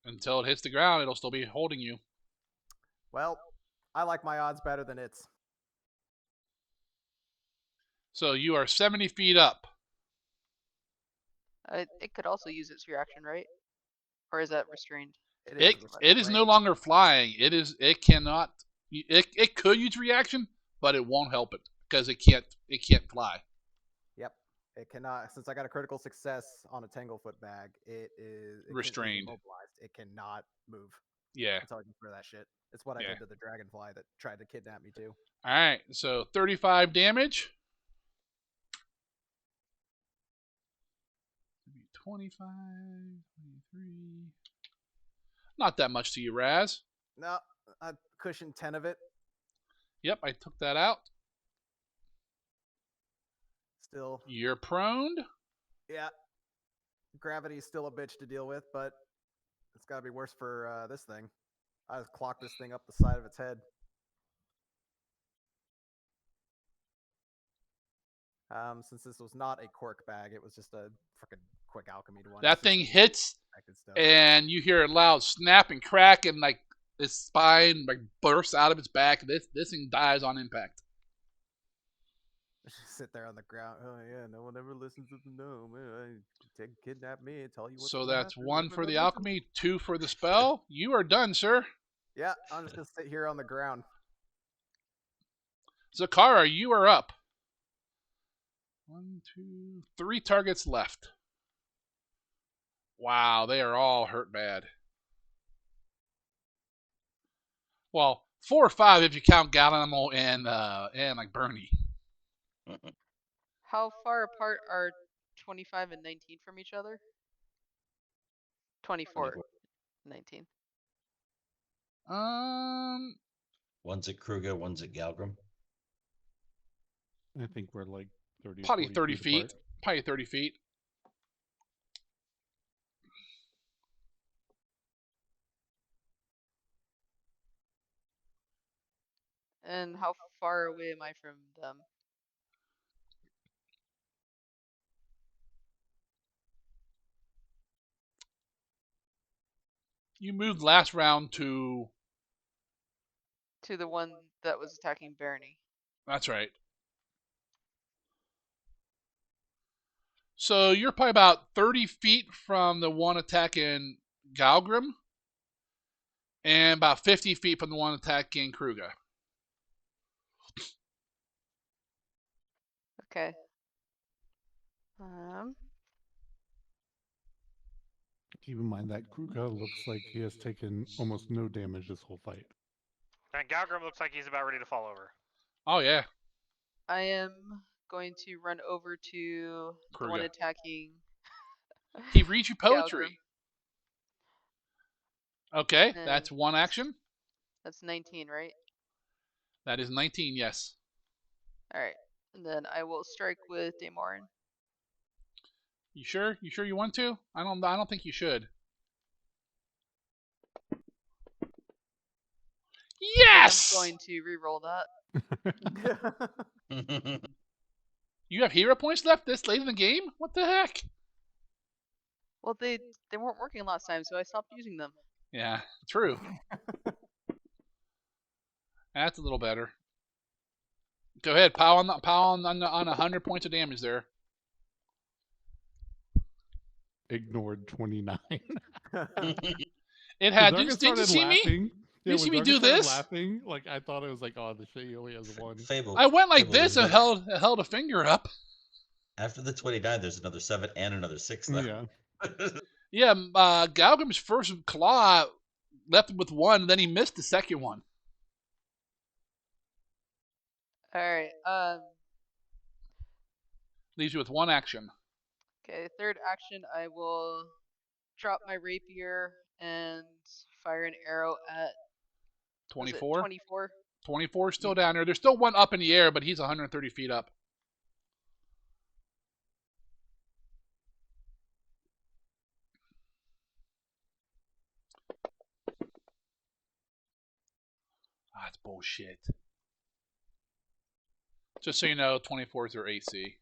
[SPEAKER 4] Until it hits the ground, it'll still be holding you.
[SPEAKER 5] Well, I like my odds better than its.
[SPEAKER 4] So you are 70 feet up.
[SPEAKER 3] It could also use its reaction, right? Or is that restrained?
[SPEAKER 4] It is no longer flying. It cannot. It could use reaction, but it won't help it because it can't fly.
[SPEAKER 5] Yep, it cannot. Since I got a critical success on a Tanglefoot bag, it is
[SPEAKER 4] Restrained.
[SPEAKER 5] immobilized. It cannot move.
[SPEAKER 4] Yeah.
[SPEAKER 5] That's all I can for that shit. It's what I
[SPEAKER 4] Yeah.
[SPEAKER 5] did to the dragonfly that tried to kidnap me too.
[SPEAKER 4] All right. So 35 damage. 25, 23. Not that much to you, Raz.
[SPEAKER 5] No, I cushioned 10 of it.
[SPEAKER 4] Yep, I took that out.
[SPEAKER 5] Still,
[SPEAKER 4] You're prone.
[SPEAKER 5] yeah. Gravity's still a bitch to deal with, but it's got to be worse for this thing. I just clocked this thing up the side of its head. Since this was not a cork bag, it was just a freaking quick alchemy one.
[SPEAKER 4] That thing hits, and you hear a loud snap and crack, and like its spine like bursts out of its back. This thing dies on impact.
[SPEAKER 5] Sit there on the ground. Oh yeah, no one ever listens to the gnome. Kidnap me and tell you what.
[SPEAKER 4] So that's 1 for the alchemy, 2 for the spell. You are done, sir.
[SPEAKER 5] Yeah, I'm just gonna sit here on the ground.
[SPEAKER 4] Zakara, you are up. 1, 2, 3 targets left. Wow, they are all hurt bad. Well, 4 or 5 if you count Gallimal and like Bernie.
[SPEAKER 3] How far apart are 25 and 19 from each other? 24, 19.
[SPEAKER 1] One's at Kruger, one's at Galgrim.
[SPEAKER 2] I think we're like 30.
[SPEAKER 4] Probably
[SPEAKER 2] 40
[SPEAKER 4] 30 feet.
[SPEAKER 2] apart.
[SPEAKER 4] Probably 30 feet.
[SPEAKER 3] And how far away am I from them?
[SPEAKER 4] You moved last round to...
[SPEAKER 3] To the one that was attacking Bernie.
[SPEAKER 4] That's right. So you're probably about 30 feet from the one attacking Galgrim, and about 50 feet from the one attacking Kruger.
[SPEAKER 3] Okay.
[SPEAKER 2] Keep in mind that Kruger looks like he has taken almost no damage this whole fight.
[SPEAKER 6] And Galgrim looks like he's about ready to fall over.
[SPEAKER 4] Oh, yeah.
[SPEAKER 3] I am going to run over to the one
[SPEAKER 4] Kruger.
[SPEAKER 3] attacking.
[SPEAKER 4] He reads you poetry.
[SPEAKER 3] Galgrim.
[SPEAKER 4] Okay,
[SPEAKER 3] And
[SPEAKER 4] that's one action.
[SPEAKER 3] That's 19, right?
[SPEAKER 4] That is 19, yes.
[SPEAKER 3] Alright. And then I will strike with Damorin.
[SPEAKER 4] You sure? You sure you want to? I don't think you should. Yes!
[SPEAKER 3] I'm going to re-roll that.
[SPEAKER 4] You have hero points left this late in the game? What the heck?
[SPEAKER 3] Well, they weren't working last time, so I stopped using them.
[SPEAKER 4] Yeah, true. That's a little better. Go ahead, pow on 100 points of damage there.
[SPEAKER 2] Ignored 29.
[SPEAKER 4] It had.
[SPEAKER 2] When
[SPEAKER 4] Didn't you see
[SPEAKER 2] laughing,
[SPEAKER 4] me?
[SPEAKER 2] Yeah,
[SPEAKER 4] You see
[SPEAKER 2] when
[SPEAKER 4] me do
[SPEAKER 2] Dargus started
[SPEAKER 4] this?
[SPEAKER 2] Laughing, like I thought it was like, oh, the shit, he only has one.
[SPEAKER 1] Fable.
[SPEAKER 4] I went like
[SPEAKER 1] Fable,
[SPEAKER 4] this
[SPEAKER 1] there's
[SPEAKER 4] and
[SPEAKER 1] another-
[SPEAKER 4] held a finger up.
[SPEAKER 1] After the 29, there's another 7 and another 6 left.
[SPEAKER 2] Yeah.
[SPEAKER 4] Yeah, Galgrim's first claw left him with 1, and then he missed the second one.
[SPEAKER 3] Alright,
[SPEAKER 4] Leaves you with one action.
[SPEAKER 3] Okay, third action, I will drop my rapier and fire an arrow at
[SPEAKER 4] 24.
[SPEAKER 3] 24.
[SPEAKER 4] 24 is still down there. There's still one up in the air, but he's 130 feet up. That's bullshit. Just so you know, 24 is their AC.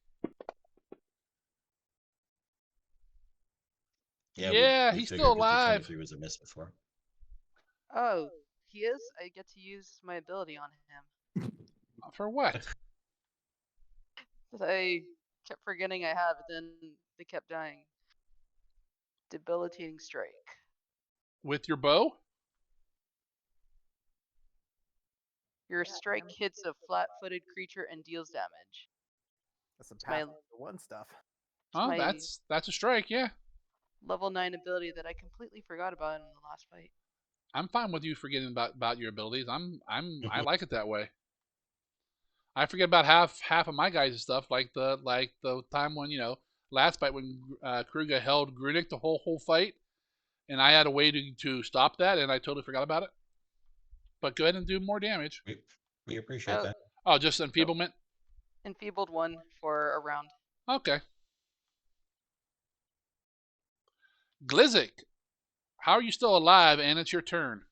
[SPEAKER 4] Yeah,
[SPEAKER 1] we
[SPEAKER 4] he's
[SPEAKER 1] figured
[SPEAKER 4] still
[SPEAKER 1] that the
[SPEAKER 4] alive.
[SPEAKER 1] 23 was a miss before.
[SPEAKER 3] Oh, he is? I get to use my ability on him.
[SPEAKER 4] For what?
[SPEAKER 3] That I kept forgetting I had, but then they kept dying. Debilitating strike.
[SPEAKER 4] With your bow?
[SPEAKER 3] Your strike hits a flat-footed creature and deals damage.
[SPEAKER 5] That's some
[SPEAKER 3] my-
[SPEAKER 5] Pathfinder 1 stuff.
[SPEAKER 4] Oh,
[SPEAKER 3] my-
[SPEAKER 4] that's a strike, yeah.
[SPEAKER 3] Level 9 ability that I completely forgot about in the last fight.
[SPEAKER 4] I'm fine with you forgetting about your abilities. I like it that way. I forget about half of my guys' stuff, like the time when, you know, last fight when Kruger held Grunik the whole fight, and I had a way to stop that, and I totally forgot about it. But go ahead and do more damage.
[SPEAKER 1] We appreciate that.
[SPEAKER 4] Oh, just enfeeblement?
[SPEAKER 3] Enfeebled 1 for a round.
[SPEAKER 4] Okay. Glizzik, how are you still alive, and it's your turn?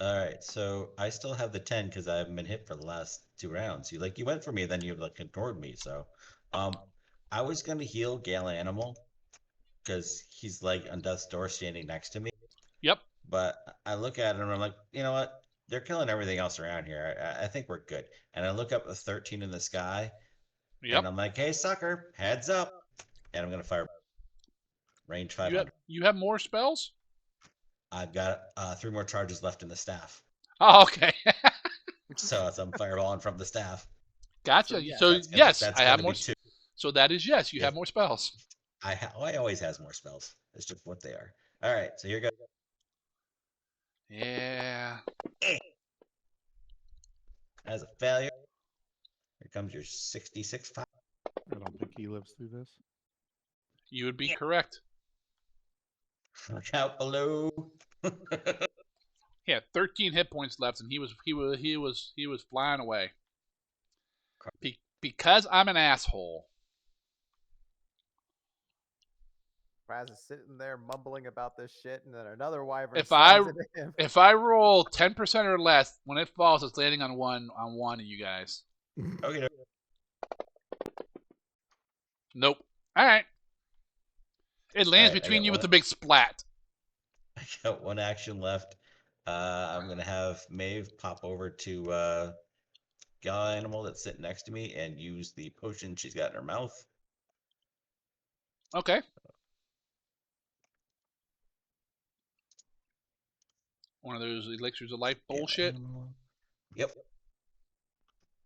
[SPEAKER 1] All right, so I still have the 10 because I haven't been hit for the last 2 rounds. You went for me, then you like ignored me. So, I was gonna heal Gale Animal because he's like on death's door, standing next to me.
[SPEAKER 4] Yep.
[SPEAKER 1] But I look at him and I'm like, you know what? They're killing everything else around here. I think we're good. And I look up at 13 in the sky,
[SPEAKER 4] Yep.
[SPEAKER 1] and I'm like, hey, sucker, heads up! And I'm gonna fire range 500.
[SPEAKER 4] You have more spells?
[SPEAKER 1] I've got 3 more charges left in the staff.
[SPEAKER 4] Oh, okay.
[SPEAKER 1] So I'm fireballing from the staff.
[SPEAKER 4] Gotcha.
[SPEAKER 5] So,
[SPEAKER 4] Yes,
[SPEAKER 1] that's
[SPEAKER 4] I have
[SPEAKER 1] gonna
[SPEAKER 4] more.
[SPEAKER 1] be 2.
[SPEAKER 4] So that is yes, you
[SPEAKER 1] Yeah.
[SPEAKER 4] have more spells.
[SPEAKER 1] I always has more spells. It's just what they are. All right, so here goes.
[SPEAKER 4] Yeah.
[SPEAKER 1] As a failure, here comes your 66 fire.
[SPEAKER 2] I don't think he lives through this.
[SPEAKER 4] You would be correct.
[SPEAKER 1] Look out below.
[SPEAKER 4] He had 13 hit points left, and he was flying away. Because I'm an asshole.
[SPEAKER 5] Raz is sitting there mumbling about this shit, and then another wyvern
[SPEAKER 4] If
[SPEAKER 5] slams into him.
[SPEAKER 4] If I roll 10% or less, when it falls, it's landing on one of you guys.
[SPEAKER 1] Okay.
[SPEAKER 4] Nope. All right. It lands
[SPEAKER 1] Alright, I
[SPEAKER 4] between
[SPEAKER 1] got
[SPEAKER 4] you with
[SPEAKER 1] one.
[SPEAKER 4] a big splat.
[SPEAKER 1] I got 1 action left. I'm gonna have Maeve pop over to Gal Animal that's sitting next to me and use the potion she's got in her mouth.
[SPEAKER 4] Okay. One of those elixirs of life
[SPEAKER 1] Gal
[SPEAKER 4] bullshit.
[SPEAKER 1] Animal. Yep.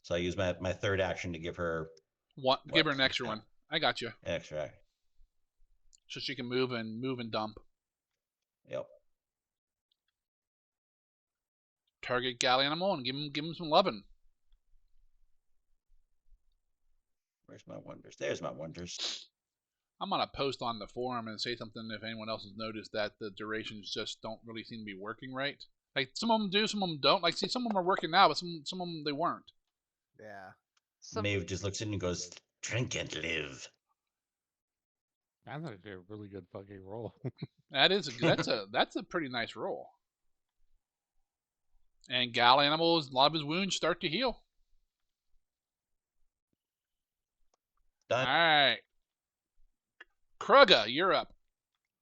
[SPEAKER 1] So I use my 3rd action to give her
[SPEAKER 4] Give her an extra one. I got you.
[SPEAKER 1] extra.
[SPEAKER 4] So she can move and dump.
[SPEAKER 1] Yep.
[SPEAKER 4] Target gal animal and give him some loving.
[SPEAKER 1] Where's my wonders? There's my wonders.
[SPEAKER 4] I'm gonna post on the forum and say something if anyone else has noticed that the durations just don't really seem to be working right. Like some of them do, some of them don't. Like see, some of them are working now, but some of them they weren't.
[SPEAKER 5] Yeah.
[SPEAKER 1] Maeve just looks in and goes, "Drink and live."
[SPEAKER 2] I thought I did a really good fucking roll.
[SPEAKER 4] That's a pretty nice roll. And gal animals, a lot of his wounds start to heal.
[SPEAKER 1] Done.
[SPEAKER 4] All right, Kruger, you're up.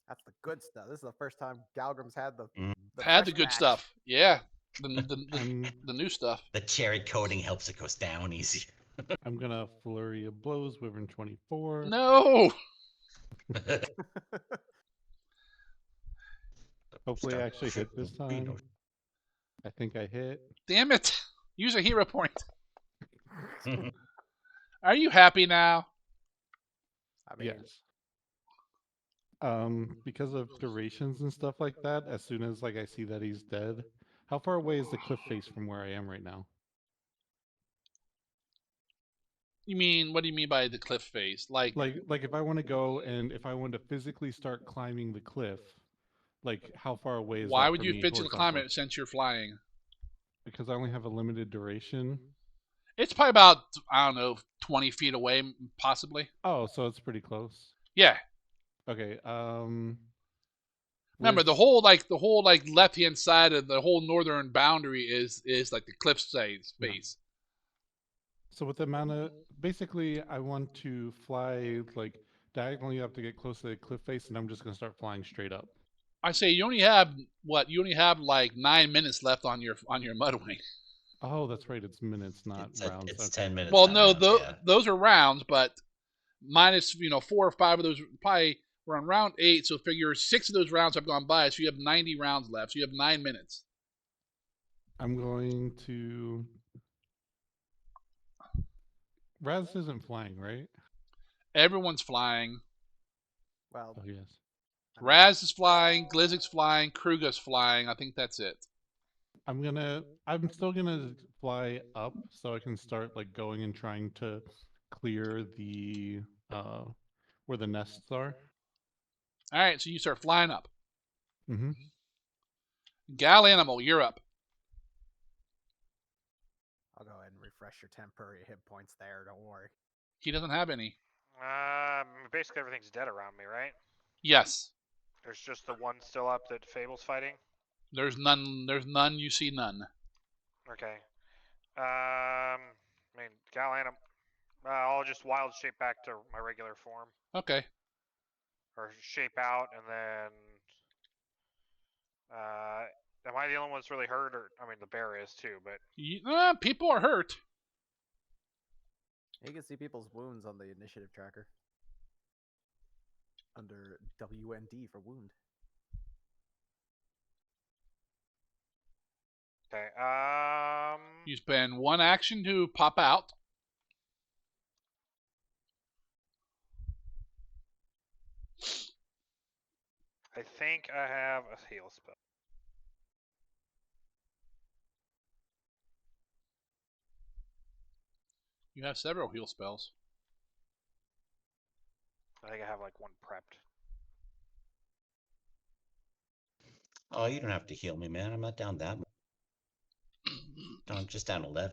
[SPEAKER 5] That's the good stuff. This is the first time Galgrim's had the
[SPEAKER 4] Had the
[SPEAKER 5] fresh
[SPEAKER 4] good
[SPEAKER 5] match.
[SPEAKER 4] stuff. Yeah, the new stuff.
[SPEAKER 1] The cherry coating helps it goes down easier.
[SPEAKER 2] I'm gonna flurry of blows, Wyvern 24.
[SPEAKER 4] No.
[SPEAKER 2] Hopefully I actually hit this
[SPEAKER 1] Start with
[SPEAKER 2] time. I think I hit.
[SPEAKER 4] Damn it. Use a hero point. Are you happy now?
[SPEAKER 5] I mean,
[SPEAKER 2] Yes. Because of durations and stuff like that, as soon as like I see that he's dead, how far away is the cliff face from where I am right now?
[SPEAKER 4] You mean, what do you mean by the cliff face? Like
[SPEAKER 2] if I want to go and if I want to physically start climbing the cliff, like how far away is
[SPEAKER 4] why
[SPEAKER 2] that
[SPEAKER 4] would
[SPEAKER 2] from
[SPEAKER 4] you
[SPEAKER 2] me
[SPEAKER 4] physically climb
[SPEAKER 2] horizontally?
[SPEAKER 4] it since you're flying?
[SPEAKER 2] Because I only have a limited duration.
[SPEAKER 4] It's probably about, I don't know, 20 feet away, possibly.
[SPEAKER 2] Oh, so it's pretty close.
[SPEAKER 4] Yeah.
[SPEAKER 2] Okay.
[SPEAKER 4] Remember, the whole left hand side of the whole northern boundary is like the cliff space.
[SPEAKER 2] Yeah. So with the amount of, basically, I want to fly like diagonally up to get close to the cliff face, and I'm just gonna start flying straight up.
[SPEAKER 4] I say you only have like 9 minutes left on your Mudwing.
[SPEAKER 2] Oh, that's right. It's minutes, not rounds.
[SPEAKER 1] It's
[SPEAKER 2] Okay.
[SPEAKER 1] 10 minutes.
[SPEAKER 4] Well,
[SPEAKER 1] not
[SPEAKER 4] no,
[SPEAKER 1] rounds, yeah.
[SPEAKER 4] those are rounds, but minus 4 or 5 of those probably. We're on round 8, so figure 6 of those rounds have gone by, so you have 90 rounds left. So you have 9 minutes.
[SPEAKER 2] I'm going to. Raz isn't flying, right?
[SPEAKER 4] Everyone's flying.
[SPEAKER 5] Well,
[SPEAKER 2] Oh yes.
[SPEAKER 4] Raz is flying. Glizzik's flying. Kruga's flying. I think that's it.
[SPEAKER 2] I'm still gonna fly up so I can start like going and trying to clear the where the nests are.
[SPEAKER 4] All right, so you start flying up.
[SPEAKER 2] Mm-hmm.
[SPEAKER 4] Gal Animal, you're up.
[SPEAKER 5] I'll go ahead and refresh your temporary hit points there. Don't worry.
[SPEAKER 4] He doesn't have any.
[SPEAKER 6] Basically everything's dead around me, right?
[SPEAKER 4] Yes.
[SPEAKER 6] There's just the one still up that Fable's fighting.
[SPEAKER 4] There's none. There's none. You see none.
[SPEAKER 6] Okay. I mean, Gal Animal. I'll just wild shape back to my regular form.
[SPEAKER 4] Okay.
[SPEAKER 6] Or shape out, and then am I the only one that's really hurt? Or I mean, the bear is too, but
[SPEAKER 4] People are hurt.
[SPEAKER 5] You can see people's wounds on the initiative tracker under WND for wound.
[SPEAKER 6] okay.
[SPEAKER 4] You spend 1 action to pop out.
[SPEAKER 6] I think I have a heal spell.
[SPEAKER 4] You have several heal spells.
[SPEAKER 6] I think I have like 1 prepped.
[SPEAKER 1] Oh, you don't have to heal me, man. I'm not down that much. No, I'm just down 11.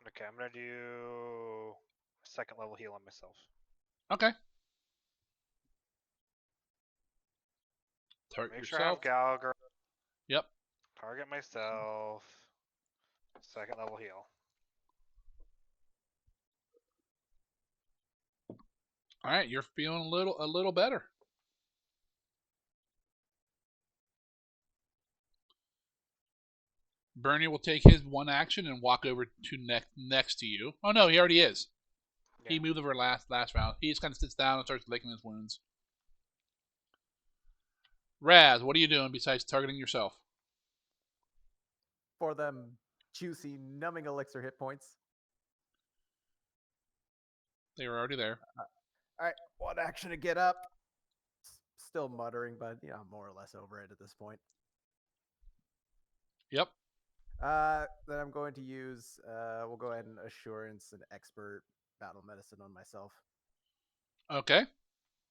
[SPEAKER 6] Okay, I'm gonna do a 2nd level heal on myself.
[SPEAKER 4] Okay. Target
[SPEAKER 6] Make sure I
[SPEAKER 4] yourself.
[SPEAKER 6] have Galgar.
[SPEAKER 4] Yep.
[SPEAKER 6] Target myself. 2nd level heal.
[SPEAKER 4] All right, you're feeling a little better. Bernie will take his 1 action and walk over to next to you. Oh no, he already is. Yeah. He moved over last round. He just kind of sits down and starts licking his wounds. Raz, what are you doing besides targeting yourself?
[SPEAKER 5] For them juicy numbing elixir hit points.
[SPEAKER 4] They were already there.
[SPEAKER 5] All right, 1 action to get up. Still muttering, but yeah, I'm more or less over it at this point.
[SPEAKER 4] Yep.
[SPEAKER 5] Then I'm going to use, we'll go ahead and assurance and expert battle medicine on myself.
[SPEAKER 4] Okay.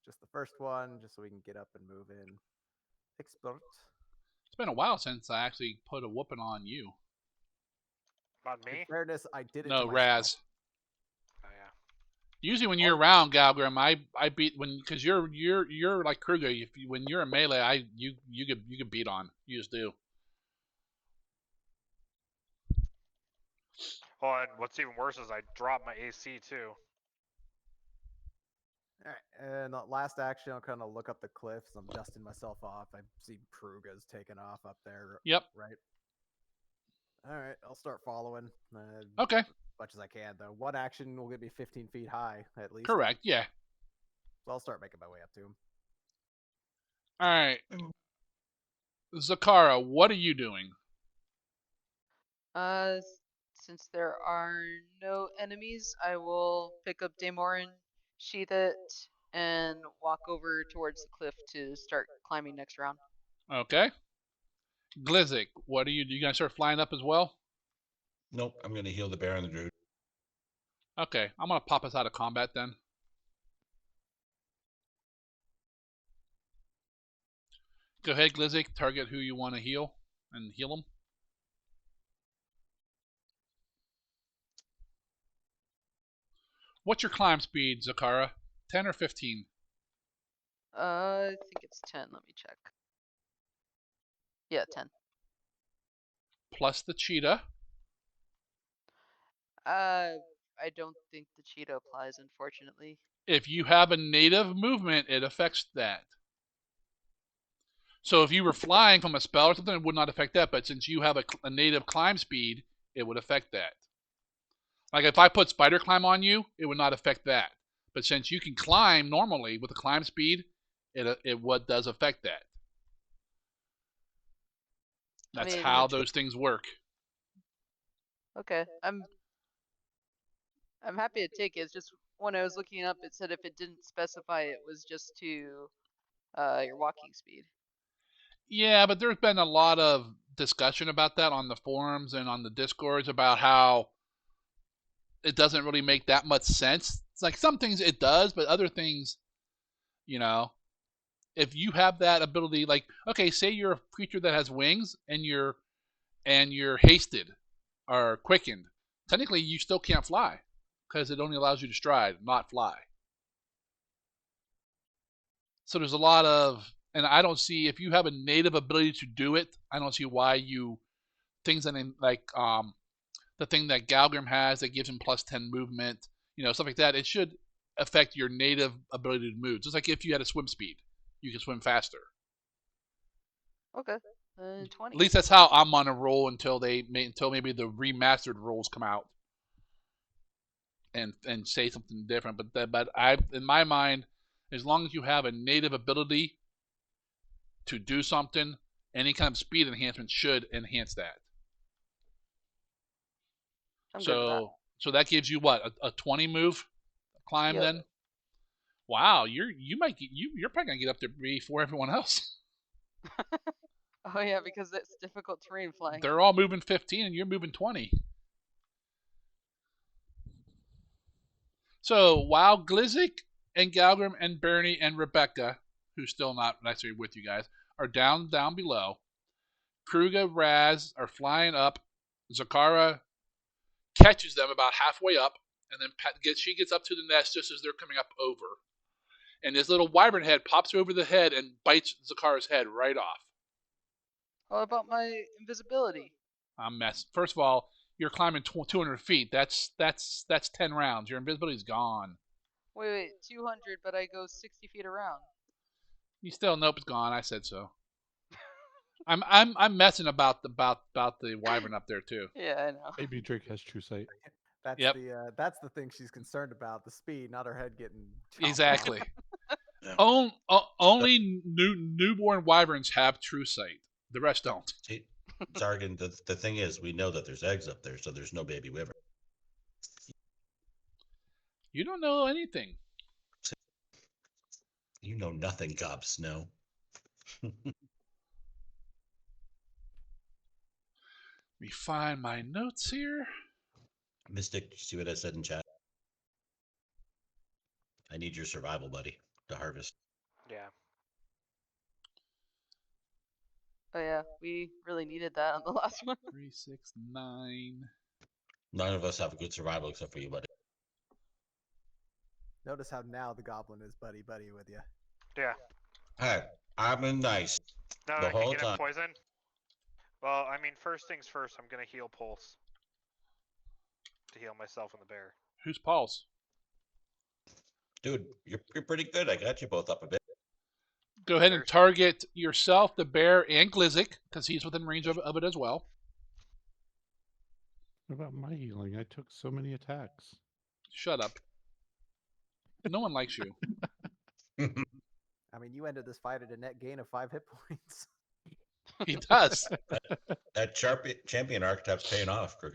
[SPEAKER 5] Just the first one, just so we can get up and move in. Expert.
[SPEAKER 4] It's been a while since I actually put a whooping on you.
[SPEAKER 6] On me?
[SPEAKER 5] In fairness, I did it.
[SPEAKER 4] No,
[SPEAKER 5] to myself.
[SPEAKER 4] Raz.
[SPEAKER 6] Oh yeah.
[SPEAKER 4] Usually when you're around Galgrim, I beat because you're like Kruger. When you're in melee, you get beat on. You just do.
[SPEAKER 6] Oh, and what's even worse is I dropped my AC too.
[SPEAKER 5] Alright, and the last action, I'll kind of look up the cliffs. I'm dusting myself off. I see Kruga's taken off up there.
[SPEAKER 4] Yep.
[SPEAKER 5] Right. Alright, I'll start following.
[SPEAKER 4] Okay.
[SPEAKER 5] As much as I can, though. 1 action will get me 15 feet high, at least.
[SPEAKER 4] Correct, yeah.
[SPEAKER 5] So I'll start making my way up to him.
[SPEAKER 4] Alright. Zakara, what are you doing?
[SPEAKER 3] Since there are no enemies, I will pick up Damorin, sheath it, and walk over towards the cliff to start climbing next round.
[SPEAKER 4] Okay. Glizzik, what are you gonna start flying up as well?
[SPEAKER 1] Nope, I'm gonna heal the bear and the druid.
[SPEAKER 4] Okay, I'm gonna pop us out of combat then. Go ahead, Glizzy. Target who you want to heal and heal them. What's your climb speed, Zakara? 10 or 15?
[SPEAKER 3] I think it's 10. Let me check. Yeah, 10.
[SPEAKER 4] Plus the cheetah.
[SPEAKER 3] I don't think the cheetah applies, unfortunately.
[SPEAKER 4] If you have a native movement, it affects that. So if you were flying from a spell or something, it would not affect that. But since you have a native climb speed, it would affect that. Like if I put spider climb on you, it would not affect that. But since you can climb normally with a climb speed, it what does affect that. That's how those things work.
[SPEAKER 3] Okay, I'm happy to take it. It's just when I was looking up, it said if it didn't specify, it was just to your walking speed.
[SPEAKER 4] Yeah, but there's been a lot of discussion about that on the forums and on the discords about how it doesn't really make that much sense. It's like some things it does, but other things, you know, if you have that ability, like okay, say you're a creature that has wings and you're hasted or quickened, technically you still can't fly because it only allows you to stride, not fly. So there's a lot of, and I don't see if you have a native ability to do it, I don't see why you things that like the thing that Galgrim has that gives him plus 10 movement, stuff like that. It should affect your native ability to move. Just like if you had a swim speed, you can swim faster.
[SPEAKER 3] Okay, 20.
[SPEAKER 4] At least that's how I'm on a roll until maybe the remastered rules come out and say something different. But I, in my mind, as long as you have a native ability to do something, any kind of speed enhancement should enhance that.
[SPEAKER 3] I'm good with that.
[SPEAKER 4] So that gives you what, a 20 move climb. Yep. Then? Wow, you're probably gonna get up there before everyone else.
[SPEAKER 3] Oh yeah, because it's difficult terrain flying.
[SPEAKER 4] They're all moving 15 and you're moving 20. So while Glizzik and Galgrim and Bernie and Rebecca, who's still not necessarily with you guys, are down below, Kruga, Raz are flying up. Zakara catches them about halfway up, and then she gets up to the nest just as they're coming up over. And this little wyvern head pops over the head and bites Zakara's head right off.
[SPEAKER 3] What about my invisibility?
[SPEAKER 4] I'm messed. First of all, you're climbing 200 feet. That's 10 rounds. Your invisibility's gone.
[SPEAKER 3] Wait, 200, but I go 60 feet around.
[SPEAKER 4] You still nope, it's gone. I said so. I'm messing about the wyvern up there too.
[SPEAKER 3] Yeah, I know.
[SPEAKER 2] Maybe Drake has true sight.
[SPEAKER 5] That's the thing she's concerned about, the speed, not her head getting chopped
[SPEAKER 4] exactly.
[SPEAKER 1] Yeah.
[SPEAKER 4] Only newborn wyverns have true sight. The rest don't.
[SPEAKER 1] See, Zargan, the thing is, we know that there's eggs up there, so there's no baby wyvern.
[SPEAKER 4] You don't know anything.
[SPEAKER 1] You know nothing, Gob Snow.
[SPEAKER 4] Let me find my notes here.
[SPEAKER 1] Mystic, you see what I said in chat? I need your survival, buddy, to harvest.
[SPEAKER 6] Yeah.
[SPEAKER 3] Oh yeah, we really needed that on the last one.
[SPEAKER 4] 3, 6, 9.
[SPEAKER 1] None of us have a good survival except for you, buddy.
[SPEAKER 5] Notice how now the goblin is buddy with you.
[SPEAKER 6] Yeah.
[SPEAKER 1] Hey, I've been nice.
[SPEAKER 6] No,
[SPEAKER 1] The
[SPEAKER 6] I can
[SPEAKER 1] whole
[SPEAKER 6] get him
[SPEAKER 1] time.
[SPEAKER 6] poison. Well, I mean, first things first, I'm gonna heal Pulse to heal myself and the bear.
[SPEAKER 4] Who's Paul's?
[SPEAKER 1] Dude, you're pretty good. I got you both up a bit.
[SPEAKER 4] Go ahead and target yourself, the bear, and Glizzik, because he's within range of it as well.
[SPEAKER 2] What about my healing? I took so many attacks.
[SPEAKER 4] Shut up. No one likes you.
[SPEAKER 5] I mean, you ended this fight at a net gain of 5 hit points.
[SPEAKER 4] He does.
[SPEAKER 1] That champion archetype's paying off.
[SPEAKER 5] Could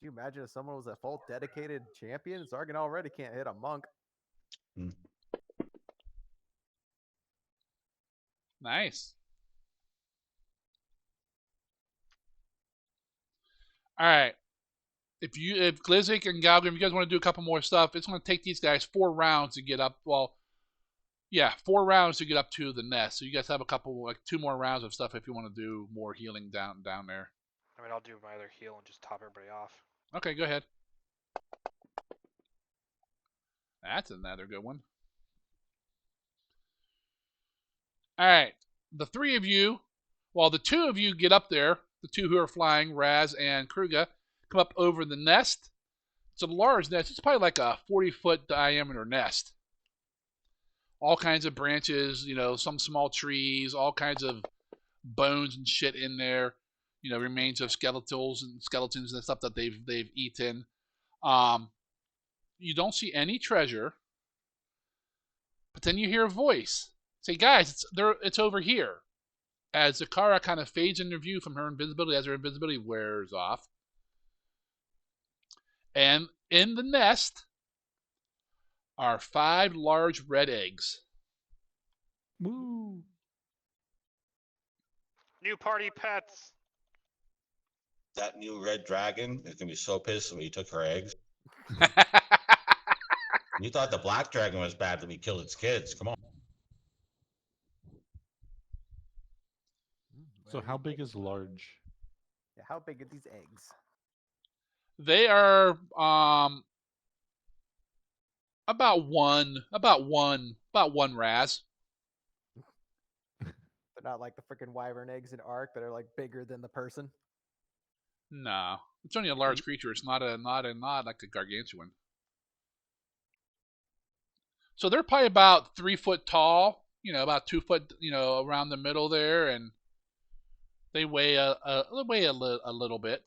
[SPEAKER 5] you imagine if someone was a full dedicated champion? Zargan already can't hit a monk.
[SPEAKER 4] Nice. All right. If Glizzik and Galgrim, if you guys want to do a couple more stuff, it's going to take these guys 4 rounds to get up. Well, yeah, 4 rounds to get up to the nest. So you guys have a couple, like 2 more rounds of stuff if you want to do more healing down there.
[SPEAKER 6] I mean, I'll do my other heal and just top everybody off.
[SPEAKER 4] Okay, go ahead. That's another good one. All right, the 3 of you, well, the 2 of you get up there. The 2 who are flying, Raz and Kruga, come up over the nest. It's a large nest. It's probably like a 40-foot diameter nest. All kinds of branches, some small trees, all kinds of bones and shit in there. Remains of skeletons and stuff that they've eaten. You don't see any treasure, but then you hear a voice say, "Guys, it's over here." As Zakara kind of fades in view from her invisibility, as her invisibility wears off, and in the nest are 5 large red eggs.
[SPEAKER 2] Woo!
[SPEAKER 6] New party pets.
[SPEAKER 1] That new red dragon is gonna be so pissed when he took her eggs. You thought the black dragon was bad when we killed its kids. Come on.
[SPEAKER 2] So how big is large?
[SPEAKER 5] Yeah, how big are these eggs?
[SPEAKER 4] They are about one Raz.
[SPEAKER 5] They're not like the freaking wyvern eggs in Ark that are like bigger than the person.
[SPEAKER 4] No, it's only a large creature. It's not like a gargantuan. So they're probably about 3 foot tall. About 2 foot. Around the middle there, and they weigh a little bit.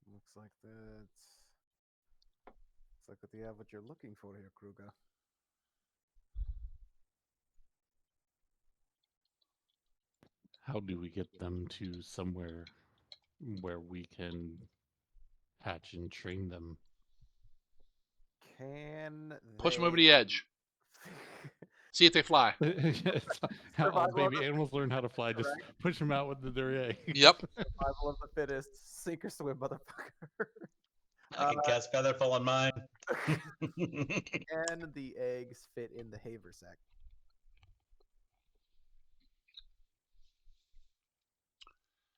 [SPEAKER 5] Looks like that you have what you're looking for here, Kruger.
[SPEAKER 2] How do we get them to somewhere where we can hatch and train them?
[SPEAKER 5] Can
[SPEAKER 4] Push them over the edge. See if they fly.
[SPEAKER 2] How all
[SPEAKER 5] Survival of
[SPEAKER 2] baby
[SPEAKER 5] the
[SPEAKER 2] animals learn how to fly. Just push them out with their egg.
[SPEAKER 4] Yep.
[SPEAKER 5] Survival of the fittest. Sink or swim, motherfucker.
[SPEAKER 1] I can cast Featherfall on mine.
[SPEAKER 5] And the eggs fit in the haversack.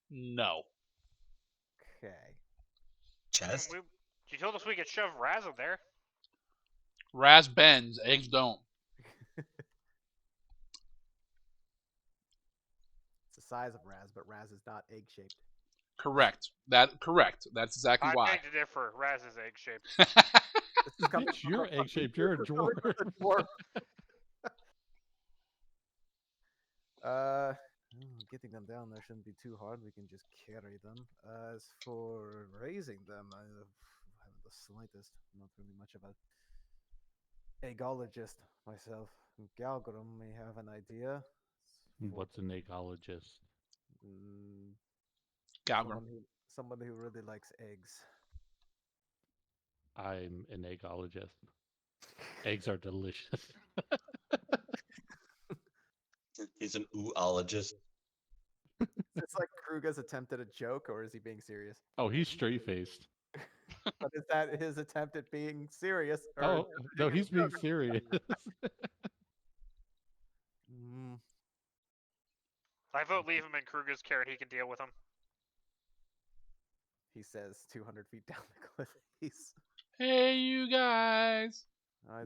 [SPEAKER 4] No.
[SPEAKER 5] Okay.
[SPEAKER 1] Chest?
[SPEAKER 6] You told us we could shove Raz in there.
[SPEAKER 4] Raz bends, eggs don't.
[SPEAKER 5] It's the size of Raz, but Raz is not egg shaped.
[SPEAKER 4] Correct. That's exactly
[SPEAKER 6] I
[SPEAKER 4] why.
[SPEAKER 6] beg to differ. Raz is egg shaped.
[SPEAKER 2] Bitch, you're egg shaped. You're a dwarf.
[SPEAKER 5] Getting them down there shouldn't be too hard. We can just carry them. As for raising them, I haven't the slightest. Not really much of a eggologist myself. Galgrim may have an idea.
[SPEAKER 2] What's an eggologist?
[SPEAKER 4] Galgrim.
[SPEAKER 5] Someone who really likes eggs.
[SPEAKER 2] I'm an eggologist. Eggs are delicious.
[SPEAKER 1] He's an oologist.
[SPEAKER 5] It's like Kruga's attempt at a joke, or is he being serious?
[SPEAKER 2] Oh, he's straight faced.
[SPEAKER 5] But is that his attempt at being serious?
[SPEAKER 2] Oh, no, he's being serious.
[SPEAKER 6] I vote leave him in Kruger's care and he can deal with him.
[SPEAKER 5] He says 200 feet down the cliff. He's
[SPEAKER 4] Hey, you guys.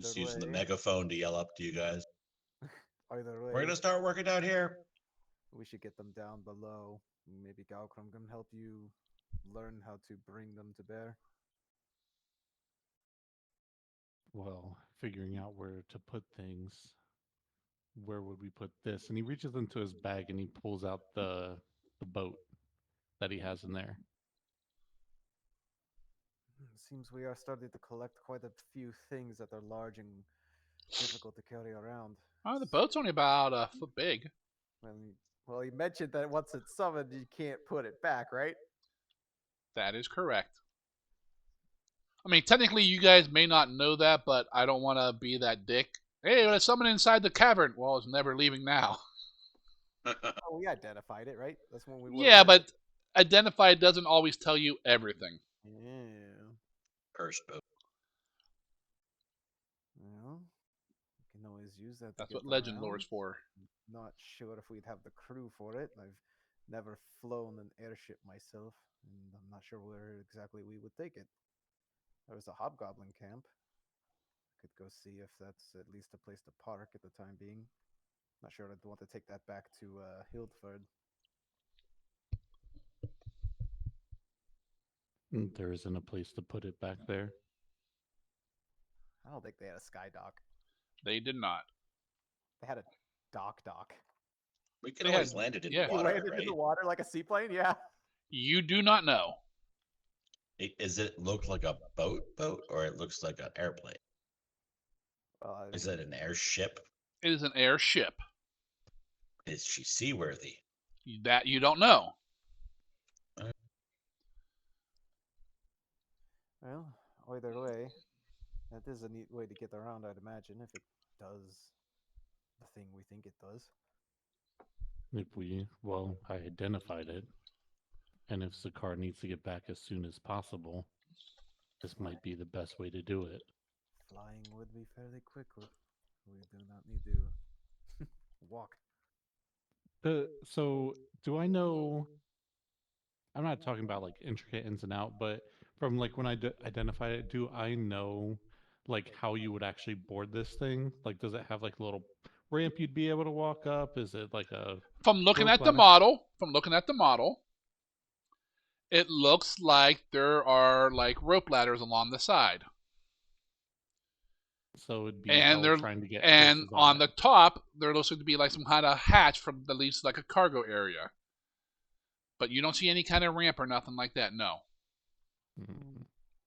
[SPEAKER 1] Just using the megaphone to yell up to you guys.
[SPEAKER 5] Either way,
[SPEAKER 1] We're gonna start working out here.
[SPEAKER 5] we should get them down below. Maybe Galgrim can help you learn how to bring them to bear.
[SPEAKER 2] Well, figuring out where to put things. Where would we put this? And he reaches into his bag and he pulls out the boat that he has in there.
[SPEAKER 5] Seems we are starting to collect quite a few things that are large and difficult to carry around.
[SPEAKER 4] Oh, the boat's only about a foot big.
[SPEAKER 5] Well, he mentioned that once it's summoned, you can't put it back, right?
[SPEAKER 4] That is correct. I mean, technically, you guys may not know that, but I don't want to be that dick. Hey, it's someone inside the cavern. Well, it's never leaving now.
[SPEAKER 5] Oh, we identified it, right? That's when we.
[SPEAKER 4] Yeah, but identified doesn't always tell you everything.
[SPEAKER 5] Yeah.
[SPEAKER 1] Cursed boat.
[SPEAKER 5] Well, we can always use that.
[SPEAKER 4] That's
[SPEAKER 5] to
[SPEAKER 4] what
[SPEAKER 5] get
[SPEAKER 4] legend
[SPEAKER 5] around.
[SPEAKER 4] lore is for.
[SPEAKER 5] Not sure if we'd have the crew for it. I've never flown an airship myself, and I'm not sure where exactly we would take it. There was a hobgoblin camp. Could go see if that's at least a place to park at the time being. Not sure I'd want to take that back to Hildford.
[SPEAKER 2] There isn't a place to put it back there.
[SPEAKER 5] I don't think they had a sky dock.
[SPEAKER 4] They did not.
[SPEAKER 5] They had a dock.
[SPEAKER 1] We could
[SPEAKER 4] They
[SPEAKER 1] always
[SPEAKER 4] had-
[SPEAKER 1] land it in
[SPEAKER 4] yeah.
[SPEAKER 1] the
[SPEAKER 5] You
[SPEAKER 1] water,
[SPEAKER 5] landed
[SPEAKER 1] right?
[SPEAKER 5] in the water like a seaplane? Yeah.
[SPEAKER 4] You do not know.
[SPEAKER 1] Is it look like a boat, or it looks like an airplane? Is it an airship?
[SPEAKER 4] It is an airship.
[SPEAKER 1] Is she seaworthy?
[SPEAKER 4] That you don't know.
[SPEAKER 5] Well, either way, that is a neat way to get around, I'd imagine, if it does the thing we think it does.
[SPEAKER 2] I identified it. And if Zakar needs to get back as soon as possible, this might be the best way to do it.
[SPEAKER 5] Flying would be fairly quick. We do not need to walk.
[SPEAKER 2] So, do I know? I'm not talking about like intricate ins and out, but from like when I identified it, do I know like how you would actually board this thing? Like, does it have like a little ramp you'd be able to walk up? Is it like a
[SPEAKER 4] From looking
[SPEAKER 2] rope
[SPEAKER 4] at the
[SPEAKER 2] ladder?
[SPEAKER 4] model, it looks like there are like rope ladders along the side.
[SPEAKER 2] So it'd be
[SPEAKER 4] And
[SPEAKER 2] hell trying to get
[SPEAKER 4] and
[SPEAKER 2] horses
[SPEAKER 4] on
[SPEAKER 2] it.
[SPEAKER 4] the top there looks like to be like some kind of hatch from that leads to like a cargo area. But you don't see any kind of ramp or nothing like that, no.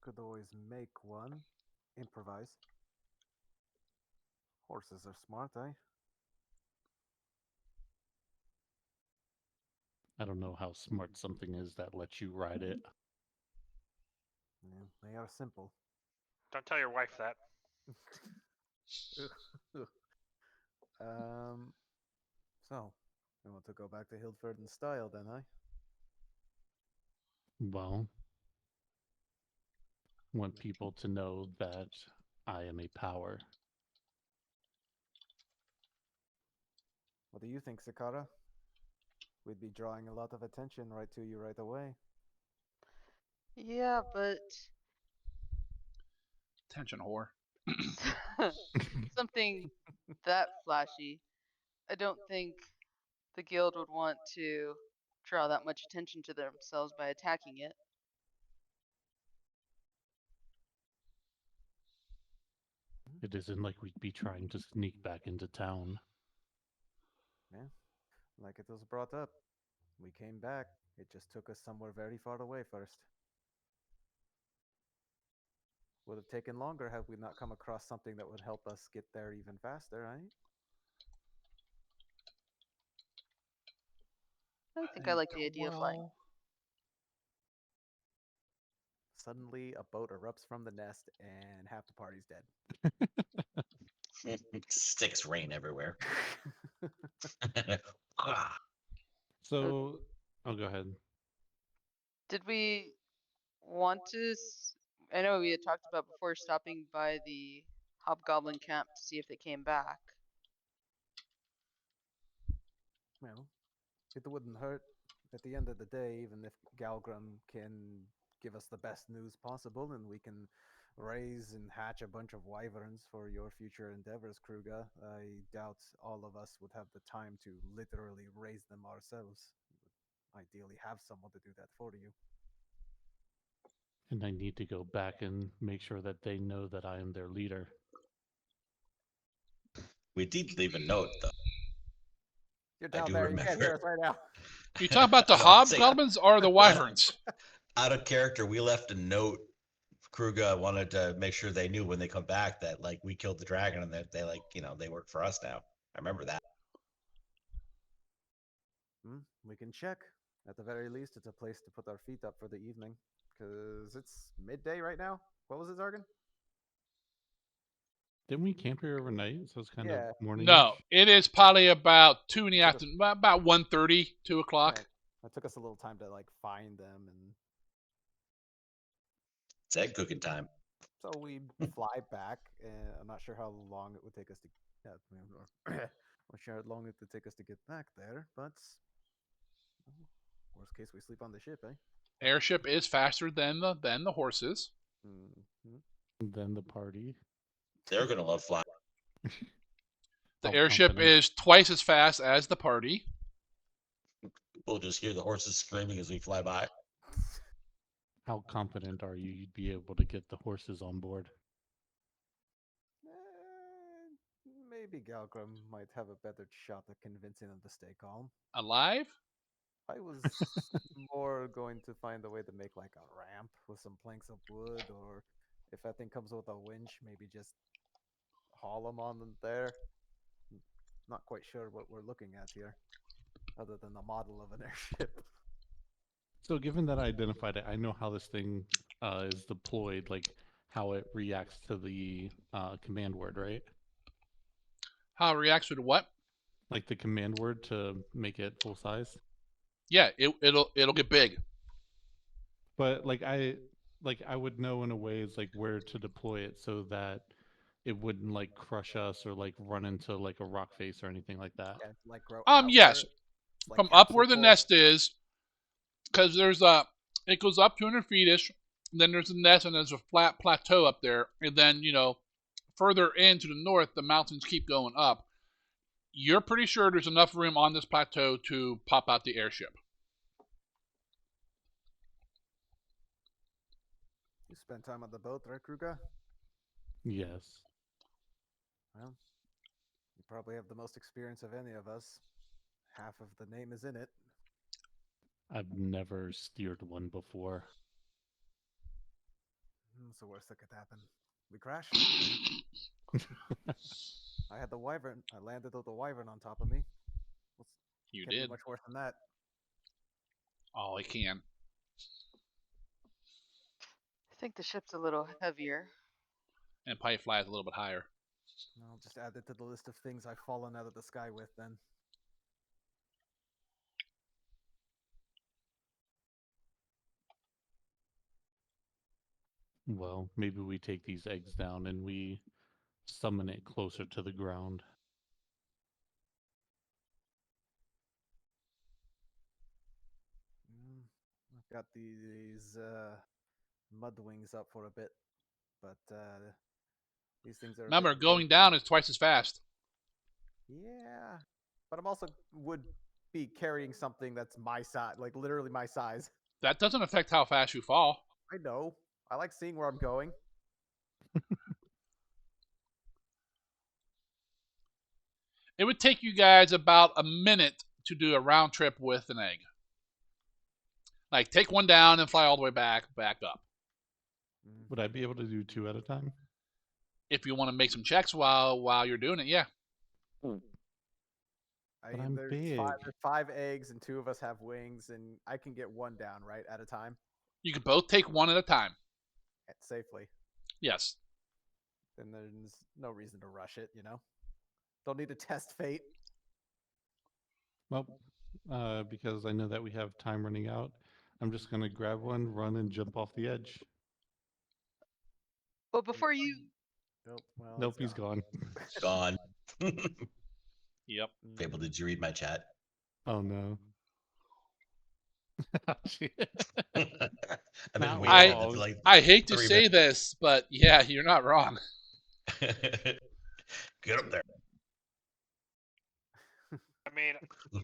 [SPEAKER 5] Could always make one. Improvise. Horses are smart, eh?
[SPEAKER 2] I don't know how smart something is that lets you ride it.
[SPEAKER 5] Yeah, they are simple.
[SPEAKER 6] Don't tell your wife that.
[SPEAKER 5] So, we want to go back to Hildford in style then, eh?
[SPEAKER 2] Well, want people to know that I am a power.
[SPEAKER 5] What do you think, Sakara? We'd be drawing a lot of attention right to you right away.
[SPEAKER 3] Yeah, but
[SPEAKER 4] Attention whore.
[SPEAKER 3] something that flashy, I don't think the guild would want to draw that much attention to themselves by attacking it.
[SPEAKER 2] It isn't like we'd be trying to sneak back into town.
[SPEAKER 5] Yeah, like it was brought up. We came back. It just took us somewhere very far away first. Would have taken longer had we not come across something that would help us get there even faster, right?
[SPEAKER 3] I think I like the idea of flying.
[SPEAKER 5] Suddenly, a boat erupts from the nest, and half the party's dead.
[SPEAKER 1] Sticks rain everywhere.
[SPEAKER 2] So, I'll go ahead.
[SPEAKER 3] Did we want to? I know we had talked about before stopping by the hobgoblin camp to see if they came back.
[SPEAKER 5] Well, it wouldn't hurt. At the end of the day, even if Galgrim can give us the best news possible and we can raise and hatch a bunch of wyverns for your future endeavors, Kruga, I doubt all of us would have the time to literally raise them ourselves. Ideally have someone to do that for you.
[SPEAKER 2] And I need to go back and make sure that they know that I am their leader.
[SPEAKER 1] We did leave a note, though.
[SPEAKER 5] You're
[SPEAKER 1] I
[SPEAKER 5] down
[SPEAKER 1] do
[SPEAKER 5] there. You can't
[SPEAKER 1] remember.
[SPEAKER 5] hear us right now.
[SPEAKER 4] You talking about the
[SPEAKER 1] No, I'm saying-
[SPEAKER 4] hobgoblins or the wyverns?
[SPEAKER 1] Out of character, we left a note. Kruga wanted to make sure they knew when they come back that like we killed the dragon and that they like they work for us now. I remember that.
[SPEAKER 5] We can check. At the very least, it's a place to put our feet up for the evening. Because it's midday right now. What was it, Zargan?
[SPEAKER 2] Didn't we camp here overnight? So it's kind
[SPEAKER 5] Yeah.
[SPEAKER 2] of morning.
[SPEAKER 4] No, it is probably about 2 in the afternoon, about 1:30, 2 o'clock.
[SPEAKER 5] It took us a little time to like find them, and
[SPEAKER 1] It's egg cooking time.
[SPEAKER 5] so we fly back. And I'm not sure how long it would take us to. Not sure how long it would take us to get back there, but worst case, we sleep on the ship, eh?
[SPEAKER 4] Airship is faster than the horses.
[SPEAKER 5] Mm-hmm.
[SPEAKER 2] Then the party.
[SPEAKER 1] They're gonna love flying.
[SPEAKER 4] The
[SPEAKER 2] How
[SPEAKER 4] airship
[SPEAKER 2] confident.
[SPEAKER 4] is twice as fast as the party.
[SPEAKER 1] We'll just hear the horses screaming as we fly by.
[SPEAKER 2] How confident are you you'd be able to get the horses on board?
[SPEAKER 5] Maybe Galgrim might have a better shot at convincing them to stay calm.
[SPEAKER 4] Alive?
[SPEAKER 5] I was more going to find a way to make like a ramp with some planks of wood, or if that thing comes with a winch, maybe just haul them on there. Not quite sure what we're looking at here, other than the model of an airship.
[SPEAKER 2] So given that I identified it, I know how this thing is deployed, like how it reacts to the command word, right?
[SPEAKER 4] How it reacts with what?
[SPEAKER 2] Like the command word to make it full size.
[SPEAKER 4] Yeah, it'll get big.
[SPEAKER 2] But I would know in a way is like where to deploy it so that it wouldn't like crush us or like run into like a rock face or anything like that.
[SPEAKER 5] Yeah, like grow
[SPEAKER 4] Yes,
[SPEAKER 5] outward, like
[SPEAKER 4] from up where the
[SPEAKER 5] capsule
[SPEAKER 4] nest is, because there's it goes up 200 feet ish. Then there's the nest, and there's a flat plateau up there, and then further into the north, the mountains keep going up. You're pretty sure there's enough room on this plateau to pop out the airship.
[SPEAKER 5] You spend time on the boat, right, Kruger?
[SPEAKER 2] Yes.
[SPEAKER 5] Well, you probably have the most experience of any of us. Half of the name is in it.
[SPEAKER 2] I've never steered one before.
[SPEAKER 5] It's the worst that could happen. We crash. I had the Wyvern. I landed with the Wyvern on top of me.
[SPEAKER 4] You
[SPEAKER 5] Can't be
[SPEAKER 4] did.
[SPEAKER 5] much worse than that.
[SPEAKER 4] Oh, I can.
[SPEAKER 3] I think the ship's a little heavier.
[SPEAKER 4] And probably flies a little bit higher.
[SPEAKER 5] I'll just add it to the list of things I've fallen out of the sky with then.
[SPEAKER 2] Well, maybe we take these eggs down and we summon it closer to the ground.
[SPEAKER 5] I've got these mud wings up for a bit, but these things are.
[SPEAKER 4] Remember, going down is twice as fast.
[SPEAKER 5] Yeah, but I'm also would be carrying something that's my size, like literally my size.
[SPEAKER 4] That doesn't affect how fast you fall.
[SPEAKER 5] I know. I like seeing where I'm going.
[SPEAKER 4] It would take you guys about a minute to do a round trip with an egg. Like, take one down and fly all the way back up.
[SPEAKER 2] Would I be able to do 2 at a time?
[SPEAKER 4] If you want to make some checks while you're doing it, yeah.
[SPEAKER 2] But I'm
[SPEAKER 5] there's
[SPEAKER 2] big.
[SPEAKER 5] there's 5 eggs and 2 of us have wings, and I can get one down, right, at a time?
[SPEAKER 4] You can both take one at a time.
[SPEAKER 5] Safely.
[SPEAKER 4] Yes.
[SPEAKER 5] Then there's no reason to rush it, you know? Don't need to test fate.
[SPEAKER 2] Well, because I know that we have time running out, I'm just going to grab one, run, and jump off the edge.
[SPEAKER 3] But before you,
[SPEAKER 5] Nope. Well,
[SPEAKER 2] Nope,
[SPEAKER 5] it's
[SPEAKER 2] he's gone.
[SPEAKER 1] Gone.
[SPEAKER 4] Yep.
[SPEAKER 1] Fable, did you read my chat?
[SPEAKER 2] Oh, no. Shit.
[SPEAKER 1] I've been
[SPEAKER 2] Not
[SPEAKER 1] waiting
[SPEAKER 2] wrong.
[SPEAKER 1] for like
[SPEAKER 4] I hate to
[SPEAKER 1] 3
[SPEAKER 4] say
[SPEAKER 1] minutes.
[SPEAKER 4] this, but yeah, you're not wrong.
[SPEAKER 1] Get up there.
[SPEAKER 6] I mean, no,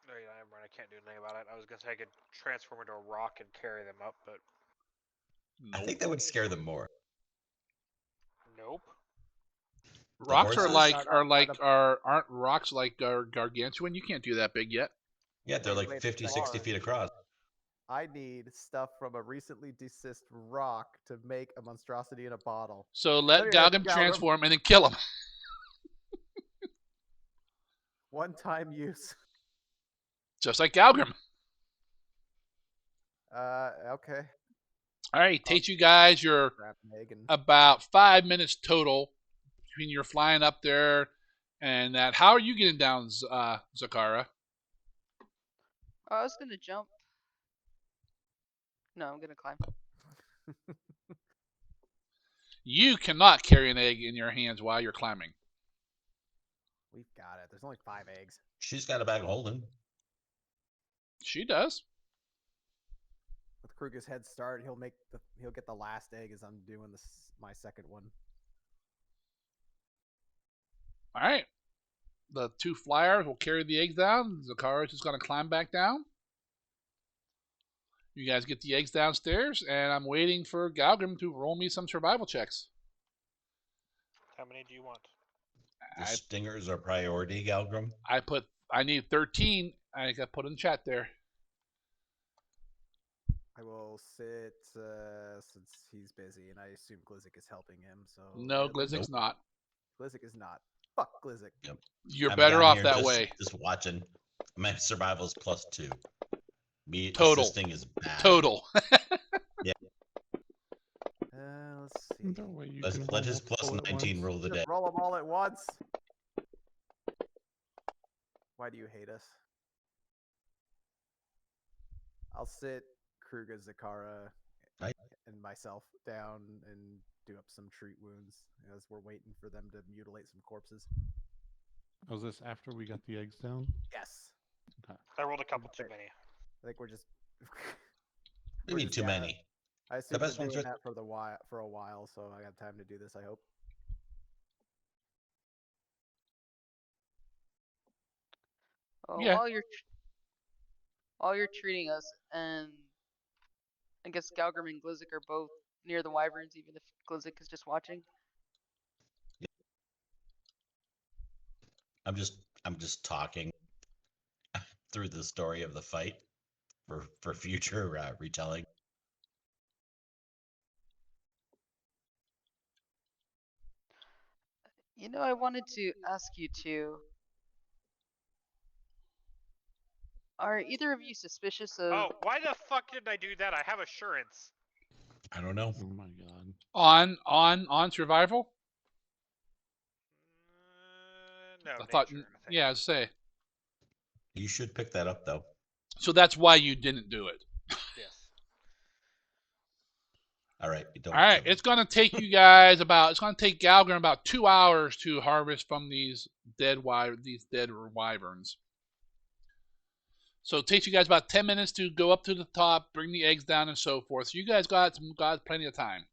[SPEAKER 6] yeah, never mind. I can't do anything about it. I was gonna say I could transform into a rock and carry them up, but
[SPEAKER 1] I think that would scare them more.
[SPEAKER 6] nope.
[SPEAKER 4] Rocks are
[SPEAKER 1] horses?
[SPEAKER 4] aren't rocks like gargantuan? You can't do that big yet.
[SPEAKER 1] Yeah, they're like
[SPEAKER 5] Wait,
[SPEAKER 1] 50,
[SPEAKER 5] they
[SPEAKER 1] 60
[SPEAKER 5] are.
[SPEAKER 1] feet across.
[SPEAKER 5] I need stuff from a recently deceased rock to make a monstrosity in a bottle.
[SPEAKER 4] So let
[SPEAKER 5] There you go,
[SPEAKER 4] Galgam
[SPEAKER 5] Galgam.
[SPEAKER 4] transform and then kill him.
[SPEAKER 5] One-time use.
[SPEAKER 4] Just like Galgam.
[SPEAKER 5] Okay.
[SPEAKER 4] All right, takes you guys your
[SPEAKER 5] Grab an egg and
[SPEAKER 4] about 5 minutes total between your flying up there and that. How are you getting down, Zakara?
[SPEAKER 3] I was gonna jump. No, I'm gonna climb.
[SPEAKER 4] You cannot carry an egg in your hands while you're climbing.
[SPEAKER 5] we've got it. There's only 5 eggs.
[SPEAKER 1] She's got a bag of holding.
[SPEAKER 4] She does.
[SPEAKER 5] With Kruger's head start, he'll get the last egg as I'm doing my second one.
[SPEAKER 4] All right. The 2 flyers will carry the eggs down. Zakara's just going to climb back down. You guys get the eggs downstairs, and I'm waiting for Galgrim to roll me some survival checks.
[SPEAKER 6] How many do you want?
[SPEAKER 1] The stingers are priority, Galgrim.
[SPEAKER 4] I need 13. I got put in the chat there.
[SPEAKER 5] I will sit since he's busy, and I assume Glizzik is helping him. So
[SPEAKER 4] No, Glizzik's not.
[SPEAKER 5] Glizzik is not. Fuck Glizzik.
[SPEAKER 1] Yep.
[SPEAKER 4] You're
[SPEAKER 1] I'm
[SPEAKER 4] better
[SPEAKER 1] down
[SPEAKER 4] off
[SPEAKER 1] here
[SPEAKER 4] that way.
[SPEAKER 1] Just watching. My survival's +2. Me
[SPEAKER 4] Total.
[SPEAKER 1] assisting is bad.
[SPEAKER 4] Total.
[SPEAKER 5] Let's see.
[SPEAKER 2] No way you
[SPEAKER 1] Let
[SPEAKER 2] can roll
[SPEAKER 1] his
[SPEAKER 2] multiple at
[SPEAKER 1] +19
[SPEAKER 2] once.
[SPEAKER 1] rule the day.
[SPEAKER 5] Just roll them all at once. Why do you hate us? I'll sit Kruger, Zakara,
[SPEAKER 1] Right.
[SPEAKER 5] and myself down and do up some treat wounds as we're waiting for them to mutilate some corpses.
[SPEAKER 2] Was this after we got the eggs down?
[SPEAKER 5] Yes.
[SPEAKER 6] I rolled a couple too many.
[SPEAKER 5] I think we're just.
[SPEAKER 1] Maybe
[SPEAKER 5] just
[SPEAKER 1] too
[SPEAKER 5] gathering.
[SPEAKER 1] many.
[SPEAKER 5] I assume
[SPEAKER 1] best
[SPEAKER 5] we're
[SPEAKER 1] ones
[SPEAKER 5] doing
[SPEAKER 1] are-
[SPEAKER 5] that for a while, so I got time to do this. I hope.
[SPEAKER 3] Oh,
[SPEAKER 4] Yeah.
[SPEAKER 3] while you're treating us, and I guess Galgrim and Glizzik are both near the Wyverns, even if Glizzik is just watching.
[SPEAKER 1] I'm just talking through the story of the fight for future retelling.
[SPEAKER 3] You know, I wanted to ask you two. Are either of you suspicious of?
[SPEAKER 6] Oh, why the fuck did I do that? I have assurance.
[SPEAKER 1] I don't know.
[SPEAKER 2] Oh my god.
[SPEAKER 4] On survival?
[SPEAKER 6] No,
[SPEAKER 4] I thought.
[SPEAKER 6] nature, I think.
[SPEAKER 4] Yeah, I'd say.
[SPEAKER 1] You should pick that up though.
[SPEAKER 4] So that's why you didn't do it.
[SPEAKER 6] Yes.
[SPEAKER 1] All right. You don't.
[SPEAKER 4] All right, it's going to take you guys it's going to take Galgrim about 2 hours to harvest from these dead wyverns. So it takes you guys about 10 minutes to go up to the top, bring the eggs down, and so forth. So you guys got plenty of time.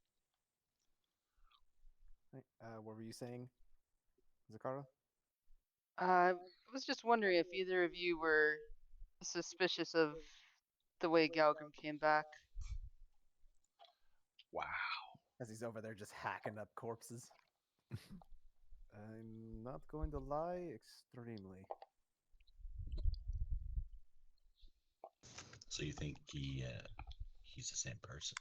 [SPEAKER 5] What were you saying, Zakara?
[SPEAKER 3] I was just wondering if either of you were suspicious of the way Galgrim came back.
[SPEAKER 4] Wow.
[SPEAKER 5] As he's over there just hacking up corpses. I'm not going to lie, extremely.
[SPEAKER 1] So you think he's the same person?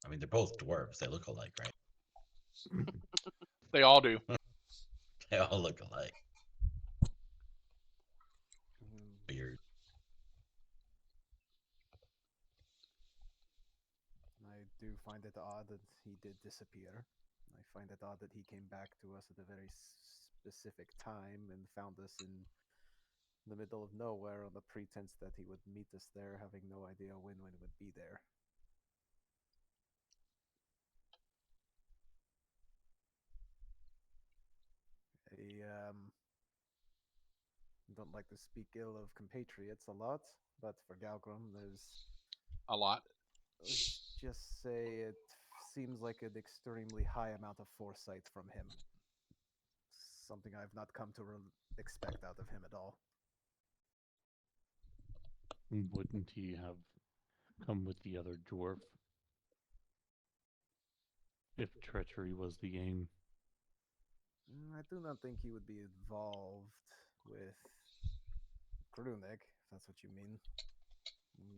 [SPEAKER 1] I mean, they're both dwarves. They look alike, right?
[SPEAKER 4] They all do.
[SPEAKER 1] They all look alike.
[SPEAKER 5] Mm,
[SPEAKER 1] Weird.
[SPEAKER 5] I do find it odd that he did disappear. I find it odd that he came back to us at a very specific time and found us in the middle of nowhere on the pretense that he would meet us there, having no idea when we would be there. I don't like to speak ill of compatriots a lot, but for Galgrim,
[SPEAKER 4] A lot.
[SPEAKER 5] let's just say it seems like an extremely high amount of foresight from him. Something I've not come to expect out of him at all.
[SPEAKER 2] Wouldn't he have come with the other dwarf? If treachery was the aim.
[SPEAKER 5] I do not think he would be involved with Grunik, if that's what you mean.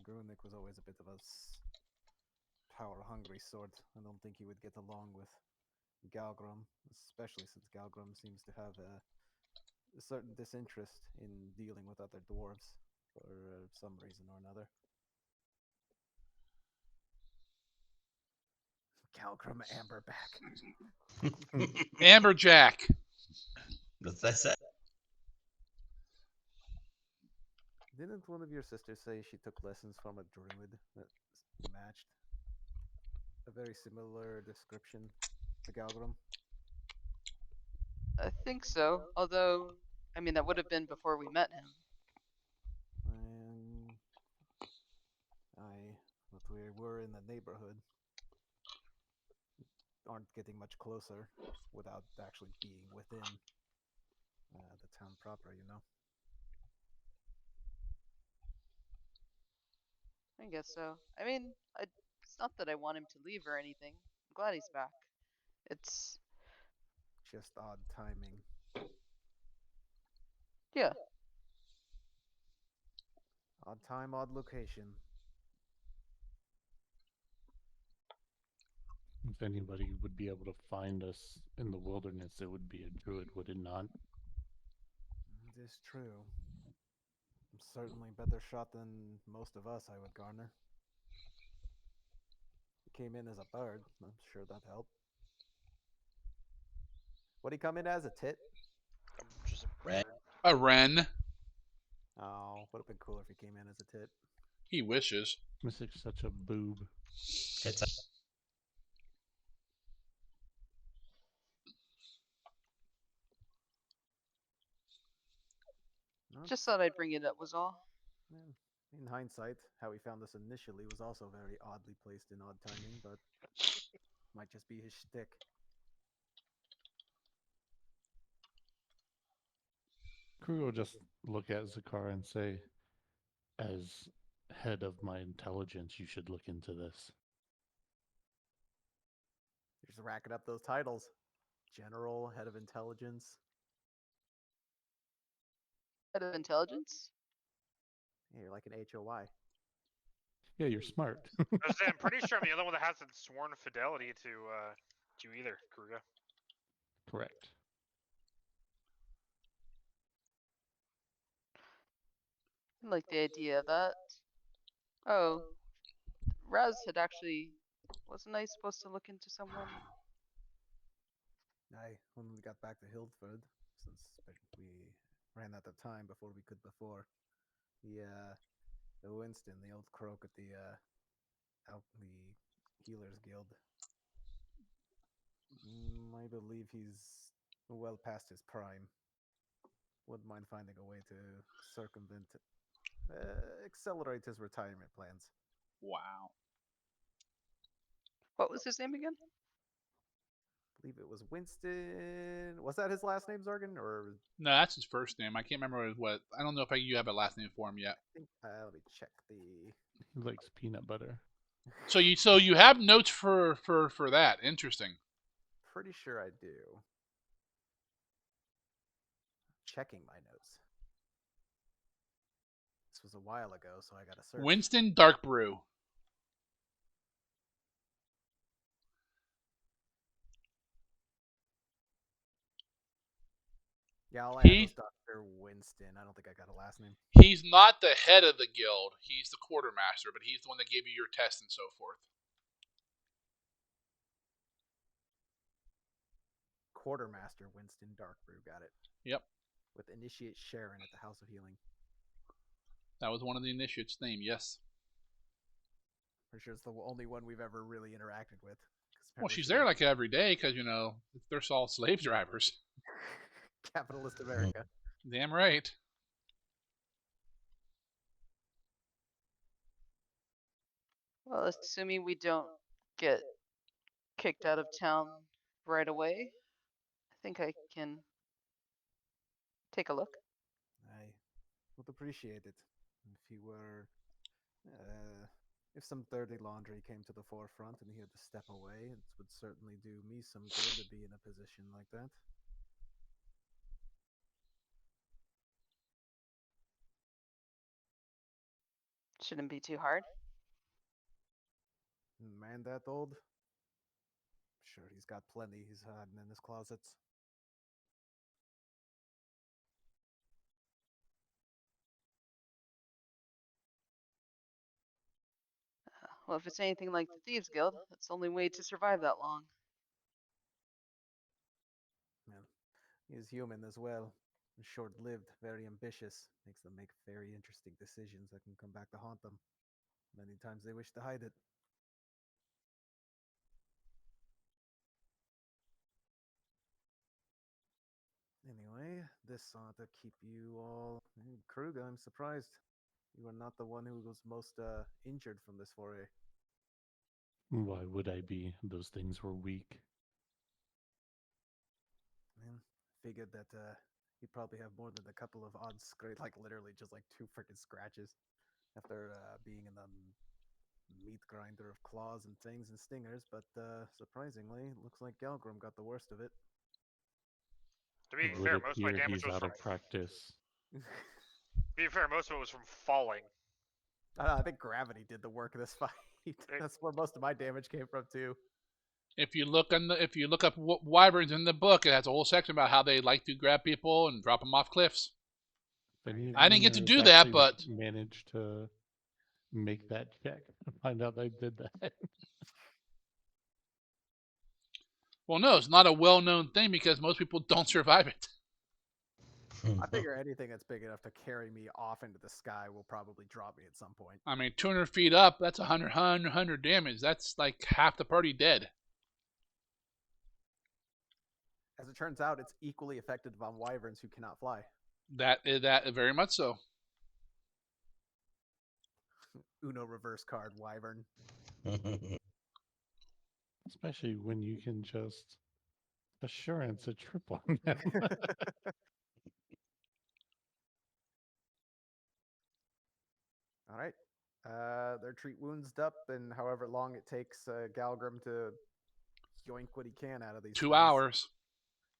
[SPEAKER 5] Grunik was always a bit of a power-hungry sort. I don't think he would get along with Galgrim, especially since Galgrim seems to have a certain disinterest in dealing with other dwarves for some reason or another. Calgrim Amberback.
[SPEAKER 4] Amberjack.
[SPEAKER 1] That's what I said.
[SPEAKER 5] Didn't one of your sisters say she took lessons from a druid that matched a very similar description to Galgrim?
[SPEAKER 3] I think so. Although, I mean, that would have been before we met him.
[SPEAKER 5] And but we were in the neighborhood. Aren't getting much closer without actually being within the town proper, you know?
[SPEAKER 3] I guess so. I mean, it's not that I want him to leave or anything. I'm glad he's back. It's
[SPEAKER 5] Just odd timing.
[SPEAKER 3] yeah.
[SPEAKER 5] Odd time, odd location.
[SPEAKER 2] If anybody would be able to find us in the wilderness, it would be a druid, would it not?
[SPEAKER 5] It is true. I'm certainly better shot than most of us, I would garner. He came in as a bird. I'm sure that helped. What'd he come in as? A tit?
[SPEAKER 6] Just a
[SPEAKER 1] Red.
[SPEAKER 6] bird.
[SPEAKER 4] A wren.
[SPEAKER 5] Oh, would have been cooler if he came in as a tit.
[SPEAKER 4] He wishes.
[SPEAKER 2] Mystic's such a boob.
[SPEAKER 1] It's
[SPEAKER 5] No,
[SPEAKER 3] Just thought I'd bring it up was all.
[SPEAKER 5] yeah. In hindsight, how he found us initially was also very oddly placed in odd timing, but might just be his shtick.
[SPEAKER 2] Crew will just look at Zakar and say, as head of my intelligence, you should look into this.
[SPEAKER 5] You're just racking up those titles. General, head of intelligence.
[SPEAKER 3] Head of intelligence?
[SPEAKER 5] Yeah, you're like an HOI.
[SPEAKER 2] Yeah, you're smart.
[SPEAKER 6] I was saying, I'm pretty sure I'm the other one that hasn't sworn fidelity to you either, Kruga.
[SPEAKER 2] Correct.
[SPEAKER 3] I like the idea of that. Oh, Raz had actually. Wasn't I supposed to look into someone?
[SPEAKER 5] When we got back to Hildford, since we ran out of time before we could before, the Winston, the old croak at the Healers Guild. I believe he's well past his prime. Wouldn't mind finding a way to circumvent, accelerate his retirement plans.
[SPEAKER 4] Wow.
[SPEAKER 3] What was his name again?
[SPEAKER 5] I believe it was Winston. Was that his last name, Zorgan? Or
[SPEAKER 4] No, that's his first name. I can't remember what. I don't know if you have a last name for him yet.
[SPEAKER 5] I think let me check the.
[SPEAKER 2] He likes peanut butter.
[SPEAKER 4] So you have notes for that. Interesting.
[SPEAKER 5] Pretty sure I do. Checking my notes. This was a while ago, so I gotta search.
[SPEAKER 4] Winston Dark Brew.
[SPEAKER 5] Yeah, all I
[SPEAKER 4] He-
[SPEAKER 5] had was Dr. Winston. I don't think I got a last name.
[SPEAKER 4] He's not the head of the guild. He's the quartermaster, but he's the one that gave you your test and so forth.
[SPEAKER 5] Quartermaster Winston Darkbrew, got it.
[SPEAKER 4] Yep.
[SPEAKER 5] With Initiate Sharon at the House of Healing.
[SPEAKER 4] That was one of the initiates' name. Yes.
[SPEAKER 5] Pretty sure it's the only one we've ever really interacted with.
[SPEAKER 4] Well, she's there like every day because they're all slave drivers.
[SPEAKER 5] Capitalist America.
[SPEAKER 4] Damn right.
[SPEAKER 3] Well, assuming we don't get kicked out of town right away, I think I can take a look.
[SPEAKER 5] I would appreciate it if he were. If some dirty laundry came to the forefront and he had to step away, it would certainly do me some good to be in a position like that.
[SPEAKER 3] Shouldn't be too hard.
[SPEAKER 5] Man that old? Sure, he's got plenty he's hiding in his closets.
[SPEAKER 3] Well, if it's anything like the Thieves Guild, that's the only way to survive that long.
[SPEAKER 5] Well, he's human as well. Short-lived, very ambitious. Makes them make very interesting decisions that can come back to haunt them. Many times they wish to hide it. Anyway, this ought to keep you all... Krug, I'm surprised. You are not the one who was most injured from this foray.
[SPEAKER 2] Why would I be? Those things were weak.
[SPEAKER 5] Man, figured that he'd probably have more than a couple of odd like literally just like 2 freaking scratches after being in the meat grinder of claws and fangs and stingers, but surprisingly, looks like Galgrim got the worst of it.
[SPEAKER 6] To be
[SPEAKER 2] It would
[SPEAKER 6] fair, most of my
[SPEAKER 2] appear
[SPEAKER 6] damage
[SPEAKER 2] he's
[SPEAKER 6] was
[SPEAKER 2] out
[SPEAKER 6] from.
[SPEAKER 2] of practice.
[SPEAKER 6] To be fair, most of it was from falling.
[SPEAKER 5] I think gravity did the work of this fight. That's where most of my damage came from too.
[SPEAKER 4] If you look up wyverns in the book, it has a whole section about how they like to grab people and drop them off cliffs. I didn't get to do that, but
[SPEAKER 2] managed to make that check to find out I did that.
[SPEAKER 4] Well, no, it's not a well-known thing because most people don't survive it.
[SPEAKER 5] I figure anything that's big enough to carry me off into the sky will probably drop me at some point.
[SPEAKER 4] I mean, 200 feet up, that's 100 damage. That's like half the party dead.
[SPEAKER 5] As it turns out, it's equally effective on wyverns who cannot fly.
[SPEAKER 4] That very much so.
[SPEAKER 5] Uno reverse card, wyvern.
[SPEAKER 2] Especially when you can just assurance a trip on them.
[SPEAKER 5] All right. They're treat wounds up, and however long it takes Galgrim to yoink what he can out of these
[SPEAKER 4] 2
[SPEAKER 5] things.
[SPEAKER 4] hours.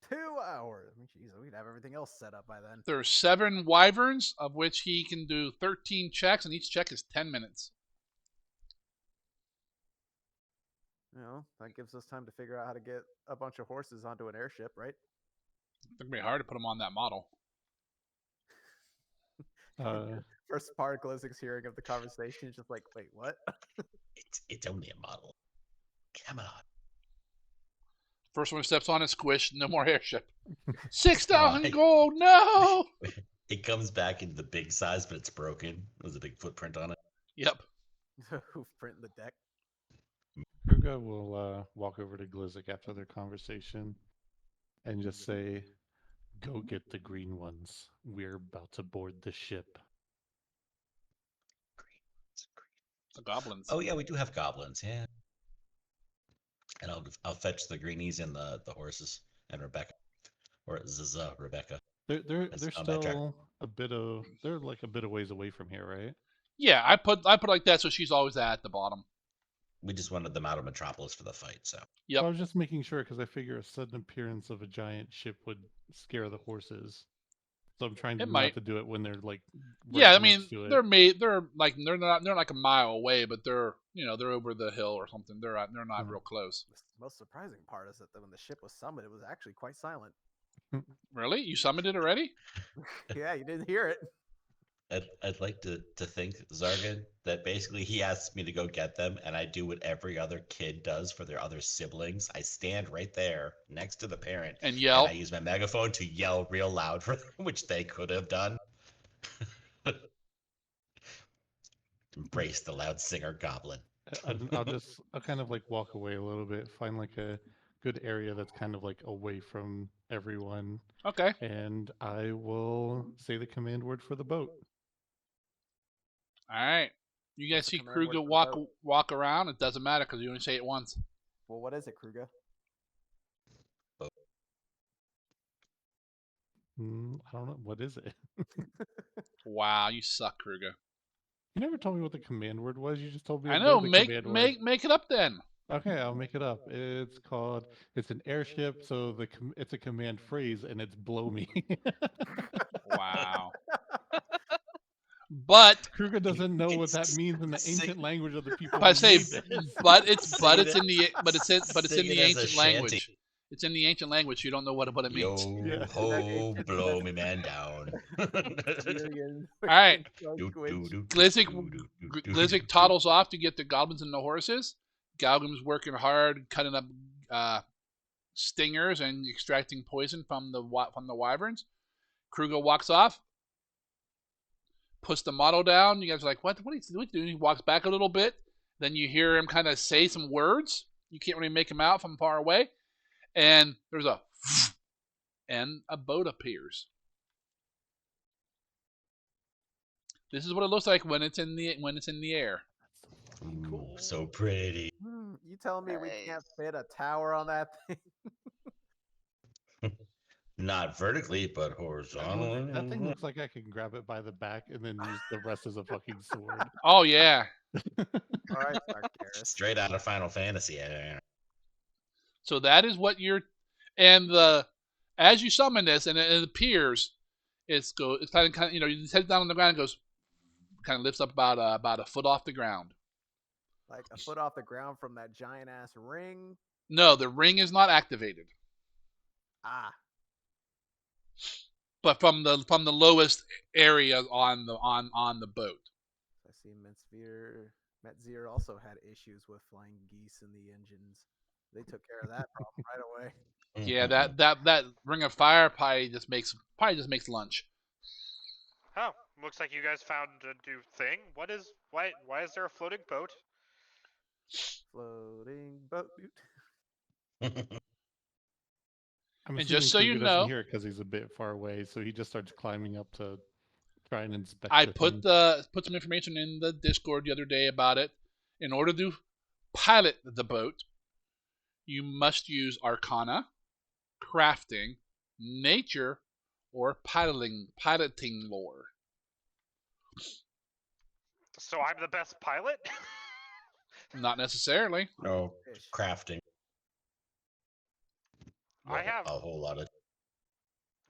[SPEAKER 5] 2 hours. I mean, geez, we'd have everything else set up by then.
[SPEAKER 4] There's 7 wyverns, of which he can do 13 checks, and each check is 10 minutes.
[SPEAKER 5] You know, that gives us time to figure out how to get a bunch of horses onto an airship, right?
[SPEAKER 4] It's going to be hard to put them on that model.
[SPEAKER 5] First part, Glizzik's hearing of the conversation is just like, wait, what?
[SPEAKER 1] It's only a model. Come on.
[SPEAKER 4] First one steps on it, squish, no more airship. 6,000 gold, no!
[SPEAKER 1] It comes back into the big size, but it's broken. There's a big footprint on it.
[SPEAKER 4] Yep.
[SPEAKER 5] Who've printed the deck?
[SPEAKER 2] Kruga will walk over to Glizzik after their conversation and just say, "Go get the green ones. We're about to board the ship."
[SPEAKER 4] The goblins.
[SPEAKER 1] Oh yeah, we do have goblins. Yeah. And I'll fetch the greenies and the horses and Rebecca, or Rebecca.
[SPEAKER 2] They're
[SPEAKER 1] combat track.
[SPEAKER 2] still they're like a bit of ways away from here, right?
[SPEAKER 4] Yeah, I put like that so she's always at the bottom.
[SPEAKER 1] We just wanted them out of Metropolis for the fight, so.
[SPEAKER 4] Yep.
[SPEAKER 2] I was just making sure because I figure a sudden appearance of a giant ship would scare the horses. So I'm trying not to do it when they're like.
[SPEAKER 4] Yeah, I mean they're not like a mile away, but they're over the hill or something. They're not real close.
[SPEAKER 5] The most surprising part is that when the ship was summoned, it was actually quite silent.
[SPEAKER 4] Really? You summoned it already?
[SPEAKER 5] Yeah, you didn't hear it.
[SPEAKER 1] I'd like to think, Zargan, that basically he asks me to go get them, and I do what every other kid does for their other siblings. I stand right there next to the parent
[SPEAKER 4] and yell.
[SPEAKER 1] And I use my megaphone to yell real loud for them, which they could have done. Embrace the loud singer goblin.
[SPEAKER 2] I'll kind of like walk away a little bit, find like a good area that's kind of like away from everyone.
[SPEAKER 4] Okay.
[SPEAKER 2] And I will say the command word for the boat.
[SPEAKER 4] All right. You guys see Kruga walk around? It doesn't matter because you only say it once.
[SPEAKER 5] Well, what is it, Kruga?
[SPEAKER 2] I don't know. What is it?
[SPEAKER 4] Wow, you suck, Kruga.
[SPEAKER 2] You never told me what the command word was. You just told me.
[SPEAKER 4] I know.
[SPEAKER 2] The
[SPEAKER 4] make it up then.
[SPEAKER 2] Okay, I'll make it up. It's an airship, so it's a command phrase, and it's blow me.
[SPEAKER 4] Wow. But
[SPEAKER 2] Kruger doesn't know what that means in the ancient language of the people.
[SPEAKER 4] It's in the ancient language. It's in the ancient language. So you don't know what it means.
[SPEAKER 1] Yo
[SPEAKER 2] Yeah.
[SPEAKER 1] ho, blow me man down.
[SPEAKER 5] Syrian
[SPEAKER 4] All right.
[SPEAKER 5] language.
[SPEAKER 4] Glizzik toddles off to get the goblins and the horses. Galgrim's working hard, cutting up stingers and extracting poison from the wyverns. Kruger walks off, puts the model down. You guys are like, what is he doing? He walks back a little bit. Then you hear him kind of say some words. You can't really make him out from far away. And there's and a boat appears. This is what it looks like when it's in the air.
[SPEAKER 1] Ooh, so pretty.
[SPEAKER 5] You telling me we can't
[SPEAKER 3] Nice.
[SPEAKER 5] fit a tower on that thing?
[SPEAKER 1] Not vertically, but horizontally.
[SPEAKER 2] That thing looks like I can grab it by the back and then use the rest as a fucking sword.
[SPEAKER 4] Oh yeah.
[SPEAKER 5] All right, Sargeras.
[SPEAKER 1] Straight out of Final Fantasy.
[SPEAKER 4] So that is what you're, and as you summon this and it appears, it's kind of you head down on the ground and goes, kind of lifts up about a foot off the ground.
[SPEAKER 5] Like a foot off the ground from that giant ass ring.
[SPEAKER 4] No, the ring is not activated.
[SPEAKER 5] Ah,
[SPEAKER 4] But from the lowest area on the boat.
[SPEAKER 5] I see Metzir also had issues with flying geese in the engines. They took care of that problem right away.
[SPEAKER 4] Yeah, that ring of fire probably just makes lunch.
[SPEAKER 6] Oh, looks like you guys found a new thing. Why is there a floating boat?
[SPEAKER 5] Floating boat.
[SPEAKER 2] I'm
[SPEAKER 4] And just
[SPEAKER 2] assuming
[SPEAKER 4] so you
[SPEAKER 2] Kruger
[SPEAKER 4] know-
[SPEAKER 2] doesn't hear it because he's a bit far away, so he just starts climbing up to try and inspect.
[SPEAKER 4] I
[SPEAKER 2] the
[SPEAKER 4] put
[SPEAKER 2] thing.
[SPEAKER 4] put some information in the Discord the other day about it. In order to pilot the boat, you must use Arcana, crafting, nature, or piloting lore.
[SPEAKER 6] So I'm the best pilot?
[SPEAKER 4] Not necessarily.
[SPEAKER 1] No,
[SPEAKER 5] Fish.
[SPEAKER 1] crafting.
[SPEAKER 6] I have-
[SPEAKER 1] a whole lot of.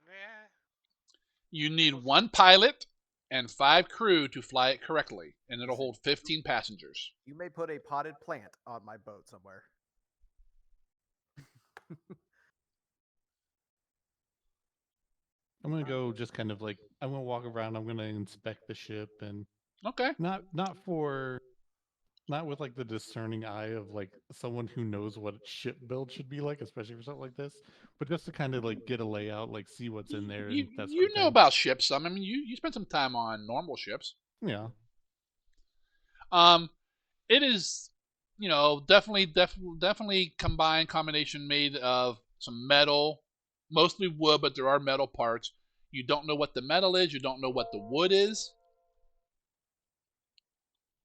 [SPEAKER 6] Yeah.
[SPEAKER 4] You need 1 pilot and 5 crew to fly it correctly, and it'll hold 15 passengers.
[SPEAKER 5] You may put a potted plant on my boat somewhere.
[SPEAKER 2] I'm gonna go just kind of like I'm gonna walk around. I'm gonna inspect the ship and
[SPEAKER 4] Okay.
[SPEAKER 2] not with like the discerning eye of like someone who knows what a ship build should be like, especially for something like this, but just to kind of like get a layout, like see what's in there.
[SPEAKER 4] You,
[SPEAKER 2] and that sort
[SPEAKER 4] you
[SPEAKER 2] of
[SPEAKER 4] know
[SPEAKER 2] thing.
[SPEAKER 4] about ships some. I mean, you spent some time on normal ships.
[SPEAKER 2] Yeah.
[SPEAKER 4] It is, definitely combination made of some metal, mostly wood, but there are metal parts. You don't know what the metal is. You don't know what the wood is.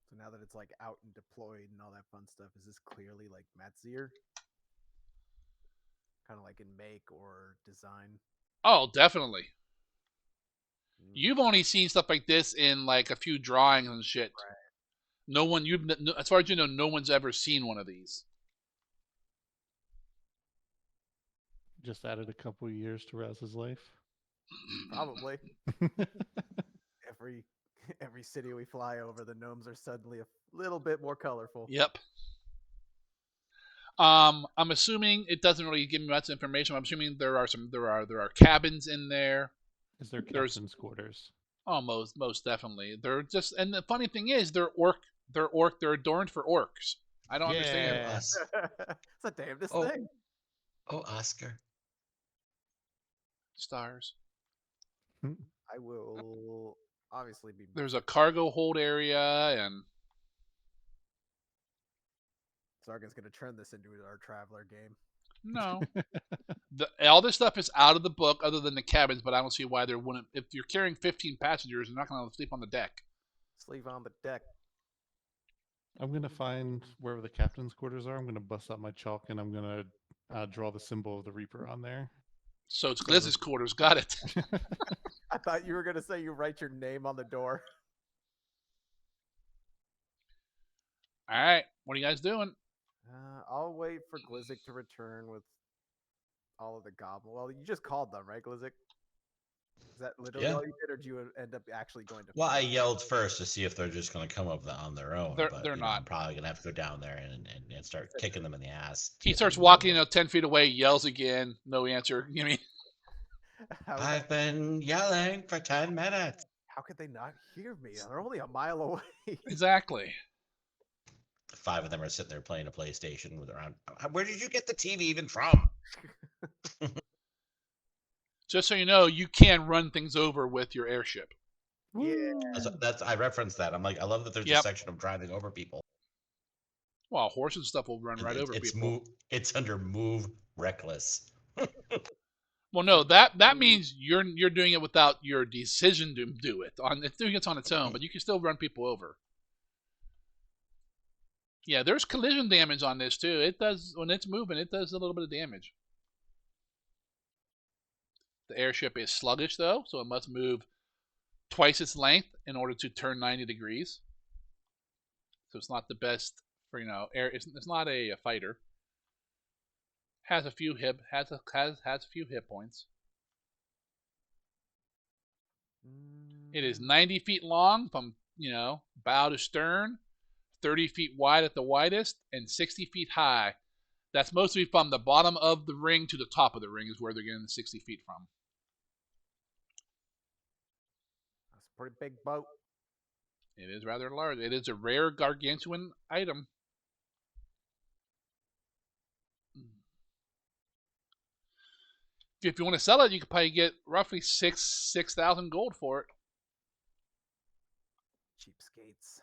[SPEAKER 5] So now that it's like out and deployed and all that fun stuff, is this clearly like Metzir? Kind of like in make or design.
[SPEAKER 4] Oh, definitely.
[SPEAKER 5] Mm,
[SPEAKER 4] You've only seen stuff like this in like a few drawings and shit.
[SPEAKER 5] Right.
[SPEAKER 4] No one, as far as you know, no one's ever seen one of these.
[SPEAKER 2] Just added a couple years to Raz's life.
[SPEAKER 5] Probably. Every city we fly over, the gnomes are suddenly a little bit more colorful.
[SPEAKER 4] Yep. I'm assuming it doesn't really give me much information. I'm assuming there are cabins in there.
[SPEAKER 2] Is there
[SPEAKER 4] There's-
[SPEAKER 2] captain's quarters?
[SPEAKER 4] Oh, most definitely. They're just, and the funny thing is, they're adorned for orcs. I don't understand.
[SPEAKER 2] Yeah.
[SPEAKER 1] Us.
[SPEAKER 5] It's a damnedest
[SPEAKER 1] Oh.
[SPEAKER 5] thing.
[SPEAKER 1] Oh, Oscar.
[SPEAKER 4] Stars.
[SPEAKER 5] I will obviously be.
[SPEAKER 4] There's a cargo hold area, and
[SPEAKER 5] Sargon's gonna turn this into our traveler game.
[SPEAKER 4] no, all this stuff is out of the book, other than the cabins. But I don't see why there wouldn't. If you're carrying 15 passengers, you're not going to sleep on the deck.
[SPEAKER 5] Sleep on the deck.
[SPEAKER 2] I'm gonna find wherever the captain's quarters are. I'm gonna bust out my chalk and I'm gonna draw the symbol of the Reaper on there.
[SPEAKER 4] So it's Glizz's quarters. Got it.
[SPEAKER 5] I thought you were gonna say you write your name on the door.
[SPEAKER 4] All right, what are you guys doing?
[SPEAKER 5] I'll wait for Glizzik to return with all of the goblins. Well, you just called them, right, Glizzik? Is that literally
[SPEAKER 1] Yeah.
[SPEAKER 5] all you did, or do you end up actually going to?
[SPEAKER 1] Well, I
[SPEAKER 5] fight?
[SPEAKER 1] yelled first to see if they're just going to come up on their own.
[SPEAKER 4] They're-
[SPEAKER 1] but
[SPEAKER 4] they're
[SPEAKER 1] you know,
[SPEAKER 4] not.
[SPEAKER 1] I'm probably going to have to go down there and start kicking them in the ass.
[SPEAKER 4] He
[SPEAKER 1] if
[SPEAKER 4] starts
[SPEAKER 1] I'm
[SPEAKER 4] walking,
[SPEAKER 1] really-
[SPEAKER 4] 10 feet away, yells again, no answer. You mean,
[SPEAKER 5] How,
[SPEAKER 1] I've been yelling for 10 minutes.
[SPEAKER 5] how could they not hear me? They're only a mile away.
[SPEAKER 4] exactly.
[SPEAKER 1] 5 of them are sitting there playing a PlayStation with around. Where did you get the TV even from?
[SPEAKER 4] Just so you know, you can run things over with your airship.
[SPEAKER 5] Yeah.
[SPEAKER 1] That's I referenced that. I'm like, I love that there's a
[SPEAKER 4] Yep.
[SPEAKER 1] section of driving over people.
[SPEAKER 4] Well, horses and stuff will run right over
[SPEAKER 1] it's
[SPEAKER 4] people.
[SPEAKER 1] It's under move reckless.
[SPEAKER 4] Well, no, that means you're doing it without your decision to do it. It's doing it on its own, but you can still run people over. Yeah, there's collision damage on this too. It does when it's moving. It does a little bit of damage. The airship is sluggish though, so it must move twice its length in order to turn 90 degrees. So it's not the best for air. It's not a fighter. Has a few hit points. It is 90 feet long from bow to stern, 30 feet wide at the widest, and 60 feet high. That's mostly from the bottom of the ring to the top of the ring is where they're getting the 60 feet from.
[SPEAKER 5] That's a pretty big boat.
[SPEAKER 4] It is rather large. It is a rare gargantuan item. If you want to sell it, you could probably get roughly 6,000 gold for it.
[SPEAKER 5] Cheapskates.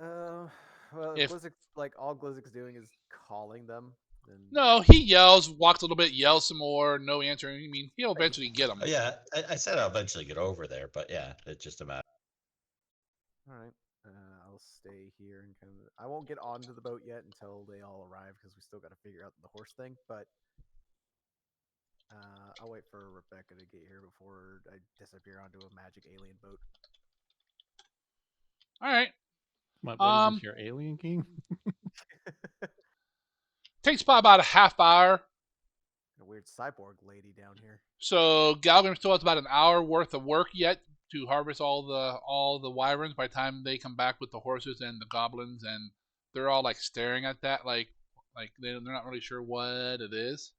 [SPEAKER 5] Well,
[SPEAKER 4] If-
[SPEAKER 5] Glizzix, like all Glizzic's doing is calling them. And
[SPEAKER 4] No, he yells, walks a little bit, yells some more, no answer. I mean, he'll eventually get them.
[SPEAKER 1] Yeah, I said I'll eventually get over there, but yeah, it's just a matter.
[SPEAKER 5] All right. I'll stay here and kind of. I won't get onto the boat yet until they all arrive because we still got to figure out the horse thing. But I'll wait for Rebecca to get here before I disappear onto a magic alien boat.
[SPEAKER 4] All right.
[SPEAKER 2] My buddy's your alien king.
[SPEAKER 4] Takes about a half hour.
[SPEAKER 5] A weird cyborg lady down here.
[SPEAKER 4] So Galgrim still has about an hour worth of work yet to harvest all the wyverns by the time they come back with the horses and the goblins, and they're all like staring at that like they're not really sure what it is.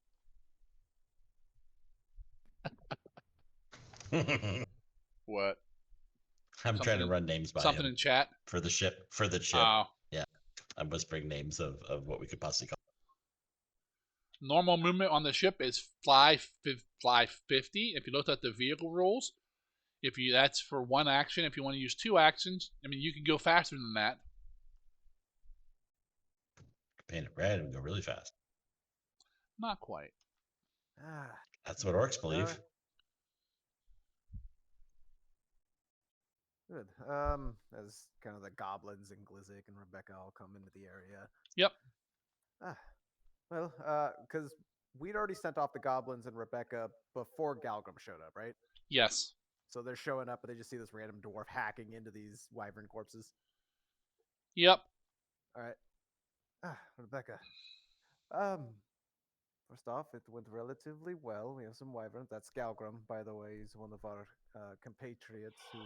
[SPEAKER 4] What?
[SPEAKER 1] I'm trying to run names by
[SPEAKER 4] Something
[SPEAKER 1] him
[SPEAKER 4] in chat.
[SPEAKER 1] for the ship.
[SPEAKER 4] Oh.
[SPEAKER 1] Yeah, I'm whispering names of what we could possibly call.
[SPEAKER 4] Normal movement on the ship is fly 50. If you look at the vehicle rules, that's for one action. If you want to use 2 actions, I mean you can go faster than that.
[SPEAKER 1] Paint it red and go really fast.
[SPEAKER 4] Not quite.
[SPEAKER 1] That's what orcs believe.
[SPEAKER 5] Good. As kind of the goblins and Glizzic and Rebecca all come into the area.
[SPEAKER 4] Yep.
[SPEAKER 5] Well, because we'd already sent off the goblins and Rebecca before Galgrim showed up, right?
[SPEAKER 4] Yes.
[SPEAKER 5] So they're showing up, and they just see this random dwarf hacking into these wyvern corpses.
[SPEAKER 4] Yep.
[SPEAKER 5] All right. Rebecca. First off, it went relatively well. We have some wyverns. That's Galgrim, by the way. He's one of our compatriots who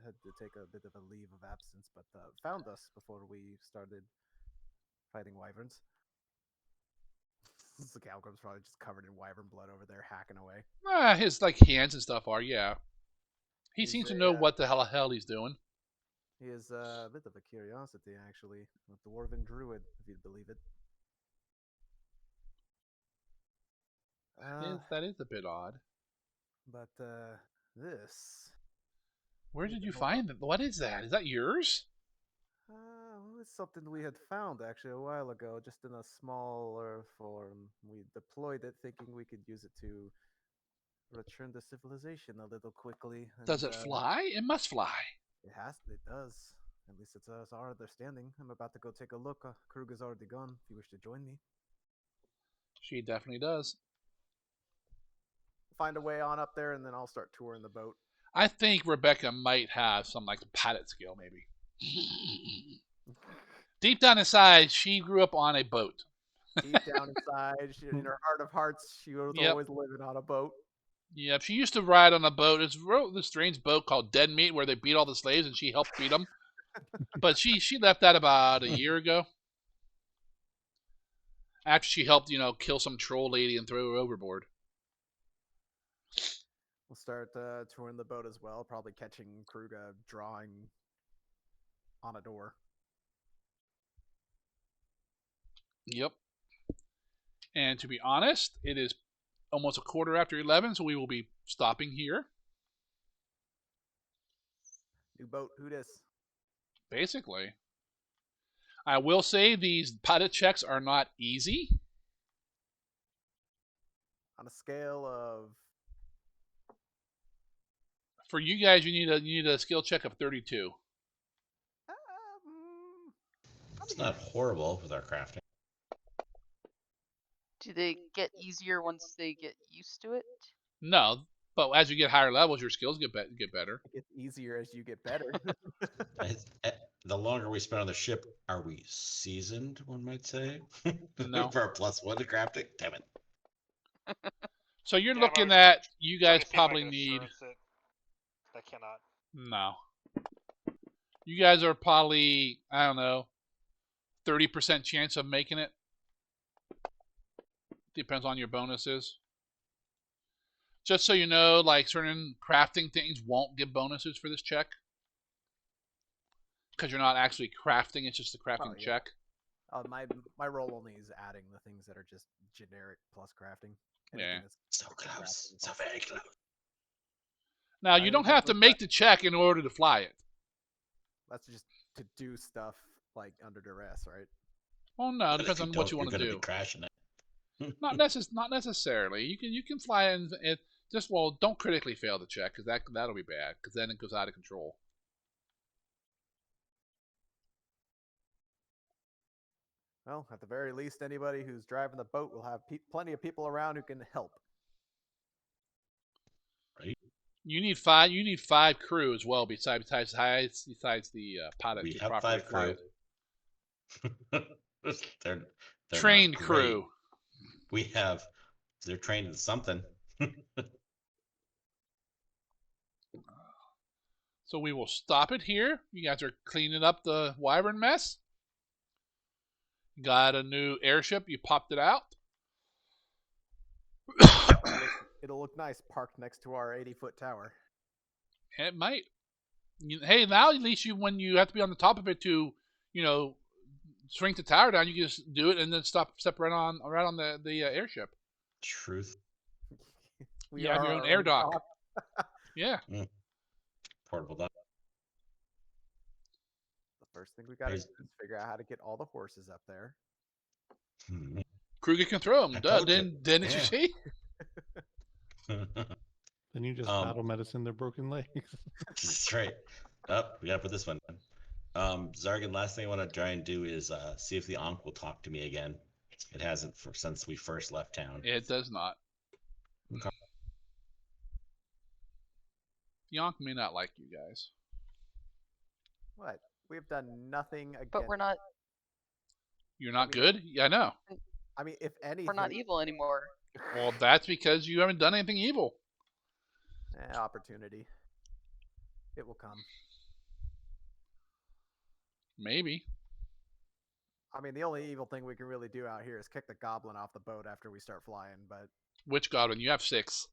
[SPEAKER 5] had to take a bit of a leave of absence, but found us before we started fighting wyverns. The Galgrim's probably just covered in wyvern blood over there, hacking away.
[SPEAKER 4] His hands and stuff are, yeah. He
[SPEAKER 5] He's
[SPEAKER 4] seems to
[SPEAKER 5] a,
[SPEAKER 4] know what the hell he's doing.
[SPEAKER 5] He is a bit of a curiosity, actually. A dwarven druid, if you'd believe it.
[SPEAKER 4] That is a bit odd.
[SPEAKER 5] But this.
[SPEAKER 4] Where did you find it? What is that? Is that yours?
[SPEAKER 5] It's something we had found actually a while ago, just in a smaller form. We deployed it thinking we could use it to return to civilization a little quickly.
[SPEAKER 4] Does it fly? It must fly.
[SPEAKER 5] It does. At least it's our understanding. I'm about to go take a look. Krug is already gone. If you wish to join me.
[SPEAKER 4] She definitely does.
[SPEAKER 5] Find a way on up there, and then I'll start touring the boat.
[SPEAKER 4] I think Rebecca might have some pilot skill, maybe. Deep down inside, she grew up on a boat.
[SPEAKER 5] Deep down inside, in her heart of hearts, she was
[SPEAKER 4] Yep.
[SPEAKER 5] always living on a boat.
[SPEAKER 4] Yeah, she used to ride on a boat. It's this strange boat called Dead Meat, where they beat all the slaves, and she helped feed them. But she left that about a year ago. After she helped, kill some troll lady and throw her overboard.
[SPEAKER 5] We'll start touring the boat as well, probably catching Kruga drawing on a door.
[SPEAKER 4] Yep. And to be honest, it is almost a quarter after 11, so we will be stopping here.
[SPEAKER 5] New boat, who dis?
[SPEAKER 4] Basically. I will say these pilot checks are not easy.
[SPEAKER 5] On a scale of...
[SPEAKER 4] For you guys, you need a skill check of 32.
[SPEAKER 1] It's not horrible with our crafting.
[SPEAKER 3] Do they get easier once they get used to it?
[SPEAKER 4] No, but as you get higher levels, your skills get better.
[SPEAKER 5] It gets easier as you get better.
[SPEAKER 1] The longer we spend on the ship, are we seasoned, one might say?
[SPEAKER 4] No.
[SPEAKER 1] For a +1 to crafting? Damn it.
[SPEAKER 4] So you're
[SPEAKER 6] Yeah,
[SPEAKER 4] looking
[SPEAKER 6] but
[SPEAKER 4] at, you guys
[SPEAKER 6] Trying to see if I
[SPEAKER 4] probably
[SPEAKER 6] can
[SPEAKER 4] need...
[SPEAKER 6] assurance it. I cannot.
[SPEAKER 4] No. You guys are probably, I don't know, 30% chance of making it. Depends on your bonuses. Just so you know, like certain crafting things won't give bonuses for this check. Because you're not actually crafting, it's just a crafting
[SPEAKER 5] yeah.
[SPEAKER 4] check.
[SPEAKER 5] My role only is adding the things that are just generic plus crafting. Anything
[SPEAKER 4] Yeah.
[SPEAKER 5] that's
[SPEAKER 1] So close. So very close.
[SPEAKER 4] Now, you don't have to make the check in order to fly it.
[SPEAKER 5] That's just to do stuff like under duress, right?
[SPEAKER 4] Well, no, it
[SPEAKER 1] But if
[SPEAKER 4] depends on what you want to
[SPEAKER 1] you're
[SPEAKER 4] do.
[SPEAKER 1] gonna be crashing it.
[SPEAKER 4] Not necessarily. You can fly in it. Just don't critically fail the check because that'll be bad because then it goes out of control.
[SPEAKER 5] Well, at the very least, anybody who's driving the boat will have plenty of people around who can help.
[SPEAKER 1] Right?
[SPEAKER 4] You need five crew as well besides the pilot.
[SPEAKER 1] We
[SPEAKER 4] to
[SPEAKER 1] have
[SPEAKER 4] properly
[SPEAKER 1] 5
[SPEAKER 4] fly
[SPEAKER 1] crew.
[SPEAKER 4] it.
[SPEAKER 1] they're
[SPEAKER 4] Trained
[SPEAKER 1] not great.
[SPEAKER 4] crew.
[SPEAKER 1] They're trained in something.
[SPEAKER 4] So we will stop it here. You guys are cleaning up the Wyvern mess. Got a new airship. You popped it out.
[SPEAKER 5] It'll look nice parked next to our 80-foot tower.
[SPEAKER 4] It might. Hey, now at least when you have to be on the top of it to, shrink the tower down, you can just do it and then step right on the airship.
[SPEAKER 1] Truth.
[SPEAKER 4] You have your own air dock. Yeah.
[SPEAKER 1] Portable dock.
[SPEAKER 5] The first thing we got to do is figure out how to get all the horses up there.
[SPEAKER 4] Kruger can throw them. Didn't you see?
[SPEAKER 2] Then you just battle medicine their broken legs.
[SPEAKER 1] That's right. We gotta put this one down. Zargan, last thing I want to try and do is see if the Ankh will talk to me again. It hasn't since we first left town.
[SPEAKER 4] It does not.
[SPEAKER 1] Okay.
[SPEAKER 4] Yonk may not like you guys.
[SPEAKER 5] What? We've done nothing against...
[SPEAKER 3] But we're not.
[SPEAKER 4] You're not good? Yeah, I know.
[SPEAKER 5] I mean, if anything...
[SPEAKER 3] We're not evil anymore.
[SPEAKER 4] Well, that's because you haven't done anything evil.
[SPEAKER 5] Opportunity. It will come.
[SPEAKER 4] Maybe.
[SPEAKER 5] I mean, the only evil thing we can really do out here is kick the goblin off the boat after we start flying, but...
[SPEAKER 4] Which goblin? You have 6.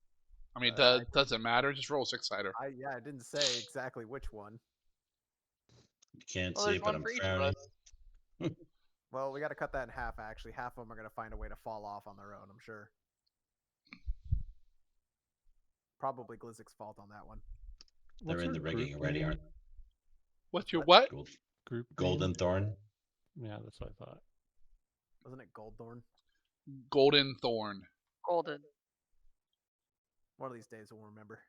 [SPEAKER 4] I mean, it doesn't matter. Just roll a 6-sider.
[SPEAKER 5] I didn't say exactly which one.
[SPEAKER 1] You can't
[SPEAKER 3] Well,
[SPEAKER 1] see
[SPEAKER 3] there's
[SPEAKER 1] it, but
[SPEAKER 3] one
[SPEAKER 1] I'm
[SPEAKER 3] for each of
[SPEAKER 1] frowning.
[SPEAKER 3] us.
[SPEAKER 5] Well, we got to cut that in half, actually. Half of them are going to find a way to fall off on their own, I'm sure. Probably Glizzik's fault on that one.
[SPEAKER 1] They're in the rigging already, aren't they?
[SPEAKER 4] What's your what?
[SPEAKER 2] Group
[SPEAKER 1] Golden
[SPEAKER 2] name?
[SPEAKER 1] Thorn.
[SPEAKER 2] Yeah, that's what I thought.
[SPEAKER 5] Wasn't it Goldthorn?
[SPEAKER 4] Golden Thorn.
[SPEAKER 3] Golden.
[SPEAKER 5] One of these days we'll remember.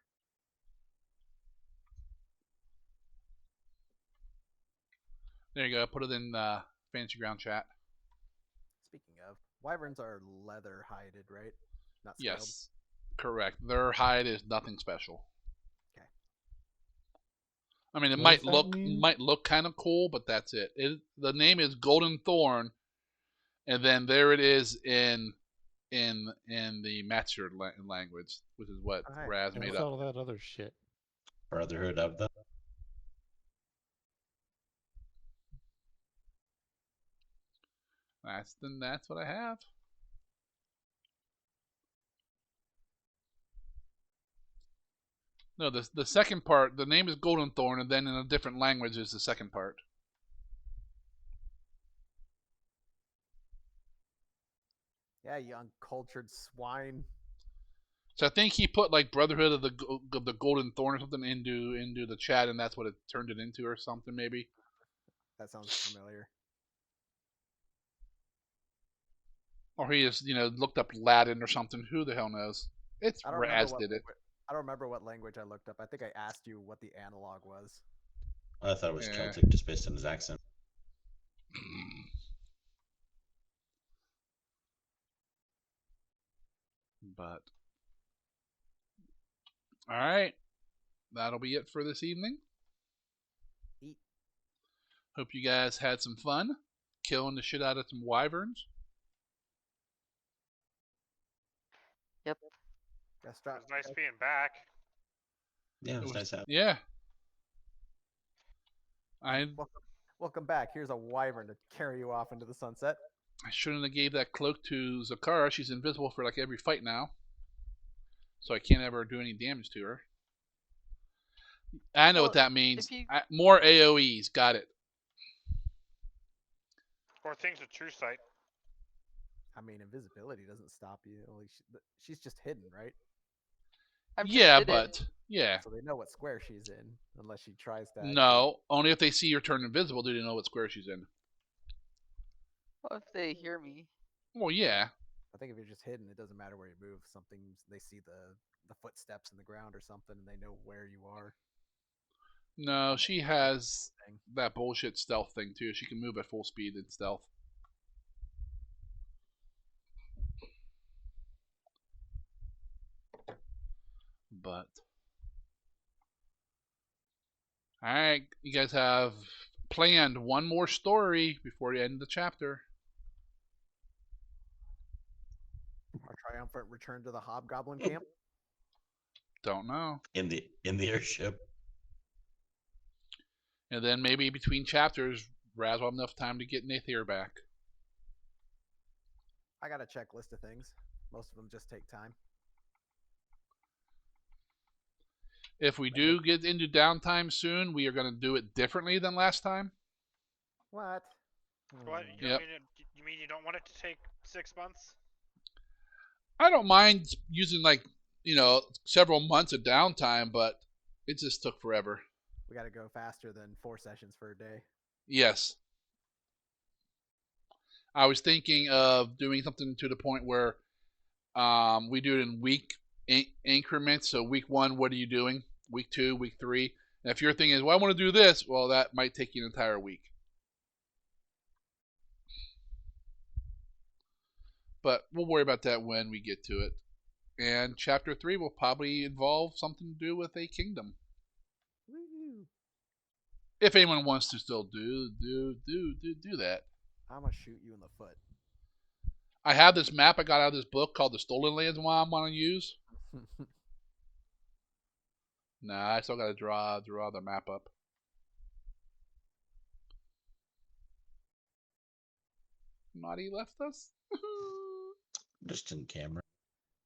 [SPEAKER 4] There you go. Put it in Fantasy Ground chat.
[SPEAKER 5] Speaking of, wyverns are leather-hided, right? Not scaled.
[SPEAKER 4] Yes. Correct. Their hide is nothing special.
[SPEAKER 5] Okay.
[SPEAKER 4] I mean, it
[SPEAKER 2] What
[SPEAKER 4] might
[SPEAKER 2] does that mean?
[SPEAKER 4] look kind of cool, but that's it. The name is Golden Thorn and then there it is in the master language, which is what
[SPEAKER 5] Alright.
[SPEAKER 4] Raz
[SPEAKER 2] And
[SPEAKER 4] made
[SPEAKER 2] what's
[SPEAKER 4] up.
[SPEAKER 2] all that other shit?
[SPEAKER 1] Brotherhood of the.
[SPEAKER 4] That's what I have. No, the second part, the name is Golden Thorn, and then in a different language is the second part.
[SPEAKER 5] Yeah, you uncultured swine.
[SPEAKER 4] So I think he put like Brotherhood of the Golden Thorn or something into the chat, and that's what it turned it into or something maybe.
[SPEAKER 5] That sounds familiar.
[SPEAKER 4] Or he just looked up Latin or something. Who the hell knows? It's
[SPEAKER 5] I don't remember
[SPEAKER 4] Raz
[SPEAKER 5] what
[SPEAKER 4] did it.
[SPEAKER 5] I don't remember what language I looked up. I think I asked you what the analog was.
[SPEAKER 1] I thought it was
[SPEAKER 4] Yeah.
[SPEAKER 1] Celtic, just based on his accent.
[SPEAKER 4] But all right, that'll be it for this evening.
[SPEAKER 5] Eat.
[SPEAKER 4] Hope you guys had some fun killing the shit out of some wyverns.
[SPEAKER 3] Yep.
[SPEAKER 5] Gotta
[SPEAKER 6] It
[SPEAKER 5] start.
[SPEAKER 6] was nice being back.
[SPEAKER 1] Yeah, it was nice having.
[SPEAKER 4] Yeah. I
[SPEAKER 5] Welcome back. Here's a wyvern to carry you off into the sunset.
[SPEAKER 4] shouldn't have gave that cloak to Zakara. She's invisible for like every fight now, so I can't ever do any damage to her. I know
[SPEAKER 3] Well,
[SPEAKER 4] what that means.
[SPEAKER 3] if you-
[SPEAKER 4] More AoEs. Got it.
[SPEAKER 6] Or things with true sight.
[SPEAKER 5] I mean, invisibility doesn't stop you. Only she's just hidden, right?
[SPEAKER 3] I'm just
[SPEAKER 4] Yeah,
[SPEAKER 3] hidden.
[SPEAKER 4] but yeah.
[SPEAKER 5] So they know what square she's in, unless she tries to.
[SPEAKER 4] No, only if they see her turn invisible do they know what square she's in.
[SPEAKER 3] What if they hear me?
[SPEAKER 4] Well, yeah.
[SPEAKER 5] I think if you're just hidden, it doesn't matter where you move. They see the footsteps in the ground or something, and they know where you are.
[SPEAKER 4] No, she has that bullshit stealth thing too. She can move at full speed in stealth. But alright, you guys have planned one more story before the end of the chapter.
[SPEAKER 5] Our triumphant return to the hobgoblin camp.
[SPEAKER 4] Don't know.
[SPEAKER 1] In the airship.
[SPEAKER 4] And then maybe between chapters, Raz will have enough time to get Nathir back.
[SPEAKER 5] I got a checklist of things. Most of them just take time.
[SPEAKER 4] If we do get into downtime soon, we are going to do it differently than last time.
[SPEAKER 5] What?
[SPEAKER 6] What?
[SPEAKER 4] Yep.
[SPEAKER 6] You mean you don't want it to take 6 months?
[SPEAKER 4] I don't mind using several months of downtime, but it just took forever.
[SPEAKER 5] We got to go faster than 4 sessions for a day.
[SPEAKER 4] Yes. I was thinking of doing something to the point where we do it in week increments. So week 1, what are you doing? Week 2, week 3. And if your thing is, well, I want to do this, well, that might take you an entire week. But we'll worry about that when we get to it. And chapter 3 will probably involve something to do with a kingdom.
[SPEAKER 5] Woo!
[SPEAKER 4] If anyone wants to still do that.
[SPEAKER 5] I'm gonna shoot you in the foot.
[SPEAKER 4] I have this map I got out of this book called The Stolen Lands one I'm going to use. Nah, I still got to draw the map up. Marty left us.
[SPEAKER 1] Just in camera.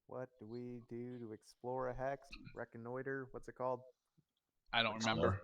[SPEAKER 5] What do we do to explore a hex? Reconnoiter? What's it called?
[SPEAKER 4] I don't remember.